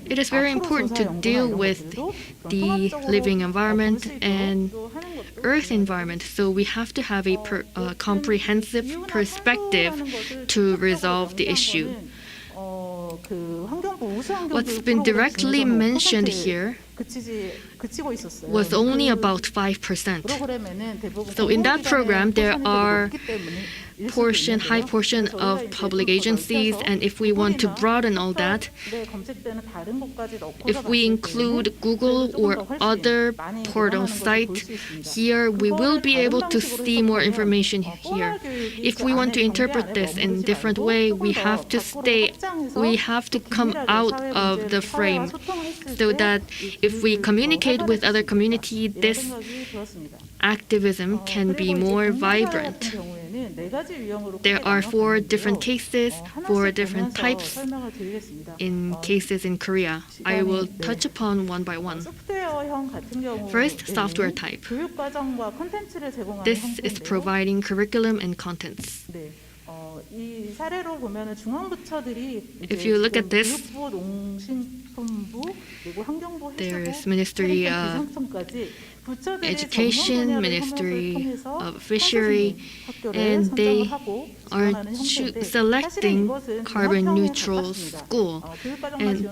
It is very important to deal with the living environment and earth environment, so we have to have a comprehensive perspective to resolve the issue. What's been directly mentioned here was only about 5%. So in that program, there are high portion of public agencies, and if we want to broaden all that, if we include Google or other portal sites here, we will be able to see more information here. If we want to interpret this in a different way, we have to come out of the frame, so that if we communicate with other community, this activism can be more vibrant. There are 4 different cases, 4 different types in cases in Korea. I will touch upon one by one. First, software type. This is providing curriculum and contents. If you look at this, there is Ministry of Education, Ministry of Fishery, and they are selecting carbon neutral school. And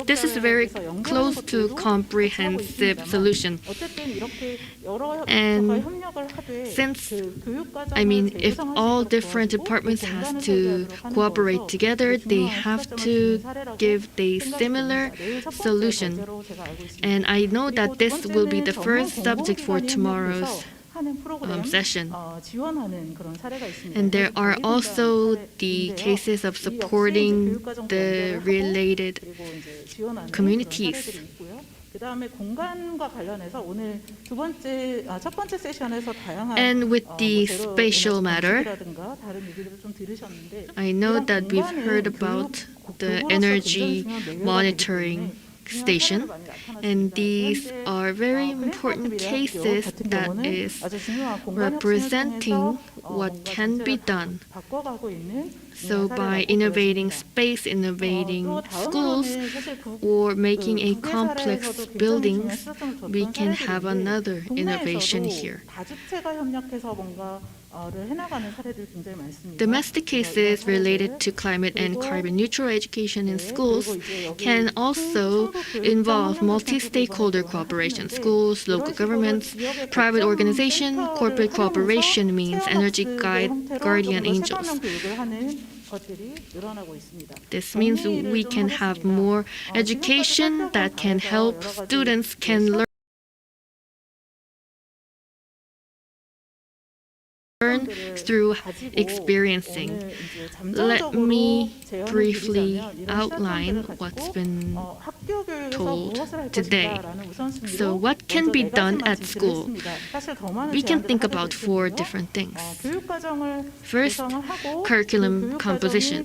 this is very close to comprehensive solution. And if all different departments have to cooperate together, they have to give the similar solution. And I know that this will be the first subject for tomorrow's session. And there are also the cases of supporting the related communities. 그다음에 공간과 관련해서 오늘 첫 번째 세션에서 다양한 And with the 새로 spatial matter, 방식이라든가 다른 얘기들을 좀 들으셨는데 I know that we've heard about the energy monitoring station, and these are very important cases that is representing what can be done. So by innovating space, innovating schools, or making a complex buildings, we can have another innovation here. 다주체가 협력해서 뭔가를 해나가는 사례들이 굉장히 많습니다. Domestic cases related to climate and carbon neutral education in schools can also involve multi-stakeholder cooperation. Schools, local governments, private organization, corporate cooperation means energy guardian angels. This means we can have more education that can help students can learn through experiencing. Let me briefly outline what's been told today. So what can be done at school? We can think about 4 different things. First, curriculum composition.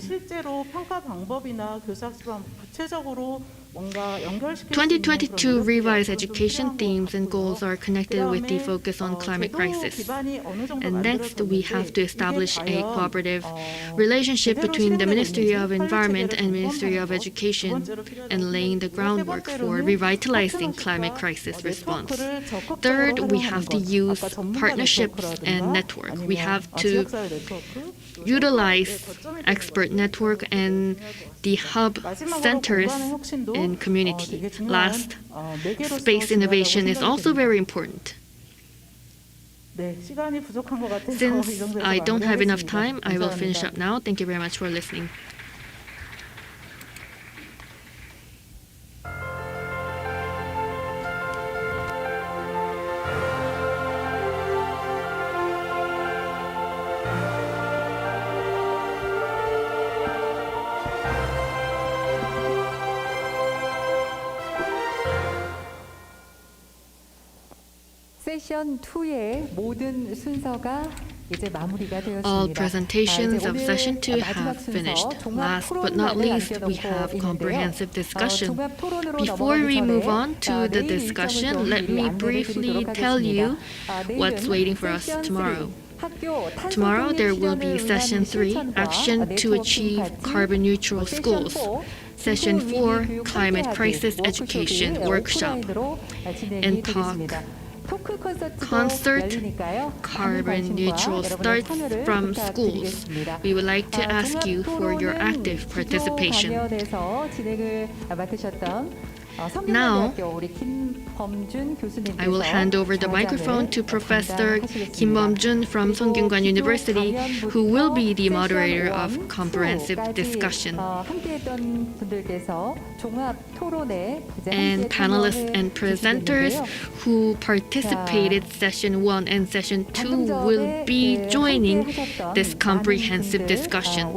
2022 revised education themes and goals are connected with the focus on climate crisis. And next, we have to establish a cooperative relationship between the Ministry of Environment and Ministry of Education and laying the groundwork for revitalizing climate crisis response. Third, we have to use partnerships and network. We have to utilize expert network and the hub centers in community. Last, space innovation is also very important. Since I don't have enough time, I will finish up now. Thank you very much for listening. 세션 2의 모든 순서가 이제 마무리가 되었습니다. All presentations of session 2 have finished. Last but not least, we have comprehensive discussion. Before we move on to the discussion, let me briefly tell you what's waiting for us tomorrow. Tomorrow there will be session 3, Action to Achieve Carbon Neutral Schools. Session 4, Climate Crisis Education Workshop. And talk concert carbon neutral starts from schools. We would like to ask you for your active participation. Now, I will hand over the microphone to Professor Kim Bum-jun from Songyungwan University, who will be the moderator of comprehensive discussion. And panelists and presenters who participated session 1 and session 2 will be joining this comprehensive discussion.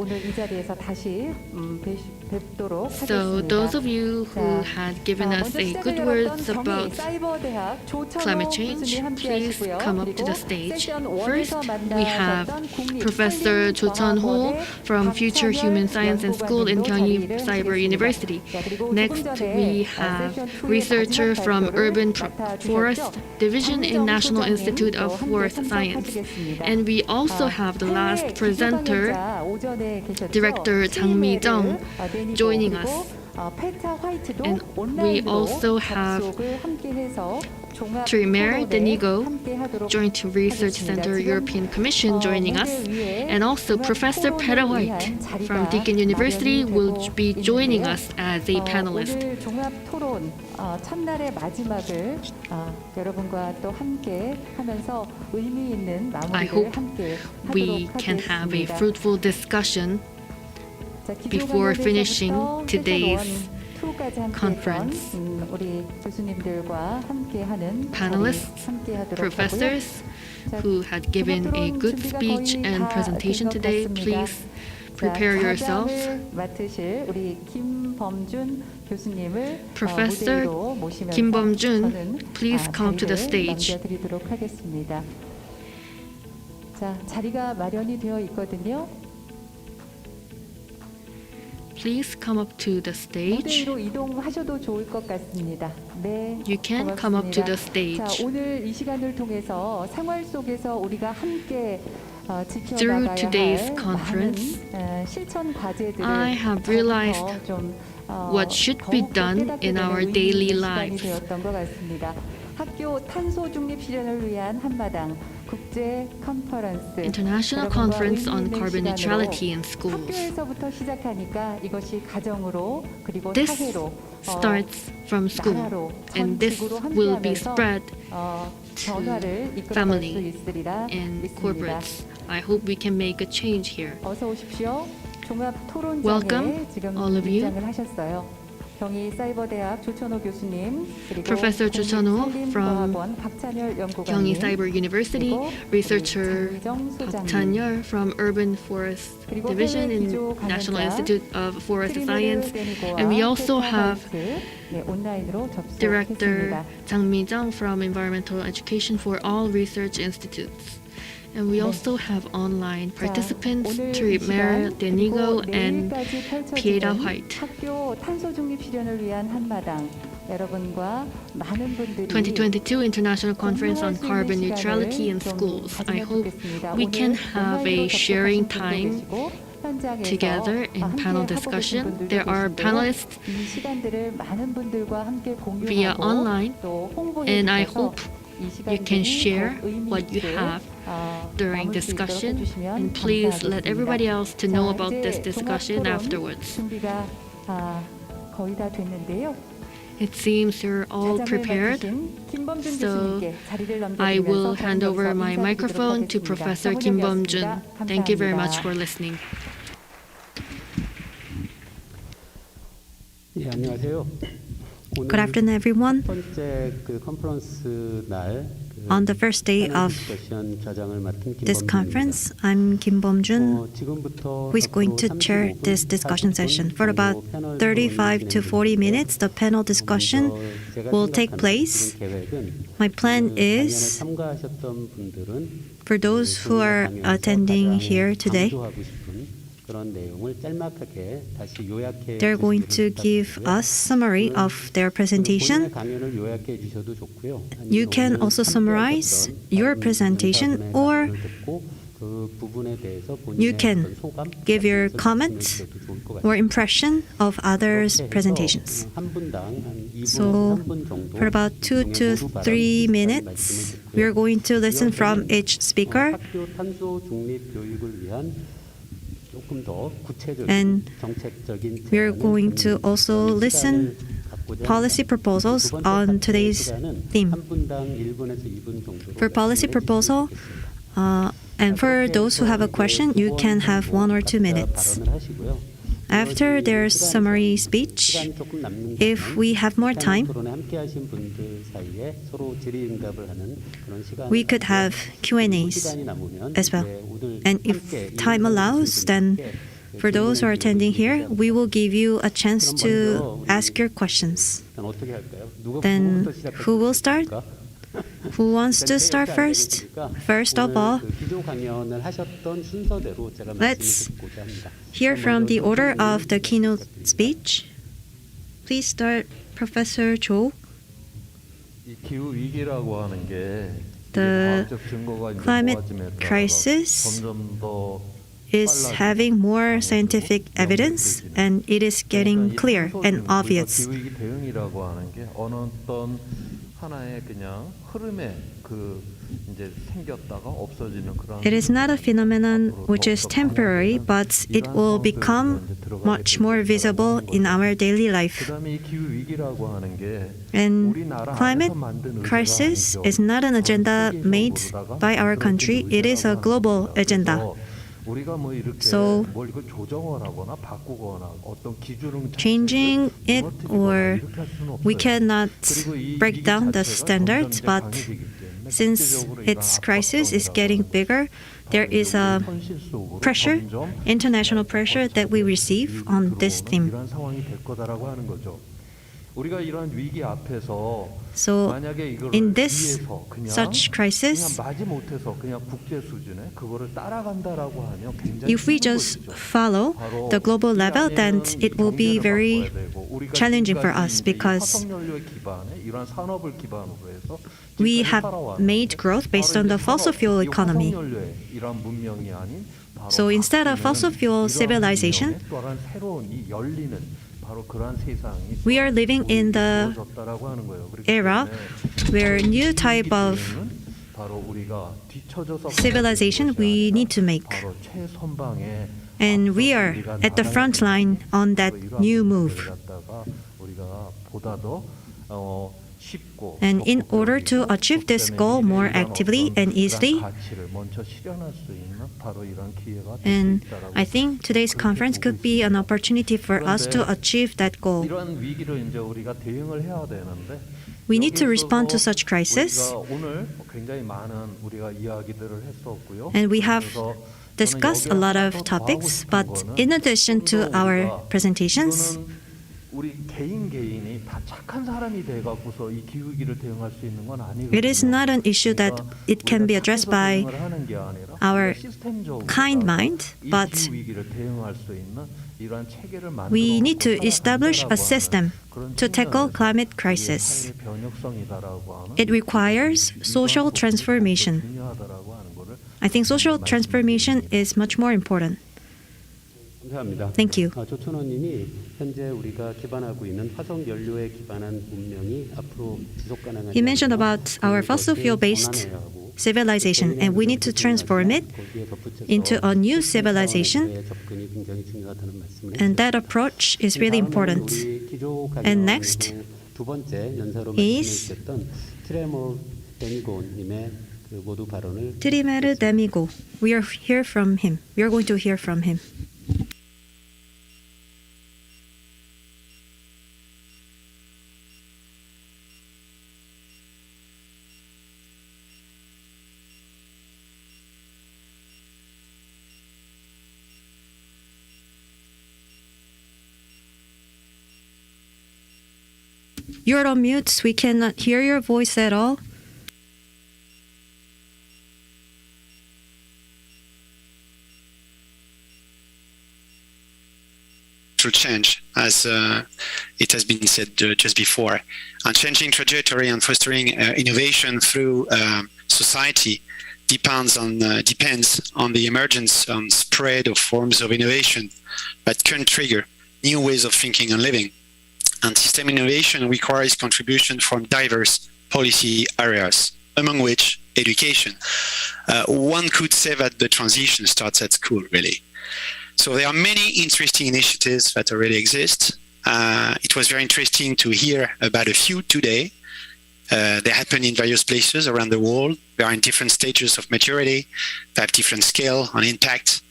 So those of you who had given us a good words about climate change, please come up to the stage. First, we have Professor Jo Chun-ho from Future Human Science and School in Gyeonggi Cyber University. Next, we have researcher from Urban Forest Division in National Institute of Forest Science. And we also have the last presenter, Director Jang Mi-jung, joining us. And we also have Trimer Denigo, Joint Research Center European Commission, joining us. And also Professor Peter White from Deakin University will be joining us as a panelist. I hope we can have a fruitful discussion before finishing today's conference. Panelists, professors who had given a good speech and presentation today, please prepare yourself. 맡으실 우리 김범준 교수님을 Professor 무대로 모시면서 Kim Bum-jun, 저는 please come to the 자리를 stage. 넘겨드리도록 하겠습니다. 자, 자리가 마련이 되어 있거든요. Please come up to the stage. 무대로 이동하셔도 좋을 것 같습니다. 네, You can come up to the 자, stage. 오늘 이 시간을 통해서 생활 속에서 우리가 함께 Through 지켜나가야 today's 할 conference, 많은 실천 과제들을 I have realized what should be done in our daily lives. 되었던 것 같습니다. 학교 탄소 중립 실현을 위한 한마당 국제 컨퍼런스 International Conference on Carbon Neutrality in Schools. 학교에서부터 시작하니까 이것이 가정으로 그리고 This 사회로 starts from school, 나라로 and this 전직으로 will be 함께하면서 spread 변화를 to 이끌어갈 수 family 있으리라 and 믿습니다. corporates. I hope we can make a change here. 어서 오십시오. 종합 토론장에 Welcome, 지금 all of you. 입장을 하셨어요. 경희 사이버대학 조천호 교수님, 그리고 Professor 조천호 from 국립산림과학원 박찬열 Gyeonggi 연구관님, Cyber University, 그리고 researcher 장미정 Park 소장님, Chanyeol from Urban Forest 그리고 Division 해외 in 기조 National 강연자 Institute of Forest 트리메르 Science. 데니고와 And we also have 네, 온라인으로 Director 접속했습니다. Jang Mi-jung from Environmental Education for All Research Institutes. And we also have online participants 오늘 이 Trimer 시간, Denigo 그리고 and 내일까지 Piera 펼쳐지는 White. 학교 탄소 중립 실현을 위한 한마당 여러분과 많은 분들이 2022 International Conference on 공유할 수 있는 Carbon 시간을 Neutrality in 좀 Schools. I 가지면 hope 좋겠습니다. we can 오늘 have a 온라인으로 sharing 접속하신 분도 time 계시고, 현장에서 together in 함께 panel 하고 계신 discussion. 분들도 There are 계신데요. panelists 이 시간들을 많은 분들과 함께 공유하고 via online, 또 홍보해 and I 주셔서 hope 이 you can 시간들이 share 더욱 의미 what you 있게 have during 머물 수 있도록 discussion, 해주시면 and please let 감사하겠습니다. everybody else to know 자, about 이제 this discussion 종합 토론 afterwards. 준비가 거의 다 됐는데요. It seems you're all 자장을 prepared, 맡으신 김범준 so 교수님께 자리를 I will 넘겨드리면서 hand over my 인사드리도록 microphone to 하겠습니다. Professor Kim Bum-jun. 장훈영이었습니다. Thank you very much 감사합니다. for listening. 예, 안녕하세요. 오늘 Good afternoon, everyone. 첫 번째 그 컨퍼런스 날 On the first day of this conference, I'm Kim Bum-jun, who is going to chair this discussion session. For about 35 to 40 minutes, the panel discussion will take place. My plan is, for those who are attending here today, they're going to give us summary of their presentation. You can also summarize your presentation, or you can give your comment or impression of others' presentations. So for about 2 to 3 minutes, we're going to listen from each speaker, and we're going to also listen policy proposals on today's theme. For policy proposal, and for those who have a question, you can have 1 or 2 minutes. After their summary speech, if we have more time, we could have Q&As as well. And if time allows, then for those who are attending here, we will give you a chance to ask your questions. Then who will start? Who wants to start first? First of all, let's hear from the order of the keynote speech. Please start, Professor Cho. The climate crisis is having more scientific evidence, and it is getting clear and obvious. It is not a phenomenon which is temporary, but it will become much more visible in our daily life. And climate crisis is not an agenda made by our country, it is a global agenda. So changing it, or we cannot break down the standards, but since its crisis is getting bigger, there is a pressure, international pressure that we receive on this theme. So in this such crisis, if we just follow the global level, then it will be very challenging for us, because we have made growth based on the fossil fuel economy. So instead of fossil fuel civilization, we are living in the era where new type of civilization we need to make. And we are at the front line on that new move. And in order to achieve this goal more actively and easily, and I think today's conference could be an opportunity for us to achieve that goal. We need to respond to such crisis, and we have discussed a lot of topics, but in addition to our presentations, it is not an issue that it can be addressed by our kind mind, but we need to establish a system to tackle climate crisis. It requires social transformation. I think social transformation is much more important. Thank you. He mentioned about our fossil fuel-based civilization, and we need to transform it into a new civilization, and that approach is really important. And next is Trimeru Demigo. We are going to hear from him. You're on mute. We cannot hear your voice at all. Change, as it has been said just before, and changing trajectory and fostering innovation through society depends on the emergence and spread of forms of innovation that can trigger new ways of thinking and living. And system innovation requires contribution from diverse policy areas, among which education. One could say that the transition starts at school, really. So there are many interesting initiatives that already exist. It was very interesting to hear about a few today. They happen in various places around the world. They are in different stages of maturity. They have different scale and impact.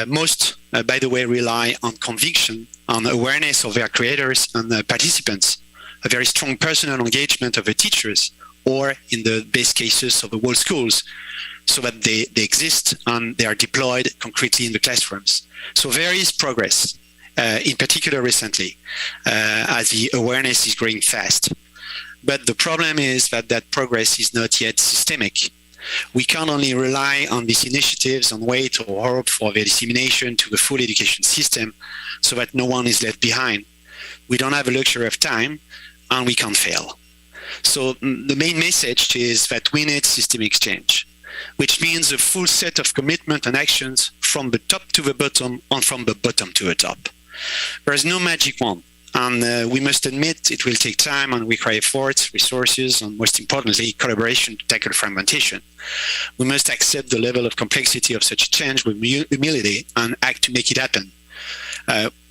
Most, by the way, rely on conviction, on awareness of their creators and participants, a very strong personal engagement of the teachers, or in the best cases of the whole schools, so that they exist and they are deployed concretely in the classrooms. So there is progress, in particular recently, as the awareness is growing fast. But the problem is that progress is not yet systemic. We can't only rely on these initiatives and wait or hope for their dissemination to the full education system so that no one is left behind. We don't have a luxury of time, and we can't fail. So the main message is that we need systemic change, which means a full set of commitment and actions from the top to the bottom and from the bottom to the top. There is no magic wand, and we must admit it will take time and require efforts, resources, and most importantly, collaboration to tackle fragmentation. We must accept the level of complexity of such a change with humility and act to make it happen.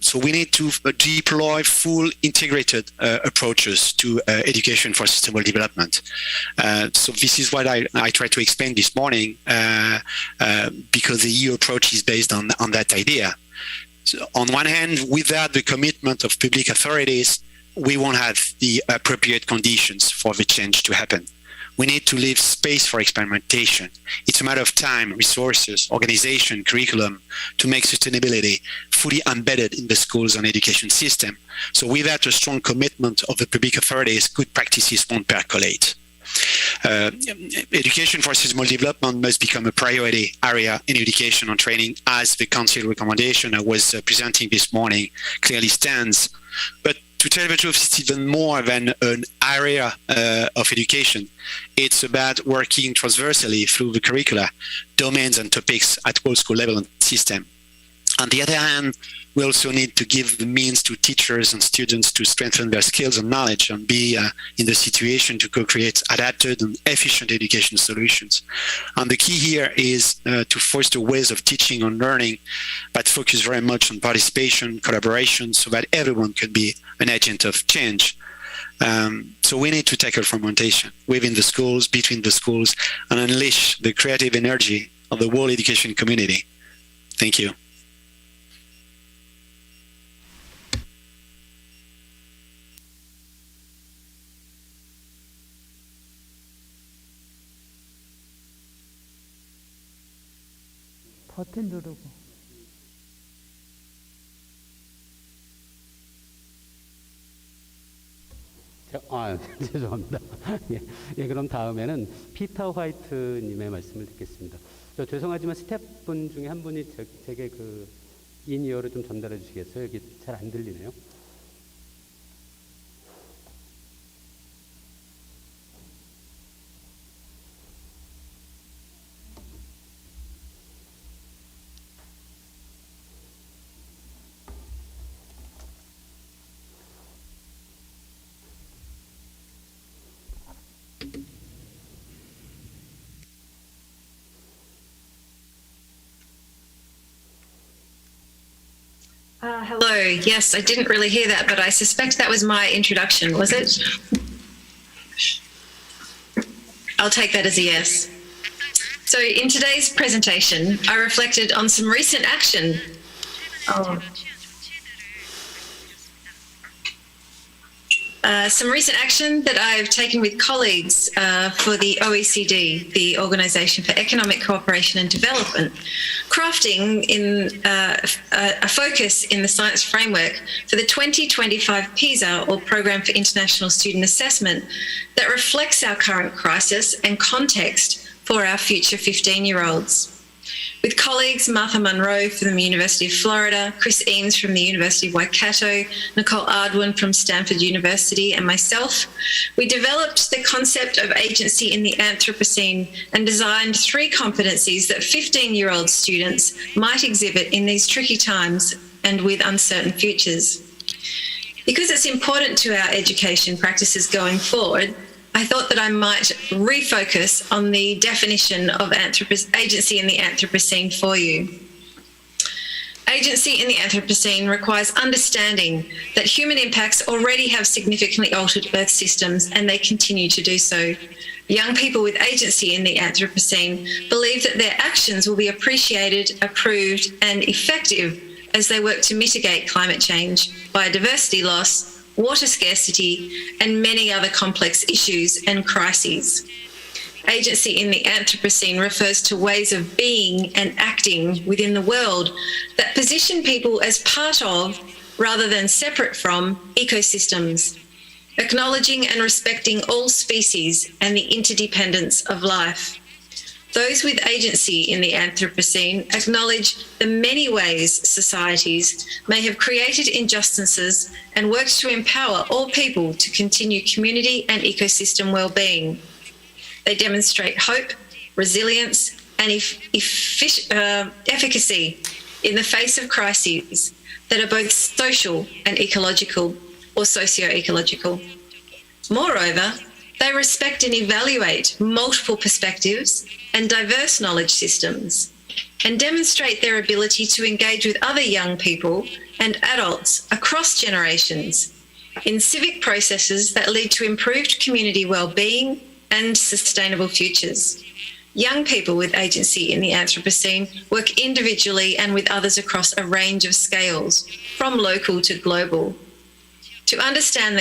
So we need to deploy full integrated approaches to education for sustainable development. So this is what I tried to explain this morning, because the EU approach is based on that idea. So on one hand, without the commitment of public authorities, we won't have the appropriate conditions for the change to happen. We need to leave space for experimentation. It's a matter of time, resources, organization, curriculum to make sustainability fully embedded in the schools and education system. So without a strong commitment of the public authorities, good practices won't percolate. Education for sustainable development must become a priority area in education and training, as the Council recommendation I was presenting this morning clearly stands. But to tell the truth, it's even more than an area of education. It's about working transversally through the curricula, domains and topics at all school level and system. On the other hand, we also need to give the means to teachers and students to strengthen their skills and knowledge and be in the situation to co-create adapted and efficient education solutions. And the key here is to foster ways of teaching and learning that focus very much on participation, collaboration, so that everyone could be an agent of change. So we need to tackle fragmentation within the schools, between the schools, and unleash the creative energy of the whole education community. Thank you. 버튼 누르고. 죄송합니다. 예, 그럼 다음에는 피터 화이트님의 말씀을 듣겠습니다. 저 죄송하지만 스태프분 중에 한 분이 제게 그 인이어를 좀 전달해 주시겠어요? 여기 잘 안 들리네요. Hello. Yes, I didn't really hear that, but I suspect that was my introduction, was it? I'll take that as a yes. So in today's presentation, I reflected on some recent action. Some recent action that I've taken with colleagues for the OECD, the Organization for Economic Cooperation and Development, crafting in a focus in the science framework for the 2025 PISA, or Programme for International Student Assessment, that reflects our current crisis and context for our future 15-year-olds. With colleagues Martha Munro from the University of Florida, Chris Eames from the University of Waikato, Nicole Ardwin from Stanford University, and myself, we developed the concept of agency in the Anthropocene and designed 3 competencies that 15-year-old students might exhibit in these tricky times and with uncertain futures. Because it's important to our education practices going forward, I thought that I might refocus on the definition of agency in the Anthropocene for you. Agency in the Anthropocene requires understanding that human impacts already have significantly altered Earth systems, and they continue to do so. Young people with agency in the Anthropocene believe that their actions will be appreciated, approved, and effective as they work to mitigate climate change, biodiversity loss, water scarcity, and many other complex issues and crises. Agency in the Anthropocene refers to ways of being and acting within the world that position people as part of, rather than separate from, ecosystems, acknowledging and respecting all species and the interdependence of life. Those with agency in the Anthropocene acknowledge the many ways societies may have created injustices and worked to empower all people to continue community and ecosystem well-being. They demonstrate hope, resilience, and efficacy in the face of crises that are both social and ecological or socio-ecological. Moreover, they respect and evaluate multiple perspectives and diverse knowledge systems, and demonstrate their ability to engage with other young people and adults across generations in civic processes that lead to improved community well-being and sustainable futures. Young people with agency in the Anthropocene work individually and with others across a range of scales, from local to global. To understand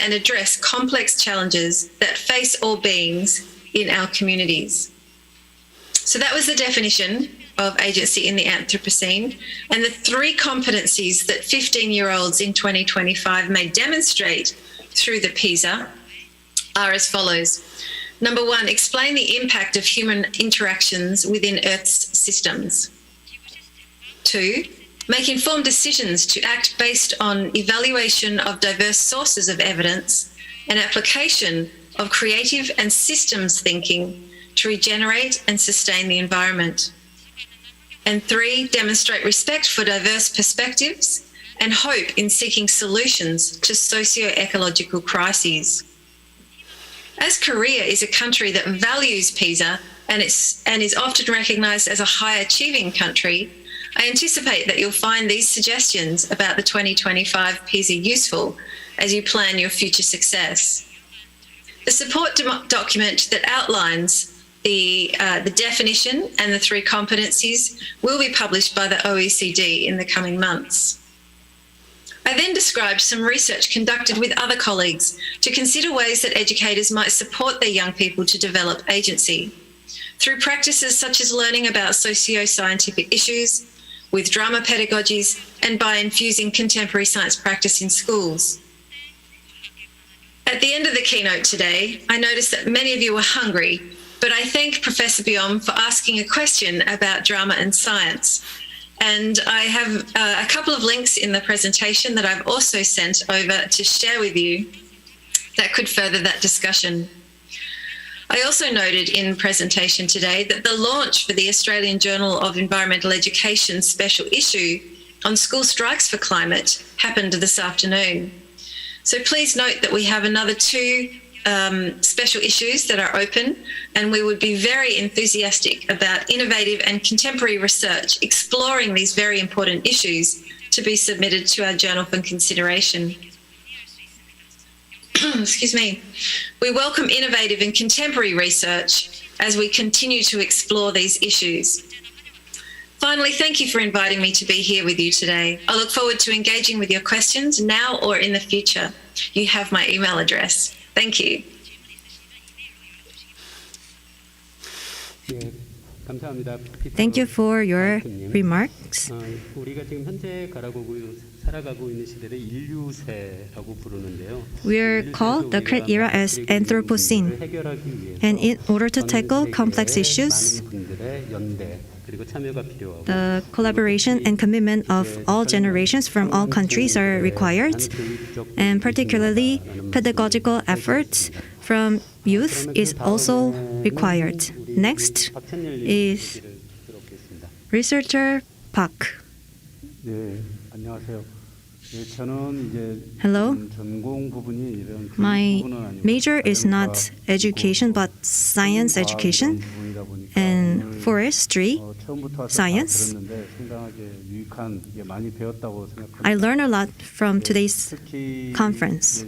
and address complex challenges that face all beings in our communities. So that was the definition of agency in the Anthropocene, and the 3 competencies that 15-year-olds in 2025 may demonstrate through the PISA are as follows. Number 1, explain the impact of human interactions within Earth's systems. 2, make informed decisions to act based on evaluation of diverse sources of evidence and application of creative and systems thinking to regenerate and sustain the environment. And 3, demonstrate respect for diverse perspectives and hope in seeking solutions to socio-ecological crises. As Korea is a country that values PISA and is often recognised as a high-achieving country, I anticipate that you'll find these suggestions about the 2025 PISA useful as you plan your future success. The support document that outlines the definition and the 3 competencies will be published by the OECD in the coming months. I then described some research conducted with other colleagues to consider ways that educators might support their young people to develop agency through practices such as learning about socio-scientific issues, with drama pedagogies, and by infusing contemporary science practice in schools. At the end of the keynote today, I noticed that many of you were hungry, but I thank Professor Byom for asking a question about drama and science. And I have a couple of links in the presentation that I've also sent over to share with you that could further that discussion. I also noted in the presentation today that the launch for the Australian Journal of Environmental Education special issue on school strikes for climate happened this afternoon. So please note that we have another 2 special issues that are open, and we would be very enthusiastic about innovative and contemporary research exploring these very important issues to be submitted to our journal for consideration. Excuse me. We welcome innovative and contemporary research as we continue to explore these issues. Finally, thank you for inviting me to be here with you today. I look forward to engaging with your questions now or in the future. You have my email address. Thank you. Thank you for your remarks. We are called the current era as Anthropocene, and in order to tackle complex issues, the collaboration and commitment of all generations from all countries are required, and particularly pedagogical efforts from youth is also required. Next is researcher Park. Hello. My major is not education but science education and forestry science. I learned a lot from today's conference.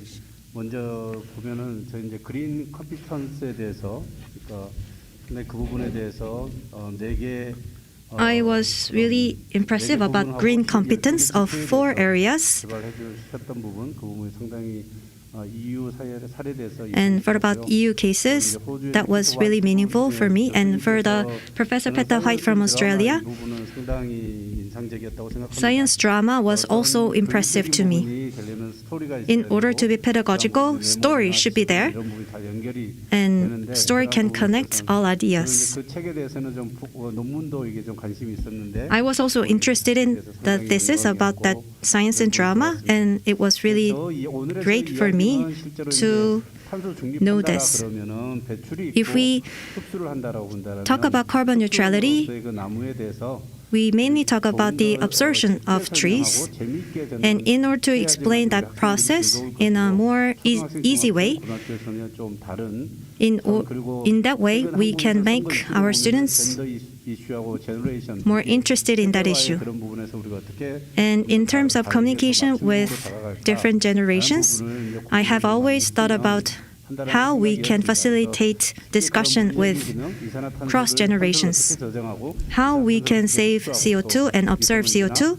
먼저 보면은 저희 이제 그린 컴피턴스에 대해서 그 부분에 대해서 4개 I was really impressive about green competence of 4 areas. And for about EU cases, that was really meaningful for me. And for the Professor Peter White from Australia, science drama was also impressive to me. In order to be pedagogical, story should be there, and story can connect all ideas. I was also interested in the thesis about that science and drama, and it was really great for me to know this. If we talk about carbon neutrality, we mainly talk about the absorption of trees. And in order to explain that process in a more easy way, in that way, we can make our students more interested in that issue. And in terms of communication with different generations, I have always thought about how we can facilitate discussion with cross generations, how we can save CO2 and observe CO2,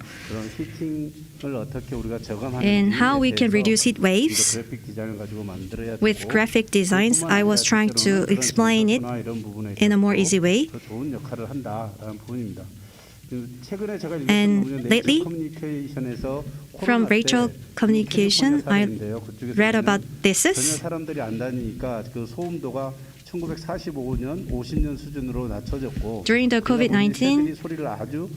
and how we can reduce heat waves. With graphic designs, I was trying to explain it in a more easy way. And lately, from Rachel Communication, I read about thesis. During the COVID-19,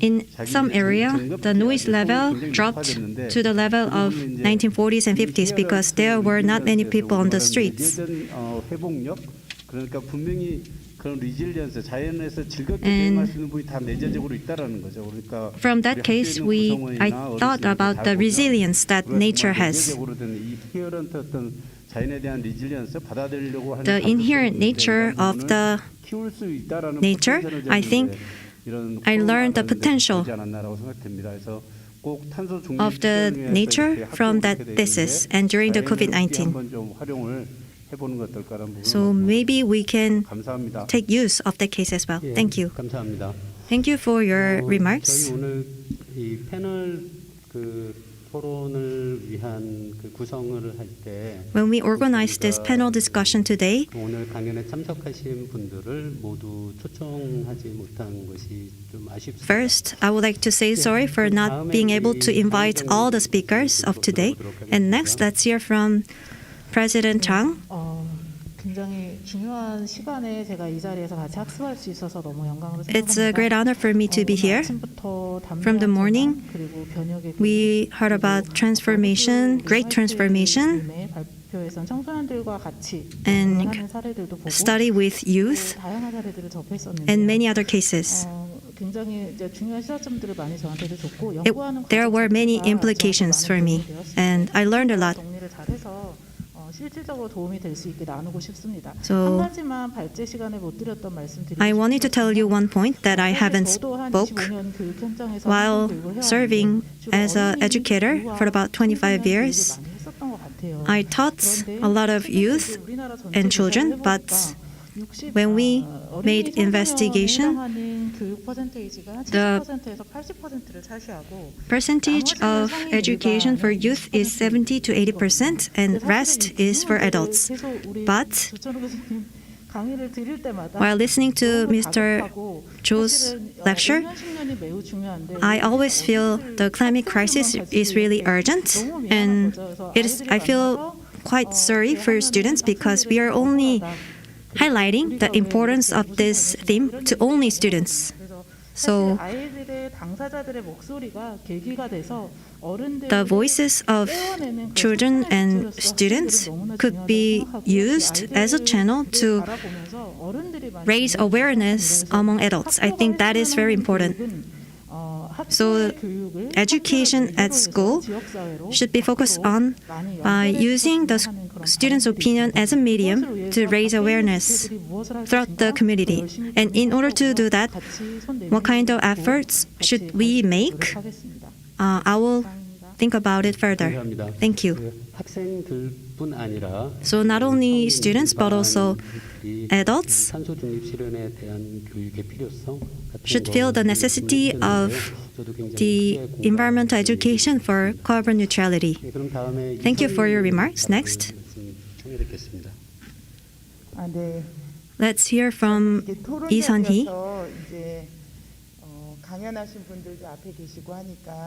in some area, the noise level dropped to the level of 1940s and 50s because there were not many people on the streets. And from that case, I thought about the resilience that nature has. The inherent nature of the nature, I think I learned the potential of the nature from that thesis and during the COVID-19. So maybe we can take use of that case as well. Thank you. Thank you for your remarks. When we organized this panel discussion today, first, I would like to say sorry for not being able to invite all the speakers of today. And next, let's hear from President Chang. It's a great honor for me to be here. From the morning, we heard about transformation, great transformation, and study with youth, and many other cases. There were many implications for me, and I learned a lot. So I wanted to tell you one point that I haven't spoke. While serving as an educator for about 25 years, I taught a lot of youth and children, but when we made investigation, the percentage of education for youth is 70 to 80%, and rest is for adults. But while listening to Mr. Cho's lecture, I always feel the climate crisis is really urgent, and I feel quite sorry for students because we are only highlighting the importance of this theme to only students. So the voices of children and students could be used as a channel to raise awareness among adults. I think that is very important. So education at school should be focused on using the students' opinion as a medium to raise awareness throughout the community. And in order to do that, what kind of efforts should we make? I will think about it further. Thank you. So not only students, but also adults should feel the necessity of the environmental education for carbon neutrality. Thank you for your remarks. Next. Let's hear from Lee Sun-hee.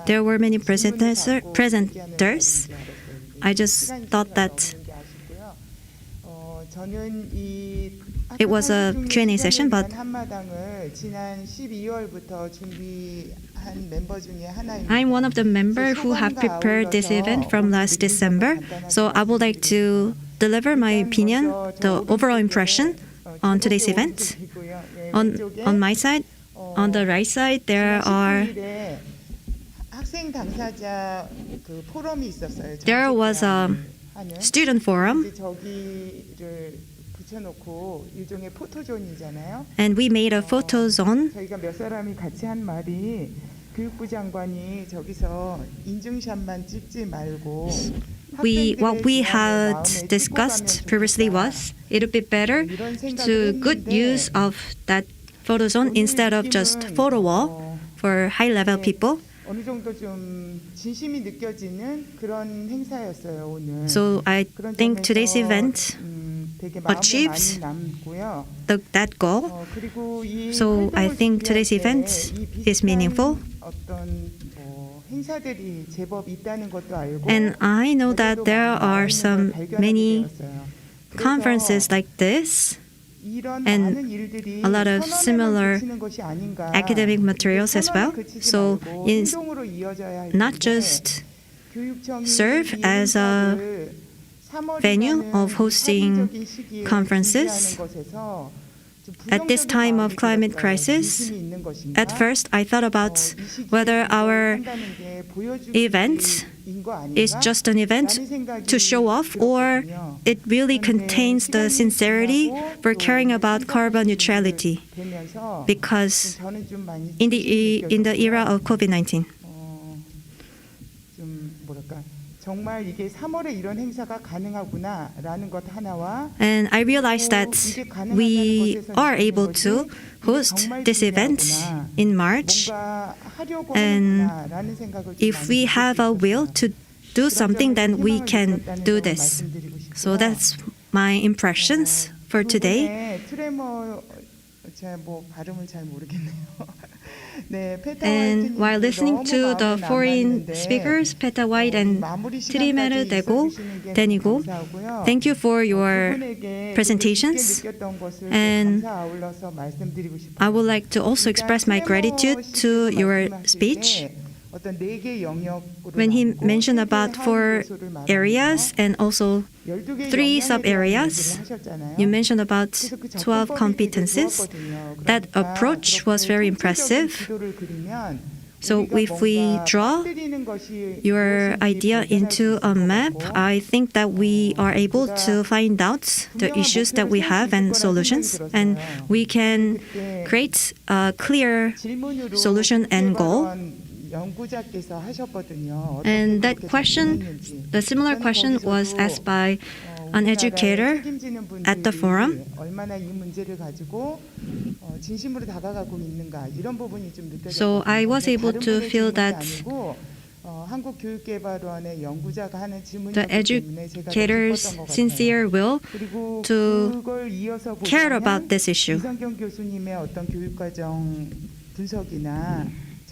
There were many presenters. I just thought that it was a Q&A session, but I'm one of the members who have prepared this event from last December, so I would like to deliver my opinion, the overall impression on today's event. On my side, On the right side, there was a student forum, and we made a photo zone. 저희가 몇 사람이 같이 한 말이 교육부 장관이 저기서 인증샷만 찍지 말고 What we had discussed previously was it would be better to good use of that photo zone instead of just photo wall for high-level people. 어느 정도 좀 진심이 느껴지는 그런 행사였어요 오늘. So I think today's event achieves that goal. So I think today's event is meaningful. 행사들이 제법 있다는 것도 알고. And I know that there are many conferences like this and a lot of similar academic materials as well. So it's not just serve as a venue of hosting conferences. At this time of climate crisis, at first I thought about whether our event is just an event to show off or it really contains the sincerity for caring about carbon neutrality, because in the era of COVID-19. 정말 이게 3월에 이런 행사가 가능하구나라는 것 하나와 And I realized that we are able to host this event in March, and if we have a will to do something, then we can do this. So that's my impressions for today. 발음을 잘 모르겠네요. And while listening to the foreign speakers, Peta White and Trimeru Denigo, thank you for your presentations. And I would like to also express my gratitude to your speech. When he mentioned about 4 areas and also 3 sub-areas, you mentioned about 12 competences. That approach was very impressive. So if we draw your idea into a map, I think that we are able to find out the issues that we have and solutions, and we can create a clear solution and goal. And that question, the similar question was asked by an educator at the forum. So I was able to feel that the educator's sincere will to care about this issue.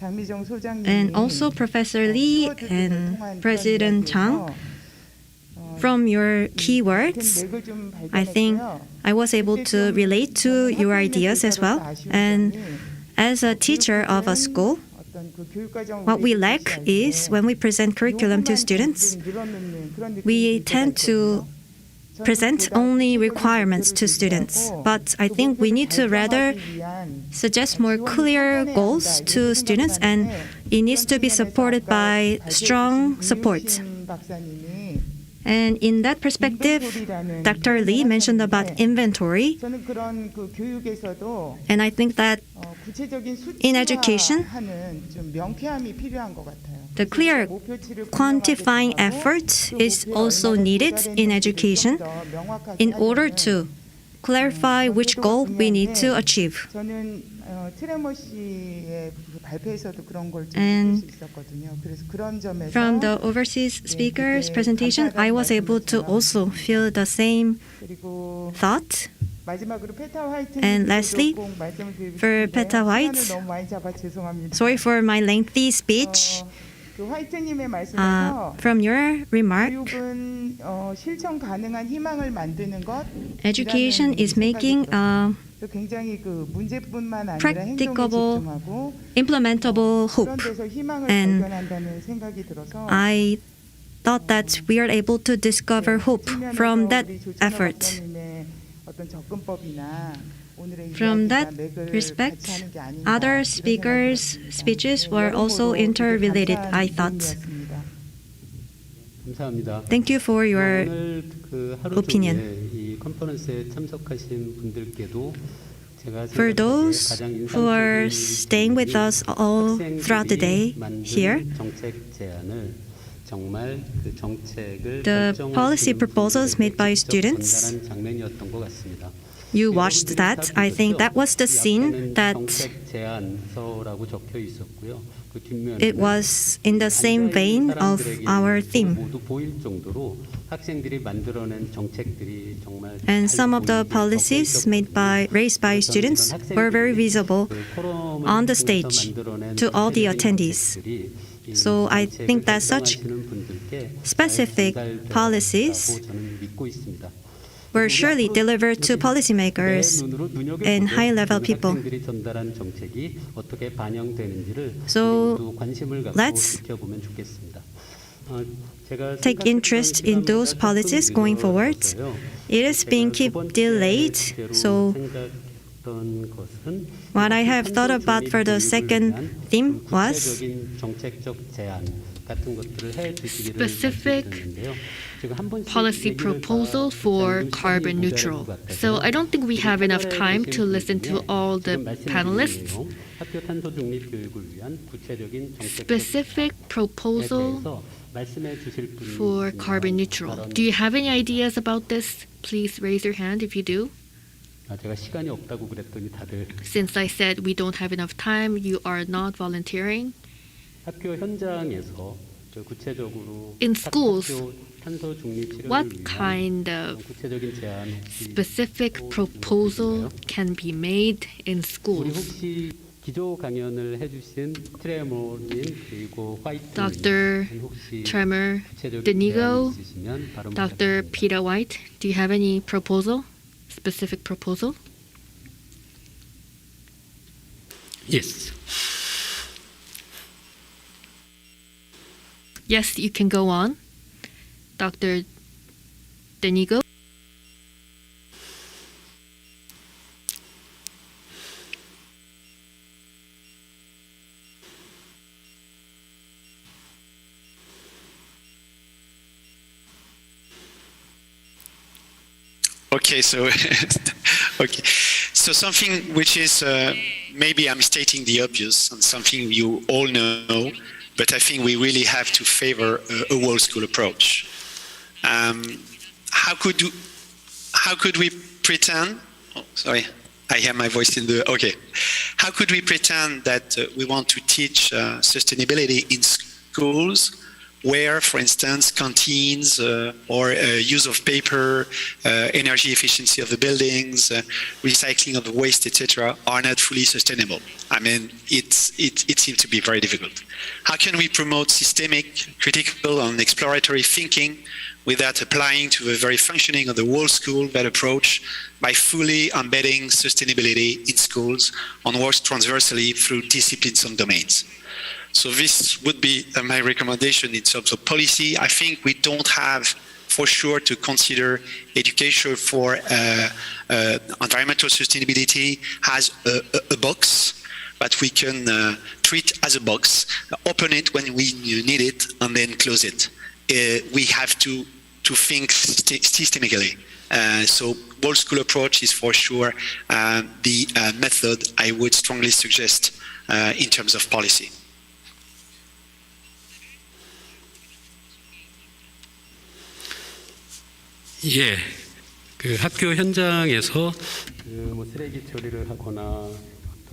And also Professor Lee and President Chang, from your keywords, I think I was able to relate to your ideas as well. And as a teacher of a school, what we lack is when we present curriculum to students, we tend to present only requirements to students. But I think we need to rather suggest more clear goals to students, and it needs to be supported by strong support. And in that perspective, Dr. Lee mentioned about inventory. And I think that in education, the clear quantifying effort is also needed in education in order to clarify which goal we need to achieve. And from the overseas speaker's presentation, I was able to also feel the same thought. And lastly, for Peta White, sorry for my lengthy speech. From your remark, education is making a practicable, implementable hope. And I thought that we are able to discover hope from that effort. From that respect, other speakers' speeches were also interrelated, I thought. 감사합니다. Thank you for your 오늘 그 하루 opinion. 종일 이 컨퍼런스에 참석하신 분들께도 제가 For those 가장 who are staying with us all throughout the day here, 정책 제안을 정말 그 정책을 the policy proposals made by students, 전달한 장면이었던 것 같습니다. you watched that. I think that was the scene that 정책 제안서라고 적혀 있었고요. 그 뒷면에 it was in the same vein of our theme. 모두 보일 정도로 학생들이 만들어낸 정책들이 정말 And some of the policies raised by students were very visible on the stage to all the attendees. So I think that such specific policies were surely delivered to policymakers and high-level people. 학생들이 전달한 정책이 어떻게 반영되는지를 So 모두 관심을 갖고 let's 지켜보면 좋겠습니다. 제가 take interest in those policies going forward. It is being keep delayed, so 생각했던 것은 what I have thought about for the second theme was 구체적인 정책적 제안 같은 것들을 해 주시기를 specific 말씀드렸는데요. 지금 한 번씩 policy 얘기를 proposal 다 for 잠금 carbon 시간이 neutral. 모자랄 것 같아서 So I don't think we have enough time to listen to all the panelists. 학교 탄소 중립 교육을 위한 구체적인 정책 Specific proposal 말씀해 주실 분이 for 있으면 carbon neutral. 발언- Do you have any ideas about this? Please raise your hand if you do. 제가 시간이 없다고 그랬더니 다들 Since I said we don't have enough time, you are not volunteering. 학교 현장에서 그 구체적으로 In schools, 학교 탄소 중립 실현을 what 위한 kind of 구체적인 제안 혹시 specific proposal can be made in 우리 schools? 혹시 기조 강연을 해주신 트레모님 그리고 화이트 Dr. Tremor Denigo, Dr. Peter White, do you have any proposal? Specific proposal? Yes. Yes, you can go on. Dr. Denigo. Okay, so okay, so something which is maybe I'm stating the obvious and something you all know, but I think we really have to favor a whole school approach. How could we pretend? Oh, sorry, I hear my voice in the. Okay, how could we pretend that we want to teach sustainability in schools? Where, for instance, canteens or use of paper, energy efficiency of the buildings, recycling of the waste, etc., are not fully sustainable. I mean, it seems to be very difficult. How can we promote systemic, critical, and exploratory thinking without applying to the very functioning of the whole school that approach by fully embedding sustainability in schools and work transversally through disciplines and domains? So this would be my recommendation in terms of policy. I think we don't have for sure to consider education for environmental sustainability as a box, but we can treat as a box, open it when we need it, and then close it. We have to think systemically. So whole school approach is for sure the method I would strongly suggest in terms of policy. 예, 그 학교 현장에서 뭐 쓰레기 처리를 하거나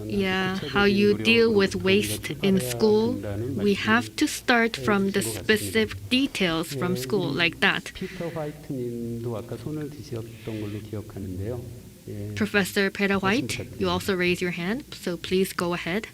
Yeah, how you deal with waste in school. We have to start from the specific details from school, like that. 피터 화이트님도 아까 손을 드셨던 걸로 기억하는데요. 예. Professor Peter White, you also raise your hand, so please go ahead.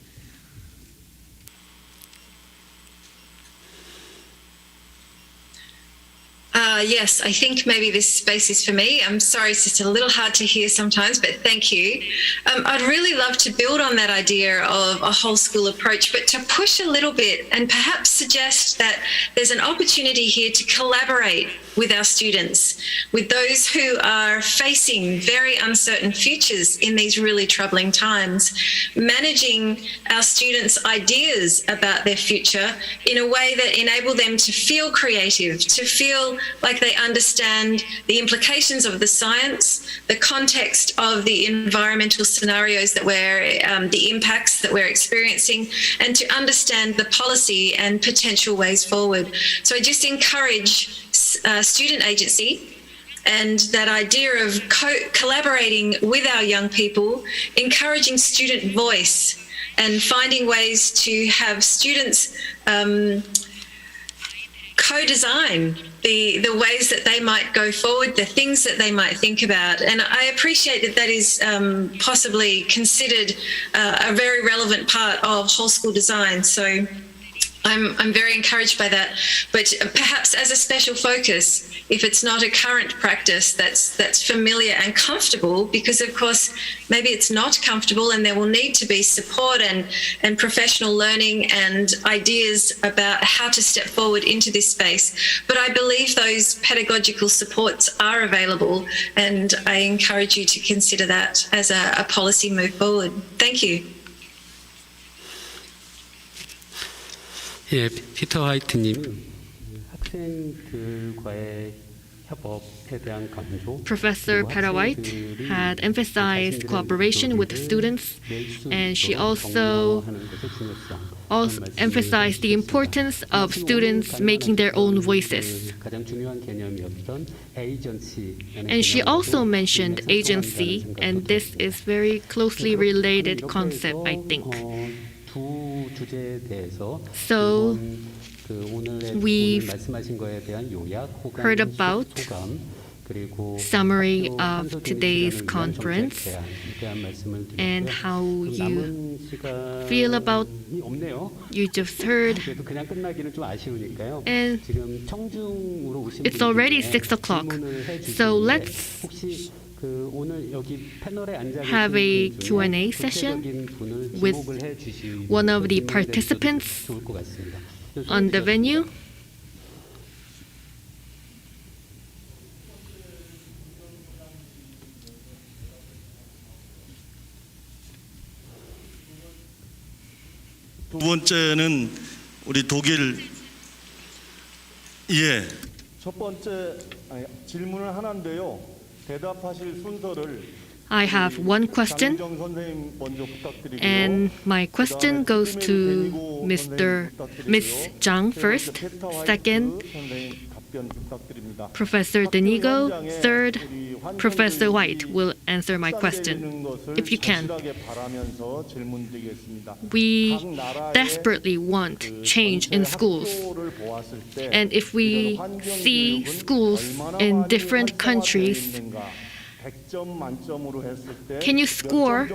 Yes, I think maybe this space is for me. I'm sorry, it's just a little hard to hear sometimes, but thank you. I'd really love to build on that idea of a whole school approach, but to push a little bit and perhaps suggest that there's an opportunity here to collaborate with our students, with those who are facing very uncertain futures in these really troubling times, managing our students' ideas about their future in a way that enable them to feel creative, to feel like they understand the implications of the science, the context of the environmental scenarios that the impacts that we're experiencing, and to understand the policy and potential ways forward. So I just encourage student agency and that idea of collaborating with our young people, encouraging student voice and finding ways to have students co-design the ways that they might go forward, the things that they might think about. And I appreciate that is possibly considered a very relevant part of whole school design. So I'm very encouraged by that, but perhaps as a special focus, if it's not a current practice that's familiar and comfortable, because of course maybe it's not comfortable and there will need to be support and professional learning and ideas about how to step forward into this space. But I believe those pedagogical supports are available, and I encourage you to consider that as a policy move forward. Thank you. 예, 피터 화이트님 학생들과의 협업에 대한 강조. Professor Peter White had emphasized cooperation with the students, and she also emphasized the importance of students making their own voices. And she also mentioned agency, and this is very closely related concept, I think. So we've heard about summary of today's conference and how you feel about you just heard. And it's already 6 o'clock, so let's have a Q&A session with one of the participants on the venue. 두 번째는 우리 독일 첫 번째 질문을 하나인데요. 대답하실 순서를 I have one question, and my question goes to Miss Zhang first, second, Professor Denigo, third, Professor White will answer my question, if you can. We desperately want change in schools, and if we see schools in different countries, can you score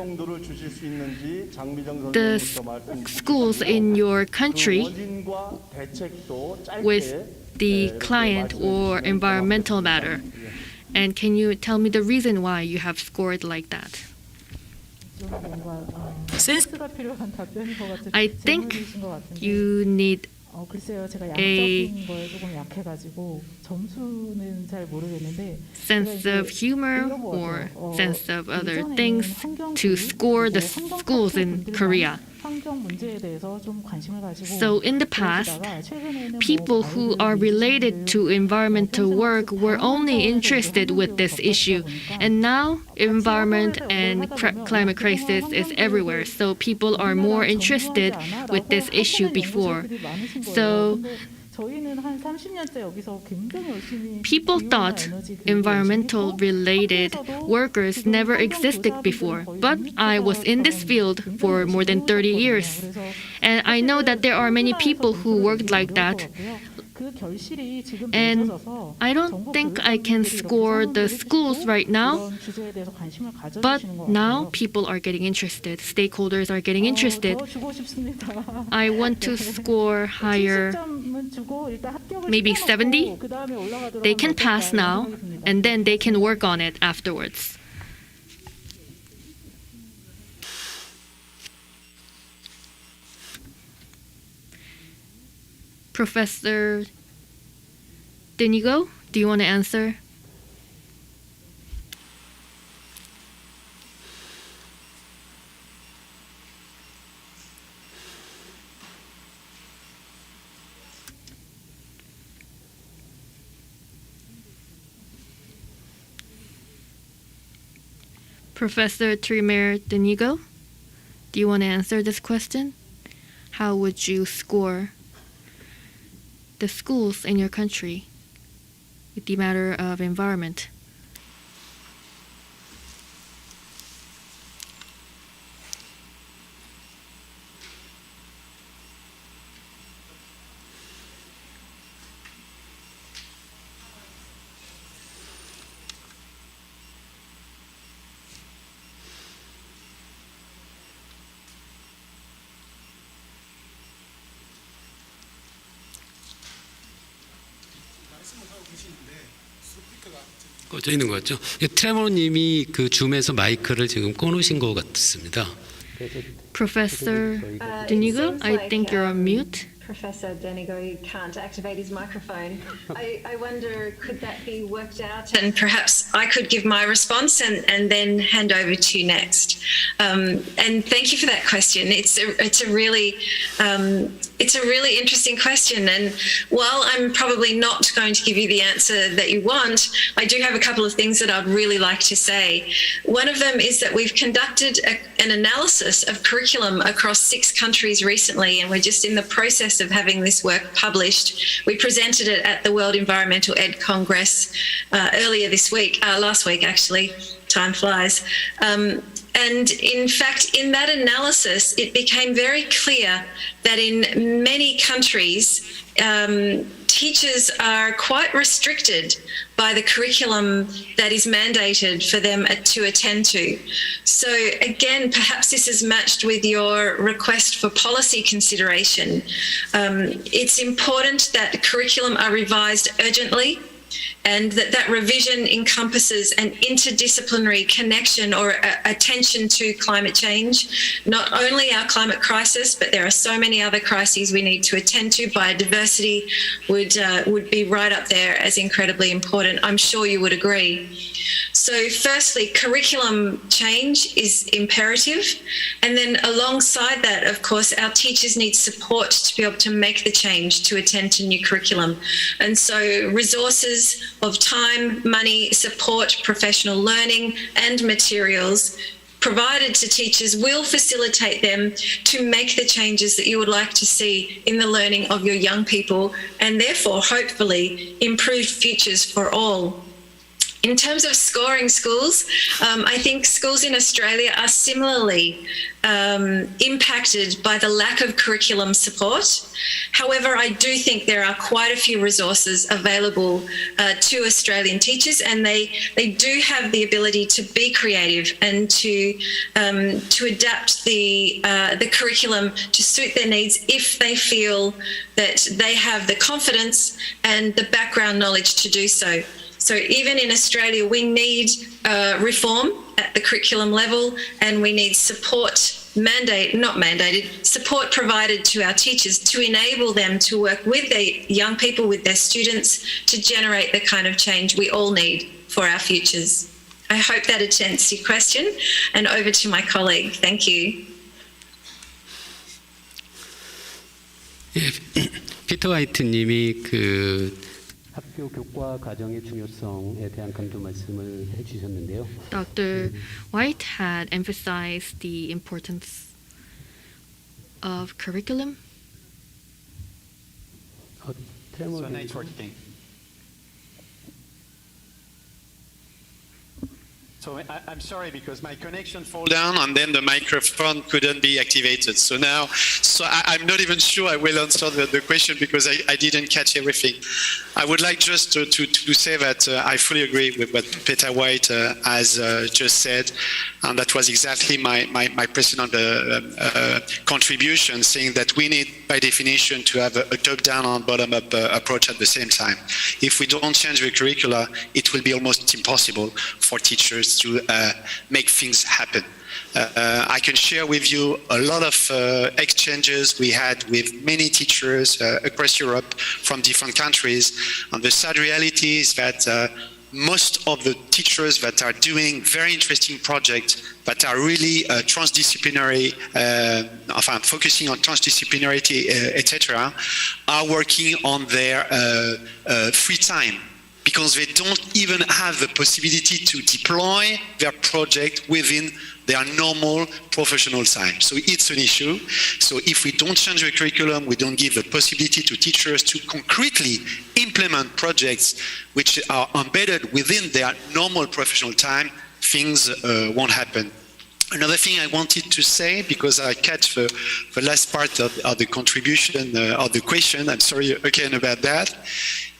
the schools in your country with the climate or environmental matter? And can you tell me the reason why you have scored like that? I think you need 글쎄요, 제가 a 양적인 거에 조금 약해가지고 점수는 잘 모르겠는데 sense of humor or sense of other things to score the schools in Korea. So in the past, people who are related to environmental work were only interested with this issue, and now environment and climate crisis is everywhere. So people are more interested with this issue before. So people thought environmental related workers never existed before, but I was in this field for more than 30 years, and I know that there are many people who worked like that. And I don't think I can score the schools right now, but now people are getting interested, stakeholders are getting interested. I want to score higher, maybe 70. They can pass now, and then they can work on it afterwards. Professor Denigo, Do you want to answer? Professor Trimer Denigo, do you want to answer this question? How would you score the schools in your country with the matter of environment? 꺼져 있는 것 같죠? 트레모님이 그 줌에서 마이크를 지금 꺼놓으신 것 같습니다. Professor Denigo, I think you're on mute. Professor Denigo can't activate his microphone. I wonder, could that be worked out? And perhaps I could give my response and then hand over to you next. And thank you for that question. It's a really interesting question. And while I'm probably not going to give you the answer that you want, I do have a couple of things that I'd really like to say. One of them is that we've conducted an analysis of curriculum across 6 countries recently, and we're just in the process of having this work published. We presented it at the World Environmental Ed Congress earlier this week, last week actually, time flies. And in fact, in that analysis, it became very clear that in many countries, teachers are quite restricted by the curriculum that is mandated for them to attend to. So again, perhaps this is matched with your request for policy consideration. It's important that curriculum are revised urgently, and that revision encompasses an interdisciplinary connection or attention to climate change. Not only our climate crisis, but there are so many other crises we need to attend to. Biodiversity would be right up there as incredibly important. I'm sure you would agree. So firstly, curriculum change is imperative. And then alongside that, of course, our teachers need support to be able to make the change to attend to new curriculum. And so resources of time, money, support, professional learning and materials provided to teachers will facilitate them to make the changes that you would like to see in the learning of your young people, and therefore hopefully improve futures for all. In terms of scoring schools, I think schools in Australia are similarly impacted by the lack of curriculum support. However, I do think there are quite a few resources available to Australian teachers, and they do have the ability to be creative and to adapt the curriculum to suit their needs if they feel that they have the confidence and the background knowledge to do so. So even in Australia, we need reform at the curriculum level, and we need support support provided to our teachers to enable them to work with their young people, with their students, to generate the kind of change we all need for our futures. I hope that answers your question, and over to my colleague. Thank you. 예, 피터 화이트님이 학교 교과 과정의 중요성에 대한 강조 말씀을 해주셨는데요. Dr. White had emphasized the importance of curriculum. So I'm sorry because my connection fell down and then the microphone couldn't be activated. So now, I'm not even sure I will answer the question because I didn't catch everything. I would like just to say that I fully agree with what Peter White has just said, and that was exactly my personal contribution, saying that we need, by definition, to have a top-down and bottom-up approach at the same time. If we don't change the curricula, it will be almost impossible for teachers to make things happen. I can share with you a lot of exchanges we had with many teachers across Europe from different countries. And the sad reality is that most of the teachers that are doing very interesting projects that are really transdisciplinary, focusing on transdisciplinarity, etc., are working on their free time, because they don't even have the possibility to deploy their project within their normal professional time. So it's an issue. So if we don't change the curriculum, we don't give the possibility to teachers to concretely implement projects which are embedded within their normal professional time, things won't happen. Another thing I wanted to say, because I catch the last part of the contribution of the question, I'm sorry again about that,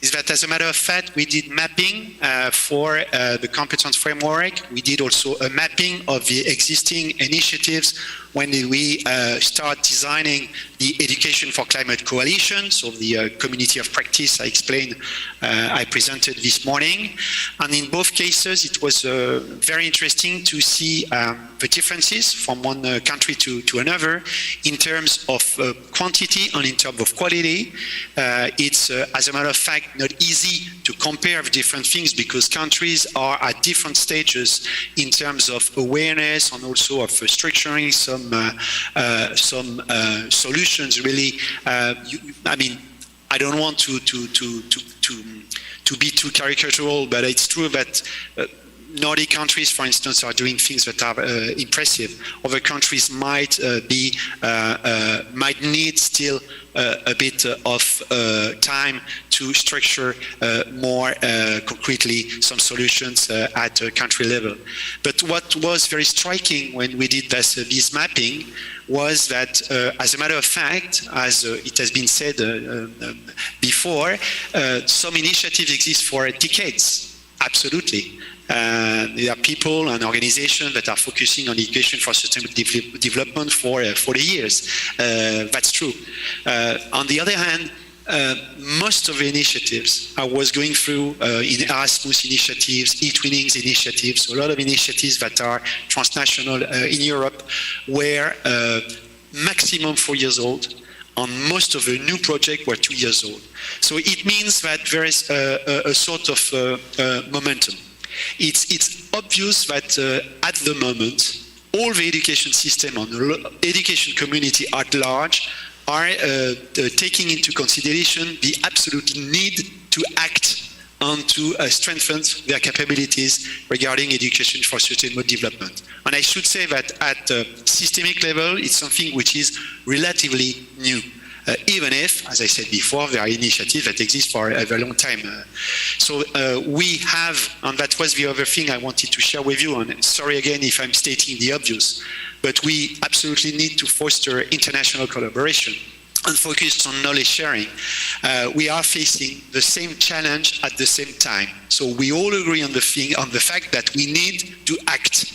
is that as a matter of fact, we did mapping for the competence framework. We did also a mapping of the existing initiatives when we start designing the Education for Climate Coalition, so the community of practice I explained, I presented this morning. And in both cases, it was very interesting to see the differences from one country to another in terms of quantity and in terms of quality. It's, as a matter of fact, not easy to compare the different things because countries are at different stages in terms of awareness and also of structuring some solutions. Really, I mean, I don't want to be too caricatural, but it's true that Nordic countries, for instance, are doing things that are impressive. Other countries might need still a bit of time to structure more concretely some solutions at a country level. But what was very striking when we did this mapping was that, as a matter of fact, as it has been said before, some initiatives exist for decades, absolutely. There are people and organizations that are focusing on education for sustainable development for 40 years. That's true. On the other hand, most of the initiatives I was going through in Erasmus initiatives, e-twinnings initiatives, a lot of initiatives that are transnational in Europe were maximum 4 years old. And most of the new projects were 2 years old. So it means that there is a sort of momentum. It's obvious that at the moment, all the education system and the education community at large are taking into consideration the absolute need to act and to strengthen their capabilities regarding education for sustainable development. And I should say that at systemic level, it's something which is relatively new. Even if, as I said before, there are initiatives that exist for a very long time. So we have, and that was the other thing I wanted to share with you, and sorry again if I'm stating the obvious, but we absolutely need to foster international collaboration and focus on knowledge sharing. We are facing the same challenge at the same time. So we all agree on the fact that we need to act.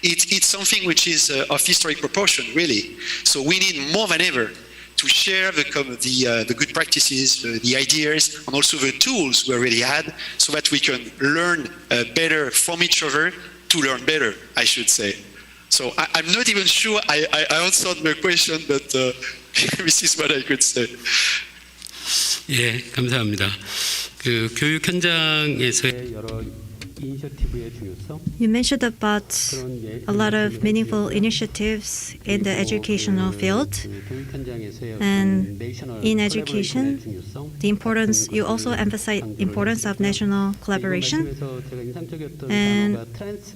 It's something which is of historic proportion, really. So we need more than ever to share the good practices, the ideas, and also the tools we already had, so that we can learn better from each other to learn better, I should say. So I'm not even sure I answered the question, but this is what I could say. 예, 감사합니다. 그 교육 현장에서의 여러 이니셔티브의 중요성. You mentioned about a lot of meaningful initiatives in the educational field, and in education, the importance. You also emphasize importance of national collaboration, and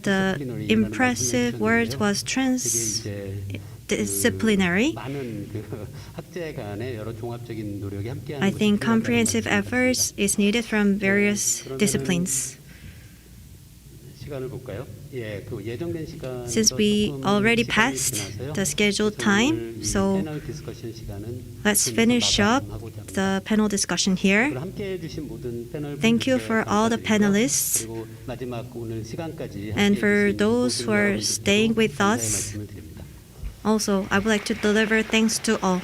the impressive word was transdisciplinary. I think comprehensive efforts is needed from various disciplines. Since we already passed the scheduled time, so let's finish up the panel discussion here. Thank you for all the panelists and for those who are staying with us. Also, I would like to deliver thanks to all.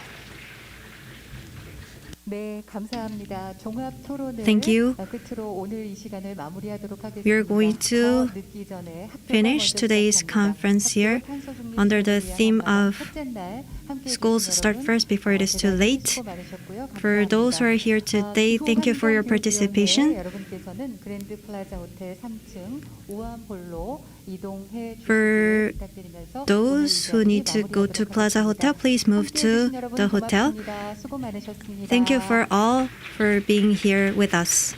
네, 감사합니다. 종합 토론을 Thank you. 끝으로 오늘 이 시간을 마무리하도록 하겠습니다. We are going to 더 늦기 전에 학교가 finish 먼저 today's 시작합니다. conference here 학교 탄소 중립 under the 실현을 theme 위한 of 첫째 날 함께해 schools 주신 start 여러분, first before it is too 대단히 late. 수고 많으셨고요. For those who are here today, thank you for your participation. 여러분께서는 그랜드 플라자 호텔 3층 우암홀로 이동해 For 부탁드리면서 those who need to go to Plaza Hotel, please move to the hotel. 수고 많으셨습니다. Thank you for all for being here with us.